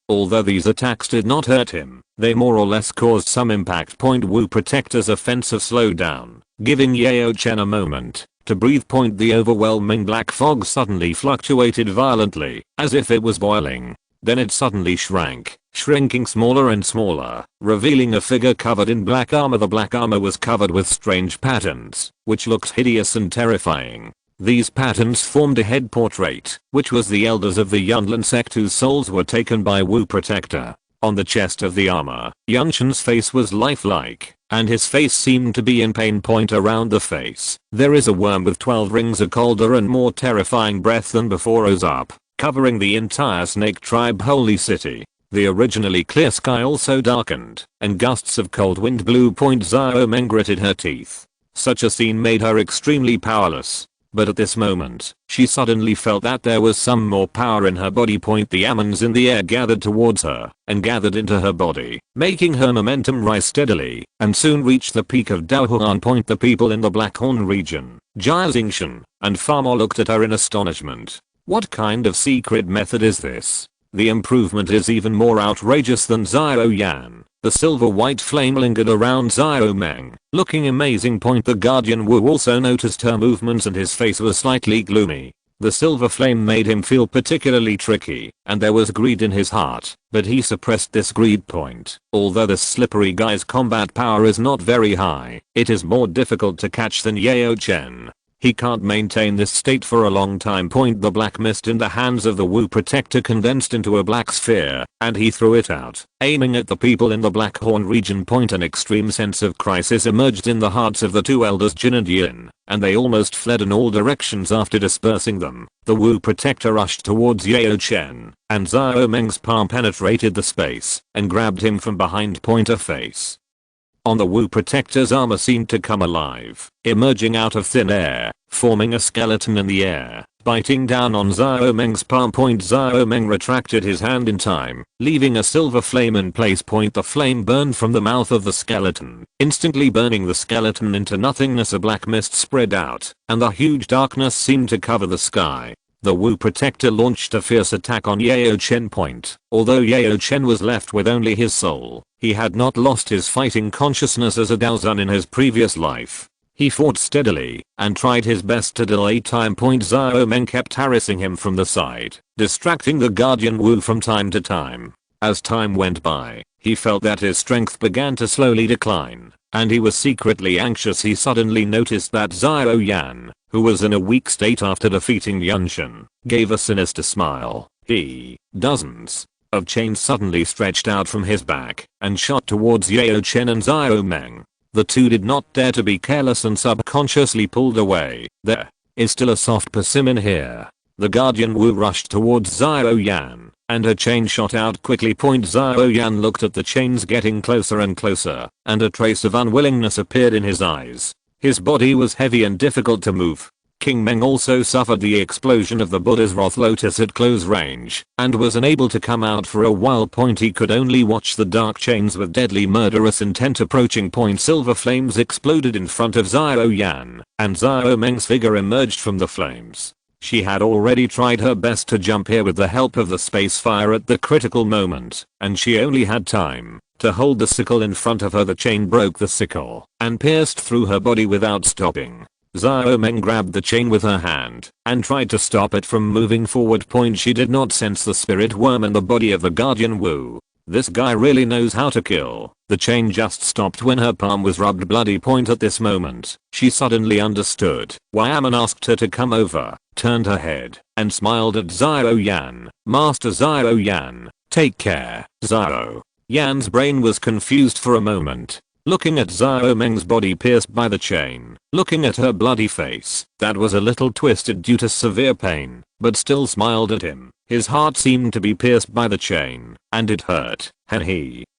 Although these attacks did not hurt him, they more or less caused some impact. Wu Protector's offensive slowed down, giving Yao Chen a moment to breathe. The overwhelming black fog suddenly fluctuated violently, as if it was boiling. Then it suddenly shrank, shrinking smaller and smaller, revealing a figure covered in black armor. The black armor was covered with strange patterns, which looked hideous and terrifying. These patterns formed a head portrait, which was the elders of the Yunlin sect whose souls were taken by Wu Protector. On the chest of the armor, Yan Jin's face was lifelike, and his face seemed to be in pain. Around the face, there is a worm with 12 rings, a colder and more terrifying breath than before rose up, covering the entire snake tribe holy city. The originally clear sky also darkened, and gusts of cold wind blew. Xiao Meng gritted her teeth. Such a scene made her extremely powerless. But at this moment, she suddenly felt that there was some more power in her body. The Amons in the air gathered towards her and gathered into her body, making her momentum rise steadily, and soon reached the peak of Daohuan. The people in the Blackhorn region, Jia Xingshan and Fama looked at her in astonishment. What kind of secret method is this? The improvement is even more outrageous than Xiao Yan. The silver-white flame lingered around Xiao Meng, looking amazing. The Guardian Wu also noticed her movements and his face was slightly gloomy. The silver flame made him feel particularly tricky, and there was greed in his heart, but he suppressed this greed. Although this slippery guy's combat power is not very high, it is more difficult to catch than Yao Chen. He can't maintain this state for a long time. The black mist in the hands of the Wu Protector condensed into a black sphere, and he threw it out, aiming at the people in the Blackhorn region. An extreme sense of crisis emerged in the hearts of the two elders Jin and Yin, and they almost fled in all directions after dispersing them. The Wu Protector rushed towards Yao Chen, and Xiao Meng's palm penetrated the space and grabbed him from behind. A face on the Wu Protector's armor seemed to come alive, emerging out of thin air, forming a skeleton in the air, biting down on Xiao Meng's palm. Xiao Meng retracted his hand in time, leaving a silver flame in place. The flame burned from the mouth of the skeleton, instantly burning the skeleton into nothingness. A black mist spread out, and the huge darkness seemed to cover the sky. The Wu Protector launched a fierce attack on Yao Chen. Although Yao Chen was left with only his soul, he had not lost his fighting consciousness as a Daozun in his previous life. He fought steadily and tried his best to delay time. Xiao Meng kept harassing him from the side, distracting the Guardian Wu from time to time. As time went by, he felt that his strength began to slowly decline, and he was secretly anxious. He suddenly noticed that Xiao Yan, who was in a weak state after defeating Yan Jin, gave a sinister smile. Dozens of chains suddenly stretched out from his back and shot towards Yao Chen and Xiao Meng. The two did not dare to be careless and subconsciously pulled away. There is still a soft persimmon here. The Guardian Wu rushed towards Xiao Yan, and her chain shot out quickly. Xiao Yan looked at the chains getting closer and closer, and a trace of unwillingness appeared in his eyes. His body was heavy and difficult to move. King Meng also suffered the explosion of the Buddha's Wrath Lotus at close range, and was unable to come out for a while. He could only watch the dark chains with deadly murderous intent approaching. Silver flames exploded in front of Xiao Yan, and Xiao Meng's figure emerged from the flames. She had already tried her best to jump here with the help of the space fire at the critical moment, and she only had time to hold the sickle in front of her. The chain broke the sickle and pierced through her body without stopping. Xiao Meng grabbed the chain with her hand and tried to stop it from moving forward. She did not sense the spirit worm in the body of the Guardian Wu. This guy really knows how to kill. The chain just stopped when her palm was rubbed bloody. At this moment, she suddenly understood why Amon asked her to come over, turned her head, and smiled at Xiao Yan. Master Xiao Yan, take care. Xiao Yan's brain was confused for a moment, looking at Xiao Meng's body pierced by the chain, looking at her bloody face that was a little twisted due to severe pain, but still smiled at him. His heart seemed to be pierced by the chain, and it hurt.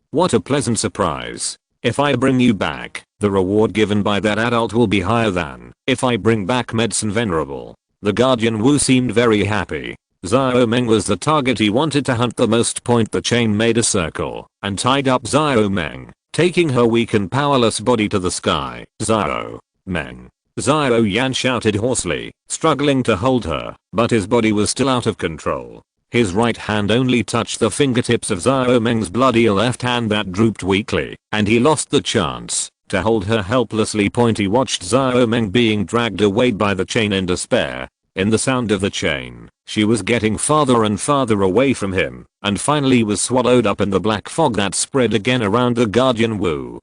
What a pleasant surprise. If I bring you back, the reward given by that adult will be higher than if I bring back Medicine Venerable. The Guardian Wu seemed very happy. Xiao Meng was the target he wanted to hunt the most. The chain made a circle and tied up Xiao Meng, taking her weak and powerless body to the sky. Xiao Meng. Xiao Yan shouted hoarsely, struggling to hold her, but his body was still out of control. His right hand only touched the fingertips of Xiao Meng's bloody left hand that drooped weakly, and he lost the chance to hold her helplessly. He watched Xiao Meng being dragged away by the chain in despair. In the sound of the chain, she was getting farther and farther away from him, and finally was swallowed up in the black fog that spread again around the Guardian Wu.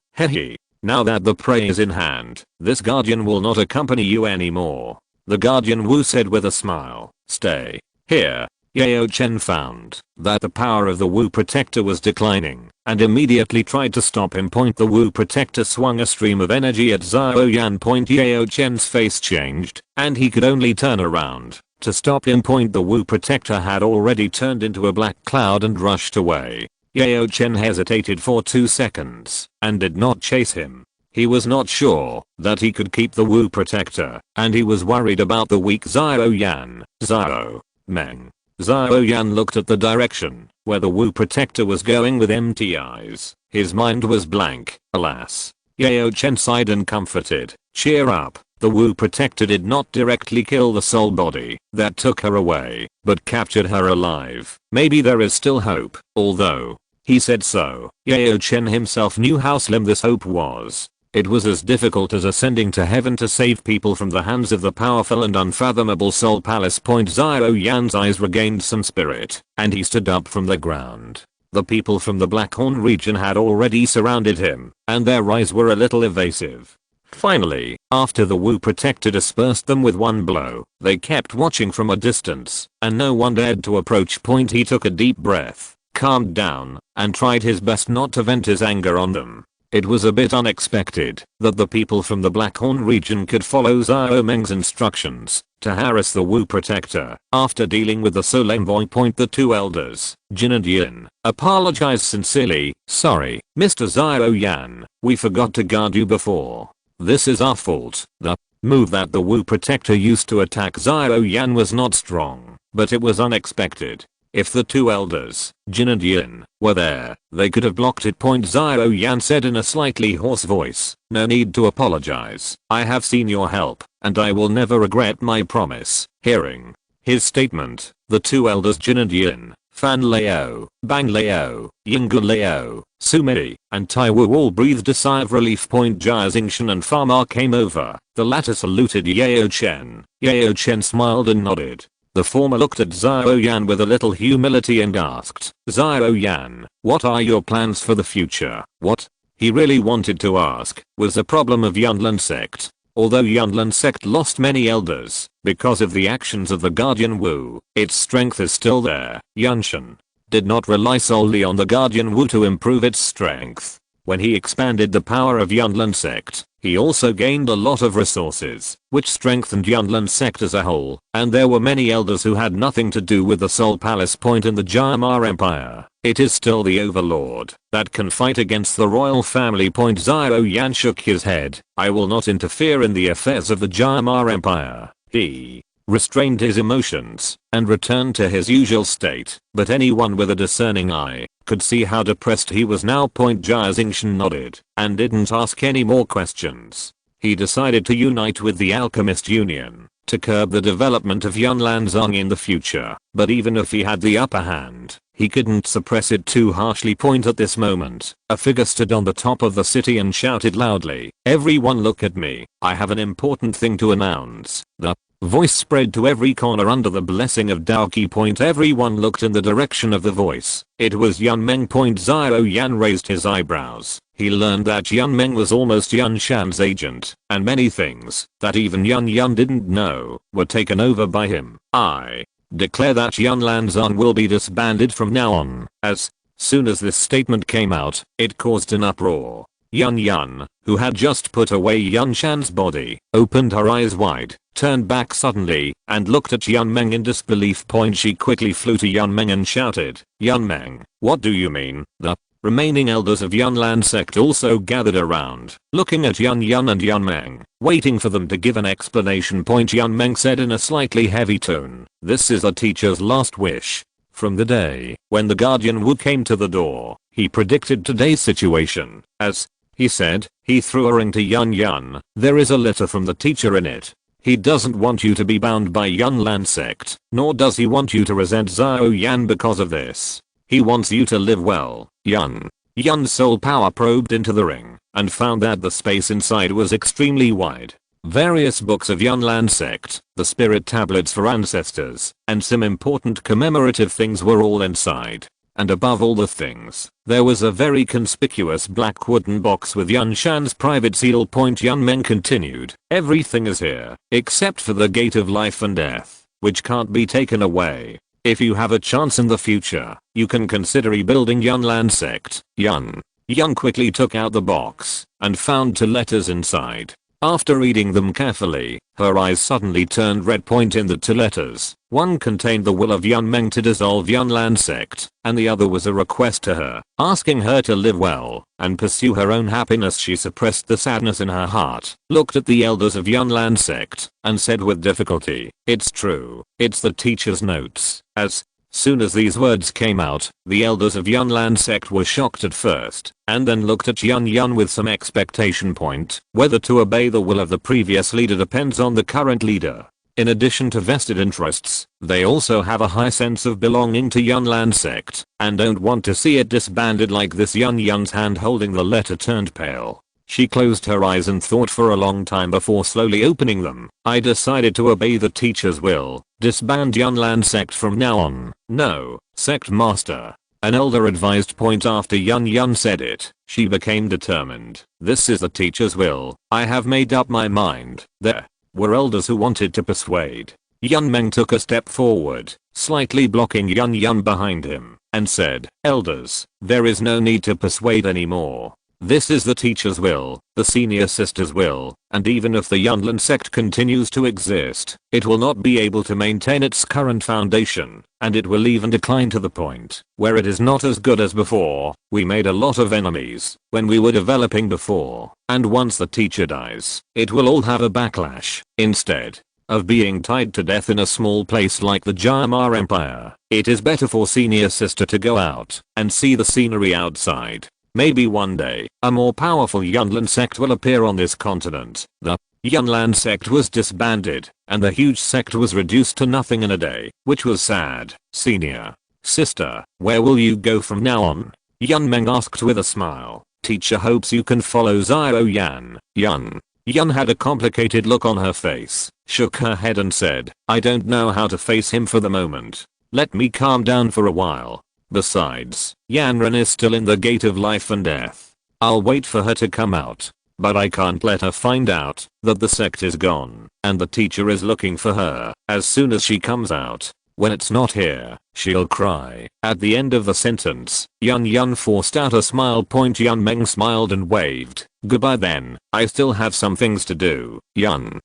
Now that the prey is in hand, this Guardian will not accompany you anymore. The Guardian Wu said with a smile. Stay here. Yao Chen found that the power of the Wu Protector was declining, and immediately tried to stop him. The Wu Protector swung a stream of energy at Xiao Yan. Yao Chen's face changed, and he could only turn around to stop him. The Wu Protector had already turned into a black cloud and rushed away. Yao Chen hesitated for 2 seconds and did not chase him. He was not sure that he could keep the Wu Protector, and he was worried about the weak Xiao Yan. Xiao Meng. Xiao Yan looked at the direction where the Wu Protector was going with empty eyes. His mind was blank. Alas. Yao Chen sighed and comforted. Cheer up. The Wu Protector did not directly kill the soul body that took her away, but captured her alive. Maybe there is still hope, although he said so. Yao Chen himself knew how slim this hope was. It was as difficult as ascending to heaven to save people from the hands of the powerful and unfathomable Soul Palace. Xiao Yan's eyes regained some spirit, and he stood up from the ground. The people from the Blackhorn region had already surrounded him, and their eyes were a little evasive. Finally, after the Wu Protector dispersed them with one blow, they kept watching from a distance, and no one dared to approach. He took a deep breath, calmed down, and tried his best not to vent his anger on them. It was a bit unexpected that the people from the Blackhorn region could follow Xiao Meng's instructions to harass the Wu Protector. After dealing with the Soul Envoy. The two elders, Jin and Yan, apologized sincerely. Sorry, Mr. Xiao Yan, we forgot to guard you before. This is our fault. The move that the Wu Protector used to attack Xiao Yan was not strong, but it was unexpected. If the two elders, Jin and Yan, were there, they could have blocked it. Xiao Yan said in a slightly hoarse voice. No need to apologize. I have seen your help, and I will never regret my promise. Hearing his statement, the two elders Jin and Yan, Fan Lao, Bang Lao, Yinggu Lao, Sumei, and Tai Wu all breathed a sigh of relief. Jia Xingshan and Fa Ma came over. The latter saluted Yao Chen. Yao Chen smiled and nodded. The former looked at Xiao Yan with a little humility and asked, Xiao Yan, what are your plans for the future? What he really wanted to ask was the problem of Yunlin sect. Although Yunlin sect lost many elders because of the actions of the Guardian Wu, its strength is still there. Yunshan did not rely solely on the Guardian Wu to improve its strength. When he expanded the power of Yunlin sect, he also gained a lot of resources, which strengthened Yunlin sect as a whole, and there were many elders who had nothing to do with the Soul Palace point in the Jayamar Empire. It is still the Overlord that can fight against the royal family point. Xiao Yan shook his head. I will not interfere in the affairs of the Jayamar Empire. He restrained his emotions and returned to his usual state, but anyone with a discerning eye could see how depressed he was now. Jia Xingshan nodded and didn't ask any more questions. He decided to unite with the Alchemist Union to curb the development of Yunlanzong in the future, but even if he had the upper hand, he couldn't suppress it too harshly. At this moment, a figure stood on the top of the city and shouted loudly, everyone look at me, I have an important thing to announce. The voice spread to every corner under the blessing of Daoqi. Everyone looked in the direction of the voice. It was Yun Meng. Xiao Yan raised his eyebrows. He learned that Yun Meng was almost Yun Shan's agent, and many things that even Yun didn't know were taken over by him. I declare that Yunlanzong will be disbanded from now on. As soon as this statement came out, it caused an uproar. Yun, who had just put away Yun Shan's body, opened her eyes wide, turned back suddenly, and looked at Yun Meng in disbelief. She quickly flew to Yun Meng and shouted, Yun Meng, what do you mean? The remaining elders of Yunlan sect also gathered around, looking at Yun and Yun Meng, waiting for them to give an explanation. Yun Meng said in a slightly heavy tone, this is the teacher's last wish. From the day when the Guardian Wu came to the door, he predicted today's situation. As he said, he threw a ring to Yun. There is a letter from the teacher in it. He doesn't want you to be bound by Yunlan sect, nor does he want you to resent Xiao Yan because of this. He wants you to live well. Yun's soul power probed into the ring and found that the space inside was extremely wide. Various books of Yunlan sect, the spirit tablets for ancestors, and some important commemorative things were all inside. And above all the things, there was a very conspicuous black wooden box with Yun Shan's private seal. Yun Meng continued, everything is here, except for the gate of life and death, which can't be taken away. If you have a chance in the future, you can consider rebuilding Yunlan sect. Yun quickly took out the box and found 2 letters inside. After reading them carefully, her eyes suddenly turned red. In the 2 letters, one contained the will of Yun Meng to dissolve Yunlan sect, and the other was a request to her, asking her to live well and pursue her own happiness. She suppressed the sadness in her heart, looked at the elders of Yunlan sect, and said with difficulty, it's true, it's the teacher's notes. As soon as these words came out, the elders of Yunlan sect were shocked at first, and then looked at Yun with some expectation. Whether to obey the will of the previous leader depends on the current leader. In addition to vested interests, they also have a high sense of belonging to Yunlan sect, and don't want to see it disbanded like this. Yun's hand holding the letter turned pale. She closed her eyes and thought for a long time before slowly opening them. I decided to obey the teacher's will, disband Yunlan sect from now on. No, sect master. An elder advised. After Yun said it, she became determined. This is the teacher's will. I have made up my mind. There were elders who wanted to persuade. Yun Meng took a step forward, slightly blocking Yun behind him, and said, elders, there is no need to persuade anymore. This is the teacher's will, the senior sister's will, and even if the Yunlan sect continues to exist, it will not be able to maintain its current foundation, and it will even decline to the point where it is not as good as before. We made a lot of enemies when we were developing before, and once the teacher dies, it will all have a backlash. Instead of being tied to death in a small place like the Jayamar Empire, it is better for senior sister to go out and see the scenery outside. Maybe one day, a more powerful Yunlan sect will appear on this continent. The Yunlan sect was disbanded, and the huge sect was reduced to nothing in a day, which was sad. Senior sister, where will you go from now on? Yun Meng asked with a smile. Teacher hopes you can follow Xiao Yan. Yan had a complicated look on her face, shook her head and said, I don't know how to face him for the moment. Let me calm down for a while. Besides, Yanran is still in the gate of life and death. I'll wait for her to come out. But I can't let her find out that the sect is gone and the teacher is looking for her. As soon as she comes out, when it's not here, she'll cry. At the end of the sentence, Yan forced out a smile. Yan Meng smiled and waved. Goodbye then, I still have some things to do. Yan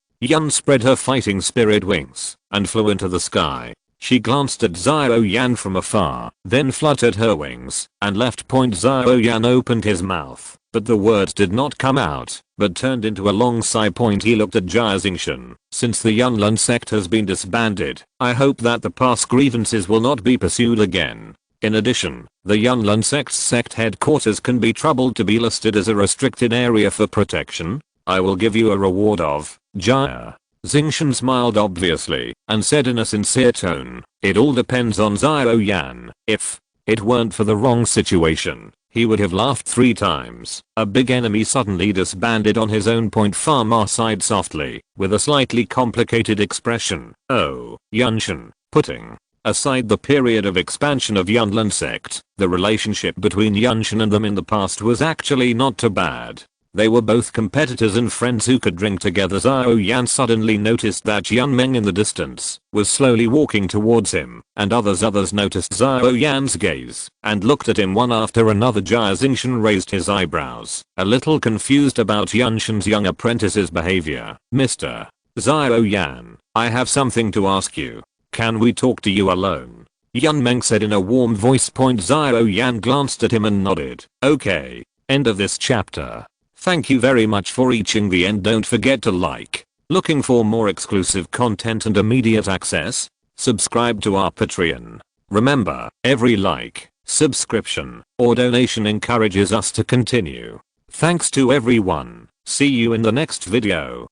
spread her fighting spirit wings and flew into the sky. She glanced at Xiao Yan from afar, then fluttered her wings and left. Xiao Yan opened his mouth, but the words did not come out, but turned into a long sigh. He looked at Jia Xingshan. Since the Yunlin sect has been disbanded, I hope that the past grievances will not be pursued again. In addition, the Yunlin sect's sect headquarters can be troubled to be listed as a restricted area for protection. I will give you a reward of Jia. Xingshan smiled obviously and said in a sincere tone, it all depends on Xiao Yan. If it weren't for the wrong situation, he would have laughed 3 times. A big enemy suddenly disbanded on his own. Fa Ma sighed softly, with a slightly complicated expression. Oh, Yunshan, putting aside the period of expansion of Yunlin sect, the relationship between Yunshan and them in the past was actually not too bad. They were both competitors and friends who could drink together. Xiao Yan suddenly noticed that Yan Meng in the distance was slowly walking towards him, and others noticed Xiao Yan's gaze and looked at him one after another. Jia Xingshan raised his eyebrows, a little confused about Yunshan's young apprentice's behavior. Mr. Xiao Yan, I have something to ask you. Can we talk to you alone? Yan Meng said in a warm voice. Xiao Yan glanced at him and nodded. Okay. End of this chapter. Thank you very much for reaching the end. Don't forget to like. Looking for more exclusive content and immediate access? Subscribe to our Patreon. Remember, every like, subscription, or donation encourages us to continue. Thanks to everyone. See you in the next video.